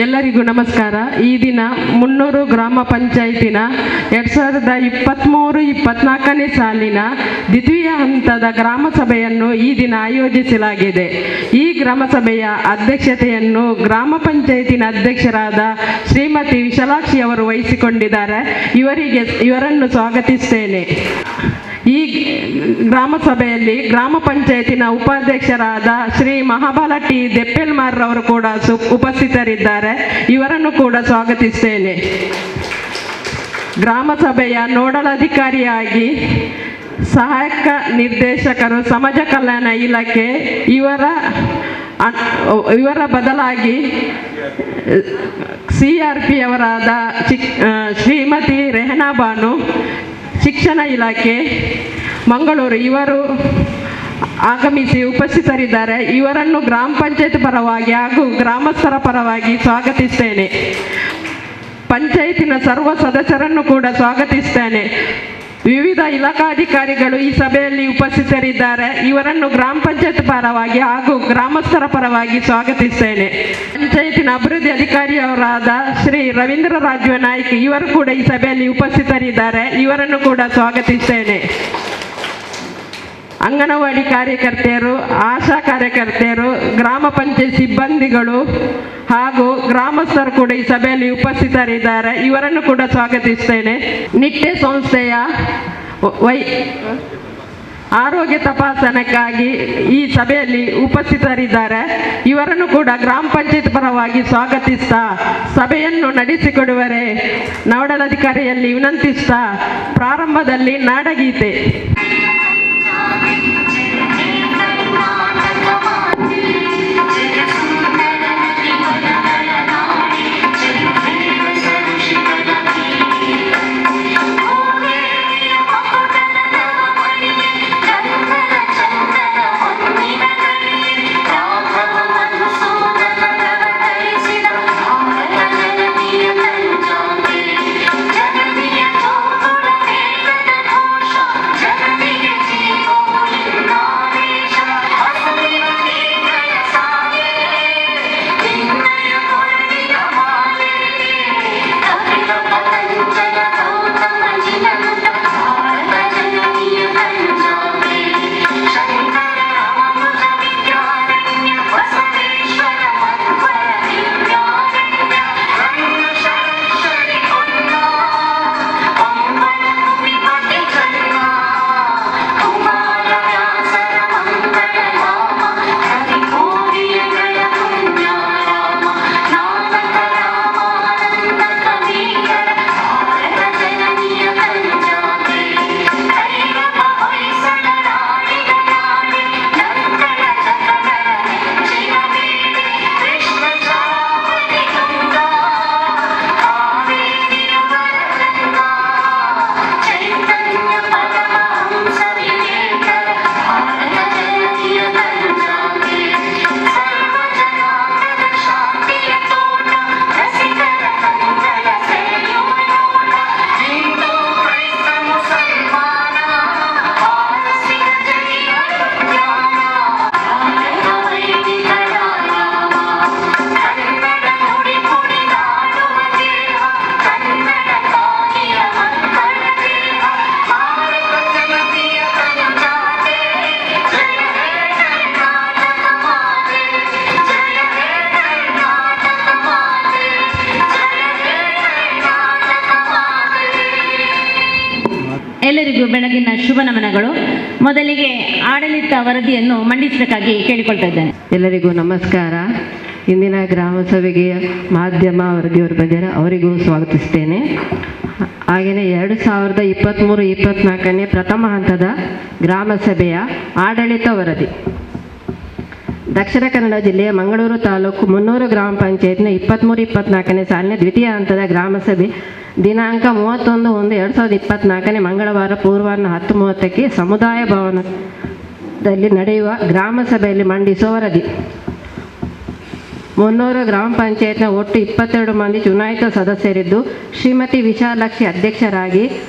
ಎಲ್ಲರಿಗೂ ನಮಸ್ಕಾರ. ಈ ದಿನ ಮುನ್ನೂರು ಗ್ರಾಮ ಪಂಚಾಯತಿನ 2023-24ನೇ ಸಾಲಿನ ದ್ವಿತೀಯ ಹಂತದ ಗ್ರಾಮ ಸಭೆಯನ್ನು ಈ ದಿನ ಆಯೋಜಿಸಲಾಗಿದೆ. ಈ ಗ್ರಾಮ ಸಭೆಯ ಅಧ್ಯಕ್ಷತೆಯನ್ನು ಗ್ರಾಮ ಪಂಚಾಯತಿನ ಅಧ್ಯಕ್ಷರಾದ ಶ್ರೀಮತಿ ವಿಶಾಲಾಕ್ಷಿ ಅವರು ವಹಿಸಿಕೊಂಡಿದ್ದಾರೆ. ಇವರನ್ನು ಸ್ವಾಗತಿಸ್ತೇನೆ. ಈ ಗ್ರಾಮ ಸಭೆಯಲ್ಲಿ ಗ್ರಾಮ ಪಂಚಾಯತಿನ ಉಪಾಧ್ಯಕ್ಷರಾದ ಶ್ರೀ ಮಹಾಬಲ ಟಿ ದೆಪ್ಪೆಲ್ಮಾರ್ ಅವರು ಕೂಡ ಉಪಸ್ಥಿತರಿದ್ದಾರೆ. ಇವರನ್ನು ಕೂಡ ಸ್ವಾಗತಿಸ್ತೇನೆ. ಗ್ರಾಮ ಸಭೆಯ ನೋಡಲ್ ಅಧಿಕಾರಿಯಾಗಿ ಸಹಾಯಕ ನಿರ್ದೇಶಕರು ಸಮಾಜ ಕಲ್ಯಾಣ ಇಲಾಖೆ ಇವರ ಬದಲಾಗಿ CRP ಅವರಾದ ಶ್ರೀಮತಿ ರೆಹನಾ ಬಾನು, ಶಿಕ್ಷಣ ಇಲಾಖೆ ಮಂಗಳೂರು ಇವರು ಆಗಮಿಸಿ ಉಪಸ್ಥಿತರಿದ್ದಾರೆ. ಇವರನ್ನು ಗ್ರಾಮ ಪಂಚಾಯತ್ ಪರವಾಗಿ ಹಾಗೂ ಗ್ರಾಮಸ್ಥರ ಪರವಾಗಿ ಸ್ವಾಗತಿಸ್ತೇನೆ. ಪಂಚಾಯತಿನ ಸರ್ವ ಸದಸ್ಯರನ್ನು ಕೂಡ ಸ್ವಾಗತಿಸ್ತೇನೆ. ವಿವಿಧ ಇಲಾಖಾಧಿಕಾರಿಗಳು ಈ ಸಭೆಯಲ್ಲಿ ಉಪಸ್ಥಿತರಿದ್ದಾರೆ. ಇವರನ್ನು ಗ್ರಾಮ ಪಂಚಾಯತ್ ಪರವಾಗಿ ಹಾಗೂ ಗ್ರಾಮಸ್ಥರ ಪರವಾಗಿ ಸ್ವಾಗತಿಸ್ತೇನೆ. ಪಂಚಾಯತಿನ ಅಭಿವೃದ್ಧಿ ಅಧಿಕಾರಿಯವರಾದ ಶ್ರೀ ರವೀಂದ್ರ ರಾಜು ನಾಯ್ಕ್ ಇವರು ಕೂಡ ಈ ಸಭೆಯಲ್ಲಿ ಉಪಸ್ಥಿತರಿದ್ದಾರೆ. ಇವರನ್ನು ಕೂಡ ಸ್ವಾಗತಿಸ್ತೇನೆ. ಅಂಗನವಾಡಿ ಕಾರ್ಯಕರ್ತೆಯರು, ಆಶಾ ಕಾರ್ಯಕರ್ತೆಯರು, ಗ್ರಾಮ ಪಂಚಾಯತ್ ಸಿಬ್ಬಂದಿಗಳು ಹಾಗೂ ಗ್ರಾಮಸ್ಥರು ಕೂಡ ಈ ಸಭೆಯಲ್ಲಿ ಉಪಸ್ಥಿತರಿದ್ದಾರೆ. ಇವರನ್ನು ಕೂಡ ಸ್ವಾಗತಿಸ್ತೇನೆ. ನಿಟ್ಟೆ ಸಂಸ್ಥೆಯ ಆರೋಗ್ಯ ತಪಾಸಣೆಗಾಗಿ ಈ ಸಭೆಯಲ್ಲಿ ಉಪಸ್ಥಿತರಿದ್ದಾರೆ. ಇವರನ್ನು ಕೂಡ ಗ್ರಾಮ ಪಂಚಾಯತ್ ಪರವಾಗಿ ಸ್ವಾಗತಿಸ್ತಾ ಸಭೆಯನ್ನು ನಡೆಸಿಕೊಡುವರೆ ನೋಡಲ್ ಅಧಿಕಾರಿಯಲ್ಲಿ ವಿನಂತಿಸ್ತಾ ಪ್ರಾರಂಭದಲ್ಲಿ ನಾಡಗೀತೆ. ಎಲ್ಲರಿಗೂ ಬೆಳಗಿನ ಶುಭ ನಮನಗಳು. ಮೊದಲಿಗೆ ಆಡಳಿತ ವರದಿಯನ್ನು ಮಂಡಿಸಬೇಕಾಗಿ ಕೇಳಿಕೊಳ್ತಾ ಇದ್ದೇನೆ. ಎಲ್ಲರಿಗೂ ನಮಸ್ಕಾರ. ಇಂದಿನ ಗ್ರಾಮ ಸಭೆಗೆ ಮಾಧ್ಯಮ ವರದಿಯವರು ಬಂದಿದ್ದಾರೆ, ಅವರಿಗೂ ಸ್ವಾಗತಿಸ್ತೇನೆ. ಹಾಗೆಯೇ 2023-24ನೇ ಪ್ರಥಮ ಹಂತದ ಗ್ರಾಮ ಸಭೆಯ ಆಡಳಿತ ವರದಿ. ದಕ್ಷಿಣ ಕನ್ನಡ ಜಿಲ್ಲೆಯ ಮಂಗಳೂರು ತಾಲೂಕು ಮುನ್ನೂರು ಗ್ರಾಮ ಪಂಚಾಯತ್ನ 23-24ನೇ ಸಾಲಿನ ದ್ವಿತೀಯ ಹಂತದ ಗ್ರಾಮ ಸಭೆ ದಿನಾಂಕ 31/1/2024 ಮಂಗಳವಾರ ಪೂರ್ವಾಹ್ನ 10:30ಕ್ಕೆ ಸಮುದಾಯ ಭವನದಲ್ಲಿ ನಡೆಯುವ ಗ್ರಾಮ ಸಭೆಯಲ್ಲಿ ಮಂಡಿಸುವ ವರದಿ. ಮುನ್ನೂರು ಗ್ರಾಮ ಪಂಚಾಯತ್ನ ಒಟ್ಟು 22 ಮಂದಿ ಚುನಾಯಿತ ಸದಸ್ಯರಿದ್ದು ಶ್ರೀಮತಿ ವಿಶಾಲಾಕ್ಷಿ ಅಧ್ಯಕ್ಷರಾಗಿ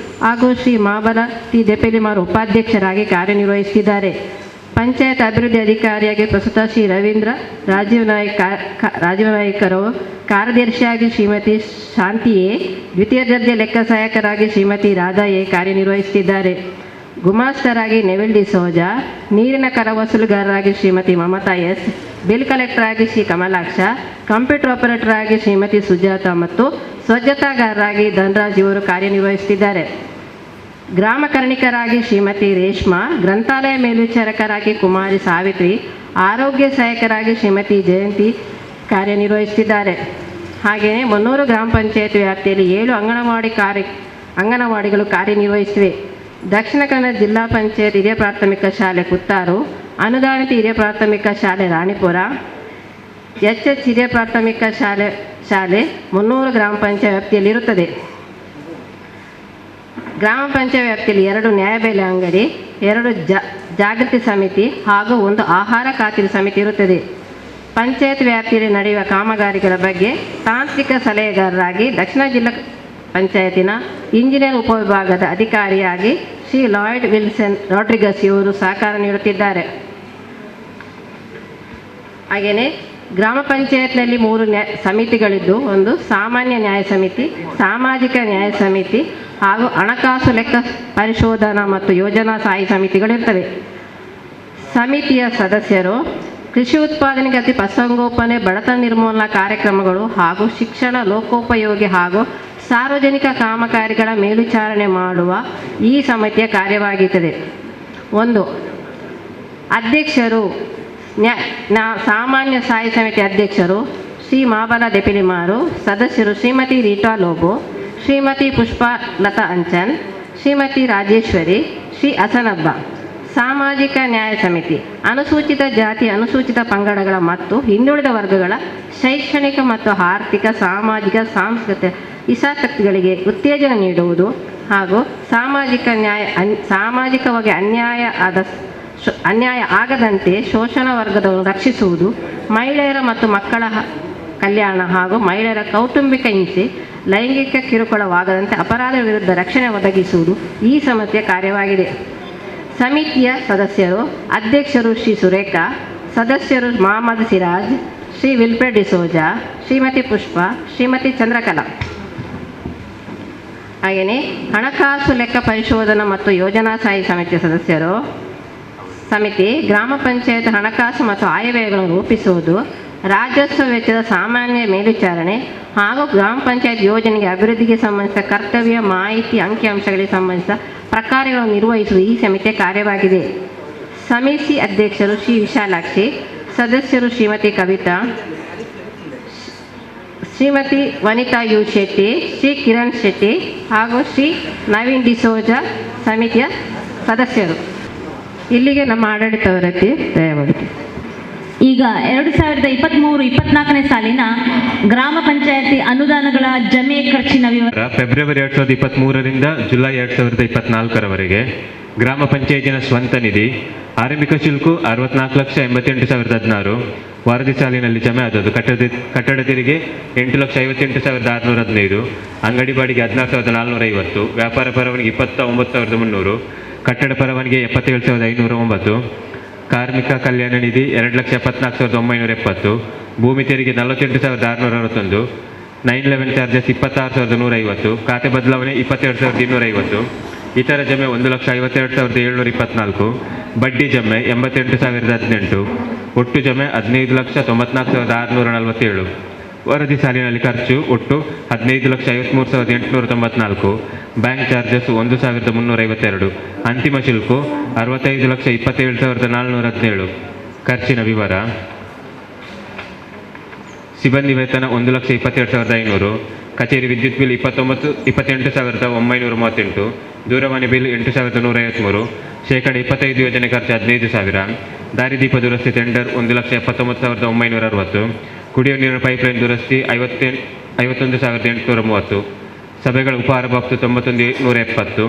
ಹಾಗೂ ಶ್ರೀ ಮಹಾಬಲ ಟಿ ದೆಪ್ಪೆಲ್ಮಾರ್ ಉಪಾಧ್ಯಕ್ಷರಾಗಿ ಕಾರ್ಯನಿರ್ವಹಿಸುತ್ತಿದ್ದಾರೆ. ಪಂಚಾಯತ್ ಅಭಿವೃದ್ಧಿ ಅಧಿಕಾರಿಯಾಗಿ ಪ್ರಸ್ತುತ ಶ್ರೀ ರವೀಂದ್ರ ರಾಜೀವ್ ನಾಯ್ಕರು, ಕಾರ್ಯದರ್ಶಿಯಾಗಿ ಶ್ರೀಮತಿ ಶಾಂತಿ ಎ, ದ್ವಿತೀಯ ದರ್ಜೆ ಲೆಕ್ಕ ಸಹಾಯಕರಾಗಿ ಶ್ರೀಮತಿ ರಾಧಾ ಎ ಕಾರ್ಯನಿರ್ವಹಿಸುತ್ತಿದ್ದಾರೆ. ಗುಮಾಸ್ತರಾಗಿ ನೆವಿಲ್ ಡಿಸೋಜಾ, ನೀರಿನ ಕರ ವಸೂಲುಗಾರರಾಗಿ Shrimati Mamata S, bill collector ಆಗಿ ಶ್ರೀ ಕಮಲಾಕ್ಷ, ಕಂಪ್ಯೂಟರ್ ಆಪರೇಟರ್ ಆಗಿ ಶ್ರೀಮತಿ ಸುಜಾತ ಮತ್ತು ಸ್ವಚ್ಛತಾಗಾರರಾಗಿ ಧನರಾಜ್ ಇವರು ಕಾರ್ಯನಿರ್ವಹಿಸುತ್ತಿದ್ದಾರೆ. ಗ್ರಾಮ ಕರ್ಣಿಕರಾಗಿ ಶ್ರೀಮತಿ ರೇಷ್ಮಾ, ಗ್ರಂಥಾಲಯ ಮೇಲ್ವಿಚಾರಕರಾಗಿ ಕುಮಾರಿ ಸಾವಿತ್ರಿ, ಆರೋಗ್ಯ ಸಹಾಯಕರಾಗಿ ಶ್ರೀಮತಿ ಜಯಂತಿ ಕಾರ್ಯನಿರ್ವಹಿಸುತ್ತಿದ್ದಾರೆ. ಹಾಗೆಯೇ ಮುನ್ನೂರು ಗ್ರಾಮ ಪಂಚಾಯತ್ ವ್ಯಾಪ್ತಿಯಲ್ಲಿ 7 ಅಂಗನವಾಡಿಗಳು ಕಾರ್ಯನಿರ್ವಹಿಸಿವೆ. ದಕ್ಷಿಣ ಕನ್ನಡ ಜಿಲ್ಲಾ ಪಂಚಾಯತ್ ಹಿರಿಯ ಪ್ರಾಥಮಿಕ ಶಾಲೆ ಕುತ್ತಾರು, ಅನುದಾನಿತ ಹಿರಿಯ ಪ್ರಾಥಮಿಕ ಶಾಲೆ ರಾಣಿಪುರ, ಎಚ್ ಹಿರಿಯ ಪ್ರಾಥಮಿಕ ಶಾಲೆ ಮುನ್ನೂರು ಗ್ರಾಮ ಪಂಚಾಯತ್ ವ್ಯಾಪ್ತಿಯಲ್ಲಿರುತ್ತದೆ. ಗ್ರಾಮ ಪಂಚಾಯತ್ ವ್ಯಾಪ್ತಿಯಲ್ಲಿ 2 ನ್ಯಾಯಬೆಲೆ ಅಂಗಡಿ, 2 ಜಾಗೃತಿ ಸಮಿತಿ ಹಾಗೂ 1 ಆಹಾರ ಖಾತರಿ ಸಮಿತಿ ಇರುತ್ತದೆ. ಪಂಚಾಯತ್ ವ್ಯಾಪ್ತಿಯಲ್ಲಿ ನಡೆಯುವ ಕಾಮಗಾರಿಗಳ ಬಗ್ಗೆ ತಾಂತ್ರಿಕ ಸಲಹೆಗಾರರಾಗಿ ದಕ್ಷಿಣ ಜಿಲ್ಲಾ ಪಂಚಾಯತಿನ ಇಂಜಿನಿಯರ್ ಉಪವಿಭಾಗದ ಅಧಿಕಾರಿಯಾಗಿ ಶ್ರೀ ಲಾಯ್ಡ್ ವಿಲ್ಸನ್ ರಾಡ್ರಿಗಸ್ ಇವರು ಸಹಕಾರ ನೀಡುತ್ತಿದ್ದಾರೆ. ಹಾಗೆಯೇ ಗ್ರಾಮ ಪಂಚಾಯತ್ನಲ್ಲಿ 3 ಸಮಿತಿಗಳಿದ್ದು, ಒಂದು ಸಾಮಾನ್ಯ ನ್ಯಾಯ ಸಮಿತಿ, ಸಾಮಾಜಿಕ ನ್ಯಾಯ ಸಮಿತಿ ಹಾಗೂ ಹಣಕಾಸು ಲೆಕ್ಕ ಪರಿಶೋಧನಾ ಮತ್ತು ಯೋಜನಾ ಸ್ಥಾಯಿ ಸಮಿತಿಗಳಿರ್ತವೆ. ಸಮಿತಿಯ ಸದಸ್ಯರು ಕೃಷಿ ಉತ್ಪಾದನೆಗೆ ಅತಿ ಪಶುಸಂಗೋಪನೆ, ಬಡತನ ನಿರ್ಮೂಲನಾ ಕಾರ್ಯಕ್ರಮಗಳು ಹಾಗೂ ಶಿಕ್ಷಣ, ಲೋಕೋಪಯೋಗಿ ಹಾಗೂ ಸಾರ್ವಜನಿಕ ಕಾಮಗಾರಿಗಳ ಮೇಲ್ವಿಚಾರಣೆ ಮಾಡುವ ಈ ಸಮಿತಿಯ ಕಾರ್ಯವಾಗಿರುತ್ತದೆ. 1. ಅಧ್ಯಕ್ಷರು ಸಾಮಾನ್ಯ ಸ್ಥಾಯಿ ಸಮಿತಿ ಅಧ್ಯಕ್ಷರು ಶ್ರೀ ಮಾಬಲ ದೆಪಿಲಿಮಾರು, ಸದಸ್ಯರು ಶ್ರೀಮತಿ ರೀಟಾ ಲೋಬೋ, ಶ್ರೀಮತಿ ಪುಷ್ಪಲತಾ ಅಂಚನ್, ಶ್ರೀಮತಿ ರಾಜೇಶ್ವರಿ, ಶ್ರೀ ಹಸನಬ್ಬ. ಸಾಮಾಜಿಕ ನ್ಯಾಯ ಸಮಿತಿ ಅನುಸೂಚಿತ ಜಾತಿ, ಅನುಸೂಚಿತ ಪಂಗಡಗಳ ಮತ್ತು ಹಿಂದುಳಿದ ವರ್ಗಗಳ ಶೈಕ್ಷಣಿಕ ಮತ್ತು ಆರ್ಥಿಕ, ಸಾಮಾಜಿಕ, ಸಾಂಸ್ಕೃತಿಕ ಹಿತಾಸಕ್ತಿಗಳಿಗೆ ಉತ್ತೇಜನ ನೀಡುವುದು ಹಾಗೂ ಸಾಮಾಜಿಕವಾಗಿ ಅನ್ಯಾಯ ಆಗದಂತೆ ಶೋಷಣ ವರ್ಗದವನ್ನು ರಕ್ಷಿಸುವುದು, ಮಹಿಳೆಯರ ಮತ್ತು ಮಕ್ಕಳ ಕಲ್ಯಾಣ ಹಾಗೂ ಮಹಿಳೆಯರ ಕೌಟುಂಬಿಕ ಹಿಂಸೆ, ಲೈಂಗಿಕ ಕಿರುಕುಳವಾಗದಂತೆ ಅಪರಾಧ ವಿರುದ್ಧ ರಕ್ಷಣೆ ಒದಗಿಸುವುದು ಈ ಸಮಿತಿಯ ಕಾರ್ಯವಾಗಿದೆ. ಸಮಿತಿಯ ಸದಸ್ಯರು ಅಧ್ಯಕ್ಷರು ಶ್ರೀ ಸುರೇಖಾ, ಸದಸ್ಯರು ಮೊಹಮ್ಮದ್ ಸಿರಾಜ್, ಶ್ರೀ ವಿಲ್ಫ್ರೆಡ್ ಡಿಸೋಜಾ, ಶ್ರೀಮತಿ ಪುಷ್ಪ, ಶ್ರೀಮತಿ ಚಂದ್ರಕಲಾ. ಹಾಗೆಯೇ ಹಣಕಾಸು ಲೆಕ್ಕ ಪರಿಶೋಧನಾ ಮತ್ತು ಯೋಜನಾ ಸ್ಥಾಯಿ ಸಮಿತಿಯ ಸದಸ್ಯರು ಸಮಿತಿ ಗ್ರಾಮ ಪಂಚಾಯತ್ ಹಣಕಾಸು ಮತ್ತು ಆಯವ್ಯಯಗಳನ್ನು ರೂಪಿಸುವುದು, ರಾಜ್ಯೋತ್ಸವ ವೆಚ್ಚದ ಸಾಮಾನ್ಯ ಮೇಲ್ವಿಚಾರಣೆ ಹಾಗೂ ಗ್ರಾಮ ಪಂಚಾಯತ್ ಯೋಜನೆಗೆ ಅಭಿವೃದ್ಧಿಗೆ ಸಂಬಂಧಿಸಿದ ಕರ್ತವ್ಯ, ಮಾಹಿತಿ, ಅಂಕಿಅಂಶಗಳಿಗೆ ಸಂಬಂಧಿಸಿದ ಪ್ರಕಾರಗಳನ್ನು ನಿರ್ವಹಿಸುವುದು ಈ ಸಮಿತಿಯ ಕಾರ್ಯವಾಗಿದೆ. ಸಮಿತಿ ಅಧ್ಯಕ್ಷರು ಶ್ರೀ ವಿಶಾಲಾಕ್ಷಿ, ಸದಸ್ಯರು ಶ್ರೀಮತಿ ಕವಿತಾ, ಶ್ರೀಮತಿ ವನಿತಾ ಯು ಶೆಟ್ಟಿ, ಶ್ರೀ ಕಿರಣ್ ಶೆಟ್ಟಿ ಹಾಗೂ ಶ್ರೀ ನವೀನ್ ಡಿಸೋಜಾ ಸಮಿತಿಯ ಸದಸ್ಯರು. ಇಲ್ಲಿಗೆ ನಮ್ಮ ಆಡಳಿತ ವರದಿ ದಯವಾಗಿದೆ. ಈಗ 2023-24ನೇ ಸಾಲಿನ ಗ್ರಾಮ ಪಂಚಾಯತಿ ಅನುದಾನಗಳ ಜಮೆ ಖರ್ಚಿನ ವಿವರ. ಫೆಬ್ರವರಿ 2023ರಿಂದ ಜುಲೈ 2024ರವರೆಗೆ ಗ್ರಾಮ ಪಂಚಾಯತಿನ ಸ್ವಂತ ನಿಧಿ ಆರಂಭಿಕ ಶುಲ್ಕ 64,88,016, ವರದಿ ಸಾಲಿನಲ್ಲಿ ಜಮೆ ಆದದ್ದು ಕಟ್ಟಡ ತೆರಿಗೆ 8,58,615, ಅಂಗಡಿ ಬಾಡಿಗೆ 16,450, ವ್ಯಾಪಾರ ಪರವಾನಗಿ 29,300, ಕಟ್ಟಡ ಪರವಾನಗಿ 77,509, ಕಾರ್ಮಿಕ ಕಲ್ಯಾಣ ನಿಧಿ 2,74,970, ಭೂಮಿ ತೆರಿಗೆ 48,661, 911 ಚಾರ್ಜಸ್ 26,150, ಖಾತೆ ಬದಲಾವಣೆ 22,250, ಇತರ ಜಮೆ 1,52,724, ಬಡ್ಡಿ ಜಮೆ 88,018, ಒಟ್ಟು ಜಮೆ 15,94,647. ವರದಿ ಸಾಲಿನಲ್ಲಿ ಖರ್ಚು ಒಟ್ಟು 15,53,894, ಬ್ಯಾಂಕ್ ಚಾರ್ಜಸ್ 1,352, ಅಂತಿಮ ಶುಲ್ಕ 65,27,417. ಖರ್ಚಿನ ವಿವರ: ಸಿಬ್ಬಂದಿ ವೇತನ 1,27,500, ಕಚೇರಿ ವಿದ್ಯುತ್ ಬಿಲ್ 28,938, ದೂರವಾಣಿ ಬಿಲ್ 8,153, ಶೇಕಡ 25 ಯೋಜನೆ ಖರ್ಚು 15,000, ದಾರಿದೀಪ ದುರಸ್ತಿ ಟೆಂಡರ್ 1,79,960, ಕುಡಿಯುವ ನೀರಿನ ಪೈಪ್ಲೈನ್ ದುರಸ್ತಿ 51,830, ಸಭೆಗಳ ಉಪಹಾರ ಬಾಬ್ತು 91,170,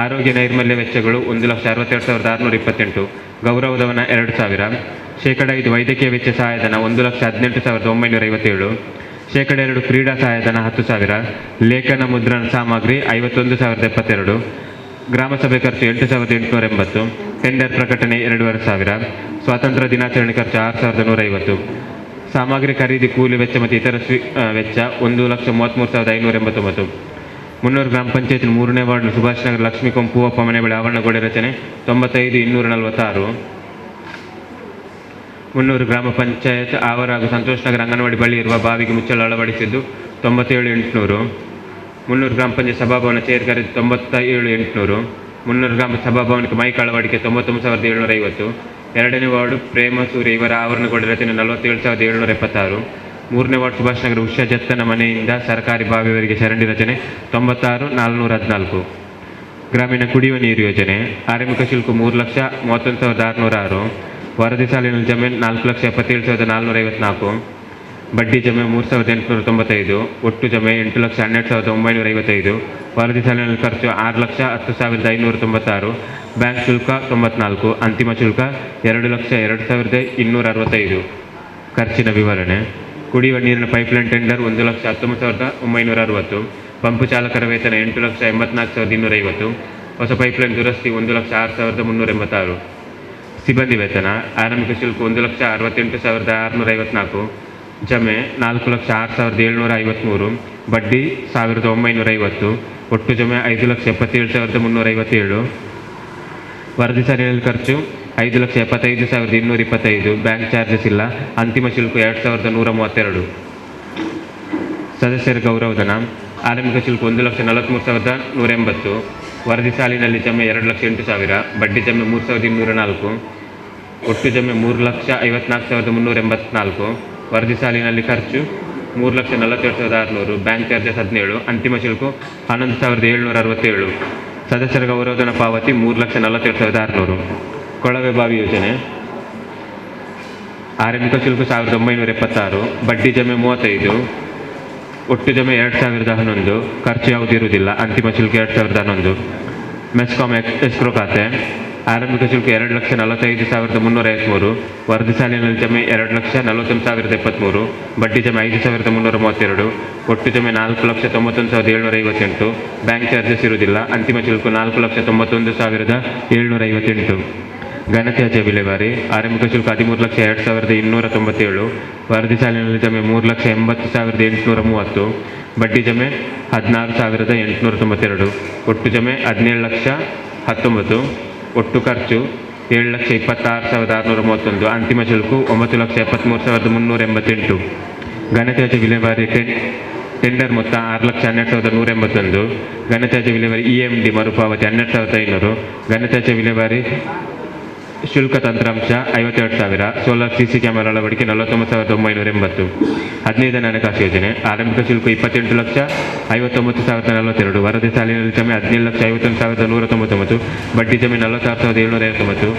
ಆರೋಗ್ಯ ನೈರ್ಮಲ್ಯ ವೆಚ್ಚಗಳು 1,62,628, ಗೌರವಧನ 2,000, ಶೇಕಡ 5 ವೈದ್ಯಕೀಯ ವೆಚ್ಚ ಸಹಾಯಧನ 1,18,957, ಶೇಕಡ 2 ಕ್ರೀಡಾ ಸಹಾಯಧನ 10,000, ಲೇಖನ ಮುದ್ರಣ ಸಾಮಗ್ರಿ 51,072, ಗ್ರಾಮ ಸಭೆ ಖರ್ಚು 8,880, ಟೆಂಡರ್ ಪ್ರಕಟಣೆ 2,500. ಸ್ವಾತಂತ್ರ್ಯ ದಿನಾಚರಣೆ ಖರ್ಚು 6,150. ಸಾಮಗ್ರಿ ಖರೀದಿ, ಕೂಲಿ ವೆಚ್ಚ ಮತ್ತು ಇತರ ವೆಚ್ಚ 1,33,589. 300 ಗ್ರಾಮ ಪಂಚಾಯತ್ 3ನೇ ವಾರ್ಡ್ ಸುಭಾಷ್ ನಗರ ಲಕ್ಷ್ಮೀ ಪೂವಪ್ಪ ಮನೆ ಬಳಿ ಆವರಣ ಗೋಡೆ ರಚನೆ 95,246. 300 ಗ್ರಾಮ ಪಂಚಾಯತ್ ಆವರ ಹಾಗೂ ಸಂತೋಷ್ ನಗರ ಅಂಗನವಾಡಿ ಬಳಿ ಇರುವ ಬಾವಿಗೆ ಮುಚ್ಚಲು ಅಳವಡಿಸಿದ್ದು 97,800. 300 ಗ್ರಾಮ ಪಂಚಾಯತ್ ಸಭಾಭವನ ಚೇರ್ ಖರೀದಿ 97,800. 300 ಗ್ರಾಮ ಸಭಾಭವನಕ್ಕೆ ಮೈಕ್ ಅಳವಡಿಕೆ 99,750. 2ನೇ ವಾರ್ಡು ಪ್ರೇಮಸೂರಿ ಇವರ ಆವರಣಗೋಡೆ ರಚನೆ 47,776. 3ನೇ ವಾರ್ಡ್ ಸುಭಾಷ್ ನಗರ ಉಷಾ ಜತ್ತನ ಮನೆಯಿಂದ ಸರ್ಕಾರಿ ಬಾವಿಯವರಿಗೆ ಚರಂಡಿ ರಚನೆ 96,414. ಗ್ರಾಮೀಣ ಕುಡಿಯುವ ನೀರು ಯೋಜನೆ ಆರಂಭಿಕ ಶುಲ್ಕ 3,31,606. ವರದಿ ಸಾಲಿನಲ್ಲಿ ಜಮೀನು 4,77,454. ಬಡ್ಡಿ ಜಮೆ 3,895. ಒಟ್ಟು ಜಮೆ 8,12,955. ವರದಿ ಸಾಲಿನಲ್ಲಿ ಖರ್ಚು 6,10,596. ಬ್ಯಾಂಕ್ ಶುಲ್ಕ 94. ಅಂತಿಮ ಶುಲ್ಕ 2,02,265. ಖರ್ಚಿನ ವಿವರಣೆ: ಕುಡಿಯುವ ನೀರಿನ ಪೈಪ್ಲೈನ್ ಟೆಂಡರ್ 1,19,960. ಪಂಪು ಚಾಲಕರ ವೇತನ 8,84,250. ಹೊಸ ಪೈಪ್ಲೈನ್ ದುರಸ್ತಿ 1,06,386. ಸಿಬ್ಬಂದಿ ವೇತನ ಆರಂಭಿಕ ಶುಲ್ಕ 1,68,654. ಜಮೆ 4,06,753. ಬಡ್ಡಿ 1,950. ಒಟ್ಟು ಜಮೆ 5,77,357. ವರದಿ ಸಾಲಿನಲ್ಲಿ ಖರ್ಚು 5,75,225. ಬ್ಯಾಂಕ್ ಚಾರ್ಜಸ್ ಇಲ್ಲ. ಅಂತಿಮ ಶುಲ್ಕ 2,132. ಸದಸ್ಯರ ಗೌರವಧನ ಆರಂಭಿಕ ಶುಲ್ಕ 1,43,180. ವರದಿ ಸಾಲಿನಲ್ಲಿ ಜಮೆ 2,08,000. ಬಡ್ಡಿ ಜಮೆ 3,204. ಒಟ್ಟು ಜಮೆ 3,54,384. ವರದಿ ಸಾಲಿನಲ್ಲಿ ಖರ್ಚು 3,42,600. Bank charges 17. ಅಂತಿಮ ಶುಲ್ಕ 11,767. ಸದಸ್ಯರ ಗೌರವಧನ ಪಾವತಿ 3,42,600. ಕೊಳವೆ ಬಾವಿ ಯೋಜನೆ ಆರಂಭಿಕ ಶುಲ್ಕ 1,976. ಬಡ್ಡಿ ಜಮೆ 35. ಒಟ್ಟು ಜಮೆ 2,011. ಖರ್ಚು ಯಾವುದಿರುವುದಿಲ್ಲ. ಅಂತಿಮ ಶುಲ್ಕ 2,011. ಮೆಸ್ಕಾಂ ಎಸ್ಕ್ರೋ ಖಾತೆ ಆರಂಭಿಕ ಶುಲ್ಕ 2,45,353. ವರದಿ ಸಾಲಿನಲ್ಲಿ ಜಮೆ 2,41,073. ಬಡ್ಡಿ ಜಮೆ 5,332. ಒಟ್ಟು ಜಮೆ 4,91,758. ಬ್ಯಾಂಕ್ ಚಾರ್ಜಸ್ ಇರುವುದಿಲ್ಲ. ಅಂತಿಮ ಶುಲ್ಕ 4,91,758. ಘನತ್ಯಾಜ್ಯ ವಿಲೇವಾರಿ ಆರಂಭಿಕ ಶುಲ್ಕ 13,02,297. ವರದಿ ಸಾಲಿನಲ್ಲಿ ಜಮೆ 3,80,830. ಬಡ್ಡಿ ಜಮೆ 16,892. ಒಟ್ಟು ಜಮೆ 17,19,000. ಒಟ್ಟು ಖರ್ಚು 7,26,631. ಅಂತಿಮ ಶುಲ್ಕ 9,73,388. ಘನತ್ಯಾಜ್ಯ ವಿಲೇವಾರಿ ಟೆಂಡರ್ ಮೊತ್ತ 6,12,181. ಘನತ್ಯಾಜ್ಯ ವಿಲೇವಾರಿ EMD ಮರುಪಾವತಿ 12,500. ಘನತ್ಯಾಜ್ಯ ವಿಲೇವಾರಿ ಶುಲ್ಕ ತಂತ್ರಾಂಶ 52,000. ಸೋಲಾರ್ CC ಕ್ಯಾಮೆರಾ ಅಳವಡಿಕೆ 49,980. 15ನೇ ಹಣಕಾಸು ಯೋಜನೆ ಆರಂಭಿಕ ಶುಲ್ಕ 28,59,042. ವರದಿ ಸಾಲಿನಲ್ಲಿ ಜಮೆ 17,51,199. ಬಡ್ಡಿ ಜಮೆ 46,759.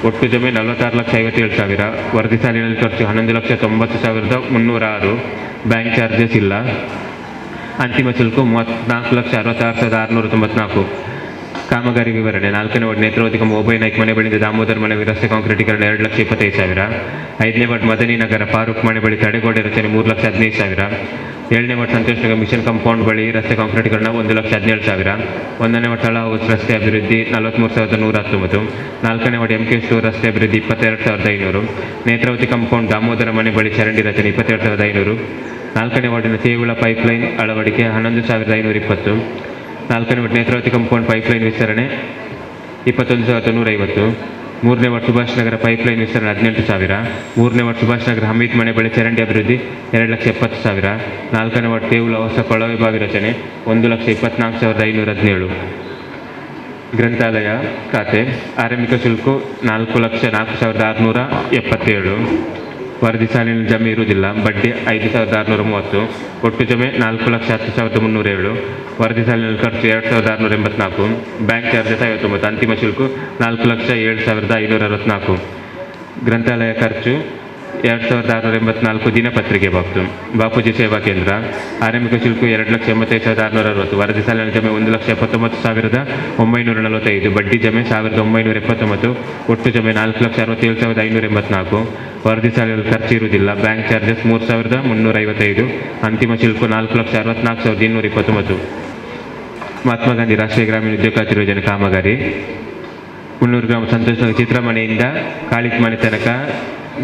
ಒಟ್ಟು ಜಮೆ 46,57,000. ವರದಿ ಸಾಲಿನಲ್ಲಿ ಖರ್ಚು 11,90,306. ಬ್ಯಾಂಕ್ ಚಾರ್ಜಸ್ ಇಲ್ಲ. ಅಂತಿಮ ಶುಲ್ಕ 34,66,694. ಕಾಮಗಾರಿ ವಿವರಣೆ 4ನೇ ವಾರ್ಡ್ ನೇತ್ರಾವತಿ ಮೊಬೈಲ್ ನಾಯ್ಕ ಮನೆ ಬಳಿಯಿಂದ ದಾಮೋದರ್ ಮನೆ ರಸ್ತೆ ಕಾಂಕ್ರೀಟೀಕರಣ 2,25,000. 5ನೇ ವಾರ್ಡ್ ಮದನಿ ನಗರ ಫಾರೂಕ್ ಮನೆ ಬಳಿ ತಡೆಗೋಡೆ ರಚನೆ 3,15,000. 7ನೇ ವಾರ್ಡ್ ಸಂತೋಷ್ ನಗರ ಮಿಷನ್ ಕಾಂಪೌಂಡ್ ಬಳಿ ರಸ್ತೆ ಕಾಂಕ್ರೀಟೀಕರಣ 1,17,000. 1ನೇ ವಾರ್ಡ್ ತಳ ಹೌಸ್ ರಸ್ತೆ ಅಭಿವೃದ್ಧಿ 43,119. 4ನೇ ವಾರ್ಡ್ MK ಸ್ಟೋರ್ ರಸ್ತೆ ಅಭಿವೃದ್ಧಿ 22,500. ನೇತ್ರಾವತಿ ಕಾಂಪೌಂಡ್ ದಾಮೋದರ ಮನೆ ಬಳಿ ಚರಂಡಿ ರಚನೆ 22,500. 4ನೇ ವಾರ್ಡಿನ ಸೇವುಳ ಪೈಪ್ಲೈನ್ ಅಳವಡಿಕೆ 11,520. 4ನೇ ವಾರ್ಡ್ ನೇತ್ರಾವತಿ ಕಾಂಪೌಂಡ್ ಪೈಪ್ಲೈನ್ ವಿಸ್ತರಣೆ 21,150. 3ನೇ ವಾರ್ಡ್ ಸುಭಾಷ್ ನಗರ ಪೈಪ್ಲೈನ್ ವಿಸ್ತರಣೆ 18,000. 3ನೇ ವಾರ್ಡ್ ಸುಭಾಷ್ ನಗರ ಹಮೀದ್ ಮನೆ ಬಳಿ ಚರಂಡಿ ಅಭಿವೃದ್ಧಿ 2,70,000. 4ನೇ ವಾರ್ಡ್ ತೇವುಲ ಹೊಸ ಕೊಳವೆ ಬಾವಿ ರಚನೆ 1,24,517. ಗ್ರಂಥಾಲಯ ಖಾತೆ ಆರಂಭಿಕ ಶುಲ್ಕ 4,04,677. ವರದಿ ಸಾಲಿನಲ್ಲಿ ಜಮೆ ಇರುವುದಿಲ್ಲ. ಬಡ್ಡಿ 5,630. ಒಟ್ಟು ಜಮೆ 4,10,307. ವರದಿ ಸಾಲಿನಲ್ಲಿ ಖರ್ಚು 2,684. Bank charges 59. ಅಂತಿಮ ಶುಲ್ಕ 4,07,564. ಗ್ರಂಥಾಲಯ ಖರ್ಚು 2,684. ದಿನಪತ್ರಿಕೆ ಬಾಪೂಜಿ ಸೇವಾ ಕೇಂದ್ರ ಆರಂಭಿಕ ಶುಲ್ಕ 2,85,660. ವರದಿ ಸಾಲಿನಲ್ಲಿ ಜಮೆ 1,79,945. ಬಡ್ಡಿ ಜಮೆ 1,979. ಒಟ್ಟು ಜಮೆ 4,67,584. ವರದಿ ಸಾಲಿನಲ್ಲಿ ಖರ್ಚು ಇರುವುದಿಲ್ಲ. Bank charges 3,355. ಅಂತಿಮ ಶುಲ್ಕ 4,64,229. ಮಹಾತ್ಮ ಗಾಂಧಿ ರಾಷ್ಟ್ರೀಯ ಗ್ರಾಮೀಣ ಉದ್ಯೋಗ ಖಾತ್ರಿ ಯೋಜನೆ ಕಾಮಗಾರಿ 300 ಗ್ರಾಂ ಸಂತೋಷ ಚಿತ್ರಮನೆಯಿಂದ ಕಾಳಿತ್ ಮನೆ ತನಕ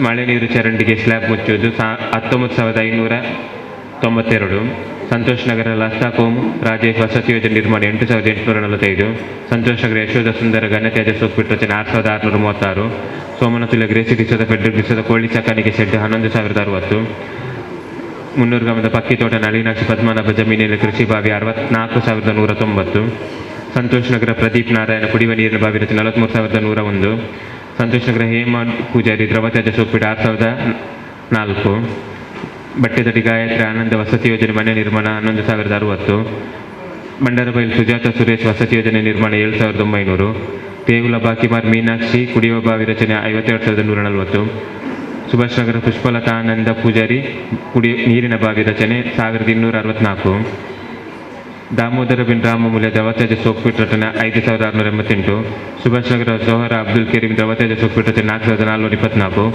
ಮಳೆ ನೀರು ಚರಂಡಿಗೆ ಸ್ಲ್ಯಾಬ್ ಮುಚ್ಚುವುದು 19,592. ಸಂತೋಷ್ ನಗರ ಲಸ್ತಾಕೋಮ್ ರಾಜೇಶ್ ವಸತಿ ಯೋಜನೆ ನಿರ್ಮಾಣ 8,845. ಸಂತೋಷ್ ನಗರ ಯಶೋಧ ಸುಂದರ ಘನತ್ಯಾಜ್ಯ ಸೋಕ್ಬಿಟ್ ರಚನೆ 6,636. ಸೋಮನತುಲ್ಯ ಗ್ರೇಸಿಡಿಸದ ಫೆಡ್ರಿಕ್ಸದ ಕೋಳಿ ಸಾಕಾಣಿಕೆ ಶೆಡ್ 11,060. 300 ಗ್ರಾಮದ ಪಕ್ಕಿ ತೋಟ ನಳಿನಾಕ್ಷಿ ಪದ್ಮನಾಭ ಜಮೀನಿನ ಕೃಷಿ ಬಾವಿ 64,190. ಸಂತೋಷ್ ನಗರ ಪ್ರದೀಪ್ ನಾರಾಯಣ ಕುಡಿಯುವ ನೀರಿನ ಬಾವಿ ರಚನೆ 43,101. ಸಂತೋಷ್ ನಗರ ಹೇಮ ಪೂಜಾರಿ ದ್ರವತ್ಯಾಜ್ಯ ಸೋಕ್ಬಿಟ್ಟು 6,004. ಬಟ್ಟೆತಡಿ ಗಾಯತ್ರಿ ಆನಂದ ವಸತಿ ಯೋಜನೆ ಮನೆ ನಿರ್ಮಾಣ 11,060. ಬಂಡರಬೈಲ್ ಸುಜಾತ ಸುರೇಶ್ ವಸತಿ ಯೋಜನೆ ನಿರ್ಮಾಣ 7,900. ದೇಗುಲ ಬಾಕಿಮಾರ್ ಮೀನಾಕ್ಷಿ ಕುಡಿಯುವ ಬಾವಿ ರಚನೆ 52,140. ಸುಭಾಷ್ ನಗರ ಪುಷ್ಪಲತಾ ಆನಂದ ಪೂಜಾರಿ ನೀರಿನ ಬಾವಿ ರಚನೆ 1,264. ದಾಮೋದರ ಬಿನ್ ರಾಮಮೂಲ್ಯ ದ್ರವತ್ಯಾಜ್ಯ ಸೋಕ್ಬಿಟ್ ರಚನೆ 5,688. ಸುಭಾಷ್ ನಗರ ಜೋಹರ ಅಬ್ದುಲ್ ಕರೀಂ ದ್ರವತ್ಯಾಜ್ಯ ಸೋಕ್ಬಿಟ್ ರಚನೆ 4,424.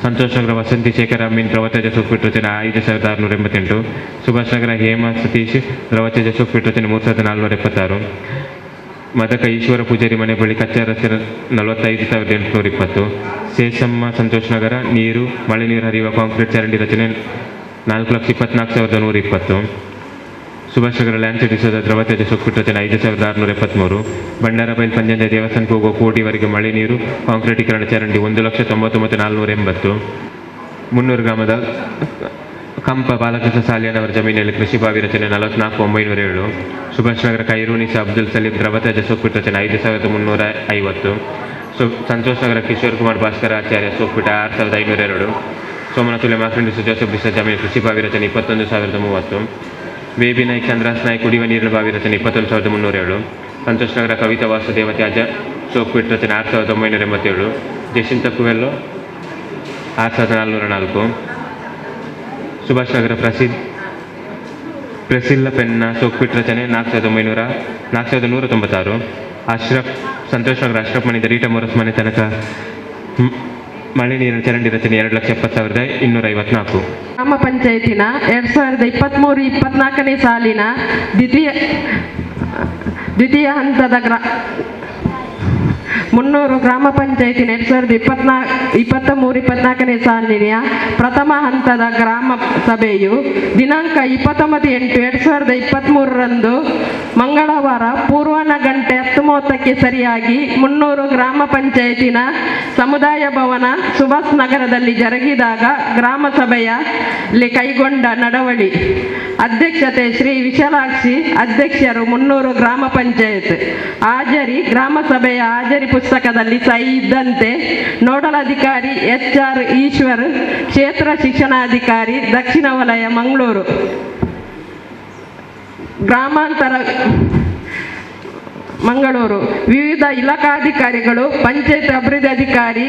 ಸಂತೋಷ್ ನಗರ ವಸಂತಿ ಶೇಖರ್ ಅಮೀನ್ ದ್ರವತ್ಯಾಜ್ಯ ಸೋಕ್ಬಿಟ್ ರಚನೆ 5,688. ಸುಭಾಷ್ ನಗರ ಹೇಮ ಸತೀಶ್ ದ್ರವತ್ಯಾಜ್ಯ ಸೋಕ್ಬಿಟ್ ರಚನೆ 3,476. ಮದಕ ಈಶ್ವರ ಪೂಜಾರಿ ಮನೆ ಬಳಿ ಕಚ್ಚಾ ರಸ್ತೆ 45,820. ಶೇಷಮ್ಮ ಸಂತೋಷ್ ನಗರ ನೀರು ಮಳೆ ನೀರು ಹರಿಯುವ ಕಾಂಕ್ರೀಟ್ ಚರಂಡಿ ರಚನೆ 4,24,120. ಸುಭಾಷ್ ನಗರ ಲ್ಯಾಂಡ್ ಸಿಟಿಸದ ದ್ರವತ್ಯಾಜ್ಯ ಸೋಕ್ಬಿಟ್ ರಚನೆ 5,673. ಬಂಡಾರಬೈಲ್ ಪಂಜಂಜ ದೇವಸ್ಥಾನಕ್ಕೆ ಹೋಗುವ ಕೋಟಿವರೆಗೆ ಮಳೆ ನೀರು ಕಾಂಕ್ರೀಟೀಕರಣ ಚರಂಡಿ 1,99,480. 300 ಗ್ರಾಮದ ಕಂಪ ಬಾಲಕೃಷ್ಣ ಸಾಲಿಯಾನವರ ಜಮೀನಲ್ಲಿ ಕೃಷಿ ಬಾವಿ ರಚನೆ 44,907. ಸುಭಾಷ್ ನಗರ ಕೈರೂನಿಸ ಅಬ್ದುಲ್ ಸಲೀಂ ದ್ರವತ್ಯಾಜ್ಯ ಸೋಕ್ಬಿಟ್ ರಚನೆ 5,350. ಸಂತೋಷ್ ನಗರ ಕಿಶೋರ್ ಕುಮಾರ್ ಭಾಸ್ಕರ ಆಚಾರ್ಯ ಸೋಕ್ಬಿಟ್ 6,502. ಸೋಮನತುಲ್ಯ ಮಾರ್ಕಂಡಿ ಜೋಸೆಫ್ ಡಿಸ ಜಮೀನು ಕೃಷಿ ಬಾವಿ ರಚನೆ 21,030. ಬೇಬಿ ನಾಯ್ಕ್ ಚಂದ್ರಾಸ್ ನಾಯ್ಕ್ ಕುಡಿಯುವ ನೀರಿನ ಬಾವಿ ರಚನೆ 21,307. ಸಂತೋಷ್ ನಗರ ಕವಿತಾ ವಾಸುದೇವ ತ್ಯಾಜ್ಯ ಸೋಕ್ಬಿಟ್ ರಚನೆ 6,987. ಜಯಶಂತ ಕುವೆಲ್ಲೋ 6,404. ಸುಭಾಷ್ ನಗರ ಪ್ರೆಸಿಲ್ಲ ಪೆನ್ನ ಸೋಕ್ಬಿಟ್ ರಚನೆ 4,196. ಅಶ್ರಫ್ ಸಂತೋಷ್ ನಗರ ಅಶ್ರಫ್ ಮನೆಯಿಂದ ರೀಟಾ ಮೊರಸ್ ಮನೆ ತನಕ ಮಳೆ ನೀರಿನ ಚರಂಡಿ ರಚನೆ 2,70,254. ಗ್ರಾಮ ಪಂಚಾಯತಿನ 2023-24ನೇ ಸಾಲಿನ ದ್ವಿತೀಯ ಹಂತದ 300 ಗ್ರಾಮ ಪಂಚಾಯತಿನ 2023-24ನೇ ಸಾಲಿನ ಪ್ರಥಮ ಹಂತದ ಗ್ರಾಮ ಸಭೆಯು ದಿನಾಂಕ 29/8/2023ರಂದು ಮಂಗಳವಾರ ಪೂರ್ವಾಹ್ನ ಗಂಟೆ 10:30ಕ್ಕೆ ಸರಿಯಾಗಿ 300 ಗ್ರಾಮ ಪಂಚಾಯತಿನ ಸಮುದಾಯ ಭವನ ಸುಭಾಷ್ ನಗರದಲ್ಲಿ ಜರುಗಿದಾಗ ಗ್ರಾಮ ಸಭೆಯಲ್ಲಿ ಕೈಗೊಂಡ ನಡವಳಿ ಅಧ್ಯಕ್ಷತೆ ಶ್ರೀ ವಿಶಾಲಾಕ್ಷಿ ಅಧ್ಯಕ್ಷರು 300 ಗ್ರಾಮ ಪಂಚಾಯತ್ ಹಾಜರಿ ಗ್ರಾಮ ಸಭೆಯ ಹಾಜರಿ ಪುಸ್ತಕದಲ್ಲಿ ಸಹಿ ಇದ್ದಂತೆ ನೋಡಲ್ ಅಧಿಕಾರಿ HR ಈಶ್ವರ್ ಕ್ಷೇತ್ರ ಶಿಕ್ಷಣಾಧಿಕಾರಿ ದಕ್ಷಿಣ ವಲಯ ಮಂಗಳೂರು ಗ್ರಾಮಾಂತರ ಮಂಗಳೂರು ವಿವಿಧ ಇಲಾಖಾಧಿಕಾರಿಗಳು ಪಂಚಾಯತ್ ಅಭಿವೃದ್ಧಿ ಅಧಿಕಾರಿ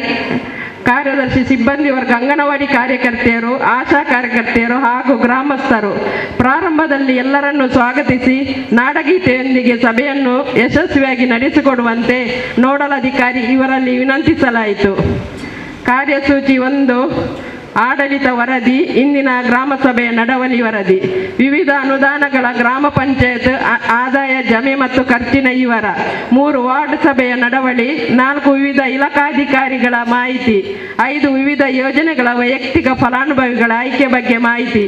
ಕಾರ್ಯದರ್ಶಿ ಸಿಬ್ಬಂದಿ ವರ್ಗ ಅಂಗನವಾಡಿ ಕಾರ್ಯಕರ್ತೆಯರು ಆಶಾ ಕಾರ್ಯಕರ್ತೆಯರು ಹಾಗೂ ಗ್ರಾಮಸ್ಥರು ಪ್ರಾರಂಭದಲ್ಲಿ ಎಲ್ಲರನ್ನೂ ಸ್ವಾಗತಿಸಿ ನಾಡಗೀತೆಯೊಂದಿಗೆ ಸಭೆಯನ್ನು ಯಶಸ್ವಿಯಾಗಿ ನಡೆಸಿಕೊಡುವಂತೆ ನೋಡಲ್ ಅಧಿಕಾರಿ ಇವರಲ್ಲಿ ವಿನಂತಿಸಲಾಯಿತು. ಕಾರ್ಯಸೂಚಿ 1 ಆಡಳಿತ ವರದಿ ಇಂದಿನ ಗ್ರಾಮ ಸಭೆಯ ನಡವಳಿ ವರದಿ ವಿವಿಧ ಅನುದಾನಗಳ ಗ್ರಾಮ ಪಂಚಾಯತ್ ಆದಾಯ ಜಮೆ ಮತ್ತು ಖರ್ಚಿನ ವಿವರ 3 ವಾರ್ಡ್ ಸಭೆಯ ನಡವಳಿ 4 ವಿವಿಧ ಇಲಾಖಾಧಿಕಾರಿಗಳ ಮಾಹಿತಿ 5 ವಿವಿಧ ಯೋಜನೆಗಳ ವೈಯಕ್ತಿಕ ಫಲಾನುಭವಿಗಳ ಆಯ್ಕೆ ಬಗ್ಗೆ ಮಾಹಿತಿ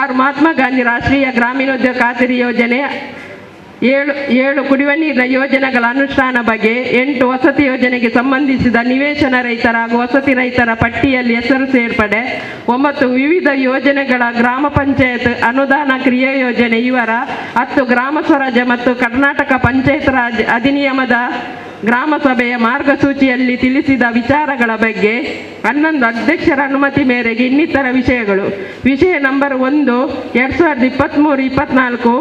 6 ಮಹಾತ್ಮ ಗಾಂಧಿ ರಾಷ್ಟ್ರೀಯ ಗ್ರಾಮೀಣೋದ್ಯೋಗ ಖಾತರಿ ಯೋಜನೆ 7 ಕುಡಿಯುವ ನೀರಿನ ಯೋಜನೆಗಳ ಅನುಷ್ಠಾನ ಬಗ್ಗೆ 8 ವಸತಿ ಯೋಜನೆಗೆ ಸಂಬಂಧಿಸಿದ ನಿವೇಶನ ರಹಿತರ ಹಾಗೂ ವಸತಿ ರಹಿತರ ಪಟ್ಟಿಯಲ್ಲಿ ಹೆಸರು ಸೇರ್ಪಡೆ 9 ವಿವಿಧ ಯೋಜನೆಗಳ ಗ್ರಾಮ ಪಂಚಾಯತ್ ಅನುದಾನ ಕ್ರಿಯಾ ಯೋಜನೆ ವಿವರ 10 ಗ್ರಾಮ ಸ್ವರಾಜ್ಯ ಮತ್ತು ಕರ್ನಾಟಕ ಪಂಚಾಯತ್ ರಾಜ್ ಅಧಿನಿಯಮದ ಗ್ರಾಮ ಸಭೆಯ ಮಾರ್ಗಸೂಚಿಯಲ್ಲಿ ತಿಳಿಸಿದ ವಿಚಾರಗಳ ಬಗ್ಗೆ 11 ಅಧ್ಯಕ್ಷರ ಅನುಮತಿ ಮೇರೆಗೆ ಇನ್ನಿತರ ವಿಷಯಗಳು. ವಿಷಯ ನಂಬರ್ 1 2023-24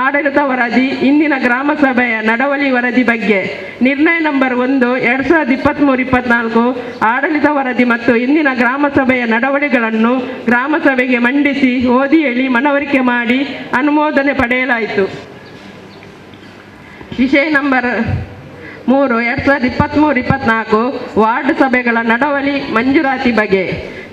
ಆಡಳಿತ ವರದಿ ಇಂದಿನ ಗ್ರಾಮ ಸಭೆಯ ನಡವಳಿ ವರದಿ ಬಗ್ಗೆ ನಿರ್ಣಯ ನಂಬರ್ 1 2023-24 ಆಡಳಿತ ವರದಿ ಮತ್ತು ಇಂದಿನ ಗ್ರಾಮ ಸಭೆಯ ನಡವಳಿಗಳನ್ನು ಗ್ರಾಮ ಸಭೆಗೆ ಮಂಡಿಸಿ ಓದಿ ಹೇಳಿ ಮನವರಿಕೆ ಮಾಡಿ ಅನುಮೋದನೆ ಪಡೆಯಲಾಯಿತು. ವಿಷಯ ನಂಬರ್ 3 2023-24 ವಾರ್ಡ್ ಸಭೆಗಳ ನಡವಳಿ ಮಂಜೂರಾತಿ ಬಗ್ಗೆ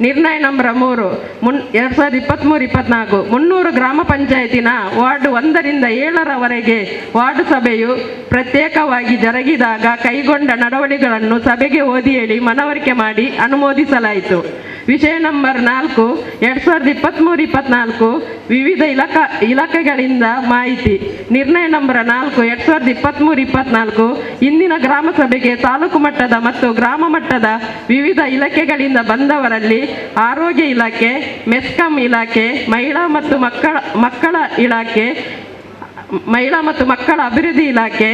ನಿರ್ಣಯ ನಂಬರ್ 3 2023-24 ಮುನ್ನೂರು ಗ್ರಾಮ ಪಂಚಾಯತಿನ ವಾರ್ಡ್ 1ರಿಂದ 7ರವರೆಗೆ ವಾರ್ಡ್ ಸಭೆಯು ಪ್ರತ್ಯೇಕವಾಗಿ ಜರುಗಿದಾಗ ಕೈಗೊಂಡ ನಡವಳಿಕೆಗಳನ್ನು ಸಭೆಗೆ ಓದಿ ಹೇಳಿ ಮನವರಿಕೆ ಮಾಡಿ ಅನುಮೋದಿಸಲಾಯಿತು. ವಿಷಯ ನಂಬರ್ 4 2023-24 ವಿವಿಧ ಇಲಾಖೆಗಳಿಂದ ಮಾಹಿತಿ. ನಿರ್ಣಯ ನಂಬರ್ 4 2023-24 ಇಂದಿನ ಗ್ರಾಮ ಸಭೆಗೆ ತಾಲೂಕು ಮಟ್ಟದ ಮತ್ತು ಗ್ರಾಮ ಮಟ್ಟದ ವಿವಿಧ ಇಲಾಖೆಗಳಿಂದ ಬಂದವರಲ್ಲಿ ಆರೋಗ್ಯ ಇಲಾಖೆ, ಮೆಸ್ಕಾಂ ಇಲಾಖೆ, ಮಹಿಳಾ ಮತ್ತು ಮಕ್ಕಳ ಅಭಿವೃದ್ಧಿ ಇಲಾಖೆ,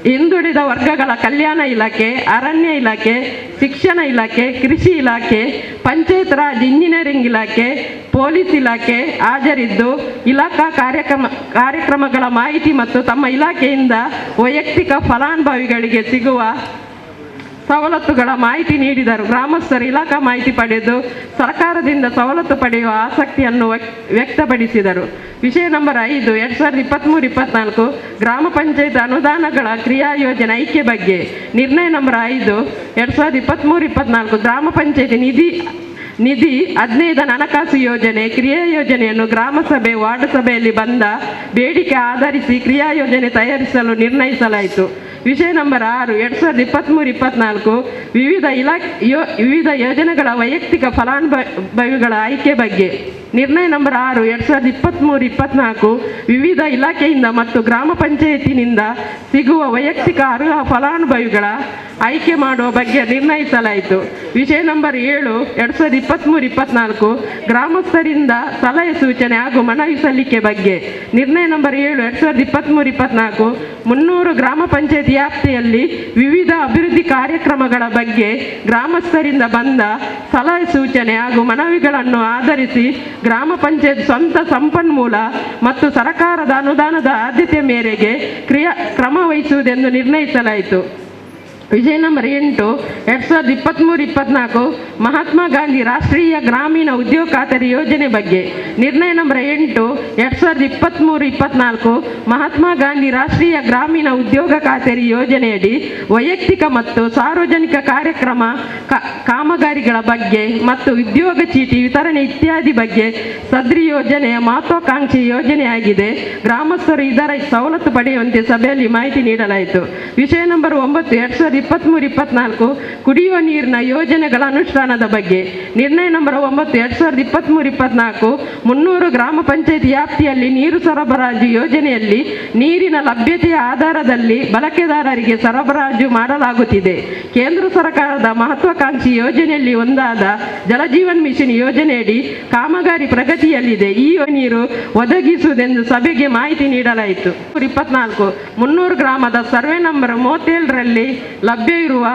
ಹಿಂದುಳಿದ ವರ್ಗಗಳ ಕಲ್ಯಾಣ ಇಲಾಖೆ, ಅರಣ್ಯ ಇಲಾಖೆ, ಶಿಕ್ಷಣ ಇಲಾಖೆ, ಕೃಷಿ ಇಲಾಖೆ, ಪಂಚಾಯತ್ ರಾಜ್ ಇಂಜಿನಿಯರಿಂಗ್ ಇಲಾಖೆ, ಪೊಲೀಸ್ ಇಲಾಖೆ ಹಾಜರಿದ್ದು ಇಲಾಖಾ ಕಾರ್ಯಕ್ರಮಗಳ ಮಾಹಿತಿ ಮತ್ತು ತಮ್ಮ ಇಲಾಖೆಯಿಂದ ವೈಯಕ್ತಿಕ ಫಲಾನುಭವಿಗಳಿಗೆ ಸಿಗುವ ಸವಲತ್ತುಗಳ ಮಾಹಿತಿ ನೀಡಿದರು. ಗ್ರಾಮಸ್ಥರು ಇಲಾಖಾ ಮಾಹಿತಿ ಪಡೆದು ಸರ್ಕಾರದಿಂದ ಸವಲತ್ತು ಪಡೆಯುವ ಆಸಕ್ತಿಯನ್ನು ವ್ಯಕ್ತಪಡಿಸಿದರು. ವಿಷಯ ನಂಬರ್ 5 2023-24 ಗ್ರಾಮ ಪಂಚಾಯತ್ ಅನುದಾನಗಳ ಕ್ರಿಯಾ ಯೋಜನೆ ಆಯ್ಕೆ ಬಗ್ಗೆ. ನಿರ್ಣಯ ನಂಬರ್ 5 2023-24 ಗ್ರಾಮ ಪಂಚಾಯತ್ ನಿಧಿ 15 ಹಣಕಾಸು ಯೋಜನೆ ಕ್ರಿಯಾ ಯೋಜನೆಯನ್ನು ಗ್ರಾಮ ಸಭೆ ವಾರ್ಡ್ ಸಭೆಯಲ್ಲಿ ಬಂದ ಬೇಡಿಕೆ ಆಧರಿಸಿ ಕ್ರಿಯಾ ಯೋಜನೆ ತಯಾರಿಸಲು ನಿರ್ಣಯಿಸಲಾಯಿತು. ವಿಷಯ ನಂಬರ್ 6 2023-24 ವಿವಿಧ ಯೋಜನೆಗಳ ವೈಯಕ್ತಿಕ ಫಲಾನುಭವಿಗಳ ಆಯ್ಕೆ ಬಗ್ಗೆ. ನಿರ್ಣಯ ನಂಬರ್ 6 2023-24 ವಿವಿಧ ಇಲಾಖೆಯಿಂದ ಮತ್ತು ಗ್ರಾಮ ಪಂಚಾಯತಿನಿಂದ ಸಿಗುವ ವೈಯಕ್ತಿಕ ಅರ್ಹ ಫಲಾನುಭವಿಗಳ ಆಯ್ಕೆ ಮಾಡುವ ಬಗ್ಗೆ ನಿರ್ಣಯಿಸಲಾಯಿತು. ವಿಷಯ ನಂಬರ್ 7 2023-24 ಗ್ರಾಮಸ್ಥರಿಂದ ಸಲಹೆ ಸೂಚನೆ ಹಾಗೂ ಮನವಿ ಸಲ್ಲಿಕೆ ಬಗ್ಗೆ. ನಿರ್ಣಯ ನಂಬರ್ 7 2023-24 ಮುನ್ನೂರು ಗ್ರಾಮ ಪಂಚಾಯತ್ ವ್ಯಾಪ್ತಿಯಲ್ಲಿ ವಿವಿಧ ಅಭಿವೃದ್ಧಿ ಕಾರ್ಯಕ್ರಮಗಳ ಬಗ್ಗೆ ಗ್ರಾಮಸ್ಥರಿಂದ ಬಂದ ಸಲಹೆ ಸೂಚನೆ ಹಾಗೂ ಮನವಿಗಳನ್ನು ಆಧರಿಸಿ ಗ್ರಾಮ ಪಂಚಾಯತ್ ಸ್ವಂತ ಸಂಪನ್ಮೂಲ ಮತ್ತು ಸರ್ಕಾರದ ಅನುದಾನದ ಆದ್ಯತೆ ಮೇರೆಗೆ ಕ್ರಮ ವಹಿಸುವುದೆಂದು ನಿರ್ಣಯಿಸಲಾಯಿತು. ವಿಷಯ ನಂಬರ್ 8 2023-24 ಮಹಾತ್ಮ ಗಾಂಧಿ ರಾಷ್ಟ್ರೀಯ ಗ್ರಾಮೀಣ ಉದ್ಯೋಗ ಖಾತರಿ ಯೋಜನೆ ಬಗ್ಗೆ. ನಿರ್ಣಯ ನಂಬರ್ 8 2023-24 ಮಹಾತ್ಮ ಗಾಂಧಿ ರಾಷ್ಟ್ರೀಯ ಗ್ರಾಮೀಣ ಉದ್ಯೋಗ ಖಾತರಿ ಯೋಜನೆಯಡಿ ವೈಯಕ್ತಿಕ ಮತ್ತು ಸಾರ್ವಜನಿಕ ಕಾರ್ಯಕ್ರಮ ಕಾಮಗಾರಿಗಳ ಬಗ್ಗೆ ಮತ್ತು ಉದ್ಯೋಗ ಚೀಟಿ ವಿತರಣೆ ಇತ್ಯಾದಿ ಬಗ್ಗೆ ಸದ್ರಿ ಯೋಜನೆಯ ಮಹತ್ವಾಕಾಂಕ್ಷಿ ಯೋಜನೆಯಾಗಿದೆ. ಗ್ರಾಮಸ್ಥರು ಇದರ ಸವಲತ್ತು ಪಡೆಯುವಂತೆ ಸಭೆಯಲ್ಲಿ ಮಾಹಿತಿ ನೀಡಲಾಯಿತು. ವಿಷಯ ನಂಬರ್ 9 2023-24 ಕುಡಿಯುವ ನೀರಿನ ಯೋಜನೆಗಳ ಅನುಷ್ಠಾನದ ಬಗ್ಗೆ. ನಿರ್ಣಯ ನಂಬರ್ 9 2023-24 ಮುನ್ನೂರು ಗ್ರಾಮ ಪಂಚಾಯತ್ ವ್ಯಾಪ್ತಿಯಲ್ಲಿ ನೀರು ಸರಬರಾಜು ಯೋಜನೆಯಲ್ಲಿ ನೀರಿನ ಲಭ್ಯತೆಯ ಆಧಾರದಲ್ಲಿ ಬಳಕೆದಾರರಿಗೆ ಸರಬರಾಜು ಮಾಡಲಾಗುತ್ತಿದೆ. ಕೇಂದ್ರ ಸರ್ಕಾರದ ಮಹತ್ವಾಕಾಂಕ್ಷಿ ಯೋಜನೆಯಲ್ಲಿ ಒಂದಾದ ಜಲಜೀವನ್ ಮಿಷನ್ ಯೋಜನೆಯಡಿ ಕಾಮಗಾರಿ ಪ್ರಗತಿಯಲ್ಲಿದೆ. ಈ ನೀರು ಒದಗಿಸುವುದೆಂದು ಸಭೆಗೆ ಮಾಹಿತಿ ನೀಡಲಾಯಿತು. 24 ಮುನ್ನೂರು ಗ್ರಾಮದ ಸರ್ವೆ ನಂಬರ್ 37ರಲ್ಲಿ ಲಭ್ಯ ಇರುವ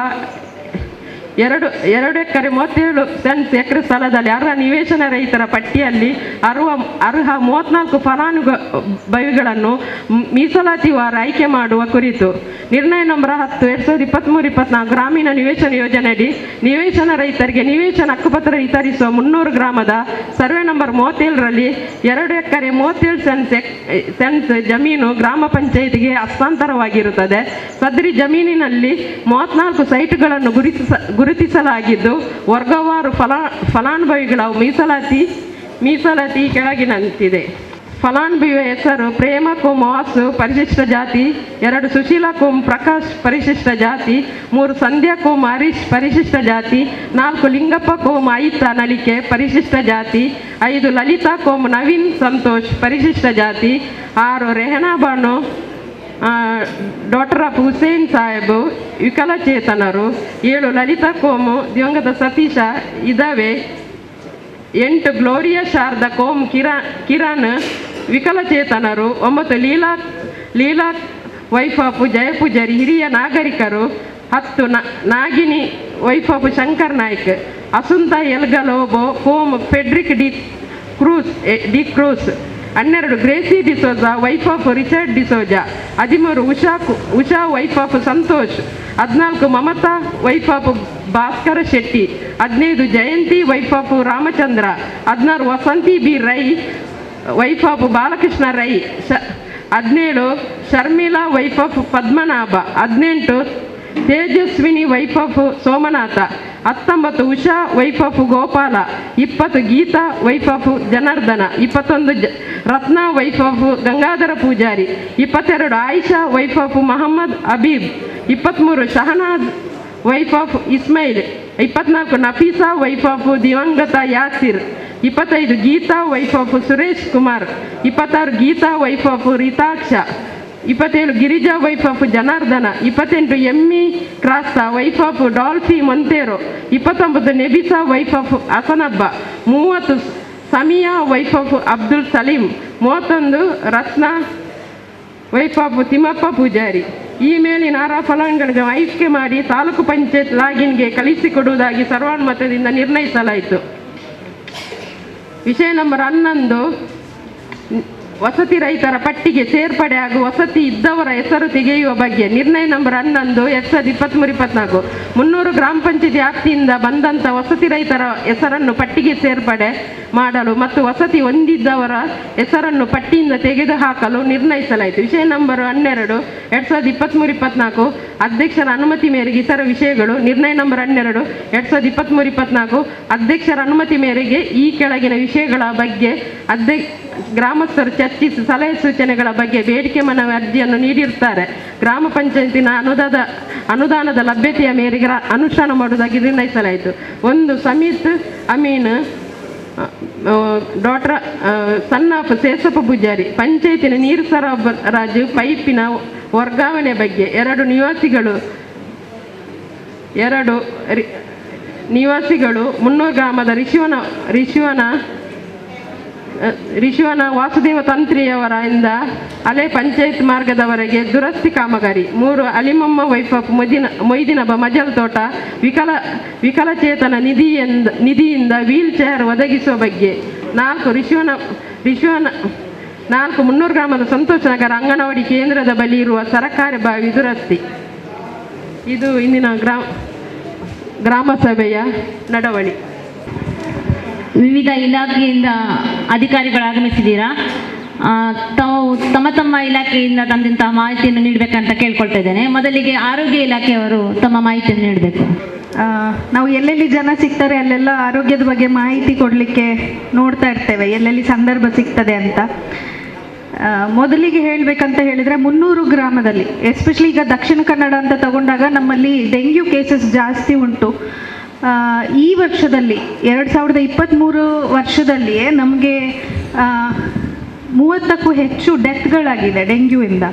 2 ಎಕರೆ 37 ಸೆಂಟ್ಸ್ ಎಕರೆ ಸ್ಥಳದಲ್ಲಿ ಅರ್ಹ ನಿವೇಶನ ರಹಿತರ ಪಟ್ಟಿಯಲ್ಲಿ ಅರ್ಹ 34 ಫಲಾನುಭವಿಗಳನ್ನು ಮೀಸಲಾತಿ ವಾರ ಆಯ್ಕೆ ಮಾಡುವ ಕುರಿತು. ನಿರ್ಣಯ ನಂಬರ್ 10 2023-24 ಗ್ರಾಮೀಣ ನಿವೇಶನ ಯೋಜನೆಯಡಿ ನಿವೇಶನ ರಹಿತರಿಗೆ ನಿವೇಶನ ಹಕ್ಕುಪತ್ರ ವಿತರಿಸುವ ಮುನ್ನೂರು ಗ್ರಾಮದ ಸರ್ವೆ ನಂಬರ್ 37ರಲ್ಲಿ 2 ಎಕರೆ 37 ಸೆಂಟ್ಸ್ ಜಮೀನು ಗ್ರಾಮ ಪಂಚಾಯತಿಗೆ ಹಸ್ತಾಂತರವಾಗಿರುತ್ತದೆ. ಸದರಿ ಜಮೀನಿನಲ್ಲಿ 34 ಸೈಟ್ಗಳನ್ನು ಗುರುತಿಸಲಾಗಿದ್ದು ವರ್ಗವಾರು ಫಲಾನುಭವಿಗಳ ಮೀಸಲಾತಿ ಕೆಳಗಿನಂತಿದೆ. ಫಲಾನುಭವಿಯ ಹೆಸರು ಪ್ರೇಮ ಕೋಮ್ ವಾಸು ಪರಿಶಿಷ್ಟ ಜಾತಿ, 2 ಸುಶೀಲಾ ಕೋಮ್ ಪ್ರಕಾಶ್ ಪರಿಶಿಷ್ಟ ಜಾತಿ, 3 ಸಂಧ್ಯಾ ಕೋಮ್ ಹರೀಶ್ ಪರಿಶಿಷ್ಟ ಜಾತಿ, 4 ಲಿಂಗಪ್ಪ ಕೋಮ್ ಆಯಿತಾ ನಲಿಕೆ ಪರಿಶಿಷ್ಟ ಜಾತಿ, 5 ಲಲಿತಾ ಕೋಮ್ ನವೀನ್ ಸಂತೋಷ್ ಪರಿಶಿಷ್ಟ ಜಾತಿ, 6 ರೆಹನಾ ಬಾನು ಡಾಟರ್ ಆಫ್ ಹುಸೇನ್ ಸಾಹೇಬು ವಿಕಲಚೇತನರು, 7 ಲಲಿತಾ ಕೋಮು ದಿವಂಗತ ಸತೀಶ ಇದಾವೆ, 8 ಗ್ಲೋರಿಯಾ ಶಾರದಾ ಕೋಮ್ ಕಿರಣ್ ವಿಕಲಚೇತನರು, 9 ಲೀಲಾ ವೈಫ್ ಆಫ್ ಜಯಪೂಜಾರಿ ಹಿರಿಯ ನಾಗರಿಕರು, 10 ನಾಗಿನಿ ವೈಫ್ ಆಫ್ ಶಂಕರ್ ನಾಯ್ಕ್, ಅಸುಂತಾ ಎಲ್ಗಲೋಬೋ ಕೋಮ್ Fedrick D'Cruz, 12 Gracy D'Souza wife of Richard D'Souza, 13 Usha wife of Santosh, 14 Mamata wife of Bhaskara Shetty, 15 Jayanthi wife of Ramachandra, 16 Vasanthi B Rai wife of Balakrishna Rai, 17 Sharmila wife of Padmanabha, 18 Tejaswini wife of Somanatha. 19 Usha wife of Gopala. 20 Geetha wife of Janardhana. 21 Ratna wife of Gangadhara Poojari. 22 Ayesha wife of Mohammed Habib. 23 Shahnaz wife of Ismail. 24 Nafisa wife of ದಿವಂಗತ Yasir. 25 Geetha wife of Suresh Kumar. 26 Geetha wife of Ritaksha. 27 Girija wife of Janardhana. 28 Emmy Crasta wife of Dolphy Monteiro. 29 Nebisa wife of Hasanabba. 30 Samiya wife of Abdul Salim. 31 Ratna wife of Timmappa Poojari. ಈ ಮೇಲಿನ ಫಲಾನುಭವಿಗಳಿಗೆ ಆಯ್ಕೆ ಮಾಡಿ ತಾಲೂಕು ಪಂಚಾಯತ್ ಲಾಗಿನ್ಗೆ ಕಳಿಸಿಕೊಡುವುದಾಗಿ ಸರ್ವಾನುಮತದಿಂದ ನಿರ್ಣಯಿಸಲಾಯಿತು. ವಿಷಯ number 11 ವಸತಿ ರಹಿತರ ಪಟ್ಟಿಗೆ ಸೇರ್ಪಡೆ ಹಾಗೂ ವಸತಿ ಇದ್ದವರ ಹೆಸರು ತೆಗೆಯುವ ಬಗ್ಗೆ ನಿರ್ಣಯ ನಂಬರ್ 11 2023-24 300 ಗ್ರಾಮ ಪಂಚಾಯತಿ ವ್ಯಾಪ್ತಿಯಿಂದ ಬಂದಂಥ ವಸತಿ ರಹಿತರ ಹೆಸರನ್ನು ಪಟ್ಟಿಗೆ ಸೇರ್ಪಡೆ ಮಾಡಲು ಮತ್ತು ವಸತಿ ಹೊಂದಿದ್ದವರ ಹೆಸರನ್ನು ಪಟ್ಟಿಯಿಂದ ತೆಗೆದುಹಾಕಲು ನಿರ್ಣಯಿಸಲಾಯಿತು. ವಿಷಯ ನಂಬರ್ 12 2023-24 ಅಧ್ಯಕ್ಷರ ಅನುಮತಿ ಮೇರೆಗೆ ಇತರ ವಿಷಯಗಳು. ನಿರ್ಣಯ ನಂಬರ್ 12 2023-24 ಅಧ್ಯಕ್ಷರ ಅನುಮತಿ ಮೇರೆಗೆ ಈ ಕೆಳಗಿನ ವಿಷಯಗಳ ಬಗ್ಗೆ ಗ್ರಾಮಸ್ಥರು ಚರ್ಚಿಸಿ ಸಲಹೆ ಸೂಚನೆಗಳ ಬಗ್ಗೆ ಬೇಡಿಕೆ ಮನವಿ ಅರ್ಜಿಯನ್ನು ನೀಡಿರುತ್ತಾರೆ. ಗ್ರಾಮ ಪಂಚಾಯತಿನ ಅನುದಾನದ ಲಭ್ಯತೆಯ ಮೇರೆಗೆ ಅನುಷ್ಠಾನ ಮಾಡುವುದಾಗಿ ನಿರ್ಣಯಿಸಲಾಯಿತು. 1 Sameeth Amin doctor son of Sesappa Poojari ಪಂಚಾಯತಿನ ನೀರು ಸರಬರಾಜು ಪೈಪಿನ ವರ್ಗಾವಣೆ ಬಗ್ಗೆ. 2 ನಿವಾಸಿಗಳು 300 ಗ್ರಾಮದ ರಿಶುವನ ವಾಸುದೇವ ತಂತ್ರಿಯವರಿಂದ ಹಳೆ ಪಂಚಾಯತ್ ಮಾರ್ಗದವರೆಗೆ ದುರಸ್ತಿ ಕಾಮಗಾರಿ. 3 ಅಲಿಮಮ್ಮ ವೈಫ್ ಆಫ್ ಮೊಯ್ದಿನಬ ಮಜಲ್ ತೋಟ ವಿಕಲಚೇತನ ನಿಧಿಯಿಂದ ವೀಲ್ ಚೇರ್ ಒದಗಿಸುವ ಬಗ್ಗೆ. 4 300 ಗ್ರಾಮದ ಸಂತೋಷ್ ನಗರ ಅಂಗನವಾಡಿ ಕೇಂದ್ರದ ಬಳಿ ಇರುವ ಸರಕಾರಿ ಬಾವಿ ದುರಸ್ತಿ. ಇದು ಇಂದಿನ ಗ್ರಾಮ ಸಭೆಯ ನಡವಳಿ. ವಿವಿಧ ಇಲಾಖೆಯಿಂದ ಅಧಿಕಾರಿಗಳು ಆಗಮಿಸಿದ್ದೀರಾ. ತಾವು ತಮ್ಮ ಇಲಾಖೆಯಿಂದ ತಂದಂತಹ ಮಾಹಿತಿಯನ್ನು ನೀಡಬೇಕಂತ ಕೇಳ್ಕೊಳ್ತಾ ಇದ್ದೇನೆ. ಮೊದಲಿಗೆ ಆರೋಗ್ಯ ಇಲಾಖೆಯವರು ತಮ್ಮ ಮಾಹಿತಿಯನ್ನು ನೀಡಬೇಕು. ನಾವು ಎಲ್ಲೆಲ್ಲಿ ಜನ ಸಿಗ್ತಾರೆ ಅಲ್ಲೆಲ್ಲ ಆರೋಗ್ಯದ ಬಗ್ಗೆ ಮಾಹಿತಿ ಕೊಡಲಿಕ್ಕೆ ನೋಡ್ತಾ ಇರ್ತೇವೆ, ಎಲ್ಲೆಲ್ಲಿ ಸಂದರ್ಭ ಸಿಗ್ತದೆ ಅಂತ. ಮೊದಲಿಗೆ ಹೇಳಬೇಕಂತ ಹೇಳಿದರೆ 300 ಗ್ರಾಮದಲ್ಲಿ ಎಸ್ಪೆಷಲಿ ಈಗ ದಕ್ಷಿಣ ಕನ್ನಡ ಅಂತ ತಗೊಂಡಾಗ ನಮ್ಮಲ್ಲಿ ಡೆಂಗ್ಯೂ ಕೇಸಸ್ ಜಾಸ್ತಿ ಉಂಟು. ಈ ವರ್ಷದಲ್ಲಿ 2023 ವರ್ಷದಲ್ಲಿಯೇ ನಮಗೆ 30ಕ್ಕೂ ಹೆಚ್ಚು ಡೆತ್ಗಳಾಗಿದೆ ಡೆಂಗ್ಯೂಯಿಂದ.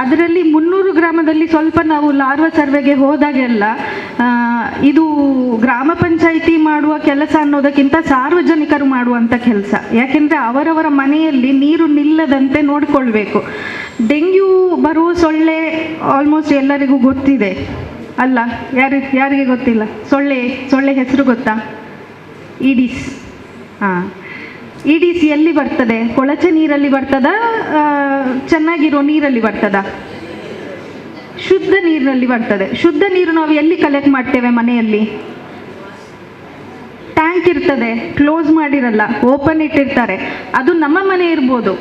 ಅದರಲ್ಲಿ 300 ಗ್ರಾಮದಲ್ಲಿ ಸ್ವಲ್ಪ ನಾವು ಲಾರ್ವಾ ಸರ್ವೆಗೆ ಹೋದಾಗೆಲ್ಲ ಇದು ಗ್ರಾಮ ಪಂಚಾಯಿತಿ ಮಾಡುವ ಕೆಲಸ ಅನ್ನೋದಕ್ಕಿಂತ ಸಾರ್ವಜನಿಕರು ಮಾಡುವಂಥ ಕೆಲಸ. ಯಾಕೆಂದರೆ ಅವರವರ ಮನೆಯಲ್ಲಿ ನೀರು ನಿಲ್ಲದಂತೆ ನೋಡಿಕೊಳ್ಬೇಕು. ಡೆಂಗ್ಯೂ ಬರುವ ಸೊಳ್ಳೆ ಆಲ್ಮೋಸ್ಟ್ ಎಲ್ಲರಿಗೂ ಗೊತ್ತಿದೆ ಅಲ್ಲ? ಯಾರಿಗೆ ಗೊತ್ತಿಲ್ಲ? ಸೊಳ್ಳೆ ಹೆಸರು ಗೊತ್ತಾ? ಈಡಿಸ್. ಈಡಿಸ್ ಎಲ್ಲಿ ಬರ್ತದೆ? ಕೊಳಚೆ ನೀರಲ್ಲಿ ಬರ್ತದ, ಚೆನ್ನಾಗಿರೋ ನೀರಲ್ಲಿ ಬರ್ತದ? ಶುದ್ಧ ನೀರಿನಲ್ಲಿ ಬರ್ತದೆ. ಶುದ್ಧ ನೀರು ನಾವು ಎಲ್ಲಿ ಕಲೆಕ್ಟ್ ಮಾಡ್ತೇವೆ? ಮನೆಯಲ್ಲಿ ಟ್ಯಾಂಕ್ ಇರ್ತದೆ, ಕ್ಲೋಸ್ ಮಾಡಿರಲ್ಲ, ಓಪನ್ ಇಟ್ಟಿರ್ತಾರೆ. ಅದು ನಮ್ಮ ಮನೆ ಇರ್ಬೋದು,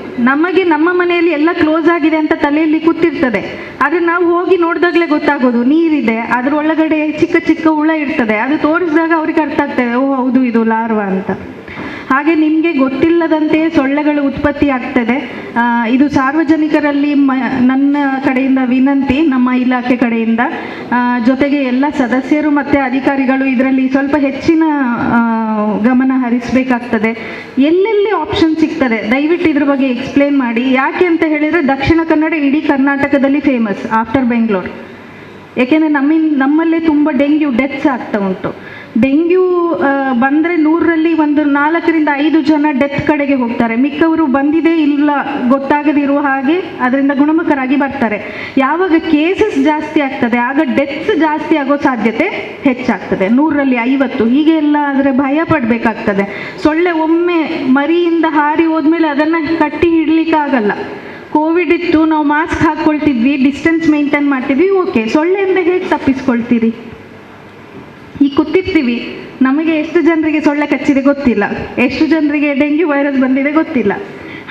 ನಮ್ಮ ಮನೆಯಲ್ಲಿ ಎಲ್ಲ ಕ್ಲೋಸ್ ಆಗಿದೆ ಅಂತ ತಲೆಯಲ್ಲಿ ಕೂತಿರ್ತದೆ. ಆದರೆ ನಾವು ಹೋಗಿ ನೋಡಿದಾಗಲೇ ಗೊತ್ತಾಗೋದು ನೀರಿದೆ, ಅದ್ರ ಒಳಗಡೆ ಚಿಕ್ಕ ಚಿಕ್ಕ ಹುಳ ಇರ್ತದೆ. ಅದು ತೋರಿಸಿದಾಗ ಅವ್ರಿಗೆ ಅರ್ಥ ಆಗ್ತದೆ, ಓ ಹೌದು ಇದು ಲಾರ್ವಾ ಅಂತ. ಹಾಗೆ ನಿಮಗೆ ಗೊತ್ತಿಲ್ಲದಂತೆಯೇ ಸೊಳ್ಳೆಗಳು ಉತ್ಪತ್ತಿ ಆಗ್ತದೆ. ಇದು ಸಾರ್ವಜನಿಕರಲ್ಲಿ ನನ್ನ ಕಡೆಯಿಂದ ವಿನಂತಿ, ನಮ್ಮ ಇಲಾಖೆ ಕಡೆಯಿಂದ, ಜೊತೆಗೆ ಎಲ್ಲ ಸದಸ್ಯರು ಮತ್ತು ಅಧಿಕಾರಿಗಳು ಇದರಲ್ಲಿ ಸ್ವಲ್ಪ ಹೆಚ್ಚಿನ ಗಮನ ಹರಿಸಬೇಕಾಗ್ತದೆ. ಎಲ್ಲೆಲ್ಲಿ ಆಪ್ಷನ್ ಸಿಗ್ತದೆ ದಯವಿಟ್ಟು ಇದ್ರ ಬಗ್ಗೆ ಎಕ್ಸ್ಪ್ಲೇನ್ ಮಾಡಿ. ಯಾಕೆ ಅಂತ ಹೇಳಿದರೆ ದಕ್ಷಿಣ ಕನ್ನಡ ಇಡೀ ಕರ್ನಾಟಕದಲ್ಲಿ ಫೇಮಸ್ ಆಫ್ಟರ್ ಬೆಂಗಳೂರು. ಏಕೆಂದರೆ ನಮ್ಮಲ್ಲೇ ತುಂಬ ಡೆಂಗ್ಯೂ ಡೆತ್ಸ್ ಆಗ್ತಾ ಉಂಟು. ಡೆಂಗ್ಯೂ ಬಂದರೆ 100ರಲ್ಲಿ ಒಂದು 4ರಿಂದ 5 ಜನ ಡೆತ್ ಕಡೆಗೆ ಹೋಗ್ತಾರೆ. ಮಿಕ್ಕವರು ಬಂದಿದೆ ಇಲ್ಲ ಗೊತ್ತಾಗದಿರುವ ಹಾಗೆ ಅದರಿಂದ ಗುಣಮುಖರಾಗಿ ಬರ್ತಾರೆ. ಯಾವಾಗ ಕೇಸಸ್ ಜಾಸ್ತಿ ಆಗ್ತದೆ ಆಗ ಡೆತ್ಸ್ ಜಾಸ್ತಿ ಆಗೋ ಸಾಧ್ಯತೆ ಹೆಚ್ಚಾಗ್ತದೆ. 100ರಲ್ಲಿ 50 ಹೀಗೆ ಎಲ್ಲ ಆದರೆ ಭಯ ಪಡಬೇಕಾಗ್ತದೆ. ಸೊಳ್ಳೆ ಒಮ್ಮೆ ಮರಿಯಿಂದ ಹಾರಿ ಹೋದ್ಮೇಲೆ ಅದನ್ನು ಕಟ್ಟಿ ಹಿಡಲಿಕ್ಕಾಗಲ್ಲ. ಕೋವಿಡ್ ಇತ್ತು, ನಾವು ಮಾಸ್ಕ್ ಹಾಕ್ಕೊಳ್ತಿದ್ವಿ, ಡಿಸ್ಟೆನ್ಸ್ ಮೇಂಟೈನ್ ಮಾಡ್ತಿದ್ವಿ, ಓಕೆ. ಸೊಳ್ಳೆಯಿಂದ ಹೇಗೆ ತಪ್ಪಿಸ್ಕೊಳ್ತೀರಿ? ಈಗ ಕೂತಿರ್ತೀವಿ, ನಮಗೆ ಎಷ್ಟು ಜನರಿಗೆ ಸೊಳ್ಳೆ ಕಚ್ಚಿದೆ ಗೊತ್ತಿಲ್ಲ, ಎಷ್ಟು ಜನರಿಗೆ ಡೆಂಗ್ಯೂ ವೈರಸ್ ಬಂದಿದೆ ಗೊತ್ತಿಲ್ಲ.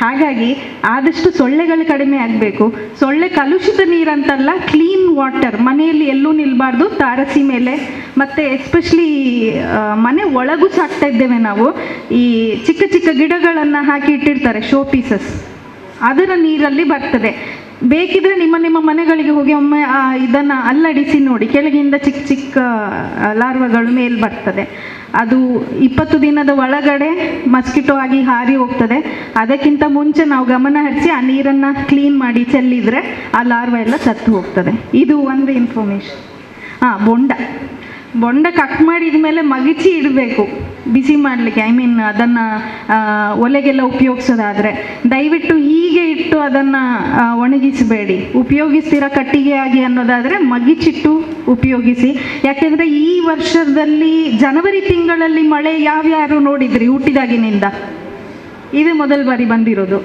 ಹಾಗಾಗಿ ಆದಷ್ಟು ಸೊಳ್ಳೆಗಳು ಕಡಿಮೆ ಆಗಬೇಕು. ಸೊಳ್ಳೆ ಕಲುಷಿತ ನೀರಂತಲ್ಲ, ಕ್ಲೀನ್ ವಾಟರ್ ಮನೆಯಲ್ಲಿ ಎಲ್ಲೂ ನಿಲ್ಲಬಾರ್ದು, ತಾರಸಿ ಮೇಲೆ. ಮತ್ತು ಎಸ್ಪೆಷಲಿ ಮನೆ ಒಳಗೂ ಸಾಕ್ತಾ ಇದ್ದೇವೆ ನಾವು. ಈ ಚಿಕ್ಕ ಚಿಕ್ಕ ಗಿಡಗಳನ್ನು ಹಾಕಿ ಇಟ್ಟಿರ್ತಾರೆ, ಶೋ ಪೀಸಸ್, ಅದರ ನೀರಲ್ಲಿ ಬರ್ತದೆ. ಬೇಕಿದ್ರೆ ನಿಮ್ಮ ಮನೆಗಳಿಗೆ ಹೋಗಿ ಒಮ್ಮೆ ಇದನ್ನು ಅಲ್ಲಡಿಸಿ ನೋಡಿ, ಕೆಳಗಿಂದ ಚಿಕ್ಕ ಚಿಕ್ಕ ಲಾರ್ವಗಳು ಮೇಲೆ ಬರ್ತದೆ. ಅದು 20 ದಿನದ ಒಳಗಡೆ ಮಸ್ಕಿಟೋ ಆಗಿ ಹಾರಿ ಹೋಗ್ತದೆ. ಅದಕ್ಕಿಂತ ಮುಂಚೆ ನಾವು ಗಮನ ಹರಿಸಿ ಆ ನೀರನ್ನು ಕ್ಲೀನ್ ಮಾಡಿ ಚೆಲ್ಲಿದರೆ ಆ ಲಾರ್ವ ಎಲ್ಲ ಸತ್ತು ಹೋಗ್ತದೆ. ಇದು ಒಂದು ಇನ್ಫಾರ್ಮೇಷನ್. ಬೊಂಡ ಕಟ್ ಮಾಡಿದ ಮೇಲೆ ಮಗಿಚಿ ಇಡಬೇಕು ಬಿಸಿ ಮಾಡಲಿಕ್ಕೆ. ಅದನ್ನು ಒಲೆಗೆಲ್ಲ ಉಪಯೋಗಿಸೋದಾದರೆ ದಯವಿಟ್ಟು ಹೀಗೆ ಇಟ್ಟು ಅದನ್ನು ಒಣಗಿಸಬೇಡಿ. ಉಪಯೋಗಿಸ್ತೀರ ಕಟ್ಟಿಗೆಯಾಗಿ ಅನ್ನೋದಾದರೆ ಮಗಿಚಿಟ್ಟು ಉಪಯೋಗಿಸಿ. ಯಾಕೆಂದರೆ ಈ ವರ್ಷದಲ್ಲಿ ಜನವರಿ ತಿಂಗಳಲ್ಲಿ ಮಳೆ ಯಾವ್ಯಾರು ನೋಡಿದ್ರಿ ಹುಟ್ಟಿದಾಗಿನಿಂದ? ಇದೇ ಮೊದಲ ಬಾರಿ ಬಂದಿರೋದು.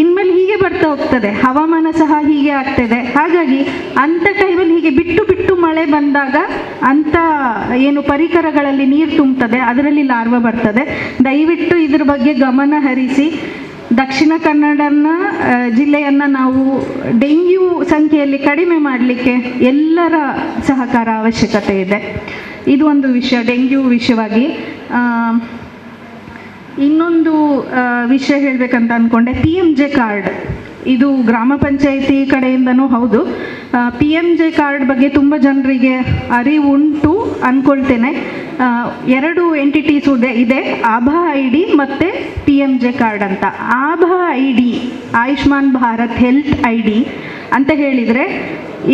ಇನ್ಮೇಲೆ ಹೀಗೆ ಬರ್ತಾ ಹೋಗ್ತದೆ, ಹವಾಮಾನ ಸಹ ಹೀಗೆ ಆಗ್ತದೆ. ಹಾಗಾಗಿ ಅಂಥ ಟೈಮಲ್ಲಿ ಹೀಗೆ ಬಿಟ್ಟು ಬಿಟ್ಟು ಮಳೆ ಬಂದಾಗ ಅಂಥ ಏನು ಪರಿಕರಗಳಲ್ಲಿ ನೀರು ತುಂಬುತ್ತದೆ, ಅದರಲ್ಲಿ ಲಾರ್ವ ಬರ್ತದೆ. ದಯವಿಟ್ಟು ಇದ್ರ ಬಗ್ಗೆ ಗಮನ ಹರಿಸಿ. ದಕ್ಷಿಣ ಕನ್ನಡನ ಜಿಲ್ಲೆಯನ್ನು ನಾವು ಡೆಂಗ್ಯೂ ಸಂಖ್ಯೆಯಲ್ಲಿ ಕಡಿಮೆ ಮಾಡಲಿಕ್ಕೆ ಎಲ್ಲರ ಸಹಕಾರ ಅವಶ್ಯಕತೆ ಇದೆ. ಇದು ಒಂದು ವಿಷಯ, ಡೆಂಗ್ಯೂ ವಿಷಯವಾಗಿ. ಇನ್ನೊಂದು ವಿಷಯ ಹೇಳಬೇಕಂತ ಅಂದ್ಕೊಂಡೆ, PMJ ಕಾರ್ಡ್. ಇದು ಗ್ರಾಮ ಪಂಚಾಯಿತಿ ಕಡೆಯಿಂದನೂ ಹೌದು. PMJ ಕಾರ್ಡ್ ಬಗ್ಗೆ ತುಂಬ ಜನರಿಗೆ ಅರಿವುಂಟು ಅಂದ್ಕೊಳ್ತೇನೆ. 2 ಎಂಟಿಟೀಸ್ ಇದೆ, ಆಭಾ ID ಮತ್ತು PMJ ಕಾರ್ಡ್ ಅಂತ. Aaba ID Ayushman Bharat health ID ಅಂತ ಹೇಳಿದರೆ,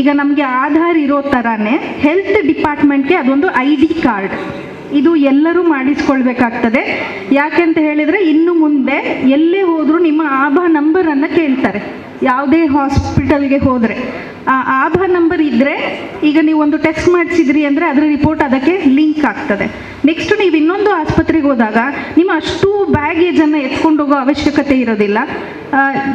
ಈಗ ನಮಗೆ ಆಧಾರ್ ಇರೋ ಥರನೇ ಹೆಲ್ತ್ ಡಿಪಾರ್ಟ್ಮೆಂಟ್ಗೆ ಅದೊಂದು ID ಕಾರ್ಡ್. ಇದು ಎಲ್ಲರೂ ಮಾಡಿಸ್ಕೊಳ್ಬೇಕಾಗ್ತದೆ. ಯಾಕೆಂತ ಹೇಳಿದರೆ ಇನ್ನು ಮುಂದೆ ಎಲ್ಲೇ ಹೋದರೂ ನಿಮ್ಮ ಆಭಾ ನಂಬರನ್ನು ಕೇಳ್ತಾರೆ. ಯಾವುದೇ ಹಾಸ್ಪಿಟಲ್ಗೆ ಹೋದರೆ ಆ ಆಭಾ ನಂಬರ್ ಇದ್ದರೆ, ಈಗ ನೀವು ಒಂದು ಟೆಸ್ಟ್ ಮಾಡಿಸಿದ್ರಿ ಅಂದರೆ ಅದರ ರಿಪೋರ್ಟ್ ಅದಕ್ಕೆ ಲಿಂಕ್ ಆಗ್ತದೆ. ನೆಕ್ಸ್ಟ್ ನೀವು ಇನ್ನೊಂದು ಆಸ್ಪತ್ರೆಗೆ ಹೋದಾಗ ನಿಮ್ಮ ಅಷ್ಟು ಬ್ಯಾಗೇಜನ್ನು ಎತ್ಕೊಂಡು ಹೋಗೋ ಅವಶ್ಯಕತೆ ಇರೋದಿಲ್ಲ.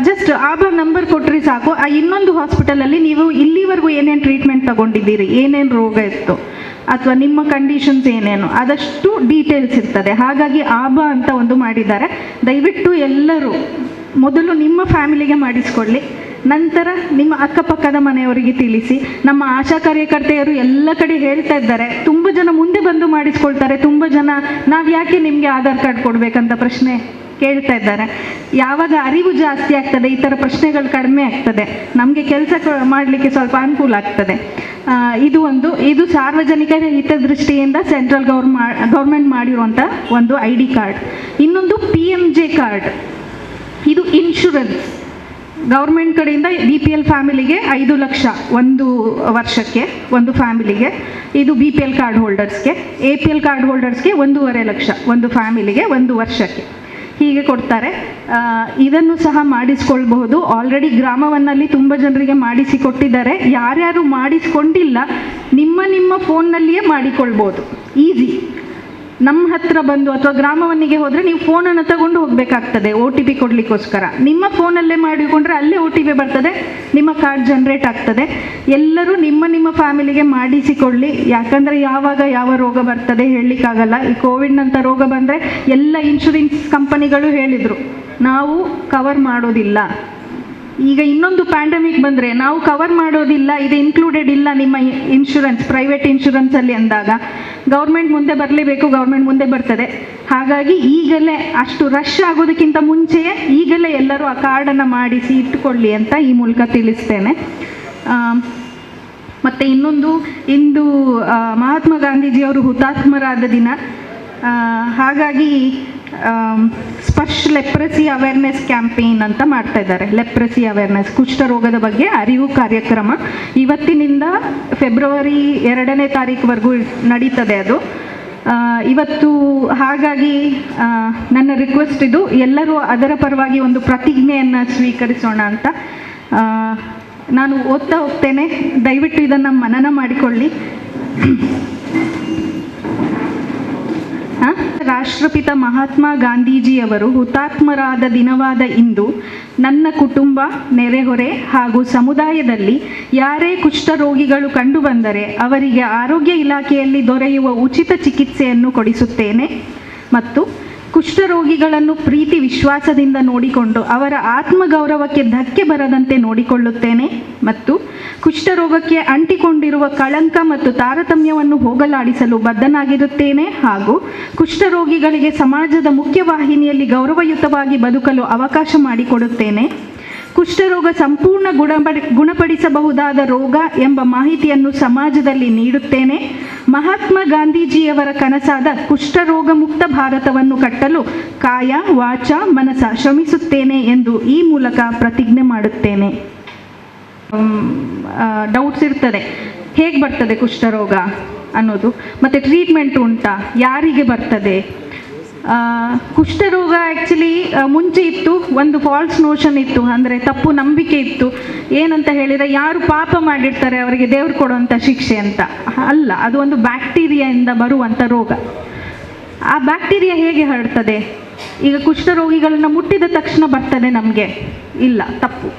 ಜಸ್ಟ್ ಆಭಾ ನಂಬರ್ ಕೊಟ್ಟರೆ ಸಾಕು. ಆ ಇನ್ನೊಂದು ಹಾಸ್ಪಿಟಲಲ್ಲಿ ನೀವು ಇಲ್ಲಿವರೆಗೂ ಏನೇನು ಟ್ರೀಟ್ಮೆಂಟ್ ತಗೊಂಡಿದ್ದೀರಿ, ಏನೇನು ರೋಗ ಇತ್ತು, ಅಥವಾ ನಿಮ್ಮ ಕಂಡೀಷನ್ಸ್ ಏನೇನು, ಅದಷ್ಟು ಡೀಟೇಲ್ಸ್ ಇರ್ತದೆ. ಹಾಗಾಗಿ ಆಭಾ ಅಂತ ಒಂದು ಮಾಡಿದ್ದಾರೆ. ದಯವಿಟ್ಟು ಎಲ್ಲರೂ ಮೊದಲು ನಿಮ್ಮ ಫ್ಯಾಮಿಲಿಗೆ ಮಾಡಿಸ್ಕೊಳ್ಳಿ, ನಂತರ ನಿಮ್ಮ ಅಕ್ಕಪಕ್ಕದ ಮನೆಯವರಿಗೆ ತಿಳಿಸಿ. ನಮ್ಮ ಆಶಾ ಕಾರ್ಯಕರ್ತೆಯರು ಎಲ್ಲ ಕಡೆ ಹೇಳ್ತಾ ಇದ್ದಾರೆ, ತುಂಬ ಜನ ಮುಂದೆ ಬಂದು ಮಾಡಿಸ್ಕೊಳ್ತಾರೆ. ತುಂಬ ಜನ ನಾವು ಯಾಕೆ ನಿಮಗೆ ಆಧಾರ್ ಕಾರ್ಡ್ ಕೊಡಬೇಕಂತ ಪ್ರಶ್ನೆ ಕೇಳ್ತಾ ಇದ್ದಾರೆ. ಯಾವಾಗ ಅರಿವು ಜಾಸ್ತಿ ಆಗ್ತದೆ, ಈ ಥರ ಪ್ರಶ್ನೆಗಳು ಕಡಿಮೆ ಆಗ್ತದೆ, ನಮಗೆ ಕೆಲಸ ಮಾಡಲಿಕ್ಕೆ ಸ್ವಲ್ಪ ಅನುಕೂಲ ಆಗ್ತದೆ. ಇದು ಸಾರ್ವಜನಿಕರ ಹಿತದೃಷ್ಟಿಯಿಂದ ಸೆಂಟ್ರಲ್ ಗೌರ್ಮೆಂಟ್ ಮಾಡಿರುವಂಥ ಒಂದು ID ಕಾರ್ಡ್. ಇನ್ನೊಂದು PMJ ಕಾರ್ಡ್. ಇದು ಇನ್ಶೂರೆನ್ಸ್ ಗೌರ್ಮೆಂಟ್ ಕಡೆಯಿಂದ BPL ಫ್ಯಾಮಿಲಿಗೆ 5 ಲಕ್ಷ ಒಂದು ವರ್ಷಕ್ಕೆ ಒಂದು ಫ್ಯಾಮಿಲಿಗೆ. ಇದು BPL ಕಾರ್ಡ್ ಹೋಲ್ಡರ್ಸ್ಗೆ. APL ಕಾರ್ಡ್ ಹೋಲ್ಡರ್ಸ್ಗೆ 1.5 ಲಕ್ಷ ಒಂದು ಫ್ಯಾಮಿಲಿಗೆ ಒಂದು ವರ್ಷಕ್ಕೆ ಹೀಗೆ ಕೊಡ್ತಾರೆ. ಇದನ್ನು ಸಹ ಮಾಡಿಸ್ಕೊಳ್ಬಹುದು. ಆಲ್ರೆಡಿ ಗ್ರಾಮವನ್ನಲ್ಲಿ ತುಂಬ ಜನರಿಗೆ ಮಾಡಿಸಿಕೊಟ್ಟಿದ್ದಾರೆ. ಯಾರ್ಯಾರು ಮಾಡಿಸ್ಕೊಂಡಿಲ್ಲ ನಿಮ್ಮ ಫೋನ್ನಲ್ಲಿಯೇ ಮಾಡಿಕೊಳ್ಬೋದು, ಈಸಿ. ನಮ್ಮ ಹತ್ರ ಬಂದು ಅಥವಾ ಗ್ರಾಮವನ್ನಿಗೆ ಹೋದರೆ ನೀವು ಫೋನನ್ನು ತಗೊಂಡು ಹೋಗಬೇಕಾಗ್ತದೆ OTP ಕೊಡಲಿಕ್ಕೋಸ್ಕರ. ನಿಮ್ಮ ಫೋನಲ್ಲೇ ಮಾಡಿಕೊಂಡ್ರೆ ಅಲ್ಲೇ OTP ಬರ್ತದೆ, ನಿಮ್ಮ ಕಾರ್ಡ್ ಜನ್ರೇಟ್ ಆಗ್ತದೆ. ಎಲ್ಲರೂ ನಿಮ್ಮ ಫ್ಯಾಮಿಲಿಗೆ ಮಾಡಿಸಿಕೊಳ್ಳಿ. ಯಾಕಂದರೆ ಯಾವಾಗ ಯಾವ ರೋಗ ಬರ್ತದೆ ಹೇಳಲಿಕ್ಕಾಗಲ್ಲ. ಈ ಕೋವಿಡ್ನಂಥ ರೋಗ ಬಂದರೆ ಎಲ್ಲ ಇನ್ಶೂರೆನ್ಸ್ ಕಂಪನಿಗಳು ಹೇಳಿದರು ನಾವು ಕವರ್ ಮಾಡೋದಿಲ್ಲ. ಈಗ ಇನ್ನೊಂದು ಪ್ಯಾಂಡಮಿಕ್ ಬಂದರೆ ನಾವು ಕವರ್ ಮಾಡೋದಿಲ್ಲ, ಇದು ಇನ್ಕ್ಲೂಡೆಡ್ ಇಲ್ಲ ನಿಮ್ಮ ಇನ್ಶೂರೆನ್ಸ್, ಪ್ರೈವೇಟ್ ಇನ್ಶೂರೆನ್ಸಲ್ಲಿ ಅಂದಾಗ ಗೌರ್ಮೆಂಟ್ ಮುಂದೆ ಬರಲೇಬೇಕು, ಗೌರ್ಮೆಂಟ್ ಮುಂದೆ ಬರ್ತದೆ. ಹಾಗಾಗಿ ಈಗಲೇ ಅಷ್ಟು ರಶ್ ಆಗೋದಕ್ಕಿಂತ ಮುಂಚೆಯೇ ಈಗಲೇ ಎಲ್ಲರೂ ಆ ಕಾರ್ಡನ್ನು ಮಾಡಿಸಿ ಇಟ್ಟುಕೊಳ್ಳಿ ಅಂತ ಈ ಮೂಲಕ ತಿಳಿಸ್ತೇನೆ. ಮತ್ತು ಇನ್ನೊಂದು, ಇಂದು ಮಹಾತ್ಮ ಗಾಂಧೀಜಿಯವರು ಹುತಾತ್ಮರಾದ ದಿನ. ಹಾಗಾಗಿ ಸ್ಪರ್ಶ್ ಲೆಪ್ರಸಿ ಅವೇರ್ನೆಸ್ ಕ್ಯಾಂಪೇನ್ ಅಂತ ಮಾಡ್ತಾ ಇದ್ದಾರೆ. ಲೆಪ್ರಸಿ ಅವೇರ್ನೆಸ್, ಕುಷ್ಠರೋಗದ ಬಗ್ಗೆ ಅರಿವು ಕಾರ್ಯಕ್ರಮ ಇವತ್ತಿನಿಂದ ಫೆಬ್ರವರಿ 2ನೇ ತಾರೀಕುವರೆಗೂ ನಡೀತದೆ ಅದು ಇವತ್ತು. ಹಾಗಾಗಿ ನನ್ನ ರಿಕ್ವೆಸ್ಟ್ ಇದು, ಎಲ್ಲರೂ ಅದರ ಪರವಾಗಿ ಒಂದು ಪ್ರತಿಜ್ಞೆಯನ್ನು ಸ್ವೀಕರಿಸೋಣ ಅಂತ. ನಾನು ಓದ್ತಾ ಹೋಗ್ತೇನೆ, ದಯವಿಟ್ಟು ಇದನ್ನು ಮನನ ಮಾಡಿಕೊಳ್ಳಿ. ರಾಷ್ಟ್ರಪಿತ ಮಹಾತ್ಮ ಗಾಂಧೀಜಿಯವರು ಹುತಾತ್ಮರಾದ ದಿನವಾದ ಇಂದು ನನ್ನ ಕುಟುಂಬ, ನೆರೆಹೊರೆ ಹಾಗೂ ಸಮುದಾಯದಲ್ಲಿ ಯಾರೇ ಕುಷ್ಠರೋಗಿಗಳು ಕಂಡುಬಂದರೆ ಅವರಿಗೆ ಆರೋಗ್ಯ ಇಲಾಖೆಯಲ್ಲಿ ದೊರೆಯುವ ಉಚಿತ ಚಿಕಿತ್ಸೆಯನ್ನು ಕೊಡಿಸುತ್ತೇನೆ ಮತ್ತು ಕುಷ್ಠರೋಗಿಗಳನ್ನು ಪ್ರೀತಿ ವಿಶ್ವಾಸದಿಂದ ನೋಡಿಕೊಂಡು ಅವರ ಆತ್ಮಗೌರವಕ್ಕೆ ಧಕ್ಕೆ ಬರದಂತೆ ನೋಡಿಕೊಳ್ಳುತ್ತೇನೆ ಮತ್ತು ಕುಷ್ಠರೋಗಕ್ಕೆ ಅಂಟಿಕೊಂಡಿರುವ ಕಳಂಕ ಮತ್ತು ತಾರತಮ್ಯವನ್ನು ಹೋಗಲಾಡಿಸಲು ಬದ್ಧನಾಗಿರುತ್ತೇನೆ ಹಾಗೂ ಕುಷ್ಠರೋಗಿಗಳಿಗೆ ಸಮಾಜದ ಮುಖ್ಯವಾಹಿನಿಯಲ್ಲಿ ಗೌರವಯುತವಾಗಿ ಬದುಕಲು ಅವಕಾಶ ಮಾಡಿಕೊಡುತ್ತೇನೆ. ಕುಷ್ಠರೋಗ ಸಂಪೂರ್ಣ ಗುಣಪಡಿಸಬಹುದಾದ ರೋಗ ಎಂಬ ಮಾಹಿತಿಯನ್ನು ಸಮಾಜದಲ್ಲಿ ನೀಡುತ್ತೇನೆ. ಮಹಾತ್ಮ ಗಾಂಧೀಜಿಯವರ ಕನಸಾದ ಕುಷ್ಠರೋಗ ಮುಕ್ತ ಭಾರತವನ್ನು ಕಟ್ಟಲು ಕಾಯ ವಾಚ ಮನಸ ಶ್ರಮಿಸುತ್ತೇನೆ ಎಂದು ಈ ಮೂಲಕ ಪ್ರತಿಜ್ಞೆ ಮಾಡುತ್ತೇನೆ. ಡೌಟ್ಸ್ ಇರ್ತದೆ, ಹೇಗೆ ಬರ್ತದೆ ಕುಷ್ಠರೋಗ ಅನ್ನೋದು, ಮತ್ತು ಟ್ರೀಟ್ಮೆಂಟ್ ಉಂಟಾ, ಯಾರಿಗೆ ಬರ್ತದೆ? ಕುಷ್ಠರೋಗ ಆ್ಯಕ್ಚುಲಿ ಮುಂಚೆ ಇತ್ತು, ಒಂದು ಫಾಲ್ಸ್ ನೋಷನ್ ಇತ್ತು, ಅಂದರೆ ತಪ್ಪು ನಂಬಿಕೆ ಇತ್ತು. ಏನಂತ ಹೇಳಿದರೆ, ಯಾರು ಪಾಪ ಮಾಡಿರ್ತಾರೆ ಅವರಿಗೆ ದೇವ್ರು ಕೊಡುವಂಥ ಶಿಕ್ಷೆ ಅಂತ. ಅಲ್ಲ, ಅದು ಒಂದು ಬ್ಯಾಕ್ಟೀರಿಯಾದಿಂದ ಬರುವಂಥ ರೋಗ. ಆ ಬ್ಯಾಕ್ಟೀರಿಯಾ ಹೇಗೆ ಹರಡ್ತದೆ? ಈಗ ಕುಷ್ಠರೋಗಿಗಳನ್ನ ಮುಟ್ಟಿದ ತಕ್ಷಣ ಬರ್ತದೆ ನಮಗೆ? ಇಲ್ಲ, ತಪ್ಪು.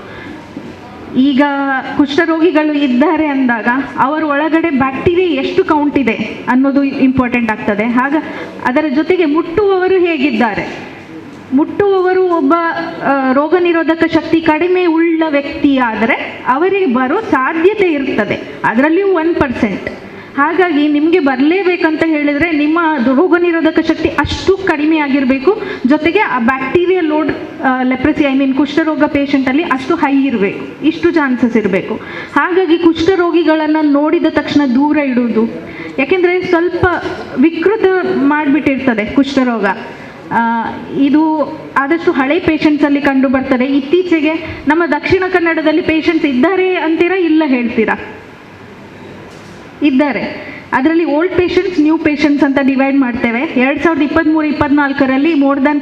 ಈಗ ಕುಷ್ಠರೋಗಿಗಳು ಇದ್ದಾರೆ ಅಂದಾಗ ಅವರ ಒಳಗಡೆ ಬ್ಯಾಕ್ಟೀರಿಯಾ ಎಷ್ಟು ಕೌಂಟ್ ಇದೆ ಅನ್ನೋದು ಇಂಪಾರ್ಟೆಂಟ್ ಆಗ್ತದೆ. ಅದರ ಜೊತೆಗೆ ಮುಟ್ಟುವವರು ಹೇಗಿದ್ದಾರೆ, ಮುಟ್ಟುವವರು ಒಬ್ಬ ರೋಗ ನಿರೋಧಕ ಶಕ್ತಿ ಕಡಿಮೆ ಉಳ್ಳ ವ್ಯಕ್ತಿಯಾದರೆ ಅವರಿಗೆ ಬರೋ ಸಾಧ್ಯತೆ ಇರ್ತದೆ, ಅದರಲ್ಲಿಯೂ 1%. ಹಾಗಾಗಿ ನಿಮಗೆ ಬರಲೇಬೇಕಂತ ಹೇಳಿದರೆ ನಿಮ್ಮ ರೋಗ ನಿರೋಧಕ ಶಕ್ತಿ ಅಷ್ಟು ಕಡಿಮೆ ಆಗಿರಬೇಕು, ಜೊತೆಗೆ ಆ ಬ್ಯಾಕ್ಟೀರಿಯಾ ಲೋಡ್ ಲೆಪ್ರಸಿ ಕುಷ್ಠರೋಗ ಪೇಷಂಟಲ್ಲಿ ಅಷ್ಟು ಹೈ ಇರಬೇಕು, ಇಷ್ಟು ಚಾನ್ಸಸ್ ಇರಬೇಕು. ಹಾಗಾಗಿ ಕುಷ್ಠರೋಗಿಗಳನ್ನು ನೋಡಿದ ತಕ್ಷಣ ದೂರ ಇಡುವುದು, ಯಾಕೆಂದರೆ ಸ್ವಲ್ಪ ವಿಕೃತ ಮಾಡಿಬಿಟ್ಟಿರ್ತದೆ ಕುಷ್ಠರೋಗ. ಇದು ಆದಷ್ಟು ಹಳೆ ಪೇಷಂಟ್ಸಲ್ಲಿ ಕಂಡು ಬರ್ತದೆ. ಇತ್ತೀಚೆಗೆ ನಮ್ಮ ದಕ್ಷಿಣ ಕನ್ನಡದಲ್ಲಿ ಪೇಷಂಟ್ಸ್ ಇದ್ದಾರೆ ಅಂತೀರಾ, ಇಲ್ಲ ಹೇಳ್ತೀರಾ? ಇದ್ದಾರೆ. ಅದರಲ್ಲಿ ಓಲ್ಡ್ ಪೇಷಂಟ್ಸ್, ನ್ಯೂ ಪೇಷಂಟ್ಸ್ ಅಂತ ಡಿವೈಡ್ ಮಾಡ್ತೇವೆ. 2023-24ರಲ್ಲಿ ಮೋರ್ ದ್ಯಾನ್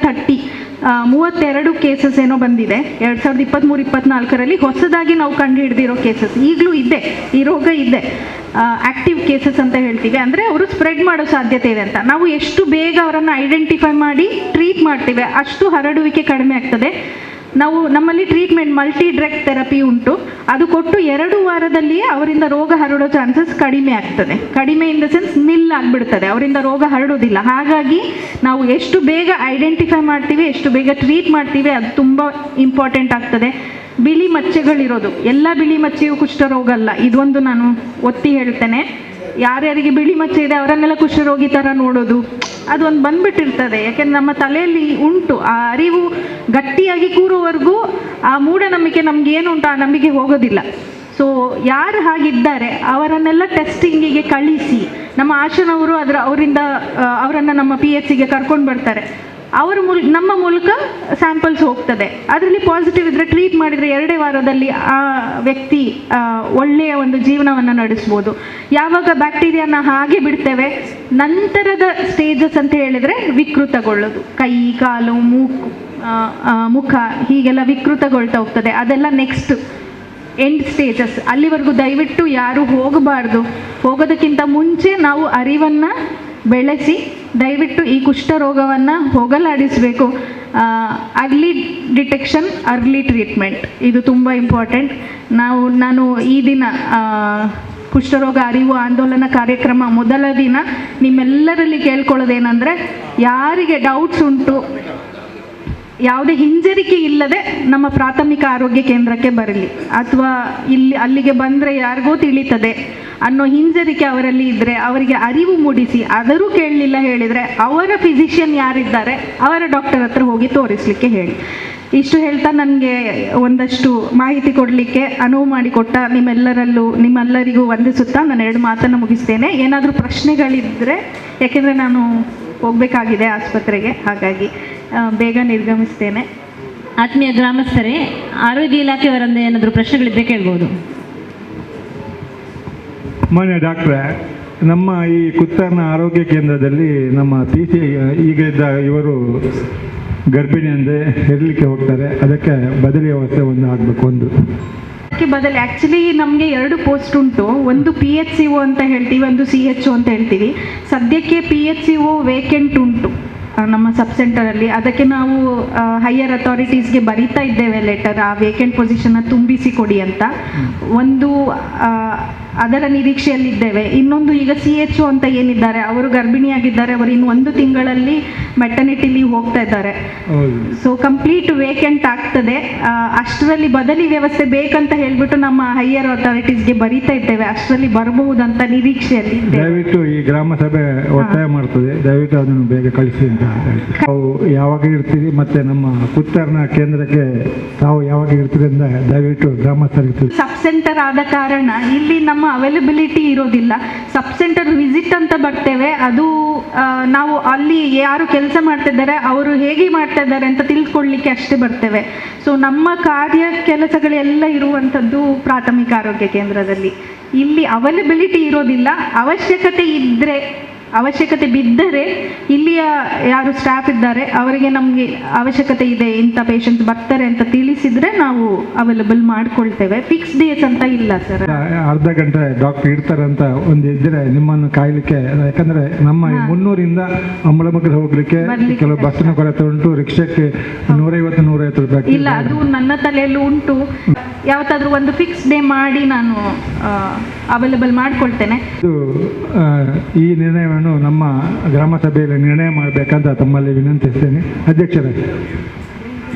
32 ಕೇಸಸ್ ಏನೋ ಬಂದಿದೆ. 2023-24ರಲ್ಲಿ ಹೊಸದಾಗಿ ನಾವು ಕಂಡು ಹಿಡಿದಿರೋ ಕೇಸಸ್ ಈಗಲೂ ಇದೆ, ಈ ರೋಗ ಇದೆ. ಆ್ಯಕ್ಟಿವ್ ಕೇಸಸ್ ಅಂತ ಹೇಳ್ತೀವಿ, ಅಂದರೆ ಅವರು ಸ್ಪ್ರೆಡ್ ಮಾಡೋ ಸಾಧ್ಯತೆ ಇದೆ ಅಂತ. ನಾವು ಎಷ್ಟು ಬೇಗ ಅವರನ್ನು ಐಡೆಂಟಿಫೈ ಮಾಡಿ ಟ್ರೀಟ್ ಮಾಡ್ತೀವಿ ಅಷ್ಟು ಹರಡುವಿಕೆ ಕಡಿಮೆ ಆಗ್ತದೆ. ನಮ್ಮಲ್ಲಿ ಟ್ರೀಟ್ಮೆಂಟ್ ಮಲ್ಟಿ ಡ್ರಗ್ ಥೆರಪಿ ಉಂಟು, ಅದು ಕೊಟ್ಟು 2 ವಾರದಲ್ಲಿಯೇ ಅವರಿಂದ ರೋಗ ಹರಡೋ ಚಾನ್ಸಸ್ ಕಡಿಮೆ ಆಗ್ತದೆ. ಕಡಿಮೆ ಇನ್ ದ ಸೆನ್ಸ್ ನಿಲ್ ಆಗಿಬಿಡ್ತದೆ, ಅವರಿಂದ ರೋಗ ಹರಡೋದಿಲ್ಲ. ಹಾಗಾಗಿ ನಾವು ಎಷ್ಟು ಬೇಗ ಐಡೆಂಟಿಫೈ ಮಾಡ್ತೀವಿ, ಎಷ್ಟು ಬೇಗ ಟ್ರೀಟ್ ಮಾಡ್ತೀವಿ, ಅದು ತುಂಬ ಇಂಪಾರ್ಟೆಂಟ್ ಆಗ್ತದೆ. ಬಿಳಿ ಮಚ್ಚೆಗಳಿರೋದು, ಎಲ್ಲ ಬಿಳಿ ಮಚ್ಚೆಯು ಕುಷ್ಠರೋಗ ಅಲ್ಲ, ಇದೊಂದು ನಾನು ಒತ್ತಿ ಹೇಳ್ತೇನೆ. ಯಾರ್ಯಾರಿಗೆ ಬಿಳಿ ಮಚ್ಚೆ ಇದೆ ಅವರನ್ನೆಲ್ಲ ಕುಷ್ಠರೋಗಿ ಥರ ನೋಡೋದು, ಅದೊಂದು ಬಂದ್ಬಿಟ್ಟಿರ್ತದೆ. ಯಾಕೆಂದ್ರೆ ನಮ್ಮ ತಲೆಯಲ್ಲಿ ಉಂಟು ಆ ಅರಿವು, ಗಟ್ಟಿಯಾಗಿ ಕೂರುವವರೆಗೂ ಆ ಮೂಢನಂಬಿಕೆ ನಮ್ಗೆ ಏನುಂಟು ಆ ನಂಬಿಕೆ ಹೋಗೋದಿಲ್ಲ. ಸೊ ಯಾರು ಹಾಗಿದ್ದಾರೆ ಅವರನ್ನೆಲ್ಲ ಟೆಸ್ಟಿಂಗಿಗೆ ಕಳಿಸಿ, ನಮ್ಮ ಆಶನವರು ಅವರನ್ನು ನಮ್ಮ PHCಗೆ ಕರ್ಕೊಂಡು ಬರ್ತಾರೆ. ನಮ್ಮ ಮೂಲಕ ಸ್ಯಾಂಪಲ್ಸ್ ಹೋಗ್ತದೆ. ಅದರಲ್ಲಿ ಪಾಸಿಟಿವ್ ಇದ್ದರೆ ಟ್ರೀಟ್ ಮಾಡಿದರೆ 2 ವಾರದಲ್ಲಿ ಆ ವ್ಯಕ್ತಿ ಒಳ್ಳೆಯ ಒಂದು ಜೀವನವನ್ನು ನಡೆಸ್ಬೋದು. ಯಾವಾಗ ಬ್ಯಾಕ್ಟೀರಿಯಾನ ಹಾಗೆ ಬಿಡ್ತೇವೆ, ನಂತರದ ಸ್ಟೇಜಸ್ ಅಂತ ಹೇಳಿದರೆ ವಿಕೃತಗೊಳ್ಳೋದು, ಕೈ ಕಾಲು ಮುಖ ಹೀಗೆಲ್ಲ ವಿಕೃತಗೊಳ್ತಾ ಹೋಗ್ತದೆ. ಅದೆಲ್ಲ ನೆಕ್ಸ್ಟ್ ಎಂಡ್ ಸ್ಟೇಜಸ್. ಅಲ್ಲಿವರೆಗೂ ದಯವಿಟ್ಟು ಯಾರು ಹೋಗಬಾರ್ದು. ಹೋಗೋದಕ್ಕಿಂತ ಮುಂಚೆ ನಾವು ಅರಿವನ್ನು ಬೆಳೆಸಿ ದಯವಿಟ್ಟು ಈ ಕುಷ್ಠರೋಗವನ್ನು ಹೋಗಲಾಡಿಸಬೇಕು. ಅರ್ಲಿ ಡಿಟೆಕ್ಷನ್, ಅರ್ಲಿ ಟ್ರೀಟ್ಮೆಂಟ್, ಇದು ತುಂಬ ಇಂಪಾರ್ಟೆಂಟ್. ನಾನು ಈ ದಿನ ಕುಷ್ಠರೋಗ ಅರಿವು ಆಂದೋಲನ ಕಾರ್ಯಕ್ರಮ ಮೊದಲ ದಿನ ನಿಮ್ಮೆಲ್ಲರಲ್ಲಿ ಕೇಳ್ಕೊಳ್ಳೋದೇನೆಂದರೆ, ಯಾರಿಗೆ ಡೌಟ್ಸ್ ಉಂಟು ಯಾವುದೇ ಹಿಂಜರಿಕೆ ಇಲ್ಲದೆ ನಮ್ಮ ಪ್ರಾಥಮಿಕ ಆರೋಗ್ಯ ಕೇಂದ್ರಕ್ಕೆ ಬರಲಿ, ಅಥವಾ ಅಲ್ಲಿಗೆ ಬಂದರೆ ಯಾರಿಗೋ ತಿಳಿತದೆ ಅನ್ನೋ ಹಿಂಜರಿಕೆ ಅವರಲ್ಲಿ ಇದ್ದರೆ ಅವರಿಗೆ ಅರಿವು ಮೂಡಿಸಿ. ಆದರೂ ಕೇಳಲಿಲ್ಲ ಹೇಳಿದರೆ ಅವರ ಫಿಸಿಷಿಯನ್ ಯಾರಿದ್ದಾರೆ ಅವರ ಡಾಕ್ಟರ್ ಹತ್ರ ಹೋಗಿ ತೋರಿಸಲಿಕ್ಕೆ ಹೇಳಿ. ಇಷ್ಟು ಹೇಳ್ತಾ ನನಗೆ ಒಂದಷ್ಟು ಮಾಹಿತಿ ಕೊಡಲಿಕ್ಕೆ ಅನುವು ಮಾಡಿಕೊಟ್ಟ ನಿಮ್ಮೆಲ್ಲರಿಗೂ ವಂದಿಸುತ್ತಾ ನಾನು 2 ಮಾತನ್ನು ಮುಗಿಸ್ತೇನೆ. ಏನಾದರೂ ಪ್ರಶ್ನೆಗಳಿದ್ದರೆ, ಯಾಕೆಂದರೆ ನಾನು ಹೋಗಬೇಕಾಗಿದೆ ಆಸ್ಪತ್ರೆಗೆ, ಹಾಗಾಗಿ ಬೇಗ ನಿರ್ಗಮಿಸ್ತೇನೆ. ಆತ್ಮೀಯ ಗ್ರಾಮಸ್ಥರೇ, ಆರೋಗ್ಯ ಇಲಾಖೆಯವರಿಂದ ಏನಾದರೂ ಪ್ರಶ್ನೆಗಳಿದ್ದರೆ ಕೇಳ್ಬೋದು. ಮಾನ್ಯ ಡಾಕ್ಟ್ರೆ, ನಮ್ಮ ಈ ಕುತ್ತರ್ನ ಆರೋಗ್ಯ ಕೇಂದ್ರದಲ್ಲಿ ನಮ್ಮ PC ಈಗ ಇದ್ದ ಇವರು ಗರ್ಭಿಣಿ ಅಂದರೆ ಹೆರಲಿಕ್ಕೆ ಹೋಗ್ತಾರೆ, ಅದಕ್ಕೆ ಬದಲಿ ವ್ಯವಸ್ಥೆ ಒಂದು ಆಗಬೇಕು. ಅದಕ್ಕೆ ಬದಲು ಆ್ಯಕ್ಚುಲಿ ನಮಗೆ 2 ಪೋಸ್ಟ್ ಉಂಟು. ಒಂದು PHCO ಅಂತ ಹೇಳ್ತೀವಿ, ಒಂದು CHO ಅಂತ ಹೇಳ್ತೀವಿ. ಸದ್ಯಕ್ಕೆ PHCO ವೇಕೆಂಟ್ ಉಂಟು. ನಮ್ಮ ಸಬ್ ಸೆಂಟರಲ್ಲಿ. ಅದಕ್ಕೆ ನಾವು ಹೈಯರ್ ಅಥಾರಿಟೀಸ್ಗೆ ಬರೀತಾ ಇದ್ದೇವೆ ಲೆಟರ್, ಆ ವೇಕೆಂಟ್ ಪೊಸಿಷನ್ನ ತುಂಬಿಸಿ ಕೊಡಿ ಅಂತ. ಒಂದು ಅದರ ನಿರೀಕ್ಷೆಯಲ್ಲಿದ್ದೇವೆ. ಇನ್ನೊಂದು, ಈಗ CHO ಅಂತ ಏನಿದ್ದಾರೆ ಅವರು ಗರ್ಭಿಣಿಯಾಗಿದ್ದಾರೆ, ಅವರು ಇನ್ನು 1 ತಿಂಗಳಲ್ಲಿ ಮೆಟರ್ನಿಟಿ ಲೀವ್ ಹೋಗ್ತಾ ಇದ್ದಾರೆ. ಸೊ ಕಂಪ್ಲೀಟ್ ವೇಕೆಂಟ್ ಆಗ್ತದೆ. ಅಷ್ಟರಲ್ಲಿ ಬದಲಿ ವ್ಯವಸ್ಥೆ ಬೇಕಂತ ಹೇಳ್ಬಿಟ್ಟು ನಮ್ಮ ಹೈಯರ್ ಅಥಾರಿಟೀಸ್ಗೆ ಬರೀತಾ ಇದ್ದೇವೆ. ಅಷ್ಟರಲ್ಲಿ ಬರಬಹುದಂತ ನಿರೀಕ್ಷೆಯಲ್ಲಿ. ದಯವಿಟ್ಟು ಈ ಗ್ರಾಮ ಸಭೆ ಒತ್ತಾಯ ಮಾಡ್ತದೆ, ದಯವಿಟ್ಟು ಅದನ್ನು ಬೇಗ ಕಳಿಸಿ ಅಂತ. ತಾವು ಯಾವಾಗ ಇರ್ತೀರಿ ಮತ್ತೆ ನಮ್ಮ ಕುತ್ತರ್ನ ಕೇಂದ್ರಕ್ಕೆ ತಾವು ಯಾವಾಗ ಇರ್ತೀರಿ ಅಂತ ದಯವಿಟ್ಟು ಗ್ರಾಮಸ್ಥರಿಗೆ. ಸಬ್ ಸೆಂಟರ್ ಆದ ಕಾರಣ ಇಲ್ಲಿ ನಮ್ಮ ಅವೈಲಬಿಲಿಟಿ ಇರೋದಿಲ್ಲ. ಸಬ್ ಸೆಂಟರ್ ವಿಸಿಟ್ ಅಂತ ಬರ್ತೇವೆ, ಅದು ನಾವು ಅಲ್ಲಿ ಯಾರು ಕೆಲಸ ಮಾಡ್ತಿದ್ದಾರೆ ಅವರು ಹೇಗೆ ಮಾಡ್ತಾ ಇದ್ದಾರೆ ಅಂತ ತಿಳ್ಕೊಳ್ಳಿಕ್ಕೆ ಅಷ್ಟೇ ಬರ್ತೇವೆ. ಸೊ ನಮ್ಮ ಕಾರ್ಯ ಕೆಲಸಗಳೆಲ್ಲ ಇರುವಂಥದ್ದು ಪ್ರಾಥಮಿಕ ಆರೋಗ್ಯ ಕೇಂದ್ರದಲ್ಲಿ. ಇಲ್ಲಿ ಅವೈಲಬಿಲಿಟಿ ಇರೋದಿಲ್ಲ. ಅವಶ್ಯಕತೆ ಬಿದ್ದರೆ ಇಲ್ಲಿಯ ಯಾರು ಸ್ಟಾಫ್ ಇದ್ದಾರೆ ಅವರಿಗೆ ನಮಗೆ ಅವಶ್ಯಕತೆ ಇದೆ, ಇಂಥ ಪೇಷಂಟ್ಸ್ ಬರ್ತಾರೆ ಅಂತ ತಿಳಿಸಿದರೆ ನಾವು ಅವೈಲಬಲ್ ಮಾಡ್ಕೊಳ್ತೇವೆ. ಫಿಕ್ಸ್ ಡೇಸ್ ಅಂತ ಇಲ್ಲ ಸರ್. ಅರ್ಧ ಗಂಟೆ ಡಾಕ್ಟರ್ ಇರ್ತಾರೆ ಅಂತ ಒಂದು ಇದ್ದರೆ ನಿಮ್ಮನ್ನು ಕಾಯಲಿಕ್ಕೆ, ಯಾಕಂದರೆ ನಮ್ಮ 300ರಿಂದ ಅಂಬಳಮಕ್ಕಳು ಹೋಗ್ಲಿಕ್ಕೆ ಕೆಲವು ಬಸ್ಸಿನ ಕೊರತೆ ಉಂಟು, ರಿಕ್ಷಕ್ಕೆ 150-150 ರೂಪಾಯಿ ಇಲ್ಲ. ಅದು ನನ್ನ ತಲೆಯಲ್ಲೂ ಉಂಟು. ಯಾವತ್ತಾದ್ರೂ ಒಂದು ಫಿಕ್ಸ್ ಡೇ ಮಾಡಿ ನಾನು ಅವೈಲಬಲ್ ಮಾಡ್ಕೊಳ್ತೇನೆ. ಈ ನಿರ್ಣಯವನ್ನು ನಮ್ಮ ಗ್ರಾಮ ಸಭೆಯಲ್ಲಿ ನಿರ್ಣಯ ಮಾಡಬೇಕಂತ ತಮ್ಮಲ್ಲಿ ವಿನಂತಿಸ್ತೇನೆ. ಅಧ್ಯಕ್ಷರೇ,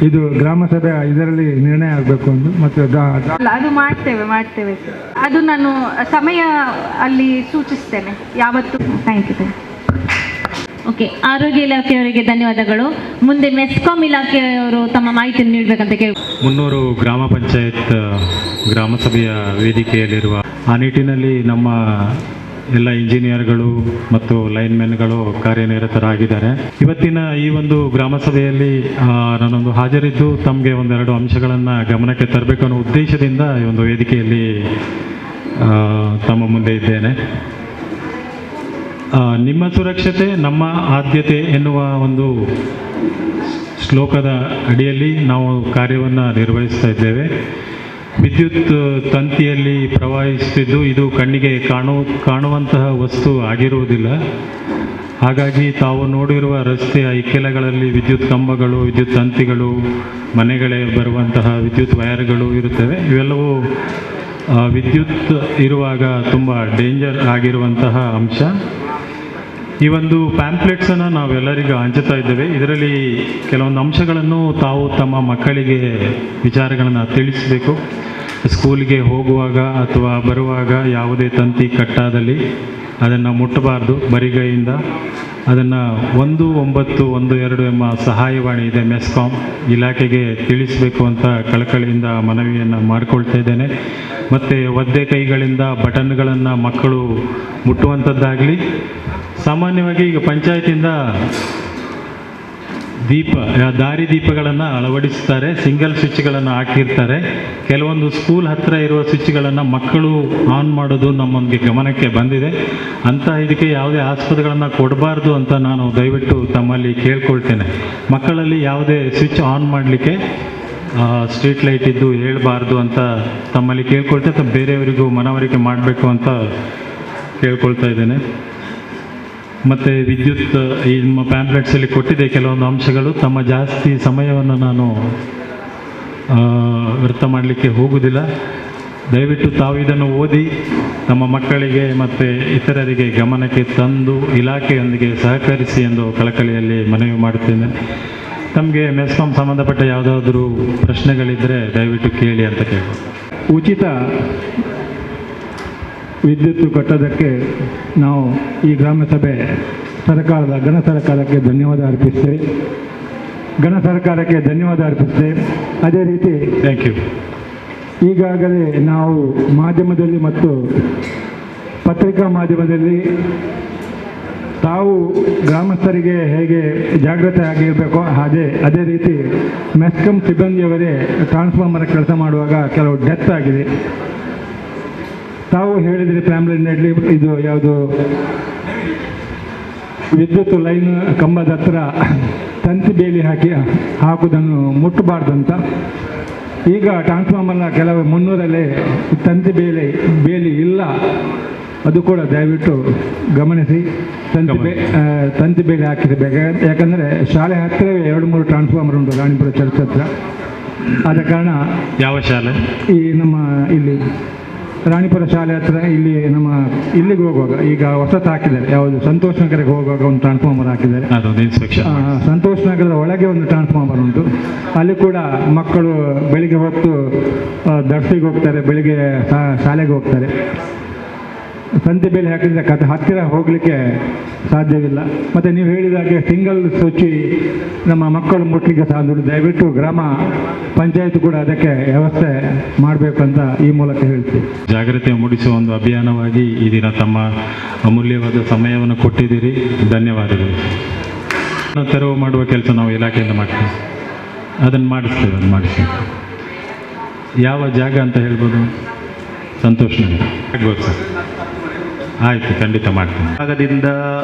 ಇದು ಗ್ರಾಮ ಸಭೆ ಇದರಲ್ಲಿ ನಿರ್ಣಯ ಆಗಬೇಕು ಅಂತ ಮತ್ತು ಅದು ಮಾಡ್ತೇವೆ ಸರ್. ಅದು ನಾನು ಸಮಯ ಅಲ್ಲಿ ಸೂಚಿಸ್ತೇನೆ ಯಾವತ್ತು. Thank you. ಓಕೆ, ಆರೋಗ್ಯ ಇಲಾಖೆಯವರಿಗೆ ಧನ್ಯವಾದಗಳು. ಮುಂದೆ ಮೆಸ್ಕಾಂ ಇಲಾಖೆಯವರು ತಮ್ಮ ಮಾಹಿತಿಯನ್ನು ನೀಡಬೇಕಂತ ಕೇಳಿ. 300 ಗ್ರಾಮ ಪಂಚಾಯತ್ ಗ್ರಾಮ ಸಭೆಯ ವೇದಿಕೆಯಲ್ಲಿರುವ ಆ ನಿಟ್ಟಿನಲ್ಲಿ ನಮ್ಮ ಎಲ್ಲ ಇಂಜಿನಿಯರ್ಗಳು ಮತ್ತು ಲೈನ್ಮೆನ್ಗಳು ಕಾರ್ಯನಿರತರಾಗಿದ್ದಾರೆ. ಇವತ್ತಿನ ಈ ಒಂದು ಗ್ರಾಮ ಸಭೆಯಲ್ಲಿ ನಾನೊಂದು ಹಾಜರಿದ್ದು ತಮಗೆ 1-2 ಅಂಶಗಳನ್ನು ಗಮನಕ್ಕೆ ತರಬೇಕು ಅನ್ನೋ ಉದ್ದೇಶದಿಂದ ಈ ಒಂದು ವೇದಿಕೆಯಲ್ಲಿ ತಮ್ಮ ಮುಂದೆ ಇದ್ದೇನೆ. ನಿಮ್ಮ ಸುರಕ್ಷತೆ ನಮ್ಮ ಆದ್ಯತೆ ಎನ್ನುವ ಒಂದು ಶ್ಲೋಕದ ಅಡಿಯಲ್ಲಿ ನಾವು ಕಾರ್ಯವನ್ನು ನಿರ್ವಹಿಸ್ತಾ ಇದ್ದೇವೆ. ವಿದ್ಯುತ್ ತಂತಿಯಲ್ಲಿ ಪ್ರವಹಿಸುತ್ತಿದ್ದು ಇದು ಕಣ್ಣಿಗೆ ಕಾಣುವಂತಹ ವಸ್ತು ಆಗಿರುವುದಿಲ್ಲ. ಹಾಗಾಗಿ ತಾವು ನೋಡಿರುವ ರಸ್ತೆಯ ಇಕ್ಕೆಲಗಳಲ್ಲಿ ವಿದ್ಯುತ್ ಕಂಬಗಳು, ವಿದ್ಯುತ್ ತಂತಿಗಳು, ಮನೆಗಳೇ ಬರುವಂತಹ ವಿದ್ಯುತ್ ವೈರ್ಗಳು ಇರುತ್ತವೆ. ಇವೆಲ್ಲವೂ ವಿದ್ಯುತ್ ಇರುವಾಗ ತುಂಬ ಡೇಂಜರ್ ಆಗಿರುವಂತಹ ಅಂಶ. ಈ ಒಂದು ಪ್ಯಾಂಪ್ಲೆಟ್ಸನ್ನು ನಾವೆಲ್ಲರಿಗೂ ಹಂಚುತ್ತಾ ಇದ್ದೇವೆ. ಇದರಲ್ಲಿ ಕೆಲವೊಂದು ಅಂಶಗಳನ್ನು ತಾವು ತಮ್ಮ ಮಕ್ಕಳಿಗೆ ವಿಚಾರಗಳನ್ನು ತಿಳಿಸಬೇಕು. ಸ್ಕೂಲಿಗೆ ಹೋಗುವಾಗ ಅಥವಾ ಬರುವಾಗ ಯಾವುದೇ ತಂತಿ ಕಟ್ಟಾದಲ್ಲಿ ಅದನ್ನು ಮುಟ್ಟಬಾರ್ದು ಬರಿಗೈಯಿಂದ. ಅದನ್ನು 10912 ಎಂಬ ಸಹಾಯವಾಣಿ ಇದೆ ಮೆಸ್ಕಾಂ ಇಲಾಖೆಗೆ ತಿಳಿಸಬೇಕು ಅಂತ ಕಳಕಳಿಯಿಂದ ಮನವಿಯನ್ನು ಮಾಡಿಕೊಳ್ತಾ ಇದ್ದೇನೆ. ಮತ್ತು ಒದ್ದೆ ಕೈಗಳಿಂದ ಬಟನ್ಗಳನ್ನು ಮಕ್ಕಳು ಮುಟ್ಟುವಂಥದ್ದಾಗಲಿ. ಸಾಮಾನ್ಯವಾಗಿ ಈಗ ಪಂಚಾಯತಿಂದ ದಾರಿ ದೀಪಗಳನ್ನು ಅಳವಡಿಸ್ತಾರೆ, ಸಿಂಗಲ್ ಸ್ವಿಚ್ಗಳನ್ನು ಹಾಕಿರ್ತಾರೆ. ಕೆಲವೊಂದು ಸ್ಕೂಲ್ ಹತ್ತಿರ ಇರುವ ಸ್ವಿಚ್ಗಳನ್ನು ಮಕ್ಕಳು ಆನ್ ಮಾಡೋದು ನಮ್ಮೊಂದಿಗೆ ಗಮನಕ್ಕೆ ಬಂದಿದೆ. ಅಂತ ಇದಕ್ಕೆ ಯಾವುದೇ ಆಸ್ಪದಗಳನ್ನು ಕೊಡಬಾರ್ದು ಅಂತ ನಾನು ದಯವಿಟ್ಟು ತಮ್ಮಲ್ಲಿ ಕೇಳ್ಕೊಳ್ತೇನೆ. ಮಕ್ಕಳಲ್ಲಿ ಯಾವುದೇ ಸ್ವಿಚ್ ಆನ್ ಮಾಡಲಿಕ್ಕೆ ಸ್ಟ್ರೀಟ್ ಲೈಟ್ ಇದ್ದು ಹೇಳಬಾರ್ದು ಅಂತ ತಮ್ಮಲ್ಲಿ ಕೇಳ್ಕೊಳ್ತೇನೆ. ಬೇರೆಯವರಿಗೂ ಮನವರಿಕೆ ಮಾಡಬೇಕು ಅಂತ ಕೇಳ್ಕೊಳ್ತಾ ಇದ್ದೇನೆ. ಮತ್ತು ವಿದ್ಯುತ್ ಈ ನಮ್ಮ ಪ್ಯಾಂಪ್ಲೆಟ್ಸಲ್ಲಿ ಕೊಟ್ಟಿದೆ ಕೆಲವೊಂದು ಅಂಶಗಳು. ತಮ್ಮ ಜಾಸ್ತಿ ಸಮಯವನ್ನು ನಾನು ವ್ಯರ್ಥ ಮಾಡಲಿಕ್ಕೆ ಹೋಗುವುದಿಲ್ಲ. ದಯವಿಟ್ಟು ತಾವು ಇದನ್ನು ಓದಿ ನಮ್ಮ ಮಕ್ಕಳಿಗೆ ಮತ್ತು ಇತರರಿಗೆ ಗಮನಕ್ಕೆ ತಂದು ಇಲಾಖೆಯೊಂದಿಗೆ ಸಹಕರಿಸಿ ಎಂದು ಕಳಕಳಿಯಲ್ಲಿ ಮನವಿ ಮಾಡುತ್ತೇನೆ. ತಮಗೆ ಮೆಸ್ಕಾಂ ಸಂಬಂಧಪಟ್ಟ ಯಾವುದಾದ್ರೂ ಪ್ರಶ್ನೆಗಳಿದ್ದರೆ ದಯವಿಟ್ಟು ಕೇಳಿ ಅಂತ ಕೇಳ್ಬೋದು. ಉಚಿತ ವಿದ್ಯುತ್ ಕೊಟ್ಟದಕ್ಕೆ ನಾವು ಈ ಗ್ರಾಮ ಸಭೆ ಘನ ಸರ್ಕಾರಕ್ಕೆ ಧನ್ಯವಾದ ಅರ್ಪಿಸ್ತೇವೆ. ಅದೇ ರೀತಿ ಥ್ಯಾಂಕ್ ಯು. ಈಗಾಗಲೇ ನಾವು ಮಾಧ್ಯಮದಲ್ಲಿ ಮತ್ತು ಪತ್ರಿಕಾ ಮಾಧ್ಯಮದಲ್ಲಿ ತಾವು ಗ್ರಾಮಸ್ಥರಿಗೆ ಹೇಗೆ ಜಾಗೃತಿ ಆಗಿರಬೇಕೋ ಅದೇ ರೀತಿ ಮೆಸ್ಕಾಂ ಸಿಬ್ಬಂದಿಯವರೇ ಟ್ರಾನ್ಸ್ಫಾರ್ಮರ್ ಕೆಲಸ ಮಾಡುವಾಗ ಕೆಲವು ಡೆತ್ ಆಗಿದೆ. ತಾವು ಹೇಳಿದ್ರಿ ಫ್ಯಾಮಿಲಿನಲ್ಲಿ ಇದು ಯಾವುದು ವಿದ್ಯುತ್ ಲೈನ್ ಕಂಬದ ಹತ್ರ ತಂತಿ ಬೇಲಿ ಹಾಕುವುದನ್ನು ಮುಟ್ಟಬಾರ್ದಂತ. ಈಗ ಟ್ರಾನ್ಸ್ಫಾರ್ಮರ್ನ ಕೆಲವು 300ರಲ್ಲಿ ತಂತಿ ಬೇಲಿ ಇಲ್ಲ. ಅದು ಕೂಡ ದಯವಿಟ್ಟು ಗಮನಿಸಿ ತಂತಿ ಬೇಲಿ ಹಾಕಿಸಬೇಕು. ಯಾಕಂದರೆ ಶಾಲೆ ಹತ್ತಿರವೇ 2-3 ಟ್ರಾನ್ಸ್ಫಾರ್ಮರ್ ಉಂಟು ರಾಣಿಪುರ ಚರ್ಚ್ ಹತ್ರ. ಆದ ಕಾರಣ ಯಾವ ಶಾಲೆ? ಈ ನಮ್ಮ ಇಲ್ಲಿ ರಾಣಿಪುರ ಶಾಲೆ ಹತ್ರ ಇಲ್ಲಿ ನಮ್ಮ ಇಲ್ಲಿಗೆ ಹೋಗುವಾಗ ಈಗ ಹೊಸತು ಹಾಕಿದ್ದಾರೆ, ಯಾವುದು ಸಂತೋಷ್ ನಗರಕ್ಕೆ ಹೋಗುವಾಗ ಒಂದು ಟ್ರಾನ್ಸ್ಫಾರ್ಮರ್ ಹಾಕಿದ್ದಾರೆ. ಅದೊಂದು ಇನ್ಸ್ಪೆಕ್ಷನ್. ಸಂತೋಷ್ ನಗರದ ಒಳಗೆ ಒಂದು ಟ್ರಾನ್ಸ್ಫಾರ್ಮರ್ ಉಂಟು. ಅಲ್ಲಿ ಕೂಡ ಮಕ್ಕಳು ಬೆಳಿಗ್ಗೆ ಹೊತ್ತು ದರ್ಸಿಗೆ ಹೋಗ್ತಾರೆ, ಬೆಳಿಗ್ಗೆ ಶಾಲೆಗೆ ಹೋಗ್ತಾರೆ. ತಂತಿ ಬೇಲಿ ಹಾಕಿದರೆ ಹತ್ತಿರ ಹೋಗಲಿಕ್ಕೆ ಸಾಧ್ಯವಿಲ್ಲ. ಮತ್ತು ನೀವು ಹೇಳಿದಾಗೆ ಸಿಂಗಲ್ ಸ್ವಿಚ್ ನಮ್ಮ ಮಕ್ಕಳು ಮುಟ್ಲಿಕ್ಕೆ ಸಾಧ್ಯ. ದಯವಿಟ್ಟು ಗ್ರಾಮ ಪಂಚಾಯತ್ ಕೂಡ ಅದಕ್ಕೆ ವ್ಯವಸ್ಥೆ ಮಾಡಬೇಕು ಅಂತ ಈ ಮೂಲಕ ಹೇಳ್ತೀವಿ. ಜಾಗೃತಿ ಮೂಡಿಸುವ ಒಂದು ಅಭಿಯಾನವಾಗಿ ಈ ದಿನ ತಮ್ಮ ಅಮೂಲ್ಯವಾದ ಸಮಯವನ್ನು ಕೊಟ್ಟಿದ್ದೀರಿ, ಧನ್ಯವಾದಗಳು. ತೆರವು ಮಾಡುವ ಕೆಲಸ ನಾವು ಇಲಾಖೆಯಿಂದ ಮಾಡ್ತೀವಿ, ಅದನ್ನು ಮಾಡಿಸ್ತೇವೆ. ಯಾವ ಜಾಗ ಅಂತ ಹೇಳ್ಬೋದು? ಸಂತೋಷ್ ನಗರ ಆಗ್ಬೋದು ಸರ್. ಆಯಿತು, ಖಂಡಿತ ಮಾಡ್ತೀನಿ. ಭಾಗದಿಂದ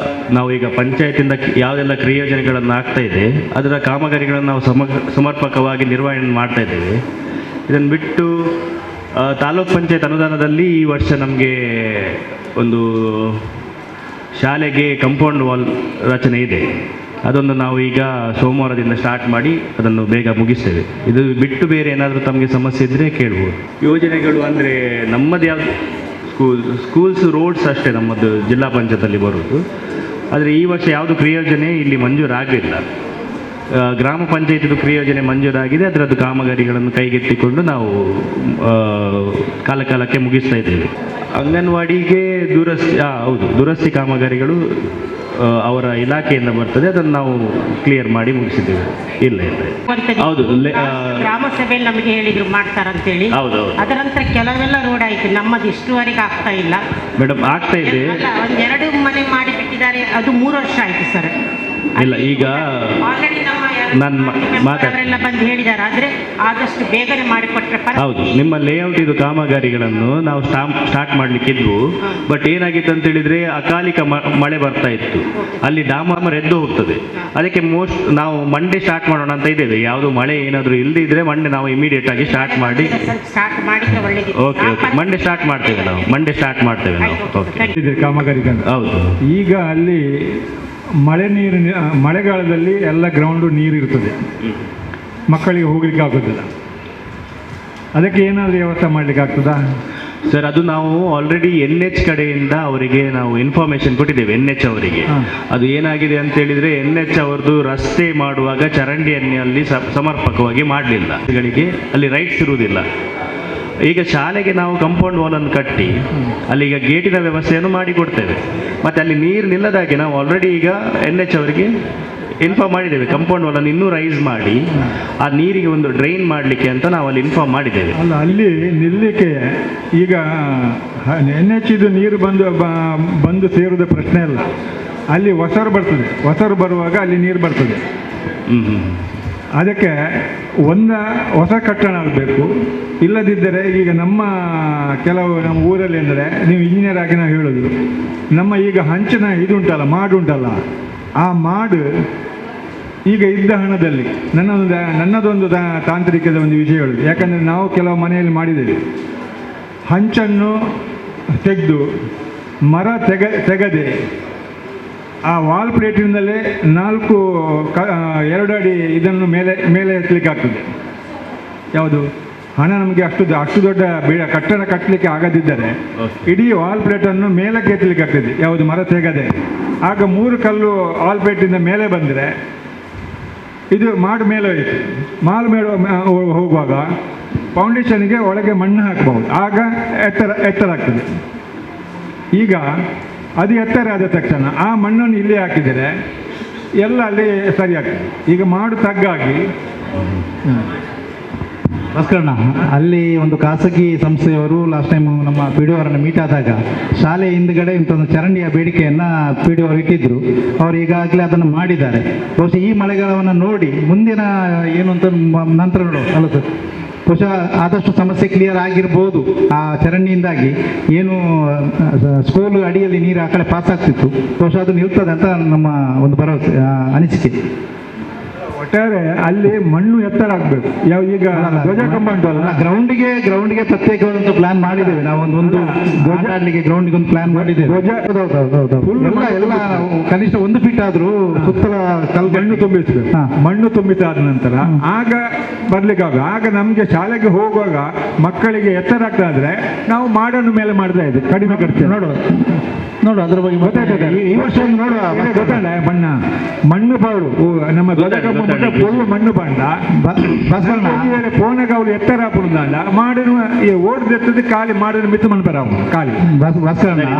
ನಾವು ಈಗ ಪಂಚಾಯತಿಂದ ಯಾವುದೆಲ್ಲ ಕ್ರಿಯೋಜನೆಗಳನ್ನು ಆಗ್ತಾ ಇದೆ ಅದರ ಕಾಮಗಾರಿಗಳನ್ನು ನಾವು ಸಮರ್ಪಕವಾಗಿ ನಿರ್ವಹಣೆ ಮಾಡ್ತಾ ಇದ್ದೇವೆ. ಇದನ್ನು ಬಿಟ್ಟು ತಾಲೂಕ್ ಪಂಚಾಯತ್ ಅನುದಾನದಲ್ಲಿ ಈ ವರ್ಷ ನಮಗೆ ಒಂದು ಶಾಲೆಗೆ ಕಾಂಪೌಂಡ್ ವಾಲ್ ರಚನೆ ಇದೆ. ಅದೊಂದು ನಾವು ಈಗ ಸೋಮವಾರದಿಂದ ಸ್ಟಾರ್ಟ್ ಮಾಡಿ ಅದನ್ನು ಬೇಗ ಮುಗಿಸ್ತೇವೆ. ಇದು ಬಿಟ್ಟು ಬೇರೆ ಏನಾದರೂ ತಮಗೆ ಸಮಸ್ಯೆ ಇದ್ದರೆ ಕೇಳ್ಬೋದು. ಯೋಜನೆಗಳು ಅಂದರೆ ನಮ್ಮದು ಯಾವುದು ಸ್ಕೂಲ್ಸ್ ರೋಡ್ಸ್ ಅಷ್ಟೇ ನಮ್ಮದು ಜಿಲ್ಲಾ ಪಂಚಾಯತಲ್ಲಿ ಬರೋದು. ಆದರೆ ಈ ವರ್ಷ ಯಾವುದು ಕ್ರಿಯೋಜನೆ ಇಲ್ಲಿ ಮಂಜೂರಾಗಲಿಲ್ಲ. ಗ್ರಾಮ ಪಂಚಾಯತಿದು ಕ್ರಿಯೋಜನೆ ಮಂಜೂರಾಗಿದೆ. ಅದರದ್ದು ಕಾಮಗಾರಿಗಳನ್ನು ಕೈಗೆತ್ತಿಕೊಂಡು ನಾವು ಕಾಲಕ್ಕೆ ಮುಗಿಸ್ತಾ ಇದ್ದೇವೆ. ಅಂಗನವಾಡಿಗೆ ದುರಸ್ತಿ ಕಾಮಗಾರಿಗಳು ಅವರ ಇಲಾಖೆಯಿಂದ ಬರ್ತದೆ, ಅದನ್ನು ನಾವು ಕ್ಲಿಯರ್ ಮಾಡಿ ಮುಗಿಸಿದ್ದೇವೆ. ಇಲ್ಲ ಹೌದು, ಗ್ರಾಮ ಸಭೆಯಲ್ಲಿ ನಮಗೆ ಹೇಳಿದ್ರು ಮಾಡ್ತಾರಂತೇಳಿ. ಹೌದು, ಅದರ ನಂತರ ಕೆಲವೆಲ್ಲ ರೋಡ್ ಆಯ್ತು, ನಮ್ಮದು ಇಷ್ಟುವರೆಗೆ ಆಗ್ತಾ ಇಲ್ಲ ಮೇಡಮ್. ಆಗ್ತಾ ಇದೆ, ಒಂದೆರಡು ಮನೆ ಮಾಡಿ ಬಿಟ್ಟಿದ್ದಾರೆ, ಅದು 3 ವರ್ಷ ಆಯ್ತು ಸರ್. ಇಲ್ಲ ಈಗ ಆಲ್ರೆಡಿ ಅವರೆಲ್ಲ ಬಂದು ಹೇಳಿದ್ದಾರೆ, ಆದ್ರೆ ಆದಷ್ಟು ಬೇಗನೆ ಮಾಡಿಕೊಟ್ರೆ. ಹೌದು, ನಿಮ್ಮ ಲೇಔಟ್ ಇದು ಕಾಮಗಾರಿಗಳನ್ನು ನಾವು ಸ್ಟಾರ್ಟ್ ಮಾಡ್ಲಿಕ್ಕಿದ್ವು. ಬಟ್ ಏನಾಗಿತ್ತು ಅಂತ ಹೇಳಿದ್ರೆ ಅಕಾಲಿಕ ಮಳೆ ಬರ್ತಾ ಇತ್ತು, ಅಲ್ಲಿ ಡಾಮರ್ ಎದ್ದು ಹೋಗ್ತದೆ. ಅದಕ್ಕೆ ನಾವು ಮಂಡೇ ಸ್ಟಾರ್ಟ್ ಮಾಡೋಣ ಅಂತ ಇದ್ದೇವೆ. ಯಾವುದು ಮಳೆ ಏನಾದರೂ ಇಲ್ಲದಿದ್ರೆ ಮಂಡೇ ನಾವು ಇಮಿಡಿಯೇಟ್ ಆಗಿ ಸ್ಟಾರ್ಟ್ ಮಾಡಿ ಓಕೆ ಮಂಡೇ ಸ್ಟಾರ್ಟ್ ಮಾಡ್ತೇವೆ ನಾವು. ಓಕೆ ಕಾಮಗಾರಿಗಳು. ಹೌದು, ಈಗ ಅಲ್ಲಿ ಮಳೆಗಾಲದಲ್ಲಿ ಎಲ್ಲ ಗ್ರೌಂಡು ನೀರು ಇರ್ತದೆ, ಮಕ್ಕಳಿಗೆ ಹೋಗ್ಲಿಕ್ಕೆ ಆಗೋದಿಲ್ಲ. ಅದಕ್ಕೆ ಏನಾದರೂ ವ್ಯವಸ್ಥೆ ಮಾಡ್ಲಿಕ್ಕೆ ಆಗ್ತದಾ ಸರ್? ಅದು ನಾವು ಆಲ್ರೆಡಿ NH ಕಡೆಯಿಂದ ಅವರಿಗೆ ನಾವು ಇನ್ಫಾರ್ಮೇಶನ್ ಕೊಟ್ಟಿದ್ದೇವೆ. NH ಅವರಿಗೆ ಅದು ಏನಾಗಿದೆ ಅಂತ ಹೇಳಿದ್ರೆ NH ಅವರದು ರಸ್ತೆ ಮಾಡುವಾಗ ಚರಂಡಿಯನ್ನು ಅಲ್ಲಿ ಸಮರ್ಪಕವಾಗಿ ಮಾಡಲಿಲ್ಲ. ಅಲ್ಲಿ ರೈಟ್ಸ್ ಇರುವುದಿಲ್ಲ. ಈಗ ಶಾಲೆಗೆ ನಾವು ಕಾಂಪೌಂಡ್ ವಾಲನ್ನು ಕಟ್ಟಿ ಅಲ್ಲಿ ಈಗ ಗೇಟಿನ ವ್ಯವಸ್ಥೆಯನ್ನು ಮಾಡಿಕೊಡ್ತೇವೆ. ಮತ್ತು ಅಲ್ಲಿ ನೀರು ನಿಲ್ಲದಾಗೆ ನಾವು ಆಲ್ರೆಡಿ ಈಗ NH ಅವರಿಗೆ ಇನ್ಫಾರ್ಮ್ ಮಾಡಿದ್ದೇವೆ. ಕಾಂಪೌಂಡ್ ವಾಲನ್ನು ಇನ್ನೂ ರೈಸ್ ಮಾಡಿ ಆ ನೀರಿಗೆ ಒಂದು ಡ್ರೈನ್ ಮಾಡಲಿಕ್ಕೆ ಅಂತ ನಾವು ಅಲ್ಲಿ ಇನ್ಫಾರ್ಮ್ ಮಾಡಿದ್ದೇವೆ. ಅಲ್ಲ, ಅಲ್ಲಿ ನಿಲ್ಲಲಿಕ್ಕೆ ಈಗ NH ಇದು ನೀರು ಬಂದು ಸೇರುವುದ ಪ್ರಶ್ನೆ ಅಲ್ಲ. ಅಲ್ಲಿ ಹೊಸರು ಬರುವಾಗ ಅಲ್ಲಿ ನೀರು ಬರ್ತದೆ. ಅದಕ್ಕೆ ಹೊಸ ಕಟ್ಟಡ ಆಗಬೇಕು. ಇಲ್ಲದಿದ್ದರೆ ಈಗ ನಮ್ಮ ಊರಲ್ಲಿ ಅಂದರೆ ನೀವು ಇಂಜಿನಿಯರ್ ಆಗಿ ನಾವು ಹೇಳೋದು, ನಮ್ಮ ಈಗ ಹಂಚಿನ ಮಾಡುಂಟಲ್ಲ, ಆ ಮಾಡು ಈಗ ಇದ್ದ ಹಣದಲ್ಲಿ ನನ್ನದೊಂದು ತಾಂತ್ರಿಕದ ಒಂದು ವಿಷಯ ಹೇಳೋದು. ಯಾಕಂದರೆ ನಾವು ಕೆಲವು ಮನೆಯಲ್ಲಿ ಮಾಡಿದ್ದೇವೆ, ಹಂಚನ್ನು ತೆಗೆದು ಮರ ತೆಗೆದೆ ಆ ವಾಲ್ ಪ್ಲೇಟಿನಿಂದಲೇ 2 ಅಡಿ ಇದನ್ನು ಮೇಲೆ ಎತ್ತಲಿಕ್ಕೆ ಆಗ್ತದೆ. ಯಾವುದು ಹಣ ನಮಗೆ ಅಷ್ಟು ದೊಡ್ಡ ಕಟ್ಟಡ ಕಟ್ಟಲಿಕ್ಕೆ ಆಗದಿದ್ದರೆ ಇಡೀ ವಾಲ್ ಪ್ಲೇಟನ್ನು ಮೇಲಕ್ಕೆ ಎತ್ತಲಿಕ್ಕೆ ಆಗ್ತದೆ. ಯಾವುದು ಮರ ತೆಗೆದೆ. ಆಗ 3 ಕಲ್ಲು ವಾಲ್ ಪ್ಲೇಟಿಂದ ಮೇಲೆ ಬಂದರೆ ಇದು ಮೇಲೆ ಹೋಯಿತು. ಮೇಲೆ ಹೋಗುವಾಗ ಫೌಂಡೇಶನ್ಗೆ ಒಳಗೆ ಮಣ್ಣು ಹಾಕಬಹುದು, ಆಗ ಎತ್ತರ ಆಗ್ತದೆ. ಈಗ ಅದು ಎತ್ತರ ಆದ ತಕ್ಷಣ ಆ ಮಣ್ಣನ್ನು ಇಲ್ಲಿ ಹಾಕಿದರೆ ಎಲ್ಲ ಅಲ್ಲಿ ಸರಿ ಆಗ್ತದೆ. ಈಗ ತಗ್ಗಾಗಿ ಭಾಸ್ಕರಣ್ಣ, ಅಲ್ಲಿ ಒಂದು ಖಾಸಗಿ ಸಂಸ್ಥೆಯವರು ಲಾಸ್ಟ್ ಟೈಮ್ ನಮ್ಮ PDO ಅವರನ್ನು ಮೀಟ್ ಆದಾಗ ಶಾಲೆ ಹಿಂದ್ಗಡೆ ಇಂಥೊಂದು ಚರಂಡಿಯ ಬೇಡಿಕೆಯನ್ನು PDO ಅವರು ಇಟ್ಟಿದ್ರು. ಅವರು ಈಗಾಗಲೇ ಅದನ್ನು ಮಾಡಿದ್ದಾರೆ. ಬಹುಶಃ ಈ ಮಳೆಗಾಲವನ್ನು ನೋಡಿ ಮುಂದಿನ ಏನು ಅಂತ ನಂತರ ಅಲ್ಲ ಸರ್, ಬಹುಶಃ ಆದಷ್ಟು ಸಮಸ್ಯೆ ಕ್ಲಿಯರ್ ಆಗಿರ್ಬೋದು. ಆ ಚರಂಡಿಯಿಂದಾಗಿ ಏನು ಸ್ಕೂಲ್ ಅಡಿಯಲ್ಲಿ ನೀರು ಆ ಕಡೆ ಪಾಸ್ ಆಗ್ತಿತ್ತು, ಬಹುಶಃ ಅದು ನಿಲ್ತದೆ ಅಂತ ನಮ್ಮ ಒಂದು ಭರವಸೆ, ಅನಿಸಿಕೆ. ಒಟ್ಟಾರೆ ಅಲ್ಲಿ ಮಣ್ಣು ಎತ್ತರ ಆಗ್ಬೇಕು. ಯಾವ ಈಗ ಧ್ವಜ ಕಂಬ ಉಂಟಲ್ಲ, ಗ್ರೌಂಡಿಗೆ ಪ್ರತ್ಯೇಕವಾದಂತ ಪ್ಲಾನ್ ಮಾಡಿದ್ದೇವೆ ನಾವು. ಒಂದು ಧ್ವಜ ಆಡ್ಲಿಕ್ಕೆ ಗ್ರೌಂಡಿಗೆ ಒಂದು ಪ್ಲಾನ್ ಮಾಡಿದ್ದೇವೆ. ಧ್ವಜ ಎಲ್ಲ ಕನಿಷ್ಠ 1 ಫೀಟ್ ಆದ್ರೂ ಸುತ್ತಲ ಮಣ್ಣು ತುಂಬಿಸ್ಬೇಕು. ಮಣ್ಣು ತುಂಬಿಸಾದ ನಂತರ ಆಗ ಬರ್ಲಿಕ್ಕಾಗ, ಆಗ ನಮ್ಗೆ ಶಾಲೆಗೆ ಹೋಗುವಾಗ ಮಕ್ಕಳಿಗೆ ಎತ್ತರ ಆಗ್ತಾ ಇದ್ರೆ ನಾವು ಮಾಡನ್ನು ಮೇಲೆ ಮಾಡ್ತಾ ಇದ್ವಿ, ಕಡಿಮೆ ಖರ್ಚು. ನೋಡು ಅದ್ರ ಬಗ್ಗೆ ಗೊತ್ತಾಗ್ತದೆ. ಈ ವರ್ಷ ನೋಡುವ ಗೊತ್ತಾಗ ಮಣ್ಣು ಪಾಡು ನಮ್ಮ ಫುಲ್ ಮಣ್ಣು ಬಂಡ ಪೋನಗ ಅವ್ರು ಎತ್ತರ ಹಾಕುದಲ್ಲ ಮಾಡನು ಓಡಿದ ಖಾಲಿ ಮಾಡಿದ ಮಿತ್ತು ಮಣ್ಣು ಖಾಲಿ.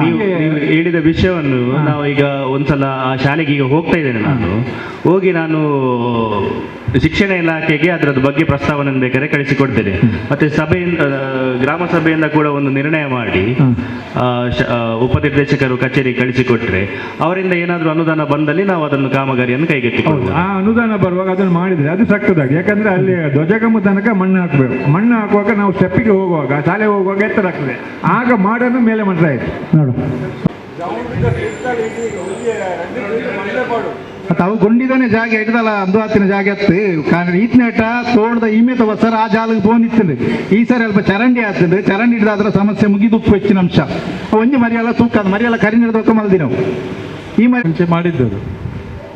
ನೀವು ಹೇಳಿದ ವಿಷಯವನ್ನು ನಾವು ಈಗ ಒಂದ್ಸಲ ಆ ಶಾಲೆಗೆ ಈಗ ಹೋಗ್ತಾ ಇದ್ದೇನೆ. ಹೋಗಿ ನಾನು ಶಿಕ್ಷಣ ಇಲಾಖೆಗೆ ಅದರ ಬಗ್ಗೆ ಪ್ರಸ್ತಾವನೆ ಬೇಕಾದ್ರೆ ಕಳಿಸಿಕೊಡ್ತೇನೆ. ಮತ್ತೆ ಸಭೆಯಿಂದ, ಗ್ರಾಮ ಸಭೆಯಿಂದ ಕೂಡ ಒಂದು ನಿರ್ಣಯ ಮಾಡಿ ಉಪನಿರ್ದೇಶಕರು ಕಚೇರಿ ಕಳಿಸಿಕೊಟ್ರೆ ಅವರಿಂದ ಏನಾದರೂ ಅನುದಾನ ಬಂದಲ್ಲಿ ನಾವು ಅದನ್ನು ಕಾಮಗಾರಿಯನ್ನು ಕೈಗೆತ್ತಿಕೊಳ್ಳುವುದು. ಆ ಅನುದಾನ ಬರುವಾಗ ಅದನ್ನು ಮಾಡಿದ್ರೆ ಅದು ಸಕ್ಕದಾಗಿ. ಯಾಕಂದ್ರೆ ಅಲ್ಲಿ ಧ್ವಜಗಂಬ ತನಕ ಮಣ್ಣು ಹಾಕಬೇಕು. ಮಣ್ಣು ಹಾಕುವಾಗ ನಾವು ಸ್ಟೆಪ್ಪಿಗೆ ಹೋಗುವಾಗ, ಶಾಲೆ ಹೋಗುವಾಗ ಎತ್ತರ ಆಗ್ತದೆ. ಆಗ ಮಾಡನ್ನು ಮೇಲೆ ಮಾಡ್ತಾ ಇತ್ತು ನೋಡು. ಅವು ಗೊಂಡಿದಾನೆ ಜಾಗ ಇಡ್ದಲ್ಲ ಅಂದು ಆತಿನ ಜಾಗ ಎತ್ತು ಕಾರಣ ಈತ್ನೇಟ ತೋಡ್ದ ಈಮೆ ತಗೋ ಸರ್ ಆ ಜಾಲಕ್ಕೆ ಬೋನಿತ್ತಂದ್ರೆ ಈ ಸರಿ ಅಲ್ಪ ಚರಂಡಿ ಆಗ್ತದೆ. ಚರಂಡಿ ಹಿಡ್ದಾದ್ರ ಸಮಸ್ಯೆ ಮುಗಿದು ಉಪ್ಪು ಹೆಚ್ಚಿನ ಅಂಶ ಒಂಜಿ ಮರಿಯೆಲ್ಲ ತೂಕ ಮರಿಯೆಲ್ಲ ಕರಿ ಹಿಡ್ದೊಕ್ಕ ಮಲ್ದಿ ನಾವು ಈ ಮುಂಚೆ ಮಾಡಿದ್ದದು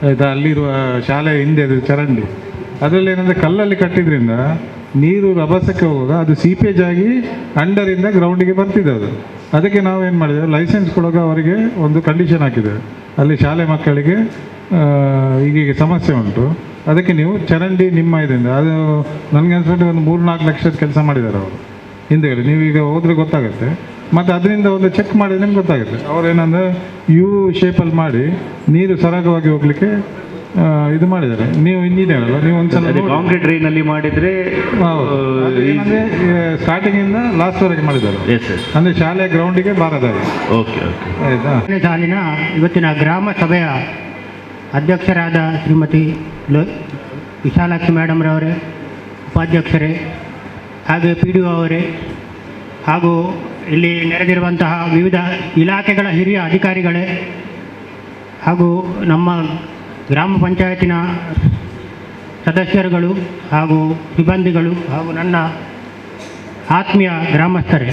ಆಯ್ತಾ. ಅಲ್ಲಿರುವ ಶಾಲೆ ಹಿಂದೆ ಅದು ಚರಂಡಿ, ಅದರಲ್ಲಿ ಏನಂದರೆ ಕಲ್ಲಲ್ಲಿ ಕಟ್ಟಿದ್ರಿಂದ ನೀರು ರಭಸಕ್ಕೆ ಹೋಗುವಾಗ ಅದು ಸೀಪೇಜ್ ಆಗಿ ಅಂಡರಿಂದ ಗ್ರೌಂಡಿಗೆ ಬರ್ತಿದೆ ಅದು. ಅದಕ್ಕೆ ನಾವೇನು ಮಾಡಿದ್ದೇವೆ, ಲೈಸೆನ್ಸ್ ಕೊಡುವಾಗ ಅವರಿಗೆ ಒಂದು ಕಂಡೀಷನ್ ಹಾಕಿದ್ದೇವೆ, ಅಲ್ಲಿ ಶಾಲೆ ಮಕ್ಕಳಿಗೆ ಈಗೀಗ ಸಮಸ್ಯೆ ಉಂಟು, ಅದಕ್ಕೆ ನೀವು ಚರಂಡಿ ನಿಮ್ಮ ಇದರಿಂದ ಅದು ನನಗೆ ಅನ್ಸ್ಬಿಟ್ಟು ಒಂದು 3-4 ಲಕ್ಷದ ಕೆಲಸ ಮಾಡಿದ್ದಾರೆ ಅವರು ಹಿಂದೆಗಡೆ. ನೀವೀಗ ಹೋದರೆ ಗೊತ್ತಾಗುತ್ತೆ. ಮತ್ತು ಅದರಿಂದ ಒಂದು ಚೆಕ್ ಮಾಡಿದ್ರೆ ನಿಮ್ಗೆ ಗೊತ್ತಾಗುತ್ತೆ. ಅವ್ರೇನಂದರೆ ಯು ಶೇಪಲ್ಲಿ ಮಾಡಿ ನೀರು ಸರಾಗವಾಗಿ ಹೋಗಲಿಕ್ಕೆ ಇದು ಮಾಡಿದ್ದಾರೆ. ನೀವು ಇನ್ನಿದೆ ಅಲ್ಲ, ನೀವು ಒಂದ್ಸಲ ಕಾಂಕ್ರೀಟ್ ಡ್ರೈನಲ್ಲಿ ಮಾಡಿದರೆ ಸ್ಟಾರ್ಟಿಂಗಿಂದ ಲಾಸ್ಟ್ವರೆಗೆ ಮಾಡಿದ್ದಾರೆ. ಅಂದರೆ ಶಾಲೆ ಗ್ರೌಂಡಿಗೆ ಬಾರದಾಗಿ. ಓಕೆ ಓಕೆ ಆಯಿತಾ. ಸಾಲಿನ ಇವತ್ತಿನ ಗ್ರಾಮ ಸಭೆಯ ಅಧ್ಯಕ್ಷರಾದ ಶ್ರೀಮತಿ ವಿಶಾಲಾಕ್ಷಿ ಮೇಡಮ್ರವರೇ, ಉಪಾಧ್ಯಕ್ಷರೇ, ಹಾಗೆ PDO ಅವರೇ, ಹಾಗೂ ಇಲ್ಲಿ ನೆರೆದಿರುವಂತಹ ವಿವಿಧ ಇಲಾಖೆಗಳ ಹಿರಿಯ ಅಧಿಕಾರಿಗಳೇ, ಹಾಗೂ ನಮ್ಮ ಗ್ರಾಮ ಪಂಚಾಯತಿನ ಸದಸ್ಯರುಗಳು ಹಾಗೂ ಸಿಬ್ಬಂದಿಗಳು ಹಾಗೂ ನನ್ನ ಆತ್ಮೀಯ ಗ್ರಾಮಸ್ಥರೇ,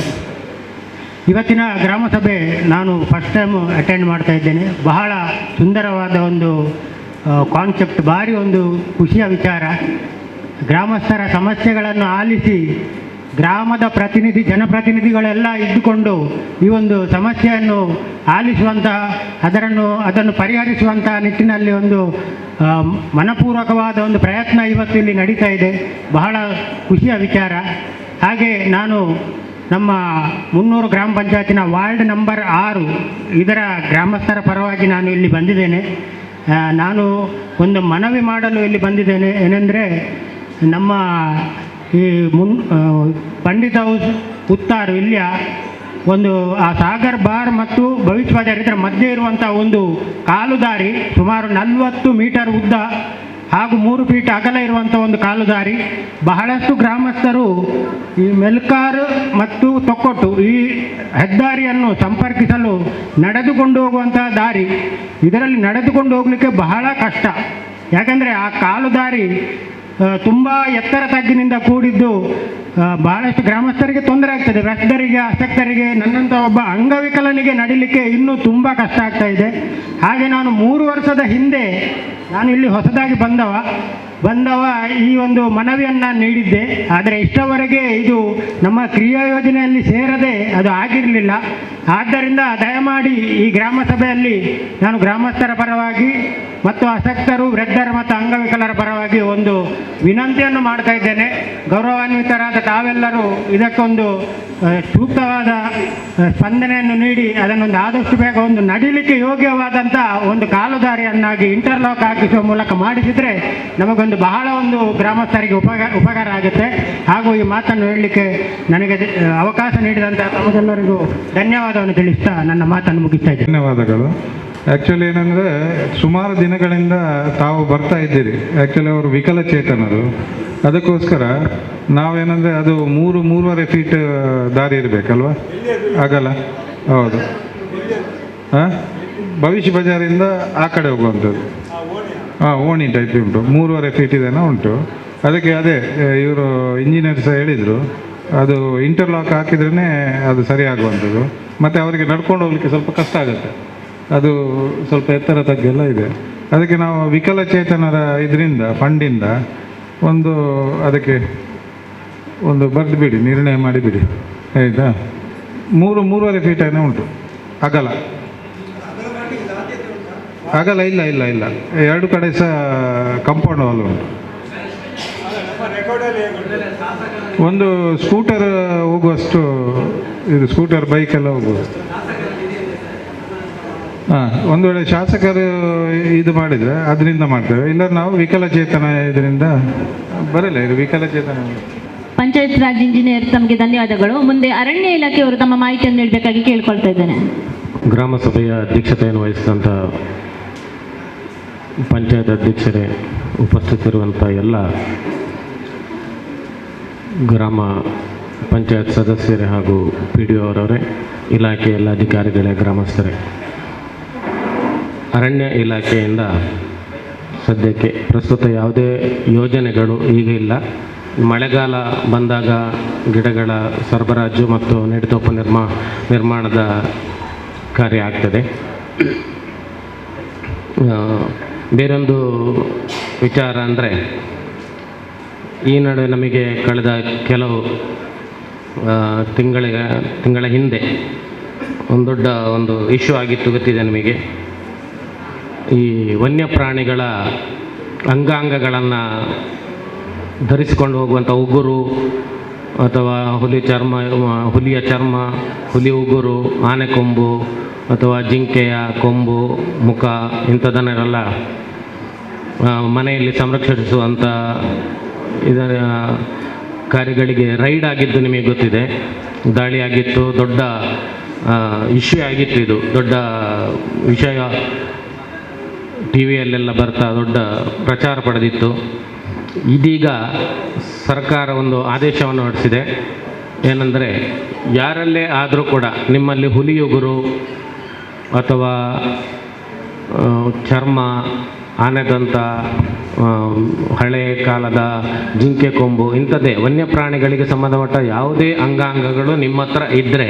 ಇವತ್ತಿನ ಗ್ರಾಮ ಸಭೆ ನಾನು ಫಸ್ಟ್ ಟೈಮ್ ಅಟೆಂಡ್ ಮಾಡ್ತಾ ಇದ್ದೇನೆ. ಬಹಳ ಸುಂದರವಾದ ಒಂದು ಕಾನ್ಸೆಪ್ಟ್, ಭಾರಿ ಒಂದು ಖುಷಿಯ ವಿಚಾರ. ಗ್ರಾಮಸ್ಥರ ಸಮಸ್ಯೆಗಳನ್ನು ಆಲಿಸಿ ಗ್ರಾಮದ ಜನಪ್ರತಿನಿಧಿಗಳೆಲ್ಲ ಇದ್ದುಕೊಂಡು ಈ ಒಂದು ಸಮಸ್ಯೆಯನ್ನು ಆಲಿಸುವಂತಹ, ಅದನ್ನು ಪರಿಹರಿಸುವಂತಹ ನಿಟ್ಟಿನಲ್ಲಿ ಒಂದು ಮನಪೂರ್ವಕವಾದ ಒಂದು ಪ್ರಯತ್ನ ಇವತ್ತು ಇಲ್ಲಿ ನಡೀತಾ ಇದೆ. ಬಹಳ ಖುಷಿಯ ವಿಚಾರ. ಹಾಗೆ ನಾನು ನಮ್ಮ 300 ಗ್ರಾಮ ಪಂಚಾಯತಿನ ವಾರ್ಡ್ ನಂಬರ್ 6 ಇದರ ಗ್ರಾಮಸ್ಥರ ಪರವಾಗಿ ನಾನು ಇಲ್ಲಿ ಬಂದಿದ್ದೇನೆ. ನಾನು ಒಂದು ಮನವಿ ಮಾಡಲು ಇಲ್ಲಿ ಬಂದಿದ್ದೇನೆ. ಏನೆಂದರೆ, ನಮ್ಮ ಈ ಪಂಡಿತ್ ಹೌಸ್ ಉತ್ತಾರು ಇಲ್ಲಿಯ ಒಂದು ಆ ಸಾಗರ್ ಬಾರ್ ಮತ್ತು ಭವಿಷ್ಯ ಬಜಾರ್ ಇದರ ಮಧ್ಯೆ ಇರುವಂಥ ಒಂದು ಕಾಲುದಾರಿ ಸುಮಾರು 40 ಮೀಟರ್ ಉದ್ದ ಹಾಗೂ 3 ಫೀಟ್ ಅಗಲ ಇರುವಂಥ ಒಂದು ಕಾಲುದಾರಿ. ಬಹಳಷ್ಟು ಗ್ರಾಮಸ್ಥರು ಈ ಮೆಲ್ಕಾರ್ ಮತ್ತು ತೊಕ್ಕೊಟ್ಟು ಈ ಹೆದ್ದಾರಿಯನ್ನು ಸಂಪರ್ಕಿಸಲು ನಡೆದುಕೊಂಡು ಹೋಗುವಂತಹ ದಾರಿ, ಇದರಲ್ಲಿ ನಡೆದುಕೊಂಡು ಹೋಗಲಿಕ್ಕೆ ಬಹಳ ಕಷ್ಟ. ಯಾಕಂದರೆ ಆ ಕಾಲುದಾರಿ ತುಂಬ ಎತ್ತರ ತಗ್ಗಿನಿಂದ ಕೂಡಿದ್ದು ಬಹಳಷ್ಟು ಗ್ರಾಮಸ್ಥರಿಗೆ ತೊಂದರೆ ಆಗ್ತದೆ. ವೃದ್ಧರಿಗೆ, ಅಶಕ್ತರಿಗೆ, ನನ್ನಂಥ ಒಬ್ಬ ಅಂಗವಿಕಲನಿಗೆ ನಡಿಲಿಕ್ಕೆ ಇನ್ನೂ ತುಂಬ ಕಷ್ಟ ಆಗ್ತಾ ಇದೆ. ಹಾಗೆ ನಾನು 3 ವರ್ಷದ ಹಿಂದೆ ನಾನು ಇಲ್ಲಿ ಹೊಸದಾಗಿ ಬಂದವ ಈ ಒಂದು ಮನವಿಯನ್ನು ನೀಡಿದ್ದೆ. ಆದರೆ ಇಷ್ಟವರೆಗೆ ಇದು ನಮ್ಮ ಕ್ರಿಯಾ ಯೋಜನೆಯಲ್ಲಿ ಸೇರದೆ ಅದು ಆಗಿರಲಿಲ್ಲ. ಆದ್ದರಿಂದ ದಯಮಾಡಿ ಈ ಗ್ರಾಮ ಸಭೆಯಲ್ಲಿ ನಾನು ಗ್ರಾಮಸ್ಥರ ಪರವಾಗಿ ಮತ್ತು ಅಶಕ್ತರು, ವೃದ್ಧರ ಮತ್ತು ಅಂಗವಿಕಲರ ಪರವಾಗಿ ಒಂದು ವಿನಂತಿಯನ್ನು ಮಾಡ್ತಾ ಇದ್ದೇನೆ. ಗೌರವಾನ್ವಿತರಾದ ತಾವೆಲ್ಲರೂ ಇದಕ್ಕೊಂದು ಸೂಕ್ತವಾದ ಸ್ಪಂದನೆಯನ್ನು ನೀಡಿ ಅದನ್ನೊಂದು ಆದಷ್ಟು ಬೇಗ ಒಂದು ನಡಿಲಿಕ್ಕೆ ಯೋಗ್ಯವಾದಂಥ ಒಂದು ಕಾಲುದಾರಿಯನ್ನಾಗಿ ಇಂಟರ್ಲಾಕ್ ಹಾಕಿಸುವ ಮೂಲಕ ಮಾಡಿಸಿದರೆ ನಮಗೊಂದು ಬಹಳ ಒಂದು ಗ್ರಾಮಸ್ಥರಿಗೆ ಉಪಕಾರ ಆಗುತ್ತೆ. ಹಾಗೂ ಈ ಮಾತನ್ನು ಹೇಳಲಿಕ್ಕೆ ನನಗೆ ಅವಕಾಶ ನೀಡಿದಂಥ ತಮಗೆಲ್ಲರಿಗೂ ಧನ್ಯವಾದವನ್ನು ತಿಳಿಸ್ತಾ ನನ್ನ ಮಾತನ್ನು ಮುಗಿಸ್ತಾ ಇದ್ದೇನೆ. ಧನ್ಯವಾದಗಳು. ಆ್ಯಕ್ಚುಲಿ ಏನಂದರೆ, ಸುಮಾರು ದಿನಗಳಿಂದ ತಾವು ಬರ್ತಾ ಇದ್ದೀರಿ. ಆ್ಯಕ್ಚುಲಿ ಅವರು ವಿಕಲಚೇತನರು, ಅದಕ್ಕೋಸ್ಕರ ನಾವೇನಂದರೆ ಅದು 3-3.5 ಫೀಟ್ ದಾರಿ ಇರಬೇಕಲ್ವ, ಆಗಲ್ಲ. ಹೌದು, ಹಾಂ, ಭವಿಷ್ಯ ಬಜಾರಿಂದ ಆ ಕಡೆ ಹೋಗುವಂಥದ್ದು. ಓಣಿ ಟೈಪ್ ಉಂಟು, 3.5 ಫೀಟ್ ಇದೆನೋ ಉಂಟು. ಅದಕ್ಕೆ ಅದೇ ಇವರು ಇಂಜಿನಿಯರ್ಸ್ ಹೇಳಿದರು, ಅದು ಇಂಟರ್ಲಾಕ್ ಹಾಕಿದ್ರೇ ಅದು ಸರಿಯಾಗುವಂಥದ್ದು. ಮತ್ತು ಅವರಿಗೆ ನಡ್ಕೊಂಡು ಹೋಗಲಿಕ್ಕೆ ಸ್ವಲ್ಪ ಕಷ್ಟ ಆಗುತ್ತೆ, ಅದು ಸ್ವಲ್ಪ ಎತ್ತರ ತಗ್ಗೆಲ್ಲ ಇದೆ. ಅದಕ್ಕೆ ನಾವು ವಿಕಲಚೇತನರ ಇದರಿಂದ ಫಂಡಿಂದ ಒಂದು ಅದಕ್ಕೆ ಒಂದು ಬರೆದು ಬಿಡಿ, ನಿರ್ಣಯ ಮಾಡಿಬಿಡಿ ಆಯಿತಾ. 3.5 ಫೀಟ್ ಏನೋ ಉಂಟು ಅಗಲ. ಇಲ್ಲ ಇಲ್ಲ ಇಲ್ಲ, 2 ಕಡೆ ಸಹ ಕಾಂಪೌಂಡ್ ವಾಲ್ ಉಂಟು. ಒಂದು ಸ್ಕೂಟರ್ ಹೋಗುವಷ್ಟು ಇದು, ಸ್ಕೂಟರ್ ಬೈಕೆಲ್ಲ ಹೋಗುವುದು. ಒಂದು ವೇಳೆ ಶಾಸಕರು ಇದು ಮಾಡಿದರೆ ಅದರಿಂದ ಮಾಡ್ತೇವೆ, ಇಲ್ಲ ನಾವು ವಿಕಲಚೇತನ ಇದರಿಂದ ಬರಲ್ಲ. ಇದು ವಿಕಲಚೇತನ. ಪಂಚಾಯತ್ ರಾಜ್ ಇಂಜಿನಿಯರ್ ತಮಗೆ ಧನ್ಯವಾದಗಳು. ಮುಂದೆ ಅರಣ್ಯ ಇಲಾಖೆಯವರು ತಮ್ಮ ಮಾಹಿತಿಯನ್ನು ನೀಡಬೇಕಾಗಿ ಕೇಳ್ಕೊಳ್ತಾ ಇದ್ದೇನೆ. ಗ್ರಾಮ ಸಭೆಯ ಅಧ್ಯಕ್ಷತೆಯನ್ನು ವಹಿಸಿದಂಥ ಪಂಚಾಯತ್ ಅಧ್ಯಕ್ಷರೇ, ಉಪಸ್ಥಿತಿರುವಂಥ ಎಲ್ಲ ಗ್ರಾಮ ಪಂಚಾಯತ್ ಸದಸ್ಯರೇ ಹಾಗೂ PDO ಅವರವರೇ, ಇಲಾಖೆಯ ಎಲ್ಲ ಅಧಿಕಾರಿಗಳೇ, ಗ್ರಾಮಸ್ಥರೇ, ಅರಣ್ಯ ಇಲಾಖೆಯಿಂದ ಸದ್ಯಕ್ಕೆ ಪ್ರಸ್ತುತ ಯಾವುದೇ ಯೋಜನೆಗಳು ಈಗ ಇಲ್ಲ. ಮಳೆಗಾಲ ಬಂದಾಗ ಗಿಡಗಳ ಸರಬರಾಜು ಮತ್ತು ನೆಡುತೋಪು ನಿರ್ಮಾಣದ ಕಾರ್ಯ ಆಗ್ತದೆ. ಬೇರೊಂದು ವಿಚಾರ ಅಂದರೆ, ಈ ನಡುವೆ ನಮಗೆ ಕಳೆದ ಕೆಲವು ತಿಂಗಳ ಹಿಂದೆ ಒಂದು ದೊಡ್ಡ ಇಶ್ಯೂ ಆಗಿತ್ತು, ಗೊತ್ತಿದೆ ನಿಮಗೆ. ಈ ವನ್ಯಪ್ರಾಣಿಗಳ ಅಂಗಾಂಗಗಳನ್ನು ಧರಿಸಿಕೊಂಡು ಹೋಗುವಂಥ ಉಗುರು ಅಥವಾ ಹುಲಿಯ ಚರ್ಮ, ಹುಲಿ ಉಗುರು, ಆನೆ ಕೊಂಬು ಅಥವಾ ಜಿಂಕೆಯ ಕೊಂಬು, ಮುಖ ಇಂಥದನ್ನೆಲ್ಲ ಮನೆಯಲ್ಲಿ ಸಂರಕ್ಷಿಸುವಂಥ ಇದರ ಕಾರ್ಯಗಳಿಗೆ ರೈಡ್ ಆಗಿದ್ದು ನಿಮಗೆ ಗೊತ್ತಿದೆ. ದಾಳಿ ಆಗಿತ್ತು, ದೊಡ್ಡ ಇಶ್ಯೂ ಆಗಿತ್ತು. ಇದು ದೊಡ್ಡ ವಿಷಯ, TVಯಲ್ಲೆಲ್ಲ ಬರ್ತಾ ದೊಡ್ಡ ಪ್ರಚಾರ ಪಡೆದಿತ್ತು. ಇದೀಗ ಸರ್ಕಾರ ಒಂದು ಆದೇಶವನ್ನು ಹೊರಡಿಸಿದೆ. ಏನಂದರೆ, ಯಾರಲ್ಲೇ ಆದರೂ ಕೂಡ ನಿಮ್ಮಲ್ಲಿ ಹುಲಿಯುಗುರು ಅಥವಾ ಚರ್ಮ, ಆನೆದಂತ, ಹಳೆ ಕಾಲದ ಜಿಂಕೆ ಕೊಂಬು, ಇಂಥದ್ದೇ ವನ್ಯಪ್ರಾಣಿಗಳಿಗೆ ಸಂಬಂಧಪಟ್ಟ ಯಾವುದೇ ಅಂಗಾಂಗಗಳು ನಿಮ್ಮ ಹತ್ರ ಇದ್ದರೆ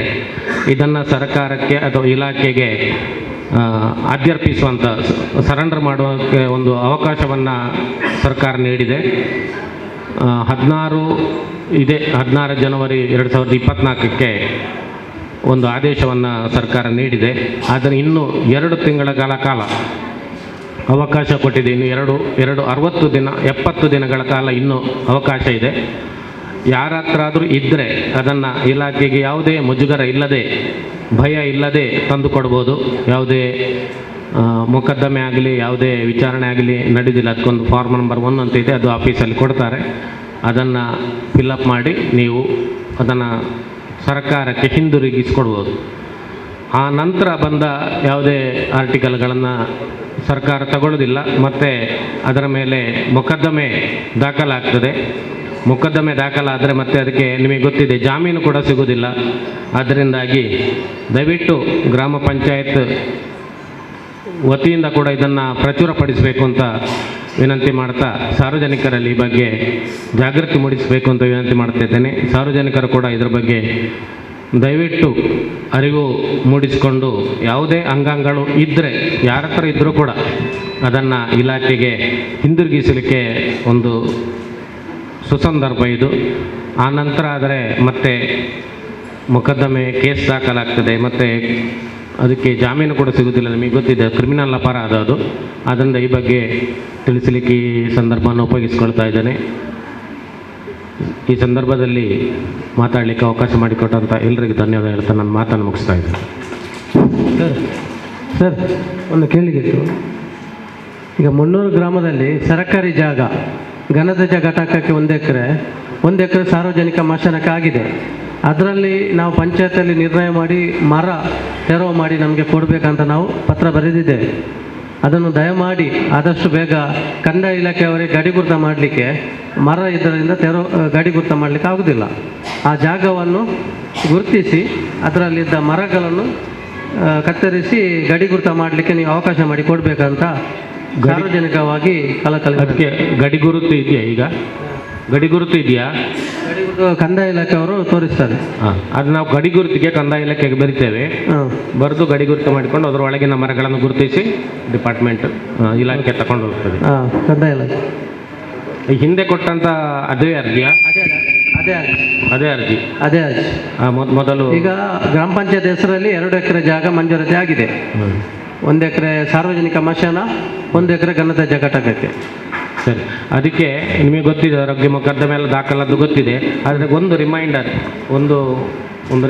ಇದನ್ನು ಸರ್ಕಾರಕ್ಕೆ ಅಥವಾ ಇಲಾಖೆಗೆ ಅರ್ಪಿಸುವಂಥ, ಸರೆಂಡರ್ ಮಾಡುವಂಥ ಒಂದು ಅವಕಾಶವನ್ನು ಸರ್ಕಾರ ನೀಡಿದೆ. 16 ಜನವರಿ 2024ಕ್ಕೆ ಒಂದು ಆದೇಶವನ್ನು ಸರ್ಕಾರ ನೀಡಿದೆ. ಆದರೆ ಇನ್ನೂ 2 ತಿಂಗಳ ಕಾಲ ಅವಕಾಶ ಕೊಟ್ಟಿದೆ. ಇನ್ನು 60 ದಿನ 70 ದಿನಗಳ ಕಾಲ ಇನ್ನೂ ಅವಕಾಶ ಇದೆ. ಯಾರ ಹತ್ರ ಆದರೂ ಇದ್ದರೆ ಅದನ್ನು ಇಲಾಖೆಗೆ ಯಾವುದೇ ಮುಜುಗರ ಇಲ್ಲದೆ, ಭಯ ಇಲ್ಲದೆ ತಂದು ಕೊಡ್ಬೋದು. ಯಾವುದೇ ಮೊಕದ್ದಮೆ ಆಗಲಿ, ಯಾವುದೇ ವಿಚಾರಣೆ ಆಗಲಿ ನಡೆದಿಲ್ಲ. ಅದಕ್ಕೊಂದು ಫಾರ್ಮ್ ನಂಬರ್ 1 ಅಂತ ಇದೆ, ಅದು ಆಫೀಸಲ್ಲಿ ಕೊಡ್ತಾರೆ. ಅದನ್ನು ಫಿಲ್ಲಪ್ ಮಾಡಿ ನೀವು ಅದನ್ನು ಸರ್ಕಾರಕ್ಕೆ ಹಿಂದಿರುಗಿಸ್ಕೊಡ್ಬೋದು. ಆ ನಂತರ ಬಂದ ಯಾವುದೇ ಆರ್ಟಿಕಲ್ಗಳನ್ನು ಸರ್ಕಾರ ತಗೊಳ್ಳೋದಿಲ್ಲ. ಮತ್ತು ಅದರ ಮೇಲೆ ಮೊಕದ್ದಮೆ ದಾಖಲಾಗ್ತದೆ. ಮೊಕದ್ದಮೆ ದಾಖಲಾದರೆ ಮತ್ತೆ ಅದಕ್ಕೆ ನಿಮಗೆ ಗೊತ್ತಿದೆ, ಜಾಮೀನು ಕೂಡ ಸಿಗೋದಿಲ್ಲ. ಅದರಿಂದಾಗಿ ದಯವಿಟ್ಟು ಗ್ರಾಮ ಪಂಚಾಯತ್ ವತಿಯಿಂದ ಕೂಡ ಇದನ್ನು ಪ್ರಚುರಪಡಿಸಬೇಕು ಅಂತ ವಿನಂತಿ ಮಾಡ್ತಾ, ಸಾರ್ವಜನಿಕರಲ್ಲಿ ಈ ಬಗ್ಗೆ ಜಾಗೃತಿ ಮೂಡಿಸಬೇಕು ಅಂತ ವಿನಂತಿ ಮಾಡ್ತಿದ್ದೇನೆ. ಸಾರ್ವಜನಿಕರು ಕೂಡ ಇದರ ಬಗ್ಗೆ ದಯವಿಟ್ಟು ಅರಿವು ಮೂಡಿಸಿಕೊಂಡು, ಯಾವುದೇ ಅಂಗಾಂಗಗಳು ಇದ್ದರೆ, ಯಾರ ಹತ್ರ ಇದ್ದರೂ ಕೂಡ ಅದನ್ನು ಇಲಾಖೆಗೆ ಹಿಂದಿರುಗಿಸಲಿಕ್ಕೆ ಒಂದು ಸುಸಂದರ್ಭ ಇದು. ಆ ನಂತರ ಆದರೆ ಮತ್ತೆ ಮೊಕದ್ದಮೆ, ಕೇಸ್ ದಾಖಲಾಗ್ತದೆ, ಮತ್ತು ಅದಕ್ಕೆ ಜಾಮೀನು ಕೂಡ ಸಿಗೋದಿಲ್ಲ. ನಿಮಗೆ ಗೊತ್ತಿದೆ, ಕ್ರಿಮಿನಲ್ ಅಪರಾಧ ಅದು. ಆದ್ದರಿಂದ ಈ ಬಗ್ಗೆ ತಿಳಿಸಲಿಕ್ಕೆ ಈ ಸಂದರ್ಭವನ್ನು ಉಪಯೋಗಿಸ್ಕೊಳ್ತಾ ಇದ್ದೇನೆ. ಈ ಸಂದರ್ಭದಲ್ಲಿ ಮಾತಾಡಲಿಕ್ಕೆ ಅವಕಾಶ ಮಾಡಿಕೊಟ್ಟಂಥ ಎಲ್ಲರಿಗೂ ಧನ್ಯವಾದ ಹೇಳ್ತಾ ನನ್ನ ಮಾತನ್ನು ಮುಗಿಸ್ತಾ ಇದ್ದೇನೆ. ಸರ್, ಒಂದು ಕೇಳಿಗಿತ್ತು. ಈಗ ಮುನ್ನೂರು ಗ್ರಾಮದಲ್ಲಿ ಸರ್ಕಾರಿ ಜಾಗ ಘನತ್ಯಾಜ್ಯ ಘಟಕಕ್ಕೆ 1 ಎಕರೆ ಸಾರ್ವಜನಿಕ ಮಶಾನಕ್ಕೆ ಆಗಿದೆ. ಅದರಲ್ಲಿ ನಾವು ಪಂಚಾಯತಲ್ಲಿ ನಿರ್ಣಯ ಮಾಡಿ ಮರ ತೆರವು ಮಾಡಿ ನಮಗೆ ಕೊಡಬೇಕಂತ ನಾವು ಪತ್ರ ಬರೆದಿದ್ದೇವೆ. ಅದನ್ನು ದಯಮಾಡಿ ಆದಷ್ಟು ಬೇಗ ಕಂದಾಯ ಇಲಾಖೆಯವರಿಗೆ ಗಡಿಗುರುತ ಮಾಡಲಿಕ್ಕೆ, ಮರ ಇದರಿಂದ ಗಡಿಗುರುತ ಮಾಡಲಿಕ್ಕೆ ಆಗೋದಿಲ್ಲ. ಆ ಜಾಗವನ್ನು ಗುರುತಿಸಿ ಅದರಲ್ಲಿದ್ದ ಮರಗಳನ್ನು ಕತ್ತರಿಸಿ ಗಡಿಗುರುತ ಮಾಡಲಿಕ್ಕೆ ನೀವು ಅವಕಾಶ ಮಾಡಿ ಕೊಡಬೇಕಂತ ಸಾರ್ವಜನಿಕವಾಗಿ ಕಲಕಲಿ ಅದಕ್ಕೆ ಗಡಿಗುರುತು ಇದೆಯಾ? ಈಗ ಗಡಿಗುರುತು ಇದೆಯಾ? ಕಂದಾಯ ಇಲಾಖೆಯವರು ತೋರಿಸ್ತಾರೆ. ಅದು ನಾವು ಗಡಿಗುರುತಿಗೆ ಕಂದಾಯ ಇಲಾಖೆಗೆ ಬರಿತೇವೆ. ಬರೆದು ಗಡಿಗುರುತು ಮಾಡಿಕೊಂಡು ಅದರೊಳಗಿನ ಮರಗಳನ್ನು ಗುರುತಿಸಿ ಡಿಪಾರ್ಟ್ಮೆಂಟ್ ಇಲಾಖೆ ತಗೊಂಡು ಹೋಗ್ತದೆ. ಕಂದಾಯ ಇಲಾಖೆ ಹಿಂದೆ ಕೊಟ್ಟಂತ ಅದೇ ಅರ್ಜಿಯಾ? ಅದೇ ಅರ್ಜಿ ಮೊದಲು ಈಗ ಗ್ರಾಮ ಪಂಚಾಯತ್ ಹೆಸರಲ್ಲಿ 2 ಎಕರೆ ಜಾಗ ಮಂಜೂರಾತಿ ಆಗಿದೆ. 1 ಎಕರೆ ಸಾರ್ವಜನಿಕ ಮಶಾನ, 1 ಎಕರೆ ಗಣರಾಜ್ಯ ಘಟಕಕ್ಕೆ. ಸರಿ, ಅದಕ್ಕೆ ನಿಮಗೆ ಗೊತ್ತಿದೆ, ಆರೋಗ್ಯ ಮೊಕದ್ದಮೆ ಎಲ್ಲ ದಾಖಲಾದ್ದು ಗೊತ್ತಿದೆ. ಆದರೆ ಒಂದು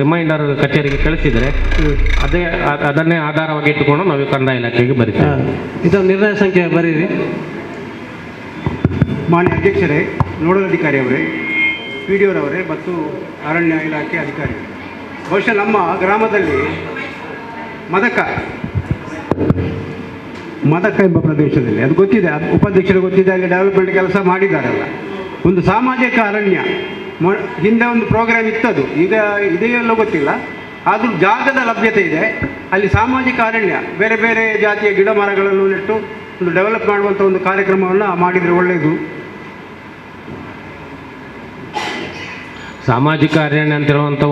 ರಿಮೈಂಡರ್ ಕಚೇರಿಗೆ ಕಳಿಸಿದರೆ ಅದನ್ನೇ ಆಧಾರವಾಗಿ ಇಟ್ಟುಕೊಂಡು ನಾವು ಕಂದಾಯ ಇಲಾಖೆಗೆ ಬರೀತೇವೆ. ಇದು ನಿರ್ಣಯ ಸಂಖ್ಯೆ ಬರೀರಿ. ಮಾನ್ಯ ಅಧ್ಯಕ್ಷರೇ, ನೋಡಲ್ ಅಧಿಕಾರಿ ಅವರೇ, ಪಿ ಡಿ ಅವರವರೇ ಮತ್ತು ಅರಣ್ಯ ಇಲಾಖೆ ಅಧಿಕಾರಿಗಳು, ಬಹುಶಃ ನಮ್ಮ ಗ್ರಾಮದಲ್ಲಿ ಮದಕ ಎಂಬ ಪ್ರದೇಶದಲ್ಲಿ ಅದು ಗೊತ್ತಿದೆ, ಅದು ಉಪಾಧ್ಯಕ್ಷರು ಗೊತ್ತಿದೆ, ಅಲ್ಲಿ ಡೆವಲಪ್ಮೆಂಟ್ ಕೆಲಸ ಮಾಡಿದ್ದಾರಲ್ಲ. ಒಂದು ಸಾಮಾಜಿಕ ಅರಣ್ಯ ಹಿಂದೆ ಒಂದು ಪ್ರೋಗ್ರಾಮ್ ಇತ್ತದು, ಈಗ ಇದೆಯೆಲ್ಲ ಗೊತ್ತಿಲ್ಲ. ಆದರೂ ಜಾಗದ ಲಭ್ಯತೆ ಇದೆ, ಅಲ್ಲಿ ಸಾಮಾಜಿಕ ಅರಣ್ಯ ಬೇರೆ ಬೇರೆ ಜಾತಿಯ ಗಿಡ ಮರಗಳನ್ನು ನೆಟ್ಟು ಒಂದು ಡೆವಲಪ್ ಮಾಡುವಂಥ ಒಂದು ಕಾರ್ಯಕ್ರಮವನ್ನು ಮಾಡಿದರೆ ಒಳ್ಳೆಯದು. ಸಾಮಾಜಿಕ ಅರಣ್ಯ ಅಂತಿರುವಂಥ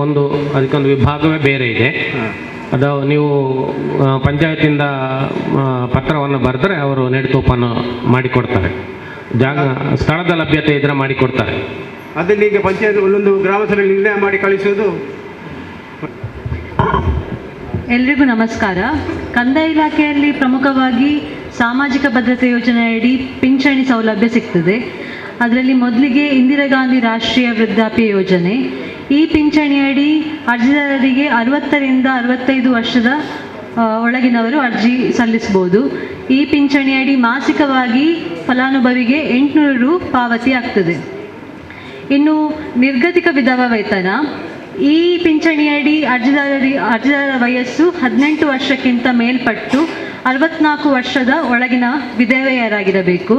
ಅದಕ್ಕೊಂದು ವಿಭಾಗವೇ ಬೇರೆ ಇದೆ. ಅದು ನೀವು ಪಂಚಾಯತಿಂದ ಪತ್ರವನ್ನು ಬರೆದ್ರೆ ಅವರು ನೆಡುತೋಪನ್ನು ಮಾಡಿಕೊಡ್ತಾರೆ. ಸ್ಥಳದ ಲಭ್ಯತೆ ಇದ್ರೆ ಮಾಡಿಕೊಡ್ತಾರೆ. ಅದನ್ನು ಈಗ ಪಂಚಾಯತ್ ಒಂದೊಂದು ಗ್ರಾಮಸಭೆ ನಿರ್ಣಯ ಮಾಡಿ ಕಳಿಸೋದು. ಎಲ್ರಿಗೂ ನಮಸ್ಕಾರ. ಕಂದಾಯ ಇಲಾಖೆಯಲ್ಲಿ ಪ್ರಮುಖವಾಗಿ ಸಾಮಾಜಿಕ ಭದ್ರತೆ ಯೋಜನೆಯಡಿ ಪಿಂಚಣಿ ಸೌಲಭ್ಯ ಸಿಗ್ತದೆ. ಅದರಲ್ಲಿ ಮೊದಲಿಗೆ ಇಂದಿರಾ ಗಾಂಧಿ ರಾಷ್ಟ್ರೀಯ ವೃದ್ಧಾಪ್ಯ ಯೋಜನೆ. ಈ ಪಿಂಚಣಿಯಡಿ ಅರ್ಜಿದಾರರಿಗೆ 60ರಿಂದ 65 ವರ್ಷದ ಒಳಗಿನವರು ಅರ್ಜಿ ಸಲ್ಲಿಸ್ಬೋದು. ಈ ಪಿಂಚಣಿಯಡಿ ಮಾಸಿಕವಾಗಿ ಫಲಾನುಭವಿಗೆ 800 ರು ಪಾವತಿ ಆಗ್ತದೆ. ಇನ್ನು ನಿರ್ಗತಿಕ ವಿಧವಾ ವೇತನ. ಈ ಪಿಂಚಣಿಯಡಿ ಅರ್ಜಿದಾರರ ವಯಸ್ಸು 18 ವರ್ಷಕ್ಕಿಂತ ಮೇಲ್ಪಟ್ಟು 64 ವರ್ಷದ ಒಳಗಿನ ವಿಧವೆಯರಾಗಿರಬೇಕು.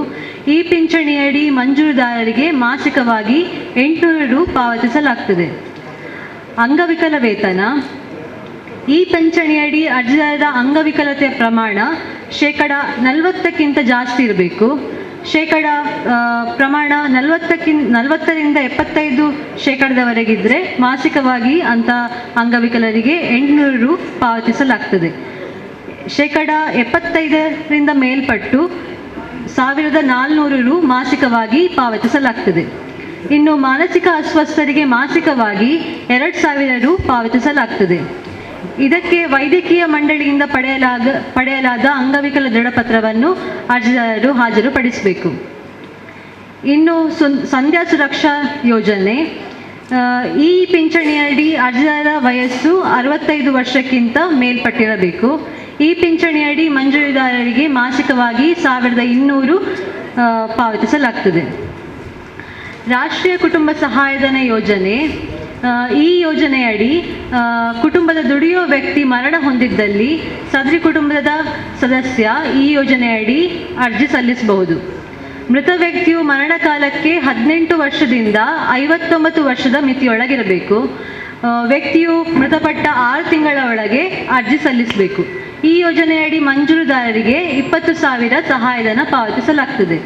ಈ ಪಿಂಚಣಿಯಡಿ ಮಂಜೂರುದಾರರಿಗೆ ಮಾಸಿಕವಾಗಿ 800 ರು ಪಾವತಿಸಲಾಗ್ತದೆ. ಅಂಗವಿಕಲ ವೇತನ. ಈ ಪಿಂಚಣಿಯಡಿ ಅರ್ಜಿದಾರರ ಅಂಗವಿಕಲತೆಯ ಪ್ರಮಾಣ 40%ಕ್ಕಿಂತ ಜಾಸ್ತಿ ಇರಬೇಕು. ಪ್ರಮಾಣ 40ರಿಂದ 75% ಮಾಸಿಕವಾಗಿ ಅಂಥ ಅಂಗವಿಕಲರಿಗೆ 800 ರು ಪಾವತಿಸಲಾಗ್ತದೆ. 75% ಮೇಲ್ಪಟ್ಟು 1400 ರು ಮಾಸಿಕವಾಗಿ ಪಾವತಿಸಲಾಗ್ತದೆ. ಇನ್ನು ಮಾನಸಿಕ ಅಸ್ವಸ್ಥರಿಗೆ ಮಾಸಿಕವಾಗಿ 2000 ರು ಪಾವತಿಸಲಾಗ್ತದೆ. ಇದಕ್ಕೆ ವೈದ್ಯಕೀಯ ಮಂಡಳಿಯಿಂದ ಪಡೆಯಲಾದ ಅಂಗವಿಕಲ ದೃಢಪತ್ರವನ್ನು ಅರ್ಜಿದಾರರು ಹಾಜರುಪಡಿಸಬೇಕು. ಇನ್ನು ಸಂಧ್ಯಾ ಸುರಕ್ಷಾ ಯೋಜನೆ. ಈ ಪಿಂಚಣಿಯಡಿ ಅರ್ಜಿದಾರರ ವಯಸ್ಸು 65 ವರ್ಷಕ್ಕಿಂತ ಮೇಲ್ಪಟ್ಟಿರಬೇಕು. ಈ ಪಿಂಚಣಿಯಡಿ ಮಂಜೂರುದಾರರಿಗೆ ಮಾಸಿಕವಾಗಿ 1200 ಪಾವತಿಸಲಾಗ್ತದೆ. ರಾಷ್ಟ್ರೀಯ ಕುಟುಂಬ ಸಹಾಯಧನ ಯೋಜನೆ. ಈ ಯೋಜನೆಯಡಿ ಕುಟುಂಬದ ದುಡಿಯುವ ವ್ಯಕ್ತಿ ಮರಣ ಹೊಂದಿದ್ದಲ್ಲಿ ಸದರಿ ಕುಟುಂಬದ ಸದಸ್ಯ ಈ ಯೋಜನೆಯಡಿ ಅರ್ಜಿ ಸಲ್ಲಿಸಬಹುದು. ಮೃತ ವ್ಯಕ್ತಿಯು ಮರಣಕಾಲಕ್ಕೆ 18 ವರ್ಷದಿಂದ 59 ವರ್ಷದ ಮಿತಿಯೊಳಗಿರಬೇಕು. ವ್ಯಕ್ತಿಯು ಮೃತಪಟ್ಟ 6 ತಿಂಗಳ ಒಳಗೆ ಅರ್ಜಿ ಸಲ್ಲಿಸಬೇಕು. ಈ ಯೋಜನೆಯಡಿ ಮಂಜೂರುದಾರರಿಗೆ 20,000 ಸಹಾಯಧನ ಪಾವತಿಸಲಾಗ್ತದೆ.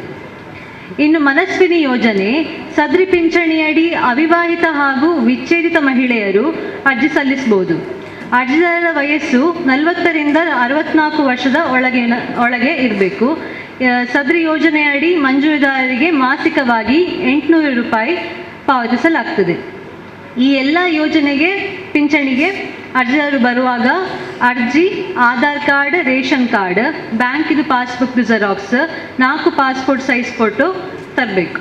ಇನ್ನು ಮನಸ್ವಿನಿ ಯೋಜನೆ. ಸದರಿ ಪಿಂಚಣಿಯಡಿ ಅವಿವಾಹಿತ ಹಾಗೂ ವಿಚ್ಛೇದಿತ ಮಹಿಳೆಯರು ಅರ್ಜಿ ಸಲ್ಲಿಸಬಹುದು. ಅರ್ಜಿದಾರರ ವಯಸ್ಸು 40ರಿಂದ 64 ವರ್ಷದ ಒಳಗೆ ಇರಬೇಕು. ಸದರಿ ಯೋಜನೆಯಡಿ ಮಂಜೂರುದಾರರಿಗೆ ಮಾಸಿಕವಾಗಿ 800 ರೂಪಾಯಿ ಪಾವತಿಸಲಾಗ್ತದೆ. ಈ ಎಲ್ಲ ಯೋಜನೆಗೆ ಪಿಂಚಣಿಗೆ ಅರ್ಜಿದಾರರು ಬರುವಾಗ ಅರ್ಜಿ, ಆಧಾರ್ ಕಾರ್ಡ್, ರೇಷನ್ ಕಾರ್ಡ್, ಬ್ಯಾಂಕಿದು passbook xerox, 4 passport size photo ತರಬೇಕು.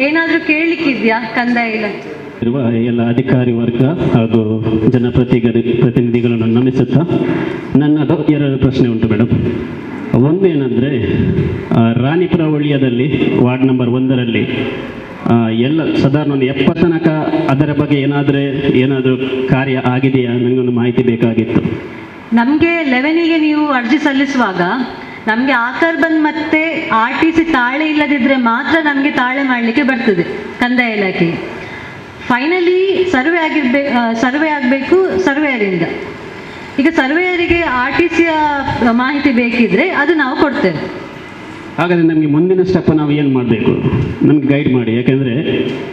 ಏನಾದರೂ ಕೇಳಲಿಕ್ಕಿದೆಯಾ ಕಂದಾಯ ಇಲಾಖೆ? ಇರುವ ಎಲ್ಲ ಅಧಿಕಾರಿ ವರ್ಗ ಹಾಗೂ ಜನಪ್ರತಿನಿಧಿಗಳನ್ನು ನಮಿಸುತ್ತಾ ನನ್ನದು 2 ಪ್ರಶ್ನೆ ಉಂಟು ಮೇಡಮ್. ಒಂದು ಏನಂದರೆ, ರಾಣಿಪುರ ವಲಯದಲ್ಲಿ ವಾರ್ಡ್ ನಂಬರ್ 1ರಲ್ಲಿ ಎಲ್ಲ ಸಾಧಾರಣ ಒಂದು 70 ತನಕ ಅದರ ಬಗ್ಗೆ ಏನಾದರೂ ಕಾರ್ಯ ಆಗಿದೆಯಾ? ನನಗೊಂದು ಮಾಹಿತಿ ಬೇಕಾಗಿತ್ತು. ನಮಗೆ 11ಗೆ ನೀವು ಅರ್ಜಿ ಸಲ್ಲಿಸುವಾಗ ನಮಗೆ ಆಕಾರ್ ಬಂದ್ ಮತ್ತೆ RTC ತಾಳೆ ಇಲ್ಲದಿದ್ದರೆ ಮಾತ್ರ ನಮಗೆ ತಾಳೆ ಮಾಡಲಿಕ್ಕೆ ಬರ್ತದೆ ಕಂದಾಯ ಇಲಾಖೆ. ಫೈನಲಿ ಸರ್ವೆ ಆಗಬೇಕು ಸರ್ವೇಯರಿಂದ. ಈಗ ಸರ್ವೇಯರಿಗೆ RTCಯ ಮಾಹಿತಿ ಬೇಕಿದ್ರೆ ಅದು ನಾವು ಕೊಡ್ತೇವೆ. ಹಾಗಾದರೆ ನಮಗೆ ಮುಂದಿನ ಸ್ಟೆಪ್ ನಾವು ಏನು ಮಾಡಬೇಕು, ನಮಗೆ ಗೈಡ್ ಮಾಡಿ. ಯಾಕೆಂದರೆ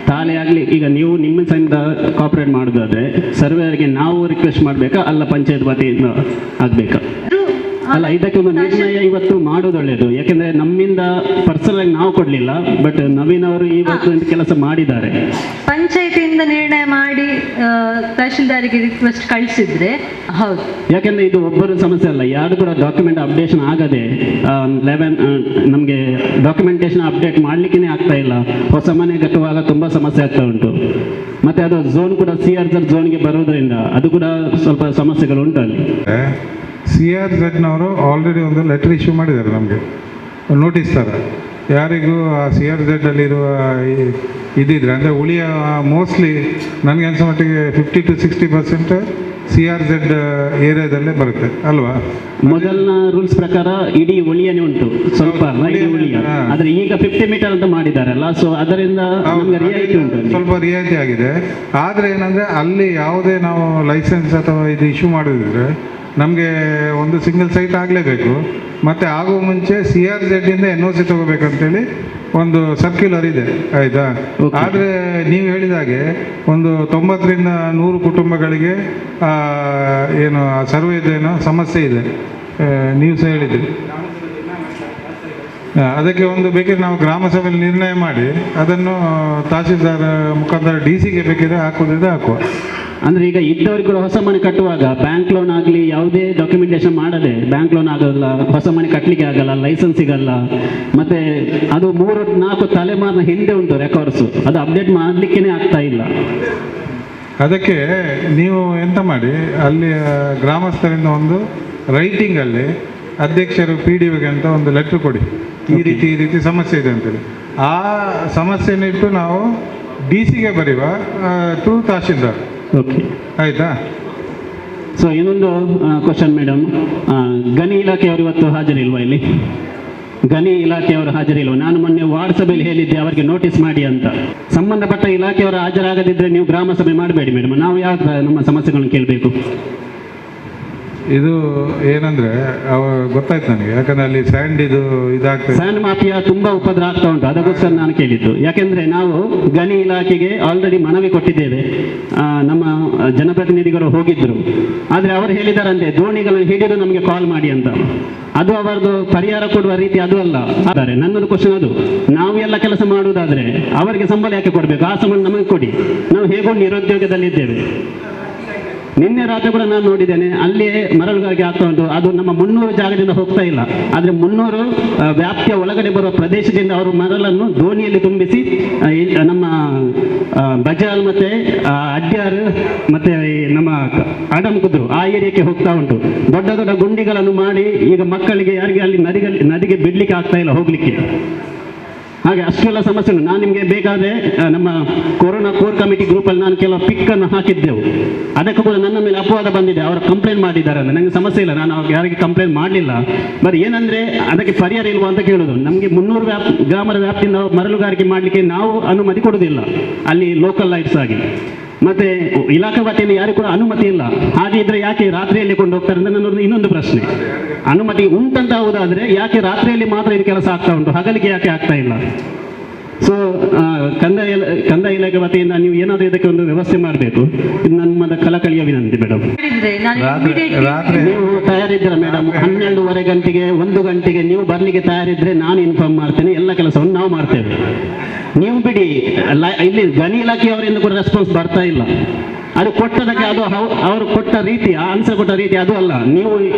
ತಾಳೆ ಆಗಲಿ, ಈಗ ನೀವು ನಿಮ್ಮ ಸೈನಿಂದ ಕಾಪರೇಟ್ ಮಾಡೋದಾದರೆ ಸರ್ವೇಯರ್ಗೆ ನಾವು ರಿಕ್ವೆಸ್ಟ್ ಮಾಡಬೇಕಾ ಅಲ್ಲ ಪಂಚಾಯತ್ ವತಿಯಿಂದ ಆಗಬೇಕಾ? ಅಲ್ಲ, ಇದಕ್ಕೆ ಒಂದು ನಿರ್ಣಯ ಇವತ್ತು ಮಾಡೋದು ಒಳ್ಳೆಯದು. ಯಾಕೆಂದರೆ ನಮ್ಮಿಂದ ಪರ್ಸನಲ್ ಆಗಿ ನಾವು ಕೊಡಲಿಲ್ಲ, ಬಟ್ ನವೀನ್ ಅವರು ಇವತ್ತು ಕೆಲಸ ಮಾಡಿದ್ದಾರೆ. ಪಂಚಾಯತಿಯಿಂದ ನಿರ್ಣಯ ಮಾಡಿ ತಹಶೀಲ್ದಾರಿಗೆ ರಿಕ್ವೆಸ್ಟ್ ಕಳಿಸಿದ್ರೆ ಹೌದು. ಯಾಕೆಂದರೆ ಇದು ಒಬ್ಬರು ಸಮಸ್ಯೆ ಅಲ್ಲ, ಯಾರು ಕೂಡ ಡಾಕ್ಯುಮೆಂಟ್ ಅಪ್ಡೇಷನ್ ಆಗದೆ ನಮಗೆ ಡಾಕ್ಯುಮೆಂಟೇಶನ್ ಅಪ್ಡೇಟ್ ಮಾಡಲಿಕ್ಕೇ ಆಗ್ತಾ ಇಲ್ಲ. ಹೊಸ ಮನೆ ಕಟ್ಟುವಾಗ ತುಂಬ ಸಮಸ್ಯೆ ಆಗ್ತಾ ಉಂಟು. ಮತ್ತು ಅದು ಝೋನ್ ಕೂಡ CRZ ಝೋನ್ಗೆ ಬರೋದರಿಂದ ಅದು ಕೂಡ ಸ್ವಲ್ಪ ಸಮಸ್ಯೆಗಳು ಉಂಟು ಅಲ್ಲಿ. CRZನವರು ಆಲ್ರೆಡಿ ಒಂದು ಲೆಟರ್ ಇಶ್ಯೂ ಮಾಡಿದ್ದಾರೆ ನಮಗೆ, ನೋಟಿಸ್ ಥರ. ಯಾರಿಗೂ ಆ CRZಲ್ಲಿರುವ ಇದಿದ್ರೆ ಅಂದರೆ ಉಳಿಯ ಮೋಸ್ಟ್ಲಿ ನನಗೆ ಅನಿಸೋ ಮಟ್ಟಿಗೆ 50 to 60% CRZ ಏರಿಯಾದಲ್ಲೇ ಬರುತ್ತೆ ಅಲ್ವಾ? ಮೊದಲಿನ ರೂಲ್ಸ್ ಪ್ರಕಾರ ಇಡೀ ಉಳಿಯನೇ ಉಂಟು, ಸ್ವಲ್ಪ ಉಳಿಯ. ಆದರೆ ಈಗ 50 ಮೀಟರ್ ಅಂತ ಮಾಡಿದ್ದಾರಲ್ಲ, ಸೊ ಅದರಿಂದ ರಿಯಾಯಿತಿ ಉಂಟು, ಸ್ವಲ್ಪ ರಿಯಾಯಿತಿ ಆಗಿದೆ. ಆದರೆ ಏನಂದರೆ ಅಲ್ಲಿ ಯಾವುದೇ ನಾವು ಲೈಸೆನ್ಸ್ ಅಥವಾ ಇದು ಇಶ್ಯೂ ಮಾಡೋದಿದ್ರೆ ನಮಗೆ ಒಂದು ಸಿಂಗಲ್ ಸೈಟ್ ಆಗಲೇಬೇಕು. ಮತ್ತು ಆಗುವ ಮುಂಚೆ CRZಯಿಂದ NOC ತಗೋಬೇಕಂತೇಳಿ ಒಂದು ಸರ್ಕ್ಯುಲರ್ ಇದೆ, ಆಯಿತಾ? ಆದರೆ ನೀವು ಹೇಳಿದಾಗೆ ಒಂದು 90ರಿಂದ 100 ಕುಟುಂಬಗಳಿಗೆ ಏನು ಸರ್ವೇದೇನೋ ಸಮಸ್ಯೆ ಇದೆ, ನೀವು ಸಹ ಹೇಳಿದ್ರಿ. ಅದಕ್ಕೆ ಒಂದು ಬೇಕಿದ್ರೆ ನಾವು ಗ್ರಾಮ ಸಭೆಯಲ್ಲಿ ನಿರ್ಣಯ ಮಾಡಿ ಅದನ್ನು ತಹಶೀಲ್ದಾರ್ ಮುಖಾಂತರ DC ಬೇಕಿದ್ರೆ ಹಾಕೋದಿದ್ರೆ ಹಾಕುವ. ಅಂದರೆ ಈಗ ಇದ್ದವ್ರಿಗೆ ಕೂಡ ಹೊಸ ಮನೆ ಕಟ್ಟುವಾಗ ಬ್ಯಾಂಕ್ ಲೋನ್ ಆಗಲಿ ಯಾವುದೇ ಡಾಕ್ಯುಮೆಂಟೇಶನ್ ಮಾಡದೆ ಬ್ಯಾಂಕ್ ಲೋನ್ ಆಗೋಲ್ಲ, ಹೊಸ ಮನೆ ಕಟ್ಟಲಿಕ್ಕೆ ಆಗಲ್ಲ, ಲೈಸೆನ್ಸ್ ಸಿಗಲ್ಲ. ಮತ್ತು ಅದು 3-4 ತಲೆಮಾರಿನ ಹಿಂದೆ ಉಂಟು ರೆಕಾರ್ಡ್ಸು, ಅದು ಅಪ್ಡೇಟ್ ಮಾಡಲಿಕ್ಕೇ ಆಗ್ತಾ ಇಲ್ಲ. ಅದಕ್ಕೆ ನೀವು ಎಂತ ಮಾಡಿ, ಅಲ್ಲಿ ಗ್ರಾಮಸ್ಥರಿಂದ ಒಂದು ರೈಟಿಂಗಲ್ಲಿ ಅಧ್ಯಕ್ಷರು PDOಗೆ ಅಂತ ಒಂದು ಲೆಟ್ರ್ ಕೊಡಿ, ಈ ರೀತಿ ಸಮಸ್ಯೆ ಇದೆ ಅಂತೇಳಿ. ಆ ಸಮಸ್ಯೆನಿಟ್ಟು ನಾವು DC ಬರೆಯುವ ಟು ತಹಶೀಲ್ದಾರ್. ಓಕೆ, ಆಯಿತಾ? ಸೊ ಇನ್ನೊಂದು ಕ್ವಶನ್ ಮೇಡಮ್, ಗಣಿ ಇಲಾಖೆಯವರು ಇವತ್ತು ಹಾಜರಿಲ್ವಾ ಇಲ್ಲಿ? ಗಣಿ ಇಲಾಖೆಯವರು ಹಾಜರಿಲ್ವ? ನಾನು ಮೊನ್ನೆ ವಾರ್ಡ್ ಸಭೆಯಲ್ಲಿ ಹೇಳಿದ್ದೆ ಅವರಿಗೆ ನೋಟಿಸ್ ಮಾಡಿ ಅಂತ. ಸಂಬಂಧಪಟ್ಟ ಇಲಾಖೆಯವರು ಹಾಜರಾಗದಿದ್ದರೆ ನೀವು ಗ್ರಾಮ ಸಭೆ ಮಾಡಬೇಡಿ ಮೇಡಮ್, ನಾವು ಯಾವ ನಮ್ಮ ಸಮಸ್ಯೆಗಳನ್ನು ಕೇಳಬೇಕು? ಇದು ಏನಂದ್ರೆ ಗೊತ್ತಾಯ್ತು ನನಗೆ, ಯಾಕಂದ್ರೆ ಅಲ್ಲಿ ಸ್ಯಾಂಡ್ ಇದಾಗ್ತದೆ, ಸ್ಯಾಂಡ್ ಮಾಫಿಯಾ ತುಂಬಾ ಉಪದ್ರ ಆಗ್ತಾ ಉಂಟು. ಅದಕ್ಕೋಸ್ಕರ ನಾನು ಕೇಳಿದ್ದು. ಯಾಕೆಂದ್ರೆ ನಾವು ಗಣಿ ಇಲಾಖೆಗೆ ಆಲ್ರೆಡಿ ಮನವಿ ಕೊಟ್ಟಿದ್ದೇವೆ, ನಮ್ಮ ಜನಪ್ರತಿನಿಧಿಗಳು ಹೋಗಿದ್ರು. ಆದರೆ ಅವರು ಹೇಳಿದಾರಂತೆ ದೋಣಿಗಳನ್ನು ಹಿಡಿದು ನಮಗೆ ಕಾಲ್ ಮಾಡಿ ಅಂತ. ಅದು ಅವರದು ಪರಿಹಾರ ಕೊಡುವ ರೀತಿ ಅದು ಅಲ್ಲ. ಆದರೆ ನನ್ನದು ಕ್ವಶನ್ ಅದು, ನಾವು ಎಲ್ಲ ಕೆಲಸ ಮಾಡುವುದಾದ್ರೆ ಅವರಿಗೆ ಸಂಬಳ ಯಾಕೆ ಕೊಡಬೇಕು? ಆ ಸಂಬಳ ನಮಗೆ ಕೊಡಿ, ನಾವು ಹೇಗೋ ನಿರುದ್ಯೋಗದಲ್ಲಿದ್ದೇವೆ. ನಿನ್ನೆ ರಾತ್ರಿ ಕೂಡ ನಾನು ನೋಡಿದ್ದೇನೆ, ಅಲ್ಲಿಯೇ ಮರಳುಗಾರಿಕೆ ಆಗ್ತಾ ಉಂಟು. ಅದು ನಮ್ಮ 300 ಜಾಗದಿಂದ ಹೋಗ್ತಾ ಇಲ್ಲ, ಆದರೆ 300 ವ್ಯಾಪ್ತಿಯ ಒಳಗಡೆ ಬರುವ ಪ್ರದೇಶದಿಂದ ಅವರು ಮರಳನ್ನು ದೋಣಿಯಲ್ಲಿ ತುಂಬಿಸಿ ನಮ್ಮ ಬಜಾಲ್ ಮತ್ತೆ ಅಡ್ಯಾರ್ ಮತ್ತೆ ನಮ್ಮ ಅಡಂಕುದ್ರು ಆ ಏರಿಯಾಕ್ಕೆ ಹೋಗ್ತಾ ಉಂಟು. ದೊಡ್ಡ ದೊಡ್ಡ ಗುಂಡಿಗಳನ್ನು ಮಾಡಿ ಈಗ ಮಕ್ಕಳಿಗೆ ಯಾರಿಗೆ ಅಲ್ಲಿ ನದಿಗೆ ಬಿಡ್ಲಿಕ್ಕೆ ಆಗ್ತಾ ಇಲ್ಲ, ಹೋಗ್ಲಿಕ್ಕೆ. ಹಾಗೆ ಅಷ್ಟೆಲ್ಲ ಸಮಸ್ಯೆ ಉಂಟು. ನಾನು ನಿಮಗೆ ಬೇಕಾದರೆ ನಮ್ಮ ಕೊರೋನಾ ಕೋರ್ ಕಮಿಟಿ ಗ್ರೂಪಲ್ಲಿ ನಾನು ಕೆಲವು ಪಿಕ್ಕನ್ನು ಹಾಕಿದ್ದೆವು. ಅದಕ್ಕೂ ಕೂಡ ನನ್ನ ಮೇಲೆ ಅಪವಾದ ಬಂದಿದೆ, ಅವರು ಕಂಪ್ಲೇಂಟ್ ಮಾಡಿದ್ದಾರೆ ಅಂತ. ನನಗೆ ಸಮಸ್ಯೆ ಇಲ್ಲ, ನಾನು ಯಾರಿಗೆ ಕಂಪ್ಲೇಂಟ್ ಮಾಡಲಿಲ್ಲ. ಬಟ್ ಏನಂದರೆ ಅದಕ್ಕೆ ಪರಿಹಾರ ಇಲ್ವಾ ಅಂತ ಕೇಳೋದು. ನಮಗೆ 300 ಗ್ರಾಮದ ವ್ಯಾಪ್ತಿಯಿಂದ ಮರಳುಗಾರಿಕೆ ಮಾಡಲಿಕ್ಕೆ ನಾವು ಅನುಮತಿ ಕೊಡೋದಿಲ್ಲ, ಅಲ್ಲಿ ಲೋಕಲ್ ಲೈಟ್ಸ್ ಆಗಿ. ಮತ್ತು ಇಲಾಖೆ ವತಿಯಿಂದ ಯಾರಿಗೂ ಕೂಡ ಅನುಮತಿ ಇಲ್ಲ. ಹಾಗೆ ಇದ್ರೆ ಯಾಕೆ ರಾತ್ರಿಯಲ್ಲಿ ಕೊಂಡು ಹೋಗ್ತಾರೆ ಅಂತ ನನ್ನೊಂದು ಇನ್ನೊಂದು ಪ್ರಶ್ನೆ. ಅನುಮತಿ ಉಂಟಂತ ಹೌದಾದರೆ ಯಾಕೆ ರಾತ್ರಿಯಲ್ಲಿ ಮಾತ್ರ ಇದು ಕೆಲಸ ಆಗ್ತಾ ಉಂಟು, ಹಗಲಿಗೆ ಯಾಕೆ ಆಗ್ತಾ ಇಲ್ಲ? ಸೊ ಕಂದಾಯ ಇಲಾಖೆ ವತಿಯಿಂದ ನೀವು ಏನಾದರೂ ಇದಕ್ಕೆ ಒಂದು ವ್ಯವಸ್ಥೆ ಮಾಡಬೇಕು. ಇದು ನಮ್ಮದ ಕಳಕಳಿಯ ವಿನಂತಿ ಮೇಡಮ್. ನೀವು ತಯಾರಿದ್ದೀರಾ ಮೇಡಮ್? 12:30 ಗಂಟೆಗೆ 1 ಗಂಟೆಗೆ ನೀವು ಬರಲಿಕ್ಕೆ ತಯಾರಿದ್ರೆ ನಾನು ಇನ್ಫಾರ್ಮ್ ಮಾಡ್ತೇನೆ, ಎಲ್ಲ ಕೆಲಸವನ್ನು ನಾವು ಮಾಡ್ತೇವೆ. ನೀವು ಬಿಡಿ, ಇಲ್ಲಿ ಗಣಿ ಇಲಾಖೆಯವರಿಂದ ಕೂಡ ರೆಸ್ಪಾನ್ಸ್ ಬರ್ತಾ ಇಲ್ಲ. ಅದು ಕೊಟ್ಟದಕ್ಕೆ ಅದು ಅವರು ಕೊಟ್ಟ ರೀತಿ, ಆನ್ಸರ್ ಕೊಟ್ಟ ರೀತಿ ಅದು ಅಲ್ಲ. ನೀವು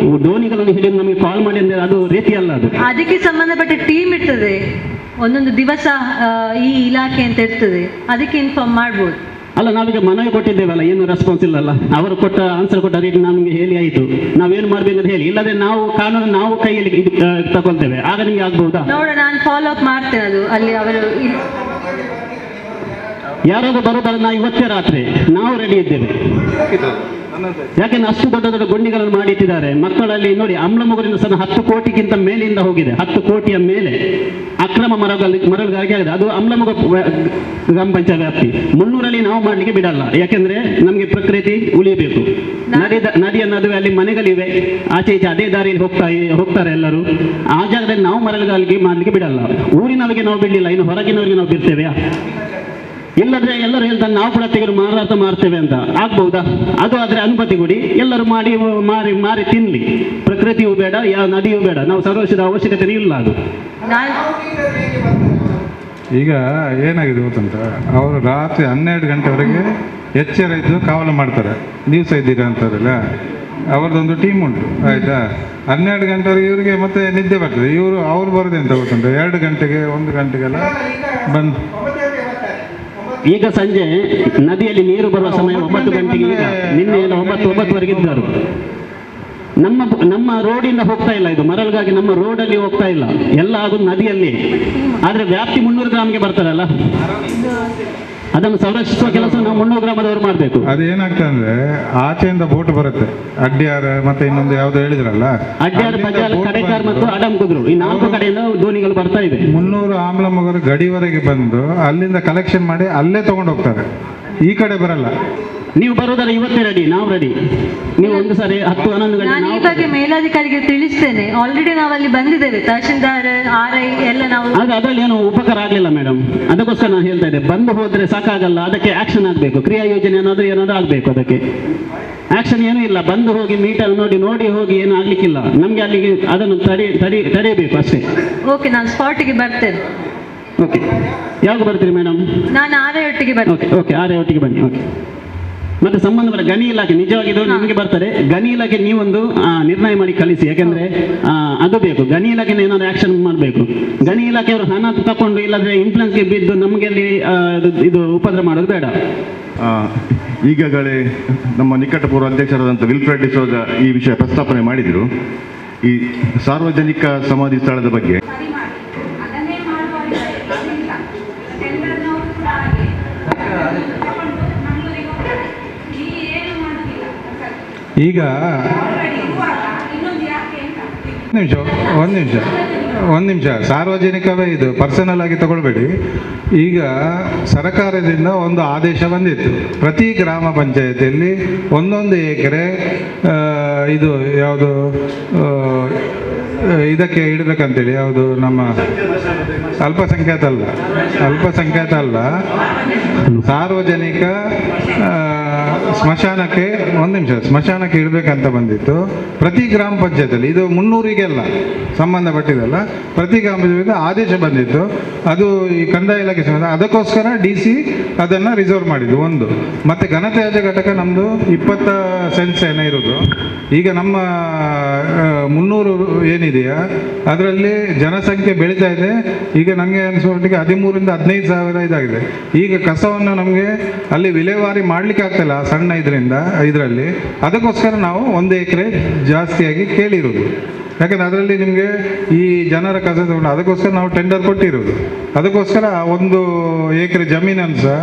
ದೋಣಿಗಳನ್ನು ಹಿಡಿದು ನಮಗೆ ಕಾಲ್ ಮಾಡಿ ಅಂದರೆ ಅದು ರೀತಿ ಅಲ್ಲ. ಅದು ಅದಕ್ಕೆ ಸಂಬಂಧಪಟ್ಟ ಟೀಮ್ ಇರ್ತದೆ, ಒಂದೊಂದು ದಿವಸ ಈ ಇಲಾಖೆ ಅಂತ ಇರ್ತದೆ, ಅದಕ್ಕೆ ಇನ್ಫಾರ್ಮ್ ಮಾಡ್ಬೋದು. ಅಲ್ಲ, ನಾವೀಗ ಮನವಿ ಕೊಟ್ಟಿದ್ದೇವಲ್ಲ, ಏನು ರೆಸ್ಪಾನ್ಸ್ ಇಲ್ಲಲ್ಲ. ಅವರು ಕೊಟ್ಟ ಆನ್ಸರ್ ಕೊಟ್ಟ ರೀತಿ ನಮಗೆ ಹೇಳಿ ಆಯಿತು, ನಾವೇನು ಮಾಡಬೇಕಂತ ಹೇಳಿ. ಇಲ್ಲದೆ ನಾವು ಕಾನೂನು ನಾವು ಕೈಯಲ್ಲಿ ತಗೊಳ್ತೇವೆ, ಆಗ ನಿಮಗೆ ಆಗ್ಬಹುದಾ? ನೋಡ, ನಾನು ಫಾಲೋ ಅಪ್ ಮಾಡ್ತೇನೆ. ಅದು ಅಲ್ಲಿ ಅವರು ಯಾರಾದ್ರೂ ಬರೋದಾದ್ರೆ ನಾವು ಇವತ್ತೇ ರಾತ್ರಿ ನಾವು ರೆಡಿ ಇದ್ದೇವೆ. ಯಾಕೆಂದ್ರೆ ಅಷ್ಟು ದೊಡ್ಡ ದೊಡ್ಡ ಗುಂಡಿಗಳನ್ನು ಮಾಡಿಟ್ಟಿದ್ದಾರೆ. ಮಕ್ಕಳಲ್ಲಿ ನೋಡಿ, ಅಮ್ಲಮೊಗರಿಂದ ಸಹ 10 ಕೋಟಿಗಿಂತ ಮೇಲಿಂದ ಹೋಗಿದೆ. 10 ಕೋಟಿಯ ಮೇಲೆ ಅಕ್ರಮ ಮರಳುಗಾರಿಕೆ ಆಗಿದೆ. ಅದು ಅಮ್ಲಮೊಗ ಗ್ರಾಮ ಪಂಚಾಯತ್ ವ್ಯಾಪ್ತಿ. 300ರಲ್ಲಿ ನಾವು ಮಾಡಲಿಕ್ಕೆ ಬಿಡಲ್ಲ, ಯಾಕೆಂದ್ರೆ ನಮಗೆ ಪ್ರಕೃತಿ ಉಳಿಯಬೇಕು. ನದಿಯ ನಡುವೆ ಅಲ್ಲಿ ಮನೆಗಳಿವೆ, ಆಚೆ ಈಚೆ ಅದೇ ದಾರಿಯಲ್ಲಿ ಹೋಗ್ತಾರೆ ಎಲ್ಲರೂ. ಆ ಜಾಗದಲ್ಲಿ ನಾವು ಮರಳುಗಾಲಿಗೆ ಮಾಡಲಿಕ್ಕೆ ಬಿಡಲ್ಲ. ಊರಿನವರಿಗೆ ನಾವು ಬಿಡಲಿಲ್ಲ, ಇನ್ನು ಹೊರಗಿನವರಿಗೆ ನಾವು ಬಿಡ್ತೇವೆ? ಇಲ್ಲದ್ರೆ ಎಲ್ಲರೂ ಹೇಳ್ತಾರೆ ನಾವು ಕೂಡ ತೆಗೆದು ಮಾರಾಟ ಮಾಡ್ತೇವೆ ಅಂತ. ಆಗ್ಬಹುದಾ? ಅದು ಆದರೆ ಅನುಮತಿ ಕೊಡಿ, ಎಲ್ಲರೂ ಮಾರಿ ತಿನ್ಲಿ. ಪ್ರಕೃತಿಯೂ ಬೇಡ, ಯಾವ ನದಿಯೂ ಬೇಡ, ನಾವು ಸಂರಕ್ಷಿಸದ ಅವಶ್ಯಕತೆ ಇಲ್ಲ. ಅದು ಈಗ ಏನಾಗಿದೆ ಗೊತ್ತುಂಟ, ಅವರು ರಾತ್ರಿ 12 ಗಂಟೆವರೆಗೆ ಎಚ್ಚರ ಇದ್ದು ಕಾವಲು ಮಾಡ್ತಾರೆ. ನೀವು ಸಹ ಇದ್ದೀರಾ ಅಂತಾರಲ್ಲ, ಅವ್ರದ್ದೊಂದು ಟೀಮ್ ಉಂಟು, ಆಯಿತಾ? 12 ಗಂಟೆವರೆಗೆ ಇವರಿಗೆ ಮತ್ತೆ ನಿದ್ದೆ ಬರ್ತದೆ. ಅವ್ರು ಬರೋದೆ ಅಂತ ಗೊತ್ತುಂಟು, 2 ಗಂಟೆಗೆ 1 ಗಂಟೆಗೆಲ್ಲ ಬಂದು. ಈಗ ಸಂಜೆ ನದಿಯಲ್ಲಿ ನೀರು ಬರುವ ಸಮಯ 9 ಗಂಟೆಗೆ. ಈಗ ನಿನ್ನೆ ಎಲ್ಲ 9:09ವರೆಗೆ ಇದ್ದರು. ನಮ್ಮ ರೋಡಿಂದ ಹೋಗ್ತಾ ಇಲ್ಲ, ಇದು ಮರಳುಗಾಗಿ ನಮ್ಮ ರೋಡಲ್ಲಿ ಹೋಗ್ತಾ ಇಲ್ಲ, ಎಲ್ಲ ಆಗೋದು ನದಿಯಲ್ಲಿ. ಆದರೆ ವ್ಯಾಪ್ತಿ 300 ಗ್ರಾಮ್ಗೆ ಬರ್ತಾರಲ್ಲ, ಅದನ್ನು ಸಂರಕ್ಷಿಸುವ ಕೆಲಸ ನಾವು 300 ಗ್ರಾಮದವರು ಮಾಡಬೇಕು. ಅದೇನಾಗ್ತದೆ ಅಂದ್ರೆ ಆಚೆಯಿಂದ ಬೋಟ್ ಬರುತ್ತೆ, ಅಡ್ಯಾರ್ ಮತ್ತೆ ಇನ್ನೊಂದು ಯಾವ್ದು ಹೇಳಿದ್ರಲ್ಲ, ಅಡ್ಯಾರ್, ಬಜಾರ್, ಕಡೆಕಾರ್ ಮತ್ತು ಅಡಂ ಕುದ್ರು, ಈ 4 ಕಡೆಯಿಂದ ದೋಣಿಗಳು ಬರ್ತಾ ಇದೆ. 300 ಆಮ್ಲಮಗರ ಗಡಿವರೆಗೆ ಬಂದು ಅಲ್ಲಿಂದ ಕಲೆಕ್ಷನ್ ಮಾಡಿ ಅಲ್ಲೇ ತಗೊಂಡು ಹೋಗ್ತಾರೆ, ಈ ಕಡೆ ಬರಲ್ಲ. ನೀವು ಬರೋದಲ್ಲ, ಇವತ್ತೇ ರೆಡಿ, ನಾವು ರೆಡಿ. ನೀವು ಒಂದು ಸಾರಿ 10-11 ಗಂಟೆ. ನಾನು ಈ ಬಗ್ಗೆ ಮೇಲಾಧಿಕಾರಿಗೆ ತಿಳಿಸ್ತೇನೆ. ಆಲ್ರೆಡಿ ನಾವು ಅಲ್ಲಿ ಬಂದಿದ್ದೇವೆ, ತಹಶೀಲ್ದಾರ್, RI ಎಲ್ಲ ನಾವು. ಅದರಲ್ಲಿ ಏನು ಉಪಕಾರ ಆಗಲಿಲ್ಲ ಮೇಡಮ್, ಅದಕ್ಕೋಸ್ಕರ ನಾನು ಹೇಳ್ತಾ ಇದ್ದೆ, ಬಂದು ಹೋದ್ರೆ ಸಾಕಾಗಲ್ಲ, ಅದಕ್ಕೆ ಆಕ್ಷನ್ ಆಗಬೇಕು. ಕ್ರಿಯಾ ಯೋಜನೆ ಏನಾದರೂ ಆಗಬೇಕು. ಅದಕ್ಕೆ ಆಕ್ಷನ್ ಏನೂ ಇಲ್ಲ, ಬಂದು ಹೋಗಿ ಮೀಟರ್ ನೋಡಿ ಹೋಗಿ ಏನು ಆಗ್ಲಿಕ್ಕಿಲ್ಲ. ನಮಗೆ ಅಲ್ಲಿಗೆ ಅದನ್ನು ತಡೆಯಬೇಕು ಅಷ್ಟೇ. ಓಕೆ, ನಾನು ಸ್ಪಾಟಿಗೆ ಬರ್ತೇನೆ. ಓಕೆ, ಯಾವಾಗ ಬರ್ತೀರಿ ಮೇಡಮ್? ನಾನು RI ಒಟ್ಟಿಗೆ ಬರ್ತೇನೆ. ಓಕೆ, RI ಒಟ್ಟಿಗೆ ಬನ್ನಿ. ಓಕೆ. ಮತ್ತೆ ಸಂಬಂಧಪಟ್ಟ ಗಣಿ ಇಲಾಖೆ ನಿಜವಾಗಿದ್ದು ನಿಮಗೆ ಬರ್ತಾರೆ. ಗಣಿ ಇಲಾಖೆ ನೀವೊಂದು ನಿರ್ಣಯ ಮಾಡಿ ಕಳಿಸಿ, ಯಾಕೆಂದ್ರೆ ಅದು ಬೇಕು. ಗಣಿ ಇಲಾಖೆ ಏನಾದ್ರು ಆಕ್ಷನ್ ಮಾಡಬೇಕು. ಗಣಿ ಇಲಾಖೆಯವರು ಹಣ ತಕೊಂಡು ಇಲ್ಲದ್ರೆ ಇನ್ಫ್ಲುಯೆನ್ಸ್ಗೆ ಬಿದ್ದು ನಮಗೆ ಅಲ್ಲಿ ಇದು ಉಪದ್ರ ಮಾಡೋದು ಬೇಡ. ಈಗಾಗಲೇ ನಮ್ಮ ನಿಕಟಪೂರ್ವ ಅಧ್ಯಕ್ಷರಾದಂಥ ವಿಲ್ಫ್ರೆಡ್ ಡಿಸೋಜ ಈ ವಿಷಯ ಪ್ರಸ್ತಾಪನೆ ಮಾಡಿದರು. ಈ ಸಾರ್ವಜನಿಕ ಸಮಾಧಿ ಸ್ಥಳದ ಬಗ್ಗೆ ಈಗ ಒಂದು ನಿಮಿಷ ಸಾರ್ವಜನಿಕವೇ ಇದು, ಪರ್ಸನಲ್ ಆಗಿ ತಗೊಳ್ಬೇಡಿ. ಈಗ ಸರ್ಕಾರದಿಂದ ಒಂದು ಆದೇಶ ಬಂದಿತ್ತು, ಪ್ರತಿ ಗ್ರಾಮ ಪಂಚಾಯತಿಯಲ್ಲಿ 1 ಎಕರೆ ಇದು ಯಾವುದು ಇದಕ್ಕೆ ಇಡಬೇಕಂತೇಳಿ. ಯಾವುದು ನಮ್ಮ ಅಲ್ಪಸಂಖ್ಯಾತ ಅಲ್ಲ, ಸಾರ್ವಜನಿಕ ಸ್ಮಶಾನಕ್ಕೆ ಸ್ಮಶಾನಕ್ಕೆ ಇಡಬೇಕಂತ ಬಂದಿತ್ತು ಪ್ರತಿ ಗ್ರಾಮ ಪಂಚಾಯತಿಯಲ್ಲಿ. ಇದು 300ಗೆಲ್ಲ ಸಂಬಂಧಪಟ್ಟಿದ್ದಲ್ಲ, ಪ್ರತಿ ಗ್ರಾಮ ಪಂಚಾಯತ್ ಆದೇಶ ಬಂದಿತ್ತು. ಅದು ಈ ಕಂದಾಯ ಇಲಾಖೆ ಅದಕ್ಕೋಸ್ಕರ DC ಅದನ್ನು ರಿಸರ್ವ್ ಮಾಡಿದ್ದು ಒಂದು. ಮತ್ತು ಘನತ್ಯಾಜ್ಯ ಘಟಕ ನಮ್ಮದು 20 ಸೆನ್ಸ್ ಏನೋ ಇರೋದು. ಈಗ ನಮ್ಮ 300 ಏನಿದೆಯಾ ಅದರಲ್ಲಿ ಜನಸಂಖ್ಯೆ ಬೆಳೀತಾ ಇದೆ. ಈಗ ನನಗೆ ಅನಿಸೋಟ್ಟಿಗೆ 13,000 ರಿಂದ 15,000 ಇದಾಗಿದೆ. ಈಗ ಕಸವನ್ನು ನಮಗೆ ಅಲ್ಲಿ ವಿಲೇವಾರಿ ಮಾಡಲಿಕ್ಕೆ ಆಗ್ತಾಯಿಲ್ಲ ಸಣ್ಣ ಇದರಲ್ಲಿ. ಅದಕ್ಕೋಸ್ಕರ ನಾವು 1 ಎಕರೆ ಜಾಸ್ತಿಯಾಗಿ ಕೇಳಿರೋದು. ಯಾಕಂದರೆ ಅದರಲ್ಲಿ ನಿಮಗೆ ಈ ಜನರ ಕಸ ತಗೊಂಡು ಅದಕ್ಕೋಸ್ಕರ ನಾವು ಟೆಂಡರ್ ಕೊಟ್ಟಿರೋದು. ಅದಕ್ಕೋಸ್ಕರ 1 ಎಕರೆ ಜಮೀನನ್ನು ಸಹ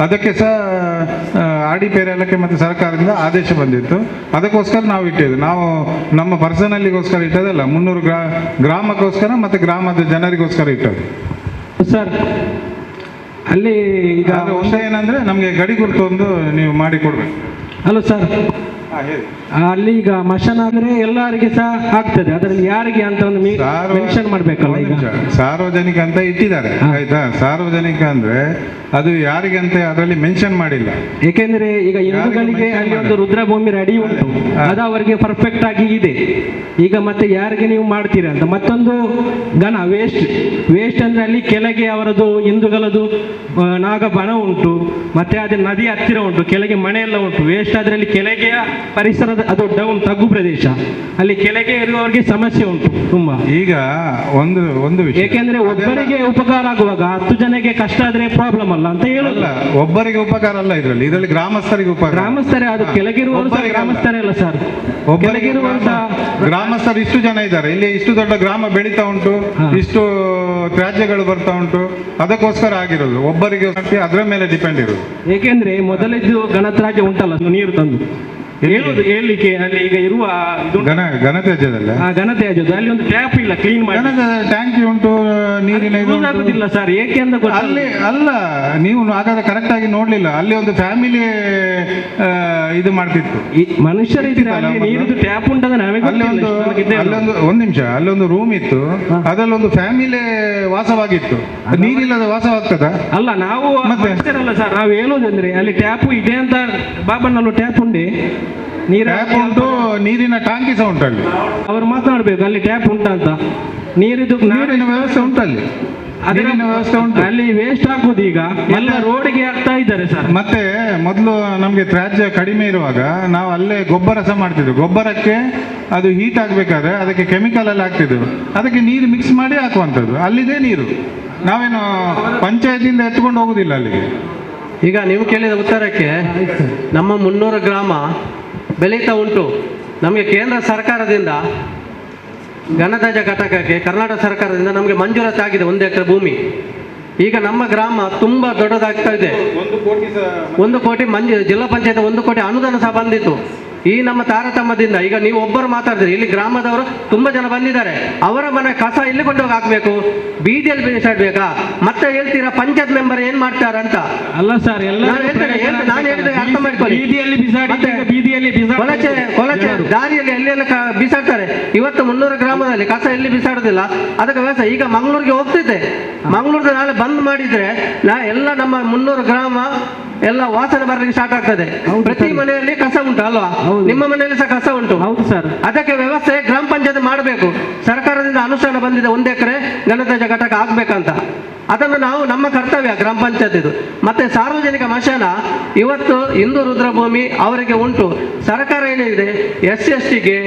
ಅದಕ್ಕೆ ಸಹ RDP ಇಲಾಖೆ ಮತ್ತು ಸರ್ಕಾರದಿಂದ ಆದೇಶ ಬಂದಿತ್ತು. ಅದಕ್ಕೋಸ್ಕರ ನಾವು ಇಟ್ಟಿದ್ದು, ನಾವು ನಮ್ಮ ಪರ್ಸನಲ್ಲಿಗೋಸ್ಕರ ಇಟ್ಟದಲ್ಲ, 300 ಗ್ರಾಮಕ್ಕೋಸ್ಕರ ಮತ್ತು ಗ್ರಾಮದ ಜನರಿಗೋಸ್ಕರ ಇಟ್ಟದ್ದು ಸರ್. ಅಲ್ಲಿ ಈಗ ಏನಂದರೆ ನಮಗೆ ಗಡಿ ಗುರುತು ಒಂದು ನೀವು ಮಾಡಿ ಕೊಡಬೇಕು. ಹಲೋ ಸರ್, ಅಲ್ಲಿ ಈಗ ಮಶಾನ ಅಂದ್ರೆ ಎಲ್ಲರಿಗೆ ಸಹ ಆಗ್ತದೆ, ಅದರಲ್ಲಿ ಯಾರಿಗೆ ಅಂತ ಒಂದು ಮೆನ್ಷನ್ ಮಾಡ್ಬೇಕಲ್ಲ. ಈಗ ಸಾರ್ವಜನಿಕ ಅಂತ ಇಟ್ಟಿದ್ದಾರೆ, ಆಯ್ತಾ? ಸಾರ್ವಜನಿಕ ಅಂದ್ರೆ ಅದು ಯಾರಿಗೆ ಅಂತ ಅದರಲ್ಲಿ ಮೆನ್ಷನ್ ಮಾಡಿಲ್ಲ. ಏಕೆಂದ್ರೆ ಈಗ ಹಿಂದೂಗಳಿಗೆ ಅಲ್ಲಿ ಒಂದು ರುದ್ರಭೂಮಿ ರೆಡಿ ಉಂಟು, ಅದು ಅವರಿಗೆ ಪರ್ಫೆಕ್ಟ್ ಆಗಿ ಇದೆ. ಈಗ ಮತ್ತೆ ಯಾರಿಗೆ ನೀವು ಮಾಡ್ತೀರಾ ಅಂತ ಮತ್ತೊಂದು ಘನ ವೇಸ್ಟ್ ಅಂದ್ರೆ ಅಲ್ಲಿ ಕೆಳಗೆ ಅವರದು ಹಿಂದೂಗಳದು ನಾಗಬಣ ಉಂಟು, ಮತ್ತೆ ಅದೇ ನದಿ ಹತ್ತಿರ ಉಂಟು, ಕೆಳಗೆ ಮನೆ ಎಲ್ಲ ಉಂಟು. ವೇಸ್ಟ್ ಅದರಲ್ಲಿ ಕೆಳಗೆ ಪರಿಸರದ ಅದು ಡೌನ್ ತಗ್ಗು ಪ್ರದೇಶ, ಅಲ್ಲಿ ಕೆಳಗೆ ಇರುವವರಿಗೆ ಸಮಸ್ಯೆ ಉಂಟು ತುಂಬಾ. ಈಗ ಒಂದು ವಿಷಯ, ಏಕೆಂದ್ರೆ ಒಬ್ಬರಿಗೆ ಉಪಕಾರ ಆಗುವಾಗ 10 ಜನಕ್ಕೆ ಕಷ್ಟ ಆದ್ರೆ ಪ್ರಾಬ್ಲಮ್ ಅಲ್ಲ ಅಂತ ಹೇಳಲ್ಲ. ಒಬ್ಬರಿಗೆ ಉಪಕಾರ ಅಲ್ಲ, ಇದರಲ್ಲಿ ಗ್ರಾಮಸ್ಥರಿಗೆ ಉಪಕಾರ. ಗ್ರಾಮಸ್ಥರೇ ಅದು ಕೆಳಗಿರುವವರು ಗ್ರಾಮಸ್ಥರೇ ಅಲ್ಲ ಸರ್, ಕೆಳಗಿರುವಂತ ಗ್ರಾಮಸ್ಥರು ಇಷ್ಟು ಜನ ಇದ್ದಾರೆ. ಇಲ್ಲಿ ಇಷ್ಟು ದೊಡ್ಡ ಗ್ರಾಮ ಬೆಳೀತಾ ಉಂಟು, ಇಷ್ಟು ತ್ಯಾಜ್ಯಗಳು ಬರ್ತಾ ಉಂಟು, ಅದಕ್ಕೋಸ್ಕರ ಆಗಿರೋದು. ಒಬ್ಬರಿಗೆ ಅದರ ಮೇಲೆ ಡಿಪೆಂಡ್ ಇರೋದು. ಏಕೆಂದ್ರೆ ಮೊದಲಿದ್ದು ಗಣತ್ಯಾಜ್ಯ ಉಂಟಲ್ಲ, ನೀರು ತಂದು ಹೇಳಲಿಕ್ಕೆ ಅಲ್ಲಿ ಈಗ ಇರುವ ಇದು ಘನತ್ಯಾಜ್ಯದಲ್ಲ ಘನತ್ಯಾಜ್ಯದ ಅಲ್ಲಿ ಒಂದು ಟ್ಯಾಪ್ ಇಲ್ಲ ಕ್ಲೀನ್ ಮಾಡಿ ಟ್ಯಾಂಕಿ ಉಂಟು, ನೀರಿನ ಇದು ಉಂಟು. ಆಗುದಿಲ್ಲ ಸರ್, ಏಕೆ ಅಂತ ಅಲ್ಲಿ ಅಲ್ಲ, ನೀವು ಹಾಗಾದ್ರೆ ಕರೆಕ್ಟ್ ಆಗಿ ನೋಡ್ಲಿಲ್ಲ. ಅಲ್ಲಿ ಒಂದು ಫ್ಯಾಮಿಲಿ ಇದು ಮಾಡ್ತಿತ್ತು, ಮನುಷ್ಯರಿದ್ರೆ ಅಲ್ಲಿ ನೀರಿದು ಟ್ಯಾಪ್ ಉಂಟದ ನಮಗೆ ಅಲ್ಲೊಂದು ಒಂದ್ ನಿಮಿಷ, ಅಲ್ಲೊಂದು ರೂಮ್ ಇತ್ತು, ಅದರಲ್ಲೊಂದು ಫ್ಯಾಮಿಲಿ ವಾಸವಾಗಿತ್ತು. ನೀರಿಲ್ಲದ ವಾಸವಾಗ್ತದ? ಅಲ್ಲ, ನಾವು ಮನುಷ್ಯರಲ್ಲ ಸರ್, ನಾವು ಹೇಳೋದಂದ್ರೆ ಅಲ್ಲಿ ಟ್ಯಾಪ್ ಇದೆ ಅಂತ. ಬಾಬಣ್ಣಲ್ಲೂ ಟ್ಯಾಪ್ ಉಂಟೆ, ಟ್ಯಾಪ್ ಉಂಟು, ನೀರಿನ ಟಾಂಕಿ ಸಹ ಉಂಟು. ಅಲ್ಲಿ ಅವ್ರು ಮಾತನಾಡ್ಬೇಕು, ಅಲ್ಲಿ ಟ್ಯಾಪ್ ಉಂಟಂತ. ನೀರಿನ ವ್ಯವಸ್ಥೆ ಉಂಟಲ್ಲಿ, ನೀರಿನ ವ್ಯವಸ್ಥೆ ಉಂಟು. ಅಲ್ಲಿ ವೇಸ್ಟ್ ಆಗುದು ಈಗ ಎಲ್ಲ ರೋಡಿಗೆ ಆಗ್ತಾ ಇದ್ದಾರೆ ಸರ್. ಮತ್ತೆ ಮೊದಲು ನಮಗೆ ತ್ಯಾಜ್ಯ ಕಡಿಮೆ ಇರುವಾಗ ನಾವು ಅಲ್ಲೇ ಗೊಬ್ಬರ ಸಹ ಮಾಡ್ತಿದ್ವಿ. ಗೊಬ್ಬರಕ್ಕೆ ಅದು ಹೀಟ್ ಆಗಬೇಕಾದ್ರೆ ಅದಕ್ಕೆ ಕೆಮಿಕಲ್ ಎಲ್ಲ ಹಾಕ್ತಿದ್ವಿ, ಅದಕ್ಕೆ ನೀರು ಮಿಕ್ಸ್ ಮಾಡಿ ಹಾಕುವಂಥದ್ದು. ಅಲ್ಲಿದೆ ನೀರು, ನಾವೇನು ಪಂಚಾಯತಿಂದ ಎತ್ಕೊಂಡು ಹೋಗುದಿಲ್ಲ ಅಲ್ಲಿಗೆ. ಈಗ ನೀವು ಕೇಳಿದ ಉತ್ತರಕ್ಕೆ ನಮ್ಮ 300 ಗ್ರಾಮ ಬೆಳೀತಾ ಉಂಟು. ನಮಗೆ ಕೇಂದ್ರ ಸರ್ಕಾರದಿಂದ ಘನತ್ಯಾಜ್ಯ ಘಟಕಕ್ಕೆ ಕರ್ನಾಟಕ ಸರ್ಕಾರದಿಂದ ನಮಗೆ ಮಂಜೂರಾತಿ ಆಗಿದೆ 1 ಎಕರೆ ಭೂಮಿ. ಈಗ ನಮ್ಮ ಗ್ರಾಮ ತುಂಬ ದೊಡ್ಡದಾಗ್ತಾ ಇದೆ. 1 ಕೋಟಿ ಜಿಲ್ಲಾ ಪಂಚಾಯತ್ 1 ಕೋಟಿ ಅನುದಾನ ಸಹ ಬಂದಿತ್ತು. ಈ ನಮ್ಮ ತಾರತಮ್ಯದಿಂದ ಈಗ ನೀವು ಒಬ್ಬರು ಮಾತಾಡಿದ್ರಿ, ಇಲ್ಲಿ ಗ್ರಾಮದವರು ತುಂಬಾ ಜನ ಬಂದಿದ್ದಾರೆ. ಅವರ ಮನೆ ಕಸ ಎಲ್ಲಿ ಕೊಂಡೋಗಿ ಹಾಕ್ಬೇಕು? ಬೀದಿಯಲ್ಲಿ ಬಿಸಾಡ್ಬೇಕಾ? ಮತ್ತೆ ಹೇಳ್ತೀರಾ ಪಂಚಾಯತ್ ಮೆಂಬರ್ ಏನ್ ಮಾಡ್ತಾರಂತ? ಅಲ್ಲ ಸರ್, ಎಲ್ಲ ನಾನು ಹೇಳಿದ್ರೆ ಅರ್ಥ ಮಾಡ್ಕೊಳ್ಳಿ. ಕೊಳಚೆ ದಾರಿಯಲ್ಲಿ ಎಲ್ಲೆಲ್ಲ ಬಿಸಾಡ್ತಾರೆ. ಇವತ್ತು 300 ಗ್ರಾಮದಲ್ಲಿ ಕಸ ಎಲ್ಲಿ ಬಿಸಾಡುದಿಲ್ಲ, ಅದಕ್ಕೆ ವ್ಯವಸ್ಥೆ. ಈಗ ಮಂಗಳೂರಿಗೆ ಹೋಗ್ತಿದ್ದೆ, ಮಂಗಳೂರು ನಾಳೆ ಬಂದ್ ಮಾಡಿದ್ರೆ ಎಲ್ಲ ನಮ್ಮ 300 ಗ್ರಾಮ ಎಲ್ಲ ವಾಸನೆ ಬರಲಿಕ್ಕೆ ಸ್ಟಾರ್ಟ್ ಆಗ್ತದೆ. ಪ್ರತಿ ಮನೆಯಲ್ಲಿ ಕಸ ಉಂಟು ಅಲ್ವಾ? ನಿಮ್ಮ ಮನೆಯಲ್ಲಿ ಸಹ ಕಸ ಉಂಟು. ಹೌದು ಸರ್. ಅದಕ್ಕೆ ವ್ಯವಸ್ಥೆ ಗ್ರಾಮ ಪಂಚಾಯತ್ ಮಾಡಬೇಕು. ಸರ್ಕಾರದಿಂದ ಅನುಷ್ಠಾನ ಬಂದಿದೆ 1 ಎಕರೆ ಘನತ್ಯಾಜ್ಯ ಘಟಕ ಆಗ್ಬೇಕಂತ. ಅದನ್ನು ನಾವು ನಮ್ಮ ಕರ್ತವ್ಯ ಗ್ರಾಮ ಪಂಚಾಯತ್ ಇದು. ಮತ್ತೆ ಸಾರ್ವಜನಿಕ ಮಶಾನ ಇವತ್ತು ಹಿಂದೂ ರುದ್ರಭೂಮಿ ಅವರಿಗೆ ಉಂಟು. ಸರ್ಕಾರ ಏನಿದೆ SC/STಗೆ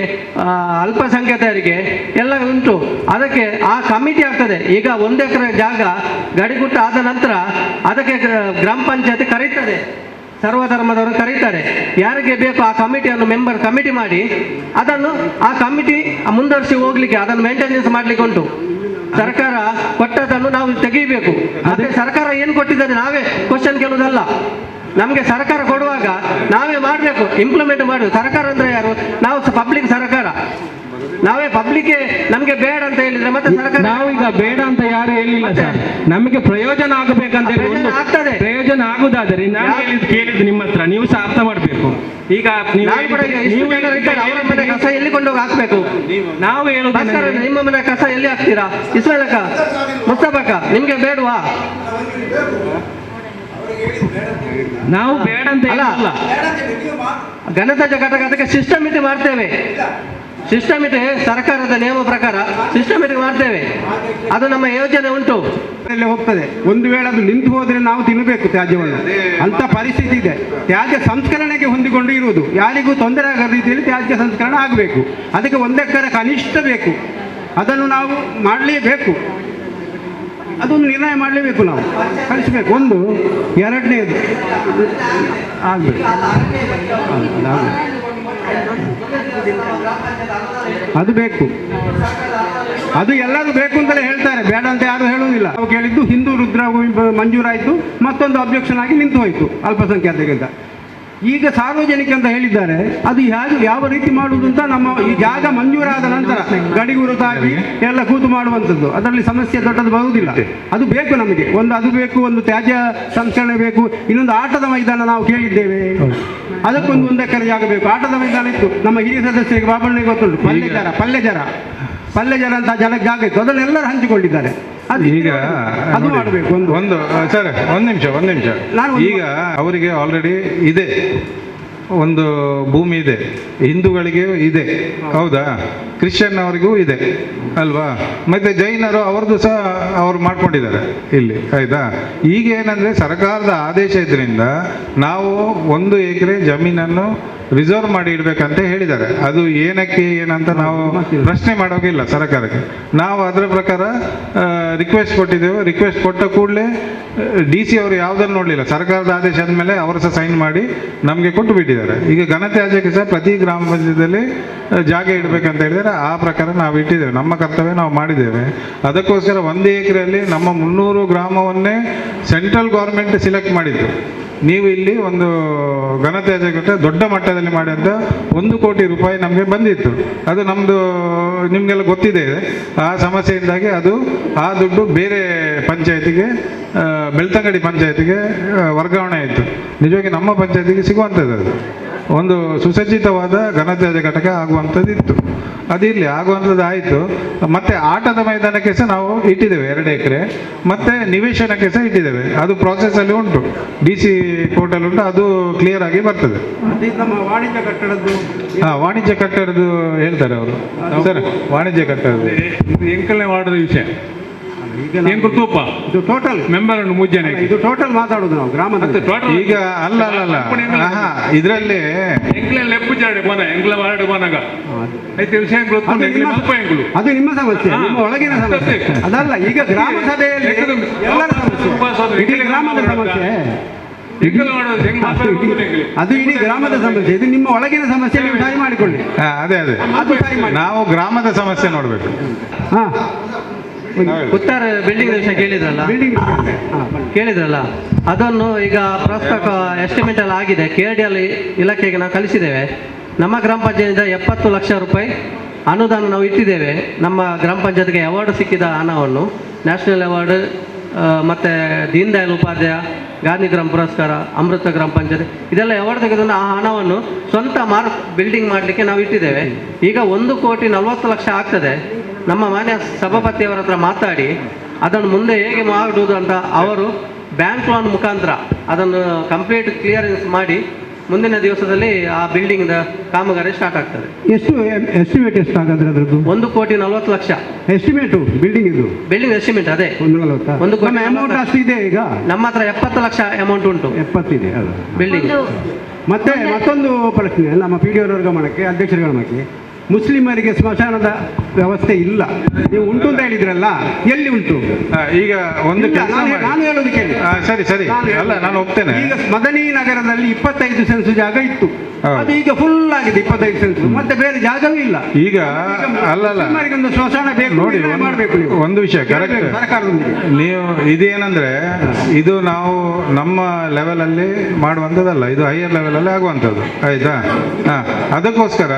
ಅಲ್ಪಸಂಖ್ಯಾತರಿಗೆ ಎಲ್ಲ ಉಂಟು. ಅದಕ್ಕೆ ಆ ಕಮಿಟಿ ಆಗ್ತದೆ. ಈಗ 1 ಎಕರೆ ಜಾಗ ಗಡಿಗುಟ್ಟ ಆದ ನಂತರ ಅದಕ್ಕೆ ಗ್ರಾಮ ಪಂಚಾಯತ್ ಕರೀತದೆ, ಸರ್ವಧರ್ಮದವರು ಕರೀತಾರೆ. ಯಾರಿಗೆ ಬೇಕು ಆ ಕಮಿಟಿಯನ್ನು ಮೆಂಬರ್ ಕಮಿಟಿ ಮಾಡಿ ಅದನ್ನು ಆ ಕಮಿಟಿ ಮುಂದುವರಿಸಿ ಹೋಗ್ಲಿಕ್ಕೆ ಅದನ್ನು ಮೇಂಟೆನೆನ್ಸ್ ಮಾಡ್ಲಿಕ್ಕೆ ಉಂಟು. ಸರ್ಕಾರ ಕೊಟ್ಟದನ್ನು ನಾವು ತೆಗಿಬೇಕು. ಅದೇ ಸರ್ಕಾರ ಏನು ಕೊಟ್ಟಿದ್ದಾರೆ ನಾವೇ ಕ್ವಶನ್ ಕೇಳುವುದಲ್ಲ. ನಮಗೆ ಸರ್ಕಾರ ಕೊಡುವಾಗ ನಾವೇ ಮಾಡಬೇಕು, ಇಂಪ್ಲಿಮೆಂಟ್ ಮಾಡುದು. ಸರ್ಕಾರ ಅಂದ್ರೆ ಯಾರು? ನಾವು ಪಬ್ಲಿಕ್ ಸರ್ಕಾರ. ನಾವೇ ಪಬ್ಲಿಕ್ ನಮಗೆ ಬೇಡ ಅಂತ ಹೇಳಿದ್ರೆ ಮತ್ತೆ ಸರ್ಕಾರ. ನಾವು ಈಗ ಬೇಡ ಅಂತ ಯಾರು ಹೇಳಿಲ್ಲ ಸರ್, ನಮಗೆ ಪ್ರಯೋಜನ ಆಗಬೇಕಂತ ಆಗ್ತದೆ. ಪ್ರಯೋಜನ ಆಗುದಾದರೆ ನಾನು ಕೇಳಿದ್ದು ನಿಮ್ಮ ಹತ್ರ, ನೀವು ಸಹ ಅರ್ಥ ಮಾಡಬೇಕು. ಈಗ ಅವರ ಮನೆ ಕಸ ಎಲ್ಲಿ ಕೊಂಡೋಗಿ ಹಾಕ್ಬೇಕು? ನಾವು ಹೇಳುದು ನಿಮ್ಮ ಮನೆ ಕಸ ಎಲ್ಲಿ ಹಾಕ್ತೀರಾ? ಇಸ್ಮಾಯಿಲಕ್ಕ, ಮುಸ್ತಫಕ್ಕ, ನಿಮ್ಗೆ ಬೇಡವಾ? ನಾವು ಬೇಡ ಅಂತ ಅಲ್ಲ, ಘನತ್ಯಾಜ್ಯ ಘಟಕ ಅದಕ್ಕೆ ಸಿಸ್ಟಮಿಟಿ ಮಾಡ್ತೇವೆ. ಸಿಸ್ಟಮಿಟಿ ಸರ್ಕಾರದ ನಿಯಮ ಪ್ರಕಾರ ಸಿಸ್ಟಮಿಟಿ ಮಾಡ್ತೇವೆ. ಅದು ನಮ್ಮ ಯೋಜನೆ ಉಂಟು. ಹೋಗ್ತದೆ. ಒಂದು ವೇಳೆ ಅದು ನಿಂತು ಹೋದ್ರೆ ನಾವು ತಿನ್ನಬೇಕು ತ್ಯಾಜ್ಯವನ್ನು. ಅಂತ ಪರಿಸ್ಥಿತಿ ಇದೆ. ತ್ಯಾಜ್ಯ ಸಂಸ್ಕರಣೆಗೆ ಹೊಂದಿಕೊಂಡು ಇರುವುದು, ಯಾರಿಗೂ ತೊಂದರೆ ಆಗದ ರೀತಿಯಲ್ಲಿ ತ್ಯಾಜ್ಯ ಸಂಸ್ಕರಣೆ ಆಗಬೇಕು. ಅದಕ್ಕೆ 1 ಎಕರೆ ಕನಿಷ್ಠ ಬೇಕು. ಅದನ್ನು ನಾವು ಮಾಡಲೇಬೇಕು. ಅದೊಂದು ನಿರ್ಣಯ ಮಾಡಲೇಬೇಕು, ನಾವು ಕಳಿಸಬೇಕು. ಒಂದು ಎರಡನೇದು ಆಗಬೇಕು, ಅದು ಬೇಕು. ಅದು ಎಲ್ಲರೂ ಬೇಕು ಅಂತಲೇ ಹೇಳ್ತಾರೆ, ಬೇಡ ಅಂತ ಯಾರು ಹೇಳುವುದಿಲ್ಲ. ನಾವು ಕೇಳಿದ್ದು ಹಿಂದೂ ರುದ್ರಭೂಮಿ ಮಂಜೂರಾಯಿತು, ಮತ್ತೊಂದು ಅಬ್ಜೆಕ್ಷನ್ ಆಗಿ ನಿಂತು ಹೋಯಿತು ಅಲ್ಪಸಂಖ್ಯಾತರಿಗಿಂತ. ಈಗ ಸಾರ್ವಜನಿಕ ಅಂತ ಹೇಳಿದ್ದಾರೆ. ಅದು ಯಾವ ರೀತಿ ಮಾಡುವುದು ಅಂತ ನಮ್ಮ ಈ ಜಾಗ ಮಂಜೂರಾದ ನಂತರ ಗಡಿಗುರುತು ಹಾಕಿ ಎಲ್ಲ ಕೂತು ಮಾಡುವಂಥದ್ದು. ಅದರಲ್ಲಿ ಸಮಸ್ಯೆ ದೊಡ್ಡದು ಬರುವುದಿಲ್ಲ. ಅದು ಬೇಕು ನಮಗೆ. ಅದು ಬೇಕು, ಒಂದು ತ್ಯಾಜ್ಯ ಸಂಸ್ಕರಣೆ ಬೇಕು. ಇನ್ನೊಂದು ಆಟದ ಮೈದಾನ ನಾವು ಕೇಳಿದ್ದೇವೆ, ಅದಕ್ಕೊಂದು 1 ಎಕರೆ ಜಾಗ ಬೇಕು. ಆಟದ ಮೈದಾನ ಇತ್ತು, ನಮ್ಮ ಹಿರಿಯ ಸದಸ್ಯರಿಗೆ ಬಾಬಣ್ಣಗೆ ಗೊತ್ತುಂಟು. ಪಲ್ಲೆಜರ ಅಂತ ಜಾಗ ಇತ್ತು, ಅದನ್ನೆಲ್ಲರೂ ಹಂಚಿಕೊಂಡಿದ್ದಾರೆ. ಈಗ ಅದು ಮಾಡಬೇಕು. ಒಂದು ಸರ್, ಒಂದು ನಿಮಿಷ. ಈಗ ಅವರಿಗೆ ಆಲ್ರೆಡಿ ಇದೆ, ಒಂದು ಭೂಮಿ ಇದೆ, ಹಿಂದೂಗಳಿಗೆ ಇದೆ, ಹೌದಾ? ಕ್ರಿಶ್ಚಿಯನ್ ಅವರಿಗೂ ಇದೆ ಅಲ್ವಾ? ಮತ್ತೆ ಜೈನರು ಅವ್ರದ್ದು ಸಹ ಅವ್ರು ಮಾಡ್ಕೊಂಡಿದ್ದಾರೆ ಇಲ್ಲಿ, ಆಯ್ತಾ? ಈಗ ಏನಂದ್ರೆ ಸರ್ಕಾರದ ಆದೇಶ ಇದ್ರಿಂದ ನಾವು 1 ಎಕರೆ ಜಮೀನನ್ನು ರಿಸರ್ವ್ ಮಾಡಿ ಇಡಬೇಕಂತ ಹೇಳಿದ್ದಾರೆ. ಅದು ಏನಂತ ನಾವು ಪ್ರಶ್ನೆ ಮಾಡೋಗಿಲ್ಲ ಸರ್ಕಾರಕ್ಕೆ. ನಾವು ಅದರ ಪ್ರಕಾರ ರಿಕ್ವೆಸ್ಟ್ ಕೊಟ್ಟಿದ್ದೇವೆ. ರಿಕ್ವೆಸ್ಟ್ ಕೊಟ್ಟ ಕೂಡಲೇ DC ಅವರು ಯಾವುದನ್ನು ನೋಡಲಿಲ್ಲ, ಸರ್ಕಾರದ ಆದೇಶ ಆದಮೇಲೆ ಅವರು ಸಹ ಸೈನ್ ಮಾಡಿ ನಮಗೆ ಕೊಟ್ಟು ಬಿಟ್ಟಿದ್ದಾರೆ. ಕೊಟ್ಟಿದ್ದಾರೆ. ಈಗ ಘನತ್ಯಾಜ್ಯಕ್ಕೆ ಸಹ ಪ್ರತಿ ಗ್ರಾಮ ಪಂಚಾಯತಿಯಲ್ಲಿ ಜಾಗ ಇಡಬೇಕಂತ ಹೇಳಿದರೆ ಆ ಪ್ರಕಾರ ನಾವು ಇಟ್ಟಿದ್ದೇವೆ, ನಮ್ಮ ಕರ್ತವ್ಯ ನಾವು ಮಾಡಿದ್ದೇವೆ. ಅದಕ್ಕೋಸ್ಕರ 1 ಎಕರೆಯಲ್ಲಿ ನಮ್ಮ 300 ಗ್ರಾಮವನ್ನೇ ಸೆಂಟ್ರಲ್ ಗೌರ್ಮೆಂಟ್ ಸಿಲೆಕ್ಟ್ ಮಾಡಿದ್ದು. ನೀವು ಇಲ್ಲಿ ಒಂದು ಘನತ್ಯಾಜ್ಯ ಘಟ ದೊಡ್ಡ ಮಟ್ಟದಲ್ಲಿ ಮಾಡಿ ಅಂತ 1 ಕೋಟಿ ರೂಪಾಯಿ ನಮಗೆ ಬಂದಿತ್ತು. ಅದು ನಮ್ಮದು ನಿಮಗೆಲ್ಲ ಗೊತ್ತಿದೆ. ಆ ಸಮಸ್ಯೆಯಿಂದಾಗಿ ಆ ದುಡ್ಡು ಬೇರೆ ಪಂಚಾಯತಿಗೆ, ಬೆಳ್ತಂಗಡಿ ಪಂಚಾಯತಿಗೆ ವರ್ಗಾವಣೆ ಆಯಿತು. ನಿಜವಾಗಿ ನಮ್ಮ ಪಂಚಾಯತಿಗೆ ಸಿಗುವಂಥದ್ದು ಅದು ಒಂದು ಸುಸಜ್ಜಿತವಾದ ಘನತ್ಯಾಜ್ಯ ಘಟಕ ಆಗುವಂಥದ್ದು ಇತ್ತು. ಅದಿರಲಿ, ಆಗುವಂಥದ್ದು ಆಯಿತು. ಮತ್ತು ಆಟದ ಮೈದಾನಕ್ಕೆ ಸಹ ನಾವು ಇಟ್ಟಿದ್ದೇವೆ 2 ಎಕರೆ, ಮತ್ತು ನಿವೇಶನಕ್ಕೆ ಸಹ ಇಟ್ಟಿದ್ದೇವೆ. ಅದು ಪ್ರಾಸೆಸ್ಸಲ್ಲಿ ಉಂಟು, DC ಪೋರ್ಟಲ್ ಉಂಟು, ಅದು ಕ್ಲಿಯರ್ ಆಗಿ ಬರ್ತದೆ. ನಮ್ಮ ವಾಣಿಜ್ಯ ಕಟ್ಟಡದ್ದು ವಾಣಿಜ್ಯ ಕಟ್ಟಡದ್ದು ಹೇಳ್ತಾರೆ ಅವರು ಸರ್. ವಾಣಿಜ್ಯ ಕಟ್ಟಡದ್ದು ಇದು ಎಂಕಲ್ನೇ ವಾರ್ಡದ ವಿಷಯ. ಇದು ಟೋಟಲ್ ಮೆಂಬರ್ ಮುಜ್ಜನೆ ಇದು ಟೋಟಲ್ ಮಾತಾಡೋದು ನಾವು ಗ್ರಾಮದ. ಈಗ ಅಲ್ಲ ಇದರಲ್ಲಿ ಅದು ನಿಮ್ಮ ಸಮಸ್ಯೆ, ನಿಮ್ಮ ಒಳಗಿನ ಸಮಸ್ಯೆ ಅದಲ್ಲ. ಈಗ ಗ್ರಾಮ ಸಭೆಯಲ್ಲಿ ಎಲ್ಲರ ಸಮಸ್ಯೆ, ಇಡೀ ಗ್ರಾಮದ ಸಮಸ್ಯೆ, ಅದು ಇಡೀ ಗ್ರಾಮದ ಸಮಸ್ಯೆ. ಇದು ನಿಮ್ಮ ಒಳಗಿನ ಸಮಸ್ಯೆ, ನೀವು ಸರಿ ಮಾಡಿಕೊಳ್ಳಿ. ಅದೇ ನಾವು ಗ್ರಾಮದ ಸಮಸ್ಯೆ ನೋಡ್ಬೇಕು. ಉತ್ತರ ಬಿಲ್ಡಿಂಗ್ ವಿಷಯ ಕೇಳಿದ್ರಲ್ಲ, ಅದನ್ನು ಈಗ ಪ್ರಸ್ತುತ ಎಸ್ಟಿಮೇಟ್ ಅಲ್ಲಿ ಆಗಿದೆ. KRDL ಇಲಾಖೆಗೆ ನಾವು ಕಳಿಸಿದ್ದೇವೆ. ನಮ್ಮ ಗ್ರಾಮ ಪಂಚಾಯತಿಯಿಂದ 70 ಲಕ್ಷ ರೂಪಾಯಿ ಅನುದಾನ ನಾವು ಇಟ್ಟಿದ್ದೇವೆ. ನಮ್ಮ ಗ್ರಾಮ ಪಂಚಾಯತ್ಗೆ ಅವಾರ್ಡ್ ಸಿಕ್ಕಿದ ಹಣವನ್ನು, ನ್ಯಾಷನಲ್ ಅವಾರ್ಡ್ ಮತ್ತು ದೀನ್ ದಯಾಳ್ ಉಪಾಧ್ಯಾಯ ಗಾಂಧಿ ಗ್ರಾಮ ಪುರಸ್ಕಾರ, ಅಮೃತ ಗ್ರಾಮ ಪಂಚಾಯತ್, ಇದೆಲ್ಲ ಅವಾರ್ಡ್ ತೆಗೆದು ಆ ಹಣವನ್ನು ಸ್ವಂತ ಬಿಲ್ಡಿಂಗ್ ಮಾಡಲಿಕ್ಕೆ ನಾವು ಇಟ್ಟಿದ್ದೇವೆ. ಈಗ 1,40,00,000 ಆಗ್ತದೆ. ನಮ್ಮ ಮಾನ್ಯ ಸಭಾಪತಿಯವರ ಹತ್ರ ಮಾತಾಡಿ ಅದನ್ನು ಮುಂದೆ ಹೇಗೆ ಮಾಡುವುದು ಅಂತ ಅವರು ಬ್ಯಾಂಕ್ ಲೋನ್ ಮುಖಾಂತರ ಅದನ್ನು ಕಂಪ್ಲೀಟ್ ಕ್ಲಿಯರೆನ್ಸ್ ಮಾಡಿ ಮುಂದಿನ ದಿವಸದಲ್ಲಿ ಆ ಬಿಲ್ಡಿಂಗ್ ಕಾಮಗಾರಿ ಸ್ಟಾರ್ಟ್ ಆಗ್ತದೆ. ಎಸ್ಟಿಮೇಟ್ ಎಷ್ಟು ಆಗಾದ್ರೆ ಅದರದ್ದು? 1,40,00,000 ಎಸ್ಟಿಮೇಟು ಬಿಲ್ಡಿಂಗ್ ಇದು. ಬಿಲ್ಡಿಂಗ್ ಎಸ್ಟಿಮೇಟ್ ಅದೇ 1 ಕೋಟಿ ಅಮೌಂಟ್ ಅಷ್ಟು ಇದೆ. ಈಗ ನಮ್ಮ ಹತ್ರ 70 ಲಕ್ಷ ಅಮೌಂಟ್ ಉಂಟು. 70 ಇದೆ ಅದು ಬಿಲ್ಡಿಂಗ್. ಮತ್ತೆ ಮತ್ತೊಂದು ಪ್ರಶ್ನೆ ನಮ್ಮ PDO ಗಮನಕ್ಕೆ, ಅಧ್ಯಕ್ಷರ ಗಮನಕ್ಕೆ, ಮುಸ್ಲಿಮರಿಗೆ ಸ್ಮಶಾನದ ವ್ಯವಸ್ಥೆ ಇಲ್ಲ. ನೀವು ಉಂಟು ಅಂತ ಹೇಳಿದ್ರಲ್ಲ, ಎಲ್ಲಿ ಉಂಟು? ಈಗ ಒಂದು ನಾನು ಹೇಳೋದು ಕೇಳಿ. ಸರಿ ಅಲ್ಲ, ನಾನು ಹೋಗ್ತೇನೆ. ಈಗ ಮದನಿ ನಗರದಲ್ಲಿ 25 ಸೆನ್ಸ್ ಜಾಗ ಇತ್ತು, ಅದು ಈಗ ಫುಲ್ ಆಗಿದೆ 25 ಸೆನ್ಸ್, ಮತ್ತೆ ಬೇರೆ ಜಾಗವೂ ಇಲ್ಲ. ಈಗ ಅಲ್ಲ ಒಂದು ಸ್ಮಶಾನ ಬೇಕು, ನೋಡಿ ಮಾಡಬೇಕು. ನೀವು ಒಂದು ವಿಷಯ ಕರೆಕ್ಟ್, ಸರ್ಕಾರದೊಂದಿಗೆ ನೀವು ಇದೇನಂದ್ರೆ ಇದು ನಾವು ನಮ್ಮ ಲೆವೆಲಲ್ಲಿ ಮಾಡುವಂಥದ್ದಲ್ಲ, ಇದು ಹೈಯರ್ ಲೆವೆಲಲ್ಲಿ ಆಗುವಂಥದ್ದು, ಆಯ್ತಾ? ಅದಕ್ಕೋಸ್ಕರ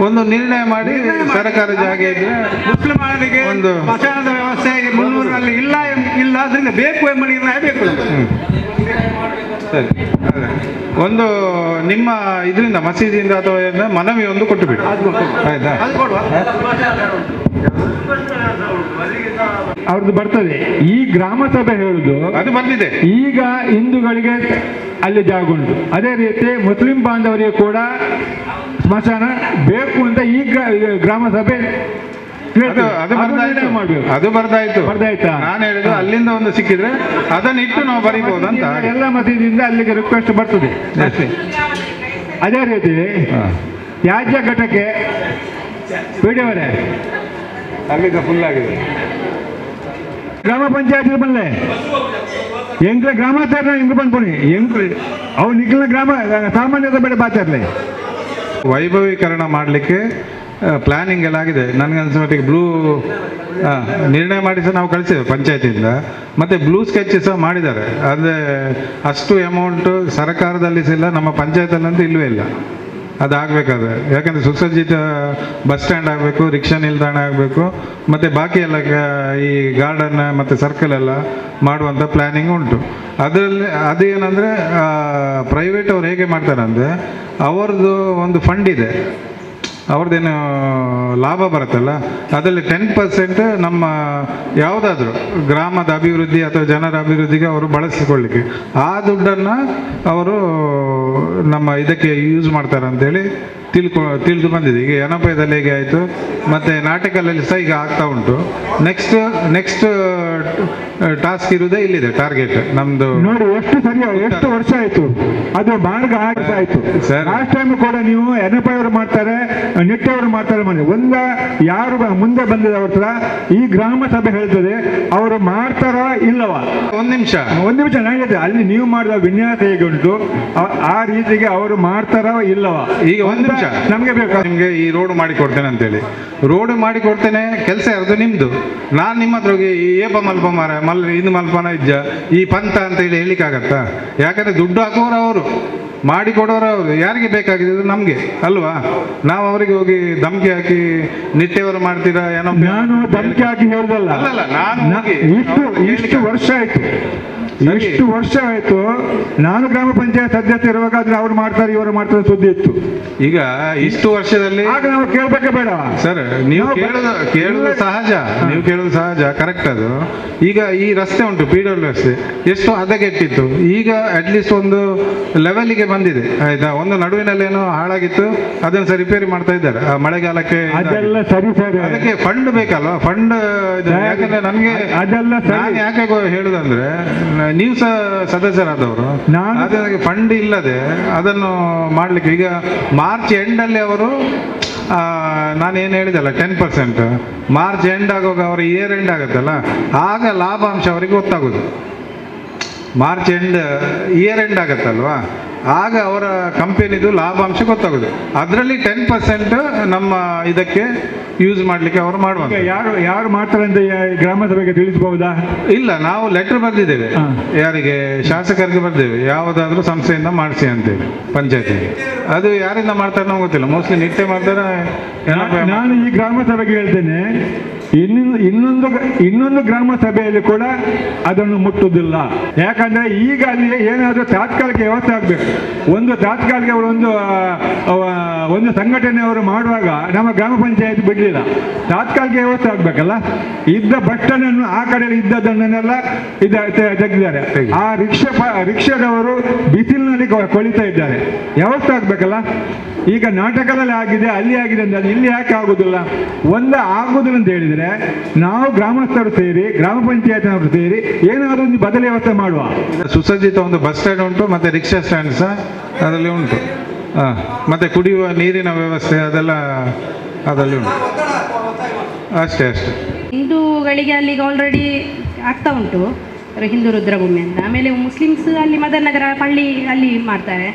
ಒಂದು ನಿರ್ಣಯ ಮಾಡಿ ಸರ್ಕಾರ ಜಾಗ ಇದ್ರೆ ಮುಸ್ಲಿಮರಿಗೆ ಒಂದು ಸ್ಮಶಾನದ ವ್ಯವಸ್ಥೆ 300ರಲ್ಲಿ ಇಲ್ಲ ಅದರಿಂದ ಬೇಕು ಎಂಬ ನಿರ್ಣಯ ಬೇಕು. ಸರಿ, ಒಂದು ನಿಮ್ಮ ಇದರಿಂದ ಮಸೀದಿಯಿಂದ ಅಥವಾ ಮನವಿ ಒಂದು ಕೊಟ್ಟು ಬಿಡಿ, ಆಯ್ತಾ? ಅವ್ರದ್ದು ಬರ್ತದೆ. ಈ ಗ್ರಾಮ ಸಭೆ ಹೇಳುದು ಅದು ಬಂದಿದೆ. ಈಗ ಹಿಂದೂಗಳಿಗೆ ಅಲ್ಲಿ ಜಾಗ ಉಂಟು, ಅದೇ ರೀತಿ ಮುಸ್ಲಿಂ ಬಾಂಧವರಿಗೆ ಕೂಡ ಸ್ಮಶಾನ ಬೇಕು ಅಂತ ಈಗ ಗ್ರಾಮ ಸಭೆ ಅದು ಬರ್ದಾಯ್ತಾ? ನಾನು ಹೇಳಿದ್ದು ಅಲ್ಲಿಂದ ಒಂದು ಸಿಕ್ಕಿದ್ರೆ ಅದನ್ನ ಇಟ್ಟು ನಾವು ಬರೀಬಹುದು ಅಂತ. ಎಲ್ಲ ಮಸೀದಿಯಿಂದ ಅಲ್ಲಿಗೆ ರಿಕ್ವೆಸ್ಟ್ ಬರ್ತದೆ ಅಷ್ಟೇ. ಅದೇ ರೀತಿ ತ್ಯಾಜ್ಯ ಘಟಕ್ಕೆ ಬಿಡಿಯವರೇ ಅಲ್ಲಿಂದ ಫುಲ್ ಆಗಿದೆ. ಗ್ರಾಮ ಪಂಚಾಯತ್ ಬಂದೆ ಎಂಕ್ಲ ಗ್ರಾಮಾಚಾರ ಇಂಗ್ ಬಂದ್ಕೊಡಿ ಅವು ನಿಖಿಲ ಗ್ರಾಮ ಸಾಮಾನ್ಯದ ಬೇಡ ಬಾಚಾರ್ಲೆ ವೈಭವೀಕರಣ ಮಾಡಲಿಕ್ಕೆ ಪ್ಲಾನಿಂಗ್ ಎಲ್ಲ ಆಗಿದೆ. ನನಗನ್ಸೋ ಮಟ್ಟಿಗೆ ಬ್ಲೂ ನಿರ್ಣಯ ಮಾಡಿ ಸಹ ನಾವು ಕಳಿಸಿದ್ದೇವೆ ಪಂಚಾಯತಿಯಿಂದ, ಮತ್ತು ಬ್ಲೂ ಸ್ಕೆಚ್ ಸಹ ಮಾಡಿದ್ದಾರೆ. ಆದರೆ ಅಷ್ಟು ಅಮೌಂಟು ಸರ್ಕಾರದಲ್ಲಿ ಸಹ ಇಲ್ಲ, ನಮ್ಮ ಪಂಚಾಯತಲ್ಲಂತೂ ಇಲ್ಲವೇ ಇಲ್ಲ. ಅದಾಗಬೇಕಾದ್ರೆ ಯಾಕಂದರೆ ಸುಸಜ್ಜಿತ ಬಸ್ ಸ್ಟ್ಯಾಂಡ್ ಆಗಬೇಕು, ರಿಕ್ಷಾ ನಿಲ್ದಾಣ ಆಗಬೇಕು, ಮತ್ತು ಬಾಕಿ ಎಲ್ಲ ಈ ಗಾರ್ಡನ್ ಮತ್ತು ಸರ್ಕಲ್ ಎಲ್ಲ ಮಾಡುವಂಥ ಪ್ಲ್ಯಾನಿಂಗ್ ಉಂಟು. ಅದರಲ್ಲಿ ಅದೇನೆಂದರೆ ಪ್ರೈವೇಟ್ ಅವ್ರು ಹೇಗೆ ಮಾಡ್ತಾರೆ ಅಂದರೆ ಅವ್ರದ್ದು ಒಂದು ಫಂಡ್ ಇದೆ, ಅವ್ರದ್ದೇನು ಲಾಭ ಬರುತ್ತಲ್ಲ ಅದರಲ್ಲಿ 10% ನಮ್ಮ ಯಾವುದಾದ್ರೂ ಗ್ರಾಮದ ಅಭಿವೃದ್ಧಿ ಅಥವಾ ಜನರ ಅಭಿವೃದ್ಧಿಗೆ ಅವರು ಬಳಸಿಕೊಳ್ಳಿಕ್ಕೆ ಆ ದುಡ್ಡನ್ನು ಅವರು ನಮ್ಮ ಇದಕ್ಕೆ ಯೂಸ್ ಮಾಡ್ತಾರೆ ಅಂತೇಳಿ ತಿಳಿದು ಬಂದಿದೆ. ಈಗ ಎನಪಯದಲ್ಲಿ ಹೇಗೆ ಆಯಿತು, ಮತ್ತು ನಾಟಕದಲ್ಲಿ ಸಹ ಈಗ ಆಗ್ತಾ ಉಂಟು. ನೆಕ್ಸ್ಟ್ ಟಾಸ್ಕ್ ಇರುವುದೇ ಇಲ್ಲಿದೆ, ಟಾರ್ಗೆಟ್ ನಮ್ಮದು. ನೋಡಿ ಎಷ್ಟು ವರ್ಷ ಆಯಿತು ಅದು ಮಾರ್ಗ ಆಯಿತು ಸರ್. ಲಾಸ್ಟ್ ಟೈಮ್ ಕೂಡ ನೀವು ಎನಪೈ ಅವರು ಮಾಡ್ತಾರೆ, ನಿಟ್ಟೆ ಅವರು ಮಾಡ್ತಾರೆ ಮಾಡಿ ಯಾರು ಮುಂದೆ ಬಂದಿದೆ ಅವ್ರ ಹತ್ರ ಈ ಗ್ರಾಮ ಸಭೆ ಹೇಳ್ತದೆ ಅವರು ಮಾಡ್ತಾರಾ ಇಲ್ಲವಾ? ಒಂದು ನಿಮಿಷ ನಾನು ಹೇಳಿದೆ, ಅಲ್ಲಿ ನೀವು ಮಾಡಿದ ವಿನ್ಯಾಸ ಹೇಗೆ ಉಂಟು ಆ ರೀತಿಗೆ ಅವರು ಮಾಡ್ತಾರಾ ಇಲ್ಲವಾ? ಈಗ ಒಂದು ನಿಮಿಷ, ನಮಗೆ ಬೇಕಾ ನಿಮಗೆ ಈ ರೋಡ್ ಮಾಡಿ ಕೊಡ್ತೇನೆ ಅಂತೇಳಿ, ರೋಡ್ ಮಾಡಿ ಕೊಡ್ತೇನೆ, ಕೆಲಸ ಯಾರ್ದು ನಿಮ್ದು. ನಾನು ನಿಮ್ಮ ಹತ್ರ ಹೋಗಿ ಏಪ ಮಲ್ಪ ಮಾರ ಇದು ಮಲ್ಪನ ಇಜ್ಜ ಈ ಪಂಥ ಅಂತ ಹೇಳಿ ಹೇಳಿಕ್ಕಾಗತ್ತಾ? ಯಾಕಂದ್ರೆ ದುಡ್ಡು ಹಾಕುವವರು ಅವರು, ಮಾಡಿ ಕೊಡೋರು ಅವರು. ಯಾರಿಗೆ ಬೇಕಾಗಿದ್ದು ನಮಗೆ ಅಲ್ವಾ? ನಾವು ಅವರಿಗೆ ಹೋಗಿ ಧಮಕಿ ಹಾಕಿ ನಿಟ್ಟೆಯವರು ಮಾಡ್ತೀರಾ ಏನೋ. ನಾನು ಧಮಕಿ ಹಾಕಿ ಹೇಳ್ದಲ್ಲ, ಅಲ್ಲಲ್ಲ, ನಾನು ಇಷ್ಟು ವರ್ಷ ಆಯ್ತು, ಎಷ್ಟು ವರ್ಷ ಆಯ್ತು ನಾನು ಗ್ರಾಮ ಪಂಚಾಯತ್ ಸದಸ್ಯ ಇರುವಾಗ ಆದ್ರೆ ಅವ್ರು ಮಾಡ್ತಾರೆ ಇವರು ಮಾಡ್ತಾರೆ ಸುದ್ದಿ ಇತ್ತು. ಈಗ ಇಷ್ಟು ವರ್ಷದಲ್ಲಿ ಆಗ ನಾವು ಕೇಳ್ಬೇಕೆ ಬೇಡ ಸರ್? ನೀವು ಕೇಳುದು ಸಹಜ, ನೀವು ಕೇಳುದು ಸಹಜ, ಕರೆಕ್ಟ್ ಅದು. ಈಗ ಈ ರಸ್ತೆ ಉಂಟು PW ರಸ್ತೆ, ಎಷ್ಟು ಹದಗೆಟ್ಟಿತ್ತು, ಈಗ ಅಟ್ಲೀಸ್ಟ್ ಒಂದು ಲೆವೆಲ್ಗೆ ಬಂದಿದೆ ಆಯ್ತಾ. ಒಂದು ನಡುವಿನಲ್ಲಿ ಏನೋ ಹಾಳಾಗಿತ್ತು, ಅದನ್ನು ಸಹ ರಿಪೇರಿ ಮಾಡ್ತಾ ಇದ್ದಾರೆ ಆ ಮಳೆಗಾಲಕ್ಕೆ. ಅದೆಲ್ಲ ಸರಿ ಸರಿ, ಅದಕ್ಕೆ ಫಂಡ್ ಬೇಕಲ್ವಾ? ಫಂಡ್ ಯಾಕಂದ್ರೆ ನನಗೆ ಅದೆಲ್ಲ ನಾನು ಯಾಕೆ ಹೇಳುದಂದ್ರೆ, ನೀವು ಸಹ ಸದಸ್ಯರಾದವರು, ಅದಕ್ಕೆ ಫಂಡ್ ಇಲ್ಲದೆ ಅದನ್ನು ಮಾಡಲಿಕ್ಕೆ ಈಗ ಮಾರ್ಚ್ ಎಂಡಲ್ಲಿ ಅವರು ನಾನೇನು ಹೇಳಿದಲ್ಲ 10%, ಮಾರ್ಚ್ ಎಂಡ್ ಆಗುವಾಗ ಅವರ ಇಯರ್ ಎಂಡ್ ಆಗುತ್ತಲ್ಲ, ಆಗ ಲಾಭಾಂಶ ಅವರಿಗೆ ಗೊತ್ತಾಗೋದು. ಮಾರ್ಚ್ ಎಂಡ್ ಇಯರ್ ಎಂಡ್ ಆಗುತ್ತಲ್ವಾ, ಆಗ ಅವರ ಕಂಪನಿದು ಲಾಭಾಂಶ ಗೊತ್ತಾಗೋದು. ಅದರಲ್ಲಿ 10% ನಮ್ಮ ಇದಕ್ಕೆ ಯೂಸ್ ಮಾಡಲಿಕ್ಕೆ ಅವರು ಮಾಡುವಾಗ ಯಾರು ಮಾಡ್ತಾರೆ ಅಂತ ಗ್ರಾಮ ಸಭೆಗೆ ತಿಳಿಸಬಹುದಾ? ಇಲ್ಲ, ನಾವು ಲೆಟರ್ ಬರೆದಿದ್ದೇವೆ, ಯಾರಿಗೆ ಶಾಸಕರಿಗೆ ಬರೆದೇವೆ, ಯಾವುದಾದ್ರೂ ಸಂಸ್ಥೆಯಿಂದ ಮಾಡಿಸಿ ಅಂತೇಳಿ ಪಂಚಾಯತಿಗೆ. ಅದು ಯಾರಿಂದ ಮಾಡ್ತಾರೆ ನಮ್ಗೆ ಗೊತ್ತಿಲ್ಲ, ಮೋಸ್ಟ್ಲಿ ನಿಟ್ಟೆ ಮಾಡ್ತಾರೆ. ನಾನು ಈ ಗ್ರಾಮ ಸಭೆಗೆ ಹೇಳ್ತೇನೆ, ಇನ್ನೊಂದು ಗ್ರಾಮ ಸಭೆಯಲ್ಲಿ ಕೂಡ ಅದನ್ನು ಮುಟ್ಟುವುದಿಲ್ಲ. ಯಾಕಂದ್ರೆ ಈಗ ಅಲ್ಲಿ ಏನಾದರೂ ತಾತ್ಕಾಲಿಕ ವ್ಯವಸ್ಥೆ ಆಗಬೇಕು. ಒಂದು ತಾತ್ಕಾಲಿಕ ಒಂದು ಸಂಘಟನೆಯವರು ಮಾಡುವಾಗ ನಮ್ಮ ಗ್ರಾಮ ಪಂಚಾಯತ್ ಬಿಡಲಿಲ್ಲ, ತಾತ್ಕಾಲಿಕ ವ್ಯವಸ್ಥೆ ಆಗಬೇಕಲ್ಲ. ಇದ್ದ ಬಟ್ಟನನ್ನು ಆ ಕಡೆ ಇದ್ದದನ್ನೆಲ್ಲ ತೆಗೆದಿದ್ದಾರೆ. ಆ ರಿಕ್ಷಾದವರು ಬಿಸಿಲಿನಲ್ಲಿ ಕೊಳಿತಾ ಇದ್ದಾರೆ, ವ್ಯವಸ್ಥೆ ಆಗಬೇಕಲ್ಲ. ಈಗ ನಾಟಕದಲ್ಲಿ ಆಗಿದೆ, ಅಲ್ಲಿ ಆಗಿದೆ ಅಂತ ಇಲ್ಲಿ ಯಾಕೆ ಆಗುದಿಲ್ಲ? ಆಗುದಿಲ್ಲ ಅಂತ ಹೇಳಿದ್ರೆ ನಾವು ಗ್ರಾಮಸ್ಥರು ಸೇರಿ, ಗ್ರಾಮ ಪಂಚಾಯತ್ನವರು ಸೇರಿ ಏನಾದರೂ ಒಂದು ಬದಲಿ ವ್ಯವಸ್ಥೆ ಮಾಡುವ. ಸುಸಜ್ಜಿತ ಒಂದು ಬಸ್ ಸ್ಟ್ಯಾಂಡ್ ಉಂಟು, ಮತ್ತೆ ರಿಕ್ಷಾ ಸ್ಟ್ಯಾಂಡ್ ಸಹ ಅದರಲ್ಲಿ ಉಂಟು. ಮತ್ತೆ ಕುಡಿಯುವ ನೀರಿನ ವ್ಯವಸ್ಥೆ ಅದರಲ್ಲಿ ಉಂಟು. ಅಷ್ಟೇ. ಹಿಂದೂಗಳಿಗೆ ಅಲ್ಲಿಗೆ ಆಲ್ರೆಡಿ ಆಗ್ತಾ ಉಂಟು ಹಿಂದೂ ರುದ್ರಭೂಮಿ ಅಂತ. ಆಮೇಲೆ ಮುಸ್ಲಿಮ್ಸ್ ಅಲ್ಲಿ ಮದರ್ ನಗರ ಪಳ್ಳಿ ಅಲ್ಲಿ ಮಾಡ್ತಾರೆ.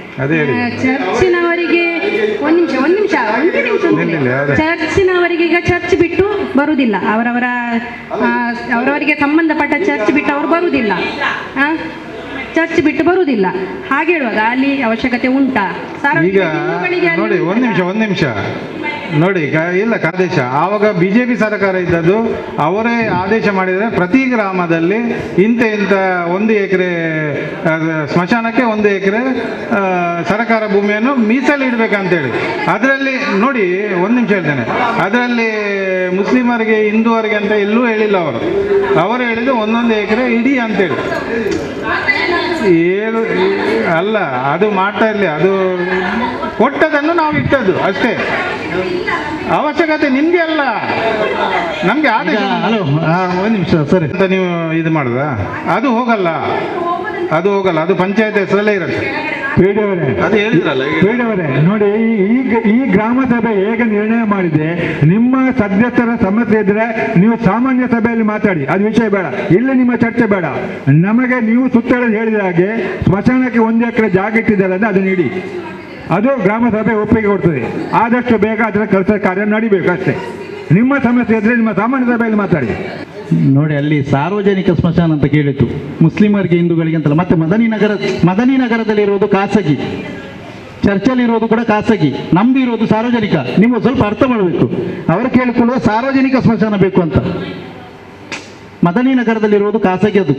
ಚರ್ಚಿನವರಿಗೆ ಒಂದು ನಿಮಿಷ ಚರ್ಚಿನವರಿಗೆ ಈಗ ಚರ್ಚ್ ಬಿಟ್ಟು ಬರುವುದಿಲ್ಲ, ಅವರವರಿಗೆ ಸಂಬಂಧಪಟ್ಟ ಚರ್ಚ್ ಬಿಟ್ಟು ಅವರು ಬರುವುದಿಲ್ಲ, ಚರ್ಚ್ ಬಿಟ್ಟು ಬರುವುದಿಲ್ಲ. ಹಾಗೆ ಹೇಳುವಾಗ ಅಲ್ಲಿ ಅವಶ್ಯಕತೆ ಉಂಟಾ? ಈಗ ನೋಡಿ, ಒಂದು ನಿಮಿಷ ನೋಡಿ, ಇಲ್ಲ ಆದೇಶ ಆವಾಗ BJP ಸರ್ಕಾರ ಇದ್ದದ್ದು, ಅವರೇ ಆದೇಶ ಮಾಡಿದರೆ ಪ್ರತಿ ಗ್ರಾಮದಲ್ಲಿ ಇಂಥ 1 ಎಕರೆ ಸ್ಮಶಾನಕ್ಕೆ 1 ಎಕರೆ ಸರ್ಕಾರ ಭೂಮಿಯನ್ನು ಮೀಸಲಿಡಬೇಕಂತೇಳಿ. ಅದರಲ್ಲಿ ನೋಡಿ, ಒಂದು ನಿಮಿಷ ಹೇಳ್ತೇನೆ, ಅದರಲ್ಲಿ ಮುಸ್ಲಿಮರಿಗೆ ಹಿಂದೂವರಿಗೆ ಅಂತ ಎಲ್ಲೂ ಹೇಳಿಲ್ಲ. ಅವರು ಹೇಳಿದ್ದು 1 ಎಕರೆ ಇಡೀ ಅಂತೇಳಿ. ಏನು ಅಲ್ಲ, ಅದು ಮಾಡ್ತಾ ಇರಲಿ, ಅದು ಕೊಟ್ಟದನ್ನು ನಾವು ಇಟ್ಟದ್ದು ಅಷ್ಟೇ. ಅವಶ್ಯಕತೆ ನಿಮ್ಗೆ ಅಲ್ಲ, ನಮ್ಗೆ ಆದೇಶ. ಒಂದು ನಿಮಿಷ ಸರಿ ಅಂತ ನೀವು ಇದು ಮಾಡುದ, ಅದು ಹೋಗಲ್ಲ, ಅದು ಪಂಚಾಯತ್ ಹೆಸರಲ್ಲೇ ಇರುತ್ತೆ. ಅದು ಹೇಳಿದ್ರಲ್ಲ ನೋಡಿ, ಈ ಗ್ರಾಮ ಸಭೆ ಹೇಗೆ ನಿರ್ಣಯ ಮಾಡಿದೆ, ನಿಮ್ಮ ಸದಸ್ಯರ ಸಮಸ್ಯೆ ಇದ್ರೆ ನೀವು ಸಾಮಾನ್ಯ ಸಭೆಯಲ್ಲಿ ಮಾತಾಡಿ, ಅದು ವಿಷಯ ಬೇಡ, ಇಲ್ಲಿ ನಿಮ್ಮ ಚರ್ಚೆ ಬೇಡ. ನಮಗೆ ನೀವು ಸುತ್ತಳದು ಹೇಳಿದ ಹಾಗೆ ಸ್ಮಶಾನಕ್ಕೆ 1 ಎಕರೆ ಜಾಗ ಇಟ್ಟಿದ್ದಾರೆ ಅಂದ್ರೆ ಅದನ್ನು ಇಡಿ, ಅದು ಗ್ರಾಮ ಸಭೆ ಒಪ್ಪಿಗೆ ಕೊಡ್ತದೆ. ಆದಷ್ಟು ಬೇಗ ಅದರ ಕೆಲಸ ಕಾರ್ಯ ನಡಿಬೇಕು ಅಷ್ಟೇ. ನಿಮ್ಮ ಸಮಸ್ಯೆ ಇದ್ರೆ ನಿಮ್ಮ ಸಾಮಾನ್ಯ ಸಭೆಯಲ್ಲಿ ಮಾತಾಡಿ. ನೋಡಿ, ಅಲ್ಲಿ ಸಾರ್ವಜನಿಕ ಸ್ಮಶಾನ ಅಂತ ಕೇಳಿತ್ತು, ಮುಸ್ಲಿಮರಿಗೆ ಹಿಂದೂಗಳಿಗೆ ಅಂತಲ್ಲ. ಮತ್ತೆ ಮದನಿ ನಗರದಲ್ಲಿರುವುದು ಖಾಸಗಿ, ಚರ್ಚಲ್ಲಿರುವುದು ಕೂಡ ಖಾಸಗಿ, ನಮ್ದು ಇರೋದು ಸಾರ್ವಜನಿಕ. ನೀವು ಸ್ವಲ್ಪ ಅರ್ಥ ಮಾಡಬೇಕು. ಅವರು ಕೇಳಿಕೊಳ್ಳುವ ಸಾರ್ವಜನಿಕ ಸ್ಮಶಾನ ಬೇಕು ಅಂತ. ಮದನಿ ನಗರದಲ್ಲಿರುವುದು ಖಾಸಗಿ, ಅದು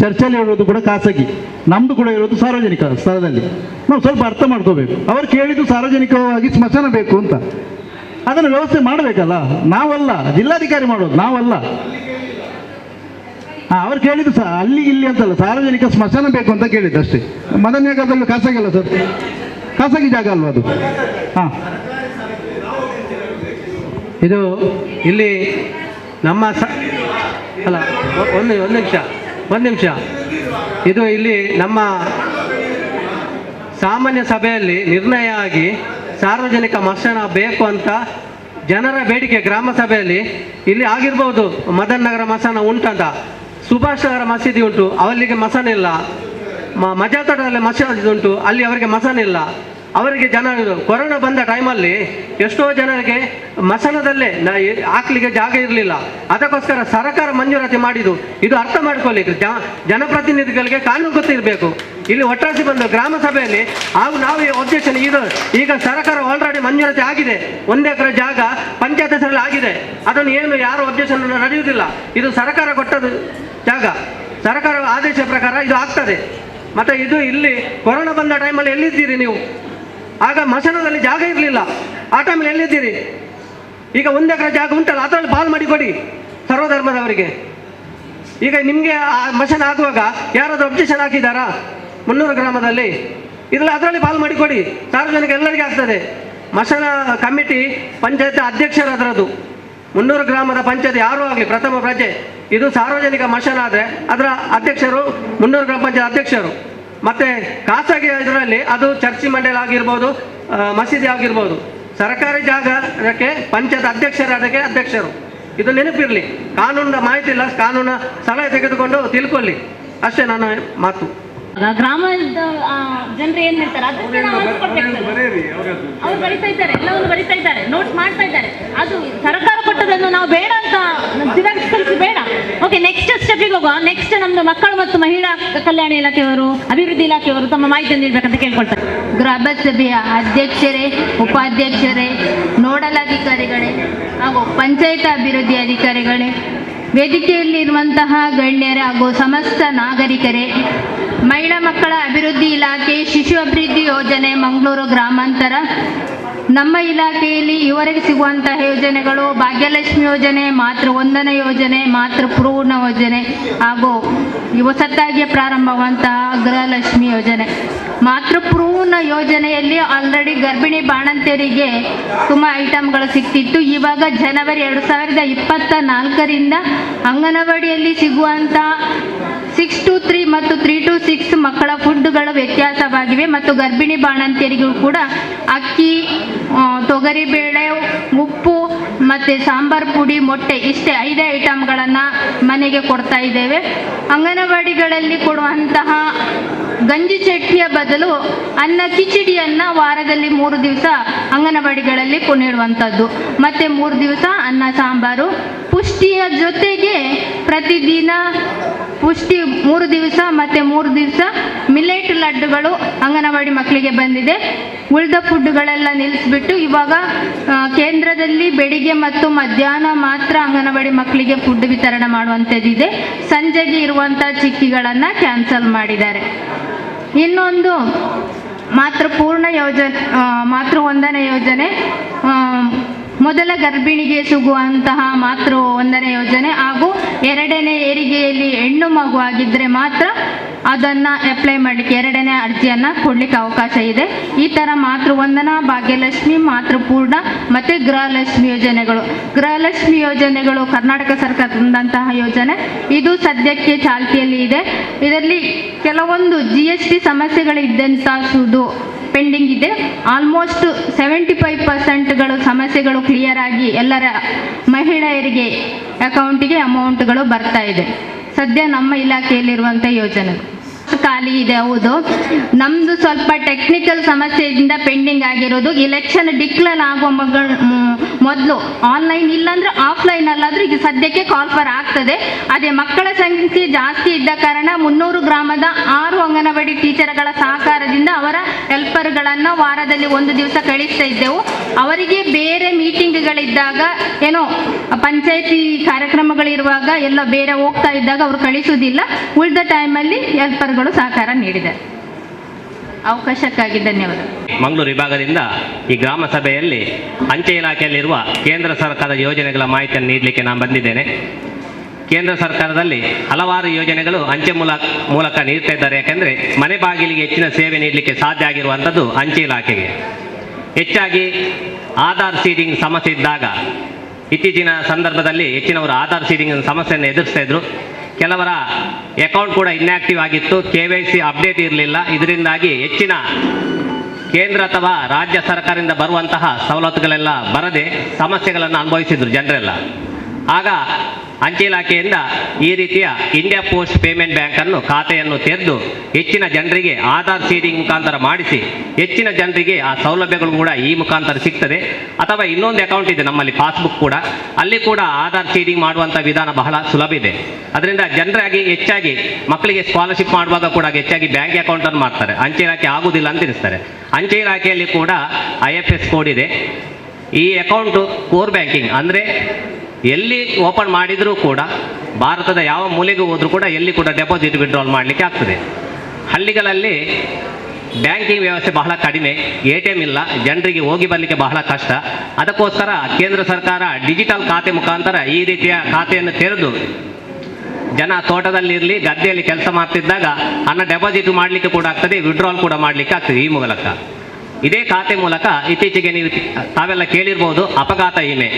ಚರ್ಚಲ್ಲಿ ಇರೋದು ಕೂಡ ಖಾಸಗಿ, ನಮ್ದು ಕೂಡ ಇರೋದು ಸಾರ್ವಜನಿಕ ಸ್ಥಳದಲ್ಲಿ. ನಾವು ಸ್ವಲ್ಪ ಅರ್ಥ ಮಾಡ್ಕೋಬೇಕು. ಅವರು ಕೇಳಿದ್ದು ಸಾರ್ವಜನಿಕವಾಗಿ ಸ್ಮಶಾನ ಬೇಕು ಅಂತ, ಅದನ್ನು ವ್ಯವಸ್ಥೆ ಮಾಡಬೇಕಲ್ಲ. ನಾವಲ್ಲ, ಜಿಲ್ಲಾಧಿಕಾರಿ ಮಾಡೋದು, ನಾವಲ್ಲ. ಅವ್ರು ಕೇಳಿದ್ದು ಅಲ್ಲಿ ಇಲ್ಲಿ ಅಂತಲ್ಲ, ಸಾರ್ವಜನಿಕ ಸ್ಮಶಾನ ಬೇಕು ಅಂತ ಕೇಳಿದ್ದು ಅಷ್ಟೇ. ಮದನಗರದಲ್ಲಿ ಖಾಸಗಿ ಅಲ್ಲ ಸರ್. ಖಾಸಗಿ ಜಾಗ ಅಲ್ವಾ ಅದು? ಹಾಂ, ಇದು ಇಲ್ಲಿ ನಮ್ಮ ಅಲ್ಲ ಒಂದು ನಿಮಿಷ ಇದು ಇಲ್ಲಿ ನಮ್ಮ ಸಾಮಾನ್ಯ ಸಭೆಯಲ್ಲಿ ನಿರ್ಣಯ ಆಗಿ ಸಾರ್ವಜನಿಕ ಮಸ್ಯಾನ ಬೇಕು ಅಂತ ಜನರ ಬೇಡಿಕೆ ಗ್ರಾಮ ಸಭೆಯಲ್ಲಿ ಇಲ್ಲಿ ಆಗಿರ್ಬೋದು. ಮದನ್ ನಗರ ಮಸಾನ ಉಂಟಂತ, ಸುಭಾಷ್ ನಗರ ಮಸೀದಿ ಉಂಟು, ಅವರಿಗೆ ಮಸಾನ ಇಲ್ಲ. ಮಜಾತೋಟದಲ್ಲಿ ಮಸೀದಿ ಉಂಟು, ಅಲ್ಲಿ ಅವರಿಗೆ ಮಸಾನ ಇಲ್ಲ. ಅವರಿಗೆ ಜನರು ಕೊರೋನಾ ಬಂದ ಟೈಮಲ್ಲಿ ಎಷ್ಟೋ ಜನರಿಗೆ ಮಸನದಲ್ಲೇ ಹಾಕ್ಲಿಕ್ಕೆ ಜಾಗ ಇರಲಿಲ್ಲ. ಅದಕ್ಕೋಸ್ಕರ ಸರ್ಕಾರ ಮಂಜೂರಾತಿ ಮಾಡಿದ್ದು. ಇದು ಅರ್ಥ ಮಾಡ್ಕೊಳ್ಳಿಕ್ಕೆ ಜನಪ್ರತಿನಿಧಿಗಳಿಗೆ ಕಾನೂನು ಗೊತ್ತಿರಬೇಕು. ಇಲ್ಲಿ ಒಟ್ಟಾಸಿ ಬಂದು ಗ್ರಾಮ ಸಭೆಯಲ್ಲಿ ಹಾಗೂ ನಾವು ಒಬ್ಜೆಕ್ಷನ್ ಈಗ ಸರ್ಕಾರ ಆಲ್ರೆಡಿ ಮಂಜೂರಾತಿ ಆಗಿದೆ. 1 ಎಕರೆ ಜಾಗ ಪಂಚಾಯತ್ ಹೆಸರಲ್ಲಿ ಆಗಿದೆ. ಅದನ್ನು ಏನು ಯಾರು ಒಬ್ಜೆಕ್ಷನ್ ನಡೆಯುವುದಿಲ್ಲ. ಇದು ಸರ್ಕಾರ ಕೊಟ್ಟದ್ದು ಜಾಗ, ಸರ್ಕಾರ ಆದೇಶ ಪ್ರಕಾರ ಇದು ಆಗ್ತದೆ. ಮತ್ತೆ ಇದು ಇಲ್ಲಿ ಕೊರೋನಾ ಬಂದ ಟೈಮಲ್ಲಿ ಎಲ್ಲಿದ್ದೀರಿ ನೀವು? ಆಗ ಮಸನದಲ್ಲಿ ಜಾಗ ಇರಲಿಲ್ಲ. ಆ ಟೈಮಲ್ಲಿ ಎಲ್ಲಿದ್ದೀರಿ? ಈಗ 1 ಎಕರೆ ಜಾಗ ಉಂಟಲ್ಲ, ಅದರಲ್ಲಿ ಪಾಲು ಮಾಡಿ ಕೊಡಿ ಸರ್ವಧರ್ಮದವರಿಗೆ. ಈಗ ನಿಮಗೆ ಆ ಮಸನ ಆಗುವಾಗ ಯಾರಾದರೂ ಒಬ್ಜೆಕ್ಷನ್ ಹಾಕಿದ್ದಾರಾ 300 ಗ್ರಾಮದಲ್ಲಿ? ಇದರಲ್ಲಿ ಅದರಲ್ಲಿ ಪಾಲು ಮಾಡಿ ಕೊಡಿ, ಸಾರ್ವಜನಿಕ ಎಲ್ಲರಿಗೆ ಆಗ್ತದೆ. ಮಸನ ಕಮಿಟಿ ಪಂಚಾಯತ್ ಅಧ್ಯಕ್ಷರು ಅದರದ್ದು 300 ಗ್ರಾಮದ ಪಂಚಾಯತ್ ಯಾರೂ ಆಗಲಿ ಪ್ರಥಮ ಪ್ರಜೆ. ಇದು ಸಾರ್ವಜನಿಕ ಮಸನ ಆದರೆ ಅದರ ಅಧ್ಯಕ್ಷರು 300 ಗ್ರಾಮ ಪಂಚಾಯತ್ ಅಧ್ಯಕ್ಷರು. ಮತ್ತು ಖಾಸಗಿ ಇದರಲ್ಲಿ ಅದು ಚರ್ಚಿ ಮಂಡಲ ಆಗಿರ್ಬೋದು, ಮಸೀದಿ ಆಗಿರ್ಬೋದು. ಸರ್ಕಾರಿ ಜಾಗ ಅದಕ್ಕೆ ಪಂಚಾಯತ್ ಅಧ್ಯಕ್ಷರು ಅದಕ್ಕೆ ಅಧ್ಯಕ್ಷರು. ಇದು ನೆನಪಿರಲಿ. ಕಾನೂನಿನ ಮಾಹಿತಿ ಇಲ್ಲ, ಕಾನೂನ ಸಲಹೆ ತೆಗೆದುಕೊಂಡು ತಿಳ್ಕೊಳ್ಳಿ ಅಷ್ಟೇ ನನ್ನ ಮಾತು. ಗ್ರಾಮದ ಜನರು ಏನ್ ಹೇಳ್ತಾರೆ ಅದಕ್ಕೆ ನಾವು ಅವ್ರು ಬರಿತಾ ಇದ್ದಾರೆ, ಎಲ್ಲವನ್ನು ಬರಿತಾ ಇದ್ದಾರೆ, ನೋಟ್ ಮಾಡ್ತಾ ಇದ್ದಾರೆ. ಅದು ಸರ್ಕಾರ ಕೊಟ್ಟದನ್ನು ನಾವು ಬೇಡ ಅಂತ ತಿರಸ್ಕರಿಸಿ ಬೇಡ. ಓಕೆ, ನೆಕ್ಸ್ಟ್ ಸ್ಟೆಪ್ಗೆ ಹೋಗುವ. ನೆಕ್ಸ್ಟ್ ನಮ್ದು ಮಕ್ಕಳು ಮತ್ತು ಮಹಿಳಾ ಕಲ್ಯಾಣ ಇಲಾಖೆಯವರು, ಅಭಿವೃದ್ಧಿ ಇಲಾಖೆಯವರು ತಮ್ಮ ಮಾಹಿತಿಯನ್ನು ನೀಡಬೇಕಂತ ಕೇಳ್ಕೊಳ್ತಾರೆ. ಗ್ರಾಮ ಸಭೆಯ ಅಧ್ಯಕ್ಷರೇ, ಉಪಾಧ್ಯಕ್ಷರೇ, ನೋಡಲ್ ಅಧಿಕಾರಿಗಳೇ ಹಾಗೂ ಪಂಚಾಯತ್ ಅಭಿವೃದ್ಧಿ ಅಧಿಕಾರಿಗಳೇ, ವೇದಿಕೆಯಲ್ಲಿರುವಂತಹ ಗಣ್ಯರೇ ಹಾಗೂ ಸಮಸ್ತ ನಾಗರಿಕರೇ, ಮಹಿಳಾ ಮಕ್ಕಳ ಅಭಿವೃದ್ಧಿ ಇಲಾಖೆ, ಶಿಶು ಅಭಿವೃದ್ಧಿ ಯೋಜನೆ ಮಂಗಳೂರು ಗ್ರಾಮಾಂತರ, ನಮ್ಮ ಇಲಾಖೆಯಲ್ಲಿ ಇವರಿಗೆ ಸಿಗುವಂತಹ ಯೋಜನೆಗಳು ಭಾಗ್ಯಲಕ್ಷ್ಮಿ ಯೋಜನೆ, ಮಾತೃವಂದನ ಯೋಜನೆ, ಮಾತೃಪೂರ್ಣ ಯೋಜನೆ ಹಾಗೂ ಹೊಸತಾಗಿ ಪ್ರಾರಂಭವಾದಂತಹ ಗೃಹಲಕ್ಷ್ಮಿ ಯೋಜನೆ. ಮಾತೃಪೂರ್ಣ ಯೋಜನೆಯಲ್ಲಿ ಆಲ್ರೆಡಿ ಗರ್ಭಿಣಿ ಬಾಣಂತಿಯರಿಗೆ ತುಂಬ ಐಟಮ್ಗಳು ಸಿಗ್ತಿತ್ತು. ಇವಾಗ ಜನವರಿ 2024ರಿಂದ ಅಂಗನವಾಡಿಯಲ್ಲಿ ಸಿಗುವಂಥ 6 to 3 ಮತ್ತು 3 to 6 ಮಕ್ಕಳ ಫುಡ್ಗಳು ವ್ಯತ್ಯಾಸವಾಗಿವೆ. ಮತ್ತು ಗರ್ಭಿಣಿ ಬಾಣಂತಿಯರಿಗೂ ಕೂಡ ಅಕ್ಕಿ, ತೊಗರಿಬೇಳೆ, ಉಪ್ಪು ಮತ್ತು ಸಾಂಬಾರು ಪುಡಿ, ಮೊಟ್ಟೆ ಇಷ್ಟೇ 5 ಐಟಮ್ಗಳನ್ನು ಮನೆಗೆ ಕೊಡ್ತಾ ಇದ್ದೇವೆ. ಅಂಗನವಾಡಿಗಳಲ್ಲಿ ಕೊಡುವಂತಹ ಗಂಜಿ ಚಟ್ನಿಯ ಬದಲು ಅನ್ನ ಕಿಚಡಿಯನ್ನು ವಾರದಲ್ಲಿ 3 ದಿವಸ ಅಂಗನವಾಡಿಗಳಲ್ಲಿ ನೀಡುವಂಥದ್ದು. ಮತ್ತು 3 ದಿವಸ ಅನ್ನ ಸಾಂಬಾರು. ಪುಷ್ಟಿಯ ಜೊತೆಗೆ ಪ್ರತಿದಿನ ಪುಷ್ಟಿ 3 ದಿವಸ ಮತ್ತು 3 ದಿವಸ ಮಿಲೆಟ್ ಲಡ್ಡುಗಳು ಅಂಗನವಾಡಿ ಮಕ್ಕಳಿಗೆ ಬಂದಿದೆ. ಉಳಿದ ಫುಡ್ಗಳೆಲ್ಲ ನಿಲ್ಲಿಸ್ಬಿಟ್ಟು ಇವಾಗ ಕೇಂದ್ರದಲ್ಲಿ ಬೆಳಿಗ್ಗೆ ಮತ್ತು ಮಧ್ಯಾಹ್ನ ಮಾತ್ರ ಅಂಗನವಾಡಿ ಮಕ್ಕಳಿಗೆ ಫುಡ್ ವಿತರಣೆ ಮಾಡುವಂಥದ್ದಿದೆ. ಸಂಜೆಗೆ ಇರುವಂಥ ಚಿಕ್ಕಿಗಳನ್ನು ಕ್ಯಾನ್ಸಲ್ ಮಾಡಿದ್ದಾರೆ. ಇನ್ನೊಂದು ಮಾತೃಪೂರ್ಣ ಯೋಜನೆ, ಮಾತೃವಂದನ ಯೋಜನೆ, ಮೊದಲ ಗರ್ಭಿಣಿಗೆ ಸಿಗುವಂತಹ ಮಾತೃವಂದನ ಯೋಜನೆ ಹಾಗೂ 2ನೇ ಹೆರಿಗೆಯಲ್ಲಿ ಹೆಣ್ಣು ಮಗು ಆಗಿದ್ದರೆ ಮಾತ್ರ ಅದನ್ನು ಅಪ್ಲೈ ಮಾಡಲಿಕ್ಕೆ 2ನೇ ಅರ್ಜಿಯನ್ನು ಕೊಡಲಿಕ್ಕೆ ಅವಕಾಶ ಇದೆ. ಈ ಥರ ಮಾತೃವಂದನ, ಭಾಗ್ಯಲಕ್ಷ್ಮಿ, ಮಾತೃಪೂರ್ಣ ಮತ್ತು ಗೃಹಲಕ್ಷ್ಮಿ ಯೋಜನೆಗಳು. ಗೃಹಲಕ್ಷ್ಮಿ ಯೋಜನೆಗಳು ಕರ್ನಾಟಕ ಸರ್ಕಾರ ತಂದಂತಹ ಯೋಜನೆ. ಇದು ಸದ್ಯಕ್ಕೆ ಚಾಲ್ತಿಯಲ್ಲಿ ಇದೆ. ಇದರಲ್ಲಿ ಕೆಲವೊಂದು GST ಸಮಸ್ಯೆಗಳಿದ್ದಂಥದ್ದು ಪೆಂಡಿಂಗ್ ಇದೆ. ಆಲ್ಮೋಸ್ಟ್ 75% ಸಮಸ್ಯೆಗಳು ಕ್ಲಿಯರ್ ಆಗಿ ಎಲ್ಲರ ಮಹಿಳೆಯರಿಗೆ ಅಕೌಂಟಿಗೆ ಅಮೌಂಟ್ಗಳು ಬರ್ತಾ ಇದೆ. ಸದ್ಯ ನಮ್ಮ ಇಲಾಖೆಯಲ್ಲಿರುವಂಥ ಯೋಜನೆ ಖಾಲಿ ಇದೆ. ಹೌದು, ನಮ್ಮದು ಸ್ವಲ್ಪ ಟೆಕ್ನಿಕಲ್ ಸಮಸ್ಯೆಯಿಂದ ಪೆಂಡಿಂಗ್ ಆಗಿರೋದು. ಎಲೆಕ್ಷನ್ ಡಿಕ್ಲೇರ್ ಆಗುವ ಮೊದಲು ಆನ್ಲೈನ್ ಇಲ್ಲಾಂದ್ರೆ ಆಫ್ಲೈನಲ್ಲಾದರೂ ಈಗ ಸದ್ಯಕ್ಕೆ ಕಾಲ್ ಫಾರ್ ಆಗ್ತದೆ. ಅದೇ ಮಕ್ಕಳ ಸಂಖ್ಯೆ ಜಾಸ್ತಿ ಇದ್ದ ಕಾರಣ 300 ಗ್ರಾಮದ 6 ಅಂಗನವಾಡಿ ಟೀಚರ್ಗಳ ಸಹಕಾರದಿಂದ ಅವರ ಹೆಲ್ಪರ್ಗಳನ್ನು ವಾರದಲ್ಲಿ 1 ದಿವಸ ಕಳಿಸ್ತಾ ಇದ್ದೆವು. ಅವರಿಗೆ ಬೇರೆ ಮೀಟಿಂಗ್ಗಳಿದ್ದಾಗ, ಏನೋ ಪಂಚಾಯತಿ ಕಾರ್ಯಕ್ರಮಗಳಿರುವಾಗ ಎಲ್ಲ ಬೇರೆ ಹೋಗ್ತಾ ಇದ್ದಾಗ ಅವರು ಕಳಿಸುವುದಿಲ್ಲ. ಉಳಿದ ಟೈಮಲ್ಲಿ ಹೆಲ್ಪರ್ಗಳು ಸಹಕಾರ ನೀಡಿದೆ. ಅವಕಾಶಕ್ಕಾಗಿ ಧನ್ಯವಾದ. ಮಂಗಳೂರು ವಿಭಾಗದಿಂದ ಈ ಗ್ರಾಮ ಸಭೆಯಲ್ಲಿ ಅಂಚೆ ಇಲಾಖೆಯಲ್ಲಿರುವ ಕೇಂದ್ರ ಸರ್ಕಾರದ ಯೋಜನೆಗಳ ಮಾಹಿತಿಯನ್ನು ನೀಡಲಿಕ್ಕೆ ನಾನು ಬಂದಿದ್ದೇನೆ. ಕೇಂದ್ರ ಸರ್ಕಾರದಲ್ಲಿ ಹಲವಾರು ಯೋಜನೆಗಳು ಅಂಚೆ ಮೂಲಕ ನೀಡ್ತಾ ಇದ್ದಾರೆ. ಯಾಕೆಂದರೆ ಮನೆ ಬಾಗಿಲಿಗೆ ಹೆಚ್ಚಿನ ಸೇವೆ ನೀಡಲಿಕ್ಕೆ ಸಾಧ್ಯ ಆಗಿರುವಂಥದ್ದು ಅಂಚೆ ಇಲಾಖೆಗೆ. ಹೆಚ್ಚಾಗಿ ಆಧಾರ್ ಸೀಡಿಂಗ್ ಸಮಸ್ಯೆ ಇದ್ದಾಗ ಇತ್ತೀಚಿನ ಸಂದರ್ಭದಲ್ಲಿ ಹೆಚ್ಚಿನವರು ಆಧಾರ್ ಸೀಡಿಂಗ್ ಸಮಸ್ಯೆಯನ್ನು ಎದುರಿಸ್ತಾ ಇದ್ರು. ಕೆಲವರ ಅಕೌಂಟ್ ಕೂಡ ಇನ್ಆಕ್ಟಿವ್ ಆಗಿತ್ತು, KYC ಅಪ್ಡೇಟ್ ಇರಲಿಲ್ಲ. ಇದರಿಂದಾಗಿ ಹೆಚ್ಚಿನ ಕೇಂದ್ರ ಅಥವಾ ರಾಜ್ಯ ಸರ್ಕಾರದಿಂದ ಬರುವಂತಹ ಸವಲತ್ತುಗಳೆಲ್ಲ ಬರದೆ ಸಮಸ್ಯೆಗಳನ್ನು ಅನುಭವಿಸಿದ್ರು ಜನರೆಲ್ಲ. ಆಗ ಅಂಚೆ ಇಲಾಖೆಯಿಂದ ಈ ರೀತಿಯ ಇಂಡಿಯಾ ಪೋಸ್ಟ್ ಪೇಮೆಂಟ್ ಬ್ಯಾಂಕನ್ನು ಖಾತೆಯನ್ನು ತೆರೆದು ಹೆಚ್ಚಿನ ಜನರಿಗೆ ಆಧಾರ್ ಸೀಡಿಂಗ್ ಮುಖಾಂತರ ಮಾಡಿಸಿ ಹೆಚ್ಚಿನ ಜನರಿಗೆ ಆ ಸೌಲಭ್ಯಗಳು ಕೂಡ ಈ ಮುಖಾಂತರ ಸಿಗ್ತದೆ. ಅಥವಾ ಇನ್ನೊಂದು ಅಕೌಂಟ್ ಇದೆ ನಮ್ಮಲ್ಲಿ, ಪಾಸ್ಬುಕ್ ಕೂಡ, ಅಲ್ಲಿ ಕೂಡ ಆಧಾರ್ ಸೀಡಿಂಗ್ ಮಾಡುವಂಥ ವಿಧಾನ ಬಹಳ ಸುಲಭ ಇದೆ. ಅದರಿಂದ ಜನರಾಗಿ ಹೆಚ್ಚಾಗಿ ಮಕ್ಕಳಿಗೆ ಸ್ಕಾಲರ್ಶಿಪ್ ಮಾಡುವಾಗ ಕೂಡ ಹೆಚ್ಚಾಗಿ ಬ್ಯಾಂಕ್ ಅಕೌಂಟನ್ನು ಮಾಡ್ತಾರೆ, ಅಂಚೆ ಇಲಾಖೆ ಆಗುವುದಿಲ್ಲ ಅಂತ ತಿಳಿಸ್ತಾರೆ. ಅಂಚೆ ಇಲಾಖೆಯಲ್ಲಿ ಕೂಡ IFS ಕೋಡ್ ಇದೆ. ಈ ಅಕೌಂಟು ಕೋರ್ ಬ್ಯಾಂಕಿಂಗ್ ಅಂದರೆ ಎಲ್ಲಿ ಓಪನ್ ಮಾಡಿದರೂ ಕೂಡ ಭಾರತದ ಯಾವ ಮೂಲೆಗೂ ಹೋದರೂ ಕೂಡ ಎಲ್ಲಿ ಕೂಡ ಡೆಪಾಸಿಟ್ ವಿಡ್ರಾಲ್ ಮಾಡಲಿಕ್ಕೆ ಆಗ್ತದೆ. ಹಳ್ಳಿಗಳಲ್ಲಿ ಬ್ಯಾಂಕಿಂಗ್ ವ್ಯವಸ್ಥೆ ಬಹಳ ಕಡಿಮೆ, ATM ಇಲ್ಲ, ಜನರಿಗೆ ಹೋಗಿ ಬರಲಿಕ್ಕೆ ಬಹಳ ಕಷ್ಟ. ಅದಕ್ಕೋಸ್ಕರ ಕೇಂದ್ರ ಸರ್ಕಾರ ಡಿಜಿಟಲ್ ಖಾತೆ ಮುಖಾಂತರ ಈ ರೀತಿಯ ಖಾತೆಯನ್ನು ತೆರೆದು ಜನ ತೋಟದಲ್ಲಿರಲಿ ಗದ್ದೆಯಲ್ಲಿ ಕೆಲಸ ಮಾಡ್ತಿದ್ದಾಗ ಹಣ ಡೆಪಾಸಿಟ್ ಮಾಡಲಿಕ್ಕೆ ಕೂಡ ಆಗ್ತದೆ, ವಿಡ್ರಾಲ್ ಕೂಡ ಮಾಡಲಿಕ್ಕೆ ಆಗ್ತದೆ ಈ ಮೂಲಕ. ಇದೇ ಖಾತೆ ಮೂಲಕ ಇತ್ತೀಚೆಗೆ ನೀವು ತಾವೆಲ್ಲ ಕೇಳಿರ್ಬೋದು ಅಪಘಾತ ವಿಮೆ.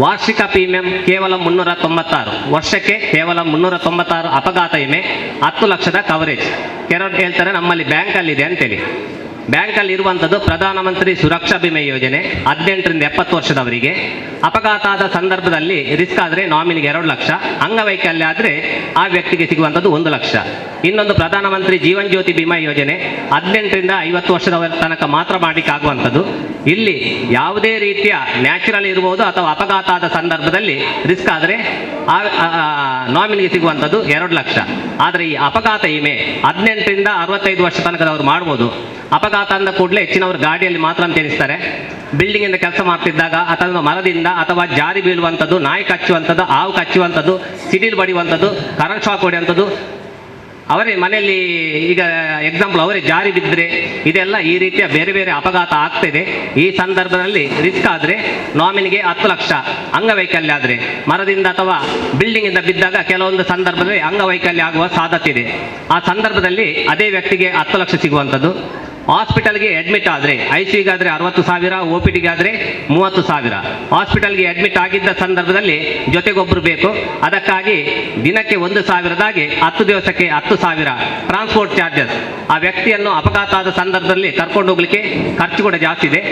ವಾರ್ಷಿಕ ಪ್ರೀಮಿಯಂ ಕೇವಲ 396, ವರ್ಷಕ್ಕೆ ಕೇವಲ 396 ಅಪಘಾತ ವಿಮೆ, 10 ಲಕ್ಷದ ಕವರೇಜ್. ಕೆಲವರು ಹೇಳ್ತಾರೆ ನಮ್ಮಲ್ಲಿ ಬ್ಯಾಂಕಲ್ಲಿದೆ ಅಂತೇಳಿ. ಬ್ಯಾಂಕಲ್ಲಿ ಇರುವಂಥದ್ದು ಪ್ರಧಾನಮಂತ್ರಿ ಸುರಕ್ಷಾ ಬಿಮೆ ಯೋಜನೆ, 18ರಿಂದ 70 ವರ್ಷದವರಿಗೆ. ಅಪಘಾತ ಆದ ಸಂದರ್ಭದಲ್ಲಿ ರಿಸ್ಕ್ ಆದರೆ ನಾಮಿನಿಗೆ 2 ಲಕ್ಷ, ಅಂಗವೈಕಲ್ಯ ಆದರೆ ಆ ವ್ಯಕ್ತಿಗೆ ಸಿಗುವಂಥದ್ದು 1 ಲಕ್ಷ. ಇನ್ನೊಂದು ಪ್ರಧಾನಮಂತ್ರಿ ಜೀವನ್ ಜ್ಯೋತಿ ಬಿಮಾ ಯೋಜನೆ, 18ರಿಂದ 50 ವರ್ಷದವರ ತನಕ ಮಾತ್ರ ಮಾಡಲಿಕ್ಕೆ ಆಗುವಂಥದ್ದು. ಇಲ್ಲಿ ಯಾವುದೇ ರೀತಿಯ ನ್ಯಾಚುರಲ್ ಇರ್ಬೋದು ಅಥವಾ ಅಪಘಾತ ಆದ ಸಂದರ್ಭದಲ್ಲಿ ರಿಸ್ಕ್ ಆದರೆ ನಾಮಿನಿಗೆ ಸಿಗುವಂಥದ್ದು 2 ಲಕ್ಷ. ಆದರೆ ಈ ಅಪಘಾತ ವಿಮೆ 18ರಿಂದ 65 ವರ್ಷ ತನಕದವರು ಮಾಡ್ಬೋದು. ಅಪಘಾತ ಅಂದ ಕೂಡಲೇ ಹೆಚ್ಚಿನವರು ಗಾಡಿಯಲ್ಲಿ ಮಾತ್ರ ಅಂತ ಎನಿಸ್ತಾರೆ. ಬಿಲ್ಡಿಂಗಿಂದ ಕೆಲಸ ಮಾಡ್ತಿದ್ದಾಗ ಅಥವಾ ಮರದಿಂದ ಅಥವಾ ಜಾರಿ ಬೀಳುವಂಥದ್ದು, ನಾಯಿ ಕಚ್ಚುವಂಥದ್ದು, ಹಾವು ಕಚ್ಚುವಂಥದ್ದು, ಸಿಡಿಲು ಬಡಿಯುವಂಥದ್ದು, ಕರೆಂಟ್ ಶಾಕ್ ಹೊಡೆಯುವಂಥದ್ದು, ಅವರೇ ಮನೆಯಲ್ಲಿ ಈಗ ಎಕ್ಸಾಂಪಲ್ ಅವರೇ ಜಾರಿ ಬಿದ್ದರೆ ಇದೆಲ್ಲ ಈ ರೀತಿಯ ಬೇರೆ ಬೇರೆ ಅಪಘಾತ ಆಗ್ತಿದೆ. ಈ ಸಂದರ್ಭದಲ್ಲಿ ರಿಸ್ಕ್ ಆದರೆ ನಾಮಿನಿಗೆ 10 ಲಕ್ಷ, ಅಂಗವೈಕಲ್ಯ ಆದರೆ ಮರದಿಂದ ಅಥವಾ ಬಿಲ್ಡಿಂಗಿಂದ ಬಿದ್ದಾಗ ಕೆಲವೊಂದು ಸಂದರ್ಭದಲ್ಲಿ ಅಂಗವೈಕಲ್ಯ ಆಗುವ ಸಾಧ್ಯತೆ ಇದೆ. ಆ ಸಂದರ್ಭದಲ್ಲಿ ಅದೇ ವ್ಯಕ್ತಿಗೆ 10 ಲಕ್ಷ ಸಿಗುವಂಥದ್ದು. ಹಾಸ್ಪಿಟಲ್ಗೆ ಅಡ್ಮಿಟ್ ಆದರೆ ICUಗಾದರೆ 60,000, OPDಗಾದರೆ 30,000. ಹಾಸ್ಪಿಟಲ್ಗೆ ಅಡ್ಮಿಟ್ ಆಗಿದ್ದ ಸಂದರ್ಭದಲ್ಲಿ ಜೊತೆಗೊಬ್ಬರು ಬೇಕು. ಅದಕ್ಕಾಗಿ ದಿನಕ್ಕೆ 1,000 10 ದಿವಸಕ್ಕೆ 10,000 ಟ್ರಾನ್ಸ್ಪೋರ್ಟ್ ಚಾರ್ಜಸ್. ಆ ವ್ಯಕ್ತಿಯನ್ನು ಅಪಘಾತ ಆದ ಸಂದರ್ಭದಲ್ಲಿ ಕರ್ಕೊಂಡು ಹೋಗ್ಲಿಕ್ಕೆ ಖರ್ಚು ಕೂಡ ಜಾಸ್ತಿ ಇದೆ.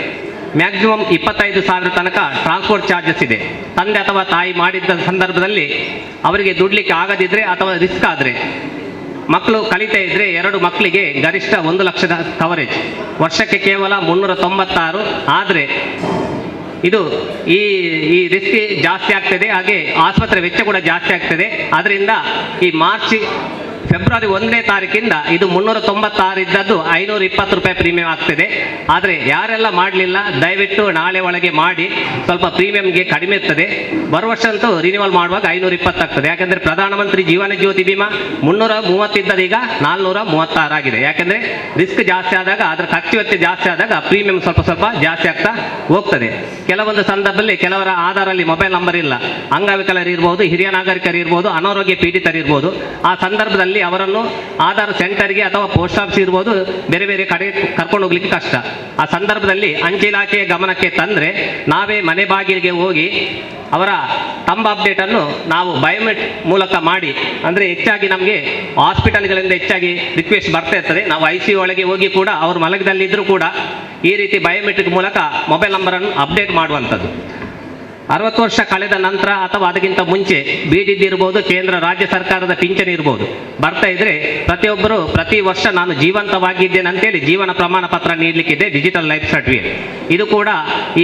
ಮ್ಯಾಕ್ಸಿಮಮ್ 25,000 ತನಕ ಟ್ರಾನ್ಸ್ಪೋರ್ಟ್ ಚಾರ್ಜಸ್ ಇದೆ. ತಂದೆ ಅಥವಾ ತಾಯಿ ಮಾಡಿದ್ದ ಸಂದರ್ಭದಲ್ಲಿ ಅವರಿಗೆ ದುಡ್ಲಿಕ್ಕೆ ಆಗದಿದ್ದರೆ ಅಥವಾ ರಿಸ್ಕ್ ಆದರೆ, ಮಕ್ಕಳು ಕಲಿತಾ ಇದ್ರೆ 2 ಮಕ್ಕಳಿಗೆ ಗರಿಷ್ಠ 1 ಲಕ್ಷದ ಕವರೇಜ್, ವರ್ಷಕ್ಕೆ ಕೇವಲ 396. ಆದರೆ ಇದು ಈ ರಿಸ್ಕ್ ಜಾಸ್ತಿ ಆಗ್ತದೆ, ಹಾಗೆ ಆಸ್ಪತ್ರೆ ವೆಚ್ಚ ಕೂಡ ಜಾಸ್ತಿ ಆಗ್ತದೆ. ಅದರಿಂದ ಈ ಫೆಬ್ರವರಿ 1ನೇ ತಾರೀಕಿಂದ ಇದು 396 ಇದ್ದದ್ದು 520 ರೂಪಾಯಿ ಪ್ರೀಮಿಯಂ ಆಗ್ತದೆ. ಆದರೆ ಯಾರೆಲ್ಲ ಮಾಡಲಿಲ್ಲ ದಯವಿಟ್ಟು ನಾಳೆ ಒಳಗೆ ಮಾಡಿ, ಸ್ವಲ್ಪ ಪ್ರೀಮಿಯಂಗೆ ಕಡಿಮೆ ಇರ್ತದೆ. ಬರುವ ವರ್ಷ ಅಂತೂ ರಿನ್ಯೂವಲ್ ಮಾಡುವಾಗ 520 ಆಗ್ತದೆ. ಯಾಕೆಂದರೆ ಪ್ರಧಾನಮಂತ್ರಿ ಜೀವನ ಜ್ಯೋತಿ ಬಿಮಾ 330 ಇದ್ದದ್ದು ಈಗ 436 ಆಗಿದೆ. ಯಾಕೆಂದರೆ ರಿಸ್ಕ್ ಜಾಸ್ತಿ ಆದಾಗ, ಅದರ ಖರ್ಚು ವೆಚ್ಚ ಜಾಸ್ತಿ ಆದಾಗ ಪ್ರೀಮಿಯಂ ಸ್ವಲ್ಪ ಜಾಸ್ತಿ ಆಗ್ತಾ ಹೋಗ್ತದೆ. ಕೆಲವೊಂದು ಸಂದರ್ಭದಲ್ಲಿ ಕೆಲವರ ಆಧಾರಲ್ಲಿ ಮೊಬೈಲ್ ನಂಬರ್ ಇಲ್ಲ, ಅಂಗವಿಕಲರು ಇರ್ಬೋದು, ಹಿರಿಯ ನಾಗರಿಕರು ಇರ್ಬೋದು, ಅನಾರೋಗ್ಯ ಪೀಡಿತರು ಇರ್ಬೋದು. ಆ ಸಂದರ್ಭದಲ್ಲಿ ಅವರನ್ನು ಆಧಾರ್ ಸೆಂಟರ್ಗೆ ಅಥವಾ ಪೋಸ್ಟ್ ಆಫೀಸ್ ಇರ್ಬೋದು ಬೇರೆ ಬೇರೆ ಕಡೆ ಕರ್ಕೊಂಡು ಹೋಗ್ಲಿಕ್ಕೆ ಕಷ್ಟ. ಆ ಸಂದರ್ಭದಲ್ಲಿ ಅಂಚೆ ಇಲಾಖೆಯ ಗಮನಕ್ಕೆ ತಂದರೆ ನಾವೇ ಮನೆ ಬಾಗಿಲಿಗೆ ಹೋಗಿ ಅವರ ತಂಬ ಅಪ್ಡೇಟನ್ನು ನಾವು ಬಯೋಮೆಟ್ರಿಕ್ ಮೂಲಕ ಮಾಡಿ, ಅಂದರೆ ಹೆಚ್ಚಾಗಿ ನಮಗೆ ಹಾಸ್ಪಿಟಲ್ಗಳಿಂದ ಹೆಚ್ಚಾಗಿ ರಿಕ್ವೆಸ್ಟ್ ಬರ್ತಾ ಇರ್ತದೆ. ನಾವು ICU ಒಳಗೆ ಹೋಗಿ ಕೂಡ ಅವರು ಮಲಗದಲ್ಲಿದ್ದರೂ ಕೂಡ ಈ ರೀತಿ ಬಯೋಮೆಟ್ರಿಕ್ ಮೂಲಕ ಮೊಬೈಲ್ ನಂಬರನ್ನು ಅಪ್ಡೇಟ್ ಮಾಡುವಂಥದ್ದು. 60 ವರ್ಷ ಕಳೆದ ನಂತರ ಅಥವಾ ಅದಕ್ಕಿಂತ ಮುಂಚೆ ಬೀದಿದ್ದಿರ್ಬೋದು, ಕೇಂದ್ರ ರಾಜ್ಯ ಸರ್ಕಾರದ ಪಿಂಚಣಿ ಇರ್ಬೋದು, ಬರ್ತಾ ಇದ್ರೆ ಪ್ರತಿಯೊಬ್ಬರು ಪ್ರತಿ ವರ್ಷ ನಾನು ಜೀವಂತವಾಗಿದ್ದೇನೆ ಅಂತೇಳಿ ಜೀವನ ಪ್ರಮಾಣ ಪತ್ರ ನೀಡಲಿಕ್ಕಿದೆ, ಡಿಜಿಟಲ್ ಲೈಫ್ ಸರ್ಟಿಫಿಕೇಟ್. ಇದು ಕೂಡ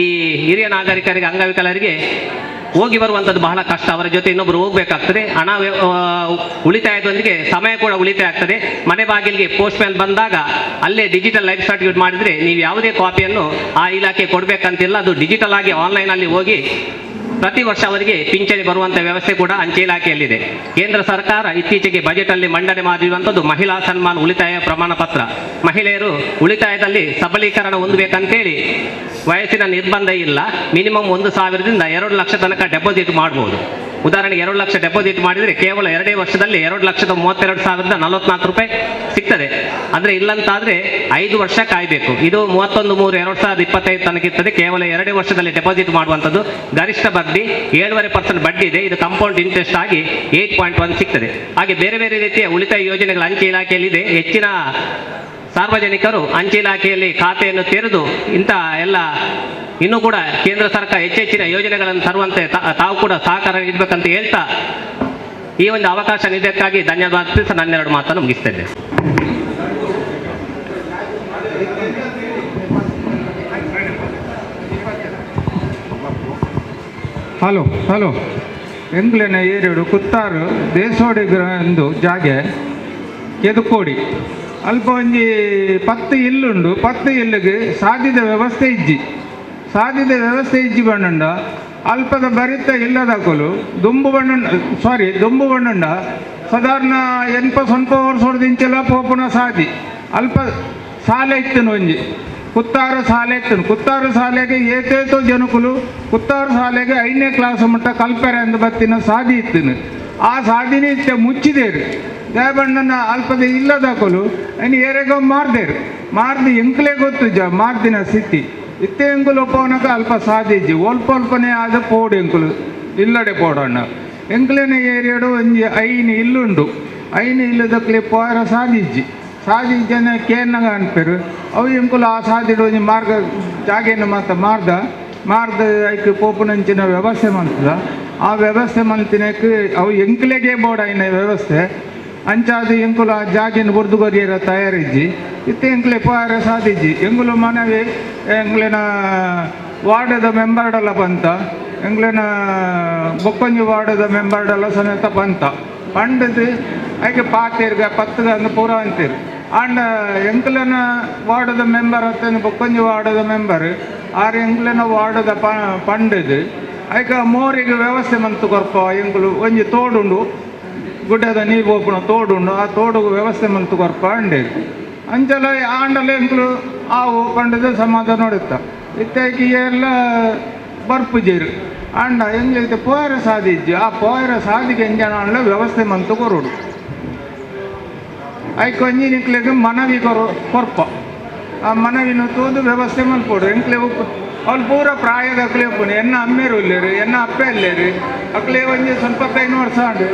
ಈ ಹಿರಿಯ ನಾಗರಿಕರಿಗೆ, ಅಂಗವಿಕಲರಿಗೆ ಹೋಗಿ ಬರುವಂಥದ್ದು ಬಹಳ ಕಷ್ಟ. ಅವರ ಜೊತೆ ಇನ್ನೊಬ್ಬರು ಹೋಗಬೇಕಾಗ್ತದೆ. ಹಣ ಉಳಿತಾಯದೊಂದಿಗೆ ಸಮಯ ಕೂಡ ಉಳಿತಾಯ ಆಗ್ತದೆ. ಮನೆ ಬಾಗಿಲಿಗೆ ಪೋಸ್ಟ್ ಮ್ಯಾನ್ ಬಂದಾಗ ಅಲ್ಲೇ ಡಿಜಿಟಲ್ ಲೈಫ್ ಸರ್ಟಿಫಿಕೇಟ್ ಮಾಡಿದರೆ ನೀವು ಯಾವುದೇ ಕಾಪಿಯನ್ನು ಆ ಇಲಾಖೆ ಕೊಡಬೇಕಂತಿಲ್ಲ. ಅದು ಡಿಜಿಟಲ್ ಆಗಿ ಆನ್ಲೈನಲ್ಲಿ ಹೋಗಿ ಪ್ರತಿ ವರ್ಷ ಅವರಿಗೆ ಪಿಂಚಣಿ ಬರುವಂಥ ವ್ಯವಸ್ಥೆ ಕೂಡ ಅಂಚೆ ಇಲಾಖೆಯಲ್ಲಿದೆ. ಕೇಂದ್ರ ಸರ್ಕಾರ ಇತ್ತೀಚೆಗೆ ಬಜೆಟಲ್ಲಿ ಮಂಡನೆ ಮಾಡಿರುವಂಥದ್ದು ಮಹಿಳಾ ಸನ್ಮಾನ್ ಉಳಿತಾಯ ಪ್ರಮಾಣ ಪತ್ರ. ಮಹಿಳೆಯರು ಉಳಿತಾಯದಲ್ಲಿ ಸಬಲೀಕರಣ ಹೊಂದಬೇಕಂತೇಳಿ ವಯಸ್ಸಿನ ನಿರ್ಬಂಧ ಇಲ್ಲ, ಮಿನಿಮಮ್ 1,000ದಿಂದ 2 ಲಕ್ಷ ತನಕ ಡೆಪಾಸಿಟ್ ಮಾಡ್ಬೋದು. ಉದಾಹರಣೆಗೆ 2 ಲಕ್ಷ ಡೆಪಾಸಿಟ್ ಮಾಡಿದರೆ ಕೇವಲ 2 ವರ್ಷದಲ್ಲಿ 2,32,044 ರೂಪಾಯಿ ಸಿಗ್ತದೆ. ಅಂದರೆ ಇಲ್ಲಂತಾದರೆ 5 ವರ್ಷ ಕಾಯಬೇಕು. ಇದು 31/3/2025 ತನಕ ಇರ್ತದೆ. ಕೇವಲ 2 ವರ್ಷದಲ್ಲಿ ಡೆಪಾಸಿಟ್ ಮಾಡುವಂಥದ್ದು. ಗರಿಷ್ಠ ಬಡ್ಡಿ 7.5% ಬಡ್ಡಿ ಇದೆ. ಇದು ಕಂಪೌಂಡ್ ಇಂಟ್ರೆಸ್ಟ್ ಆಗಿ 8.1 ಸಿಗ್ತದೆ. ಹಾಗೆ ಬೇರೆ ಬೇರೆ ರೀತಿಯ ಉಳಿತಾಯ ಯೋಜನೆಗಳು ಅಂಚೆ ಇಲಾಖೆಯಲ್ಲಿದೆ. ಹೆಚ್ಚಿನ ಸಾರ್ವಜನಿಕರು ಅಂಚೆ ಇಲಾಖೆಯಲ್ಲಿ ಖಾತೆಯನ್ನು ತೆರೆದು ಇಂಥ ಎಲ್ಲ ಇನ್ನೂ ಕೂಡ ಕೇಂದ್ರ ಸರ್ಕಾರ ಹೆಚ್ಚೆಚ್ಚಿನ ಯೋಜನೆಗಳನ್ನು ತರುವಂತೆ ತಾವು ಕೂಡ ಸಹಕಾರ ನೀಡಬೇಕಂತ ಹೇಳ್ತಾ ಈ ಒಂದು ಅವಕಾಶ ನೀಡೋಕ್ಕಾಗಿ ಧನ್ಯವಾದ ತಿಳಿಸಿ ನನ್ನೆರಡು ಮಾತನ್ನು ಮುಗಿಸ್ತೇನೆ. ಹಲೋ ಎಂಗ್ಲೆನ ಏರಿಡು ಕುತ್ತಾರು ದೇಸೋಡಿ ಎಂದು ಜಾಗೆ ಕೆದುಕೋಡಿ ಅಲ್ಪ ಒಂಜಿ 10 ಇಲ್ಲುಂಡು. 10 ಇಲ್ಲಿಗೆ ಸಾಧ್ಯದ ವ್ಯವಸ್ಥೆ ಇಜ್ಜಿ ಬಣ್ಣಂಡ ಅಲ್ಪದ ಬರಿತ ಇಲ್ಲದಾಕಲು ದುಂಬು ಬಣ್ಣಂಡ ಸಾಧಾರಣ 80 ವರ್ಷದ ಇಂಚೆಲ್ಲ ಪೋಪುನ ಸಾದಿ ಅಲ್ಪ ಶಾಲೆ ಇತ್ತನು ಒಂಜಿ ಕುತ್ತಾರು ಶಾಲೆ ಇತ್ತನು. ಕುತ್ತಾರು ಶಾಲೆಗೆ ಏತೇತೋ ಜನಕುಲು ಕುತ್ತಾರು ಶಾಲೆಗೆ 5ನೇ ಕ್ಲಾಸ್ ಮಟ್ಟ ಕಲ್ಪೆರೆ ಅಂದು ಬತ್ತಿನ ಸಾದಿ ಇತ್ತನು. ಆ ಸಾದಿನೇ ಇತ್ತೆ ಮುಚ್ಚಿದೇರು ದೇವಣ್ಣನ ಅಲ್ಪದ ಇಲ್ಲದಾಕಲು ಇನ್ನು ಏರೆಗೋ ಮಾರ್ದಿ ಎಂಕ್ಲೆ ಗೊತ್ತು ಮಾರ್ದಿನ ಸ್ಥಿತಿ ಇತ್ತೆ ಎಂಕುಲು ಒಪ್ಪವನಕ ಅಲ್ಪ ಸಾಧಿಜ್ಜಿ ಒಲ್ಪನೆ ಆದ ಪೋಡು ಎಂಕುಲು ಇಲ್ಲಡೆ ಪೋಡಣ್ಣ ಎಂಕ್ಲೆನ ಏರಿಯಡು ಒಂಜಿ 5 ಇಲ್ಲುಂಡು. 5 ಇಲ್ಲದಕ್ಲೆ ಪೋರ ಸಾಧಿಜ್ಜನ ಕೇರ್ನಗ ಅನ್ಪೇರು ಅವು ಎಂಕುಲು ಆ ಸಾಧಿಡು ಒಂಜಿ ಮಾರ್ಗ ಜಾಗೆಯನ್ನು ಮಾರ್ದ ಐಕ್ ಪೋಪುನಂಚಿನ ವ್ಯವಸ್ಥೆ ಮಾಡ್ತದ. ಆ ವ್ಯವಸ್ಥೆ ಮಲ್ತಿನಕ್ಕೆ ಅವು ಎಂಕ್ಲೆಗೆ ಬೋಡಾಯಿನ ವ್ಯವಸ್ಥೆ ಅಂಚಾದ ಎಂಕುಲು ಆ ಜಾಗಿನ ಬುರ್ದುಗೊರಿಯರ ತಯಾರಿಜ್ಜಿ ಇತ್ತೆ ಎಂಕ್ಲೆ ಪೋರ ಸಾಧಿಜ್ಜಿ ಎಂಗುಲು ಮನವಿ ಎಂಗ್ಲೆನ ವಾರ್ಡದ ಮೆಂಬರ್ಡೆಲ್ಲ ಬಂತ ಎಂಗ್ಲೆನ ಬೊಕ್ಕೊಂಜಿ ವಾರ್ಡದ ಮೆಂಬರ್ಡೆಲ್ಲ ಸಮೇತ ಬಂತ ಪಂಡದು ಐಕೆ ಪಾತೇರ್ಗ 10 ಅಂದು ಪೂರ ಅಂತೀರು ಆಂಡ ಎಂಕ್ಲೆನ ವಾರ್ಡದ ಮೆಂಬರ್ ಅತ್ತೇನು ಬೊಕ್ಕೊಂಜಿ ವಾರ್ಡದ ಮೆಂಬರ್ ಆರು ಎಂಕ್ಲೆನ ವಾರ್ಡದ ಪಂಡದು ಐಕ ಮೋರಿಗೆ ವ್ಯವಸ್ಥೆ ಮಂತು ಕೊರ್ಪ ಎಂಕುಲು ಒಂಜಿ ತೋಡುಂಡು ಗುಡ್ಡದ ನೀರು ಪೋಪುನ ತೋಡುಂಡು ಆ ತೋಡುಗು ವ್ಯವಸ್ಥೆ ಮಂತು ಕೊರ್ಪ ಅಂಡೇರು ಅಂಚಲ ಆಂಡಲ ಎಂಕುಲು ಆವು ಪಂಡದ ಸಮಾಧಾನ ನೋಡುತ್ತ ಇತ್ತೈಕಿ ಎಲ್ಲ ಬರ್ಪುಜೇರು ಅಂಡ ಎಂಗ್ಲೈತೆ ಪೋಯರ ಸಾಧಿಜ್ಜಿ ಆ ಪೋಯರ ಸಾಧಿಗೆ ಎಂಜನ ವ್ಯವಸ್ಥೆ ಮಂತು ಕೊರೋಡು ಐಕ್ ಒಂಜಿ ನಿಕ್ಲೆಗೆ ಮನವಿ ಕೊರ್ಪ ಆ ಮನವಿನ ತೋದು ವ್ಯವಸ್ಥೆ ಮಲ್ಪೋಡು ಎಂಕ್ಲೆ ಅವ್ರು ಪೂರ ಪ್ರಾಯದ ಅಕ್ಲೆ ಒಪ್ಪುನು ಎನ್ನ ಅಮ್ಮೇರು ಇಲ್ಲೇರು ಎನ್ನ ಅಪ್ಪೆ ಇಲ್ಲೇರು ಅಕ್ಲೆ ಒಂಜಿ ಸ್ವಲ್ಪ 5 ವರ್ಷ ಆಂಡು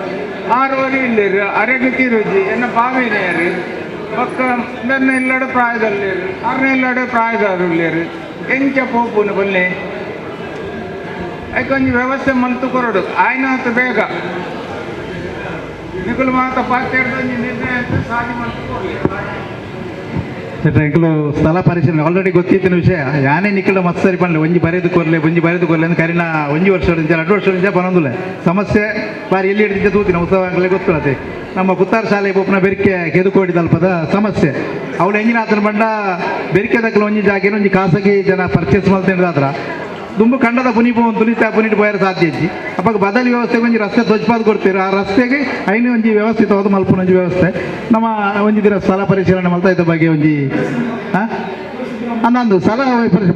6 ವರೆ ಇಲ್ಲೇರು ಅರೆಗೆ ತೀರುಜಿ ಎನ್ನ ಬಾವಿನೇರು ಪಕ್ಕ ಬೆನ್ನ ಇಲ್ಲಡೆ ಪ್ರಾಯದಲ್ಲೇರು 6ನೇ ಇಲ್ಲಡೆ ಪ್ರಾಯದವರು ಇಲ್ಲೇರು ಎಂಚ ಪೋಪುನು ಬಲ್ಲೆ ಐಕೊಂಜಿ ವ್ಯವಸ್ಥೆ ಮಂತು ಕೊರಡು ಆಯ್ನಾತ ಬೇಗ ನಿಕುಲು ಮಾತ ಪಾತ್ಯರ್ದೊಂಜಿ ನಿರ್ಣಯ ಸಾಧಿ ಮಂತು ಕೊರಲಿ ಎಂಕಲು ಸ್ಥಳ ಪರಿಶೀಲನೆ ಆಲ್ರೆಡಿ ಗೊತ್ತಿತ್ತಿನ ವಿಷಯ ಯಾನೇ ನಿಕಲ ಮಸ್ತ್ ಸರಿ ಪಂಡ್ಲೆ ಒಂಜಿ ಬರೆದು ಕೊರ್ಲೆ ಅಂತ ಕರಿನ 1 ವರ್ಷದಿಂದ 2 ವರ್ಷದಿಂದ ಬರೋದಿಲ್ಲ ಸಮಸ್ಯೆ ಬಾರಿ ಎಲ್ಲಿ ಹಿಡಿದಿದ್ದ ತೂತಿನ ಉತ್ಸವಗಳೇ ಗೊತ್ತಿರತ್ತೆ ನಮ್ಮ ಕುತ್ತಾರ ಶಾಲೆ ಪೋಪನ ಬೆರಿಕೆ ಕೆದುಕೋಡಿದಲ್ಪದ ಸಮಸ್ಯೆ ಅವಳು ಎಂಜಿನ ಆತನ ಬಂಡ ಬೆರಿಕೆ ದಕ್ಕಲು ಒಂಜಿ ಜಾಗೇನು ಒಂಜಿ ಖಾಸಗಿ ಜನ ಪರ್ಚೇಸ್ ಮಾಡ್ತಿಂಡ್ರಾದ್ರ ದುಂಬು ಕಂಡದ ಪುನಿಪೋನ್ ತುಲಿತ ಪುನಿಟ್ ಪೋಯರ ಸಾಧ್ಯ ಇಜ್ಜಿ ಅಪ್ಪಾಗ ಬದಲಿ ವ್ಯವಸ್ಥೆಗೆ ಒಂಜಿ ರಸ್ತೆ ಧ್ವಜಪಾದ ಕೊಡ್ತೀರ ಆ ರಸ್ತೆಗೆ ಐನೇ ಒಂಜಿ ವ್ಯವಸ್ಥಿತವಾದ ಮಲ್ಪುನ ಒಂಜಿ ವ್ಯವಸ್ಥೆ ನಮ್ಮ ಒಂಜಿ ದಿನ ಸ್ಥಳ ಪರಿಶೀಲನೆ ಮಾಡ್ತಾ ಇದ್ದ ಬಗ್ಗೆ ಒಂಜಿ ಅನ್ನೊಂದು ಸ್ಥಳ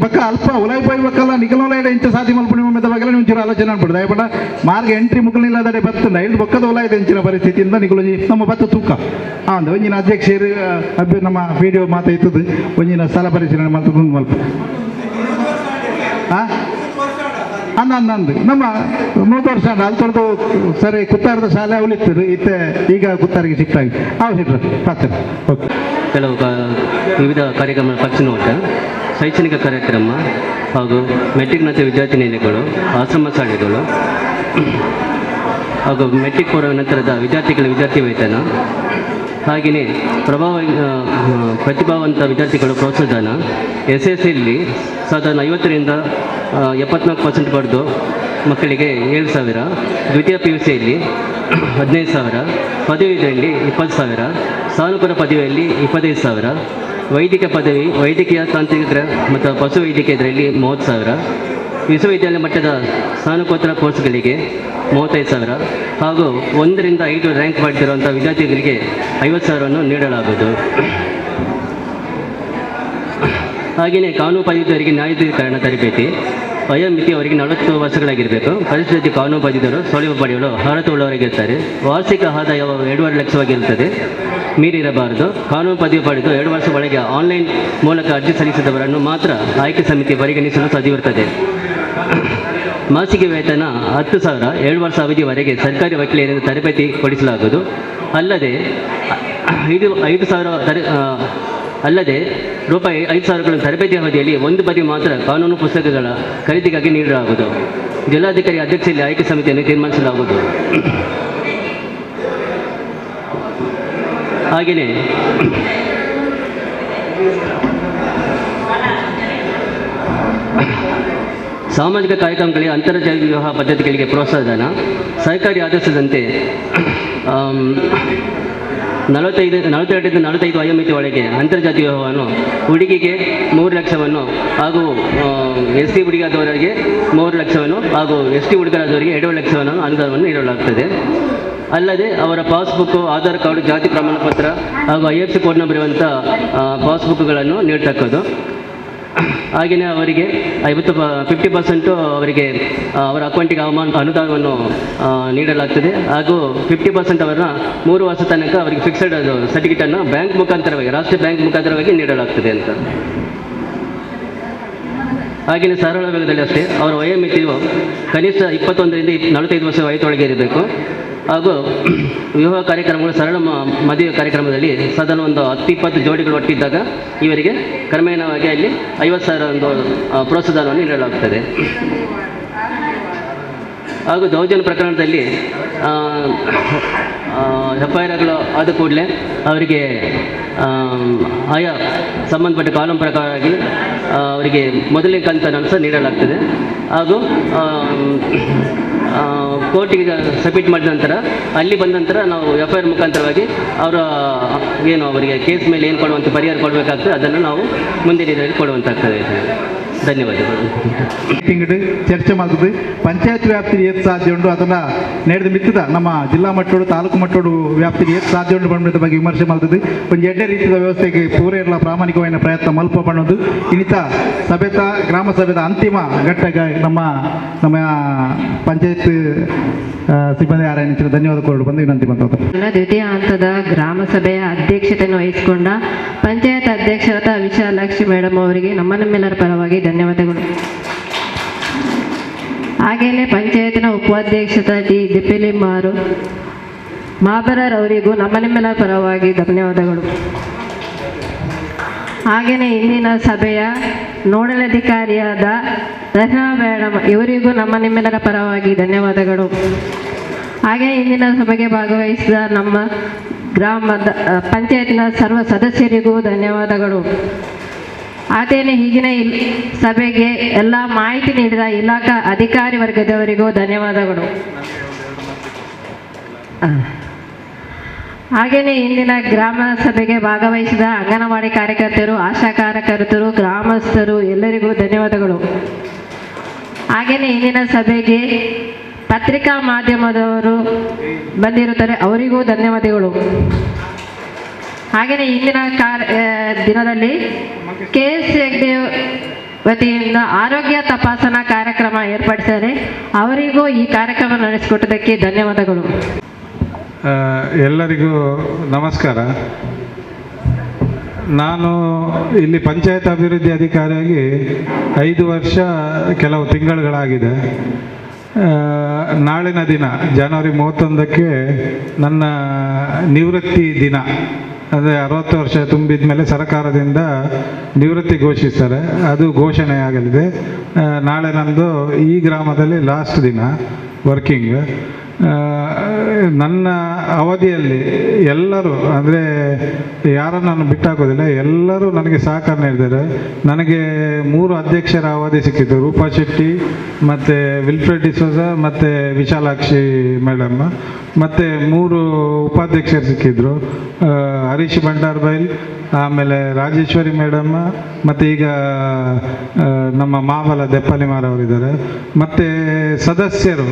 ಪಕ್ಕ ಅಲ್ಪ ಉಲಾಯಿ ಪೋಯ್ ಬಕ್ಕಲ್ಲ ನಿಖಲೋಲೈಡ ಇಂಚ ಸಾಧಿ ಮಲ್ಪುಣಿ ಒಮ್ಮೆದ ಬಗ್ಗೆ ಒಂಚೂರು ಆಲೋಚನೆ ಅನ್ಬಿಡ್ದು ಅಯ್ಯಪಡ ಮಾರ್ಗ ಎಂಟ್ರಿ ಮುಖಲಿಲ್ಲದಡೆ ಬತ್ತಂಡ ಐದು ಬಕ್ಕದ ಉಲಾಯ್ದ ಹೆಂಚಿನ ಪರಿಸ್ಥಿತಿಯಿಂದ ನಿಖಲೋಜಿ ನಮ್ಮ ಬತ್ತ ತೂಕ ಒಂದು ಒಂಜಿನ ಅಧ್ಯಕ್ಷರು ನಮ್ಮ ವಿಡಿಯೋ ಮಾತಾಯ್ತದೆ ಒಂಜಿನ ಸ್ಥಳ ಪರಿಶೀಲನೆ ಮಾಡ್ತದೆ ಮಲ್ಪ ಅಂದು ನಮ್ಮ 3 ವರ್ಷ ಅಲ್ಲಿ ತೊಳೆದು ಸರಿ ಕುತ್ತಾರದ ಶಾಲೆ ಅವಲಿತ್ತು ಇತ್ತೆ ಈಗ ಕುತ್ತಾರಿಗೆ ಶಿಫ್ಟ್ ಆಗಿ ಓಕೆ ಕೆಲವು ವಿವಿಧ ಕಾರ್ಯಕ್ರಮ ಪಕ್ಷನೋಟ ಶೈಕ್ಷಣಿಕ ಕಾರ್ಯಕ್ರಮ ಹಾಗೂ ಮೆಟ್ರಿಕ್ ನಂತರ ವಿದ್ಯಾರ್ಥಿ ನಿಲಯಗಳು ಆಶ್ರಮ ಶಾಲೆಗಳು ಹಾಗೂ ಮೆಟ್ರಿಕ್ ಪೂರ್ವ ನಂತರದ ವಿದ್ಯಾರ್ಥಿಗಳ ವಿದ್ಯಾರ್ಥಿ ವೇತನ ಹಾಗೆಯೇ ಪ್ರತಿಭಾವಂತ ವಿದ್ಯಾರ್ಥಿಗಳು ಪ್ರೋತ್ಸಾಹಧನ SSLCಯಲ್ಲಿ ಸಾಧಾರಣ 50ರಿಂದ 74% ಪಡೆದು ಮಕ್ಕಳಿಗೆ 7,000, ದ್ವಿತೀಯ PUCಯಲ್ಲಿ 15,000, ಪದವಿಯಲ್ಲಿ 20,000, ಸಾನುಕೂಲ ಪದವಿಯಲ್ಲಿ 25,000, ವೈದ್ಯಕೀಯ ಪದವಿ ವೈದ್ಯಕೀಯ ತಾಂತ್ರಿಕ ಮತ್ತು ಪಶು ವೈದ್ಯಕೀಯ ಇದರಲ್ಲಿ 30,000, ವಿಶ್ವವಿದ್ಯಾಲಯ ಮಟ್ಟದ ಸ್ನಾತಕೋತ್ತರ ಕೋರ್ಸ್ಗಳಿಗೆ 35,000 ಹಾಗೂ 1ರಿಂದ 5 ರ್ಯಾಂಕ್ ಪಡೆದಿರುವಂಥ ವಿದ್ಯಾರ್ಥಿಗಳಿಗೆ 50,000ವನ್ನು ನೀಡಲಾಗುವುದು. ಹಾಗೆಯೇ ಕಾನೂನು ಪದವೀಧರರಿಗೆ ನ್ಯಾಯಾಧೀಕರಣ ತರಬೇತಿ ವಯೋಮಿತಿ ಅವರಿಗೆ 40 ವರ್ಷಗಳಾಗಿರಬೇಕು. ಪರಿಸ್ಥಿತಿ ಕಾನೂನು ಬಾಧಿತರು ಸೌಲಭ್ಯ ಪಡೆಯಲು ಅರ್ಹತೆ ಉಳ್ಳವರಾಗಿರ್ತಾರೆ. ವಾರ್ಷಿಕ ಆದಾಯ 2.5 ಲಕ್ಷವಾಗಿರುತ್ತದೆ, ಮೀರಿರಬಾರದು. ಕಾನೂನು ಪದವಿ ಪಡೆದು 2 ವರ್ಷ ಒಳಗೆ ಆನ್ಲೈನ್ ಮೂಲಕ ಅರ್ಜಿ ಸಲ್ಲಿಸಿದವರನ್ನು ಮಾತ್ರ ಆಯ್ಕೆ ಸಮಿತಿ ಪರಿಗಣಿಸಲು ಸಾಧ್ಯವಿರುತ್ತದೆ. ಮಾಸಿಕ ವೇತನ 10,000, 7 ವರ್ಷ ಅವಧಿಯವರೆಗೆ ಸರ್ಕಾರಿ ವಕೀಲರಿಂದ ತರಬೇತಿ ಕೊಡಿಸಲಾಗುವುದು. ಅಲ್ಲದೆ ರೂಪಾಯಿ 5,000 ತರಬೇತಿ ಅವಧಿಯಲ್ಲಿ 1 ಬದಿ ಮಾತ್ರ ಕಾನೂನು ಪುಸ್ತಕಗಳ ಖರೀದಿಗಾಗಿ ನೀಡಲಾಗುವುದು. ಜಿಲ್ಲಾಧಿಕಾರಿ ಅಧ್ಯಕ್ಷರಲ್ಲಿ ಆಯ್ಕೆ ಸಮಿತಿಯನ್ನು ತೀರ್ಮಾನಿಸಲಾಗುವುದು. ಹಾಗೆಯೇ ಸಾಮಾಜಿಕ ಕಾರ್ಯಕ್ರಮಗಳಿಗೆ ಅಂತರ್ಜಾಲ ವಿವಾಹ ಪದ್ಧತಿಗಳಿಗೆ ಪ್ರೋತ್ಸಾಹಧನ. ಸರ್ಕಾರಿ ಆದೇಶದಂತೆ 42-45 ವಯೋಮಿತಿ ಒಳಗೆ ಅಂತರ್ಜಾತಿ ವಿವಾಹವನ್ನು ಹುಡುಗಿಗೆ 3 ಲಕ್ಷವನ್ನು ಹಾಗೂ SC ಹುಡುಗಿಯಾದವರಿಗೆ 3 ಲಕ್ಷವನ್ನು ಹಾಗೂ ST ಹುಡುಗರಾದವರಿಗೆ 2 ಲಕ್ಷವನ್ನು ಅನುದಾನವನ್ನು ನೀಡಲಾಗುತ್ತದೆ. ಅಲ್ಲದೆ ಅವರ ಪಾಸ್ಬುಕ್ಕು, ಆಧಾರ್ ಕಾರ್ಡು, ಜಾತಿ ಪ್ರಮಾಣ ಪತ್ರ ಹಾಗೂ IFSC ಕೋಡ್ ನಂಬರ್ ಇರುವಂಥ ಪಾಸ್ಬುಕ್ಗಳನ್ನು ನೀಡತಕ್ಕದ್ದು. ಹಾಗೆಯೇ ಅವರಿಗೆ 50% ಅವರಿಗೆ ಅವರ ಅಕೌಂಟಿಗೆ ಅನುದಾನವನ್ನು ನೀಡಲಾಗ್ತದೆ. ಹಾಗೂ 50% ಅವರನ್ನ 3 ವರ್ಷ ತನಕ ಅವರಿಗೆ ಫಿಕ್ಸೆಡ್ ಸರ್ಟಿಫಿಕೇಟನ್ನು ಬ್ಯಾಂಕ್ ಮುಖಾಂತರವಾಗಿ, ರಾಷ್ಟ್ರೀಯ ಬ್ಯಾಂಕ್ ಮುಖಾಂತರವಾಗಿ ನೀಡಲಾಗ್ತದೆ ಅಂತ. ಹಾಗೆಯೇ ಸರಳ ವೇಗದಲ್ಲಿ ಅಷ್ಟೇ ಅವರ ವಯೋಮಿತಿಯು ಕನಿಷ್ಠ 21ರಿಂದ 45 ವರ್ಷ ವಯಸ್ಸೊಳಗೆ ಇರಬೇಕು. ಹಾಗೂ ವಿವಾಹ ಕಾರ್ಯಕ್ರಮಗಳು, ಸರಳ ಮದುವೆ ಕಾರ್ಯಕ್ರಮದಲ್ಲಿ ಸಾಧಾರಣ ಒಂದು 10-20 ಜೋಡಿಗಳು ಒಟ್ಟಿದ್ದಾಗ ಇವರಿಗೆ ಕ್ರಮೇಣವಾಗಿ ಅಲ್ಲಿ 50,000 ಒಂದು ಪ್ರೋತ್ಸಾಹವನ್ನು ನೀಡಲಾಗುತ್ತದೆ. ಹಾಗೂ ದೌರ್ಜನ್ಯ ಪ್ರಕರಣದಲ್ಲಿ FIRಗಳು ಆದ ಕೂಡಲೇ ಅವರಿಗೆ ಆಯಾ ಸಂಬಂಧಪಟ್ಟ ಕಾನೂನು ಪ್ರಕಾರವಾಗಿ ಅವರಿಗೆ ಮೊದಲನೇ ಕಂತನ್ನು ಸಹ ನೀಡಲಾಗ್ತದೆ. ಹಾಗೂ ಕೋರ್ಟಿಗೆ ಸಬ್ಮಿಟ್ ಮಾಡಿದ ನಂತರ ಅಲ್ಲಿ ಬಂದ ನಂತರ ನಾವು FIR ಮುಖಾಂತರವಾಗಿ ಅವರಿಗೆ ಕೇಸ್ ಮೇಲೆ ಏನು ಕೊಡುವಂಥ ಪರಿಹಾರ ಕೊಡಬೇಕಾಗ್ತದೆ ಅದನ್ನು ನಾವು ಮುಂದಿನ ದಿನದಲ್ಲಿ ಕೊಡುವಂತಾಗ್ತದೆ. ಧನ್ಯವಾದಗಳು. ಮೀಟಿಂಗ್ ಚರ್ಚೆ ಮಾಡುದು ಪಂಚಾಯತ್ ವ್ಯಾಪ್ತಿ ಏತ್ ಸಾಧ್ಯ ಉಂಟು ಅದನ್ನ ನಡೆದು ಮಿತ್ತದ ನಮ್ಮ ಜಿಲ್ಲಾ ಮಟ್ಟೋಡು ತಾಲೂಕು ಮಟ್ಟೋಡು ವ್ಯಾಪ್ತಿಗೆ ಏತ್ ಸಾಧ್ಯ ಉಂಟು ಬಂದ ಬಗ್ಗೆ ವಿಮರ್ಶೆ ಮಾಡ್ತದೆ. ಒಂದು ಎಡ್ಡೆ ರೀತಿಯ ವ್ಯವಸ್ಥೆಗೆ ಪೂರೈರಲ ಪ್ರಾಮಾಣಿಕವಾದ ಪ್ರಯತ್ನ ಮಲ್ಪ ಮಾಡೋದು ಇನ್ನಿತ ಸಭೆತ ಗ್ರಾಮ ಸಭೆದ ಅಂತಿಮ ಘಟ್ಟಕ್ಕೆ ನಮ್ಮ ಪಂಚಾಯತ್ ಸಿಬ್ಬಂದಿ ಆರಾಯಣಿಸಿದ ಧನ್ಯವಾದ ಕೋರಲು ಬಂದು ವಿನಂತಿ ಮಾಡ್ತಾರೆ. ದ್ವಿತೀಯ ಹಂತದ ಗ್ರಾಮ ಸಭೆಯ ಅಧ್ಯಕ್ಷತೆಯನ್ನು ವಹಿಸಿಕೊಂಡ ಪಂಚಾಯತ್ ಅಧ್ಯಕ್ಷರಾದ ವಿಶಾಲಾಕ್ಷಿ ಮೇಡಮ್ ಅವರಿಗೆ ನಮ್ಮೆಲ್ಲರ ಪರವಾಗಿ ಧನ್ಯವಾದಗಳು. ಹಾಗೆಯೇ ಪಂಚಾಯತ್ನ ಉಪಾಧ್ಯಕ್ಷತ ಡಿ ದಿಪ್ಪಲಿ ಮಾಬರರವರಿಗೂ ನಮ್ಮೆಲ್ಲರ ಪರವಾಗಿ ಧನ್ಯವಾದಗಳು. ಹಾಗೆಯೇ ಇಂದಿನ ಸಭೆಯ ನೋಡಲಾಧಿಕಾರಿಯಾದ ರಚನಾ ಮೇಡಮ್ ಇವರಿಗೂ ನಿಮ್ಮೆಲ್ಲರ ಪರವಾಗಿ ಧನ್ಯವಾದಗಳು. ಹಾಗೆ ಇಂದಿನ ಸಭೆಗೆ ಭಾಗವಹಿಸಿದ ನಮ್ಮ ಗ್ರಾಮದ ಪಂಚಾಯತ್ನ ಸರ್ವ ಸದಸ್ಯರಿಗೂ ಧನ್ಯವಾದಗಳು. ಹಾಗೆಯೇ ಈಗಿನ ಸಭೆಗೆ ಎಲ್ಲ ಮಾಹಿತಿ ನೀಡಿದ ಇಲಾಖಾ ಅಧಿಕಾರಿ ವರ್ಗದವರಿಗೂ ಧನ್ಯವಾದಗಳು. ಹಾಗೆಯೇ ಇಂದಿನ ಗ್ರಾಮ ಸಭೆಗೆ ಭಾಗವಹಿಸಿದ ಅಂಗನವಾಡಿ ಕಾರ್ಯಕರ್ತರು, ಆಶಾ ಕಾರ್ಯಕರ್ತರು, ಗ್ರಾಮಸ್ಥರು ಎಲ್ಲರಿಗೂ ಧನ್ಯವಾದಗಳು. ಹಾಗೆಯೇ ಇಂದಿನ ಸಭೆಗೆ ಪತ್ರಿಕಾ ಮಾಧ್ಯಮದವರು ಬಂದಿರುತ್ತಾರೆ, ಅವರಿಗೂ ಧನ್ಯವಾದಗಳು. ಹಾಗೆಯೇ ಇಂದಿನ ದಿನದಲ್ಲಿ KS ಹೆಗ್ಡೆ ವತಿಯಿಂದ ಆರೋಗ್ಯ ತಪಾಸಣಾ ಕಾರ್ಯಕ್ರಮ ಏರ್ಪಡಿಸಿದ್ದಾರೆ, ಅವರಿಗೂ ಈ ಕಾರ್ಯಕ್ರಮ ನಡೆಸಿಕೊಟ್ಟದಕ್ಕೆ ಧನ್ಯವಾದಗಳು. ಎಲ್ಲರಿಗೂ ನಮಸ್ಕಾರ. ನಾನು ಇಲ್ಲಿ ಪಂಚಾಯತ್ ಅಭಿವೃದ್ಧಿ ಅಧಿಕಾರಿಯಾಗಿ 5 ವರ್ಷ ಕೆಲವು ತಿಂಗಳುಗಳಾಗಿದೆ. ನಾಳಿನ ದಿನ ಜನವರಿ 31ಕ್ಕೆ ನನ್ನ ನಿವೃತ್ತಿ ದಿನ. ಅಂದರೆ 60 ವರ್ಷ ತುಂಬಿದ ಮೇಲೆ ಸರ್ಕಾರದಿಂದ ನಿವೃತ್ತಿ ಘೋಷಿಸ್ತಾರೆ, ಅದು ಘೋಷಣೆಯಾಗಲಿದೆ. ನಾಳೆ ನಂದು ಈ ಗ್ರಾಮದಲ್ಲಿ ಲಾಸ್ಟ್ ದಿನ ವರ್ಕಿಂಗ್. ನನ್ನ ಅವಧಿಯಲ್ಲಿ ಎಲ್ಲರೂ, ಅಂದರೆ ಯಾರನ್ನು ನಾನು ಬಿಟ್ಟಾಕೋದಿಲ್ಲ, ಎಲ್ಲರೂ ನನಗೆ ಸಹಕಾರ ನೀಡಿದ್ದಾರೆ. ನನಗೆ 3 ಅಧ್ಯಕ್ಷರ ಅವಧಿ ಸಿಕ್ಕಿತ್ತು, ರೂಪಾ ಶೆಟ್ಟಿ ಮತ್ತು ವಿಲ್ಫ್ರೆಡ್ ಡಿಸೋಜ ಮತ್ತು ವಿಶಾಲಾಕ್ಷಿ ಮೇಡಮ್, ಮತ್ತು 3 ಉಪಾಧ್ಯಕ್ಷರು ಸಿಕ್ಕಿದ್ರು, ಹರೀಶ್ ಭಂಡಾರ್ಬೈಲ್, ಆಮೇಲೆ ರಾಜೇಶ್ವರಿ ಮೇಡಮ್, ಮತ್ತು ಈಗ ನಮ್ಮ ಮಾವಲ ದೆಪ್ಪಲಿಮಾರವರಿದ್ದಾರೆ. ಮತ್ತು ಸದಸ್ಯರು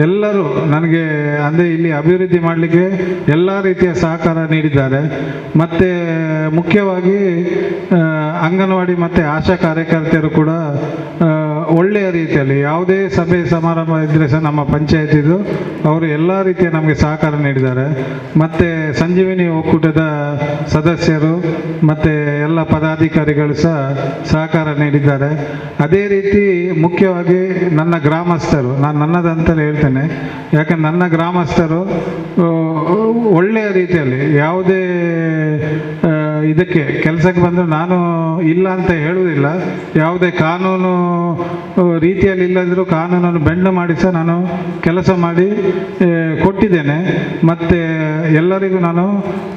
ಎಲ್ಲರೂ ನನಗೆ ಅಂದರೆ ಇಲ್ಲಿ ಅಭಿವೃದ್ಧಿ ಮಾಡಲಿಕ್ಕೆ ಎಲ್ಲ ರೀತಿಯ ಸಹಕಾರ ನೀಡಿದ್ದಾರೆ. ಮತ್ತು ಮುಖ್ಯವಾಗಿ ಅಂಗನವಾಡಿ ಮತ್ತು ಆಶಾ ಕಾರ್ಯಕರ್ತೆಯರು ಕೂಡ ಒಳ್ಳೆಯ ರೀತಿಯಲ್ಲಿ ಯಾವುದೇ ಸಭೆ ಸಮಾರಂಭ ಇದ್ದರೆ ಸಹ ನಮ್ಮ ಪಂಚಾಯತಿದು ಅವರು ಎಲ್ಲ ರೀತಿಯ ನಮಗೆ ಸಹಕಾರ ನೀಡಿದ್ದಾರೆ. ಮತ್ತು ಸಂಜೀವಿನಿ ಒಕ್ಕೂಟದ ಸದಸ್ಯರು ಮತ್ತು ಎಲ್ಲ ಪದಾಧಿಕಾರಿಗಳು ಸಹ ಸಹಕಾರ ನೀಡಿದ್ದಾರೆ. ಅದೇ ರೀತಿ ಮುಖ್ಯವಾಗಿ ನನ್ನ ಗ್ರಾಮಸ್ಥರು, ನಾನು ನನ್ನದಂತಲೇ ಹೇಳ್ತೇನೆ, ಯಾಕಂದ್ರೆ ನನ್ನ ಗ್ರಾಮಸ್ಥರು ಒಳ್ಳೆಯ ರೀತಿಯಲ್ಲಿ ಯಾವುದೇ ಇದಕ್ಕೆ ಕೆಲಸಕ್ಕೆ ಬಂದರೆ ನಾನು ಇಲ್ಲ ಅಂತ ಹೇಳುವುದಿಲ್ಲ. ಯಾವುದೇ ಕಾನೂನು ರೀತಿಯಲ್ಲಿ ಇಲ್ಲದಿದ್ದರೂ ಕಾನೂನನ್ನು ಬೆಂಡ್ ಮಾಡಿ ಸಹ ನಾನು ಕೆಲಸ ಮಾಡಿ ಕೊಟ್ಟಿದ್ದೇನೆ. ಮತ್ತು ಎಲ್ಲರಿಗೂ ನಾನು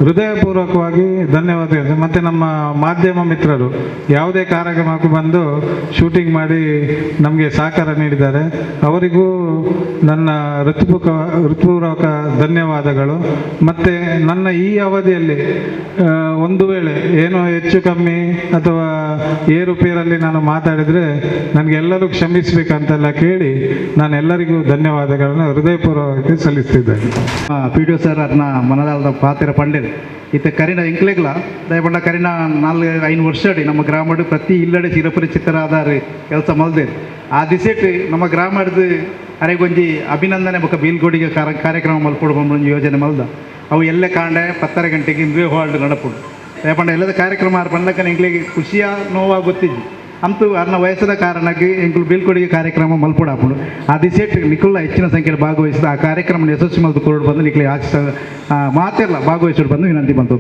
ಹೃದಯಪೂರ್ವಕವಾಗಿ ಧನ್ಯವಾದ ಹೇಳ್ತೇನೆ. ಮತ್ತು ನಮ್ಮ ಮಾಧ್ಯಮ ಮಿತ್ರರು ಯಾವುದೇ ಕಾರ್ಯಕ್ರಮಕ್ಕೂ ಬಂದು ಶೂಟಿಂಗ್ ಮಾಡಿ ನಮಗೆ ಸಹಕಾರ ನೀಡಿದ್ದಾರೆ. ಅವರಿಗೂ ನನ್ನ ಹೃತ್ಪೂರ್ವಕ ಧನ್ಯವಾದಗಳು. ಮತ್ತು ನನ್ನ ಈ ಅವಧಿಯಲ್ಲಿ ಒಂದು ವೇಳೆ ಏನೋ ಹೆಚ್ಚು ಕಮ್ಮಿ ಅಥವಾ ಏರುಪೇರಲ್ಲಿ ನಾನು ಮಾತಾಡಿದರೆ ನನಗೆಲ್ಲರೂ ಕ್ಷಮಿಸಬೇಕಂತೆಲ್ಲ ಕೇಳಿ ನಾನು ಎಲ್ಲರಿಗೂ ಧನ್ಯವಾದಗಳನ್ನು ಹೃದಯಪೂರ್ವಕವಾಗಿ ಸಲ್ಲಿಸ್ತಿದ್ದೇನೆ. ಪಿ ಡಿ ಒ ಸರ್ ಅದನ್ನ ಮನದಾಳದ ಪಾತ್ರ ಪಂಡಿದೆ ಇತ್ತ ಕರಿನ ಎಂಕ್ಲೆಗ್ಲ ದಯಪಂಡ ಕರಿನ 4-5 ವರ್ಷ ನಮ್ಮ ಗ್ರಾಮಡು ಪ್ರತಿ ಇಲ್ಲಡೆ ಚಿರಪರಿಚಿತರಾದ ಕೆಲಸ ಮಲ್ದೆ ಆ ದಿಸೆಟ್ ನಮ್ಮ ಗ್ರಾಮದ ಅರೆಗೊಂಜಿ ಅಭಿನಂದನೆ ಬೊಕ್ಕ ಬೀಳ್ಕೊಡಿಗೆ ಕಾರ್ಯಕ್ರಮ ಮಲ್ಪೊಡು ಯೋಜನೆ ಮಲ್ದ ಅವು ಎಲ್ಲೇ ಕಾಂಡೆ 10 ಗಂಟೆಗೆ ಇಂದ್ವೇ ಹಾಲ್ಡ್ ನಡಪುಡು ದಯಪಂಡ ಎಲ್ಲದ ಕಾರ್ಯಕ್ರಮ ಬಂದಕ್ಕ ಎಂಕ್ಲಿಗೆ ಖುಷಿಯ ನೋವಾಗಿ ಗೊತ್ತಿದ್ದಿ ಅಂತೂ ಅನ್ನ ವಯಸ್ಸದ ಕಾರಣಕ್ಕೆ ಎಂಕ್ಲು ಬೀಳ್ಕೊಡಿಗೆ ಕಾರ್ಯಕ್ರಮ ಮಲ್ಪೊಡು ಹಾಪುಡು ಆ ದಿಸೆಟ್ ನಿಖುಲ್ಲ ಹೆಚ್ಚಿನ ಸಂಖ್ಯೆಯಲ್ಲಿ ಭಾಗವಹಿಸಿದ ಆ ಕಾರ್ಯಕ್ರಮ ಯಶಸ್ವಿ ಮಲ್ತು ಕೊರಡು ಬಂದು ನಿಖಲಿ ಆಚೆ ಮಾತೆಲ್ಲ ಭಾಗವಹಿಸೋಡು ಬಂದು ವಿನಂತಿ ಬಂತು.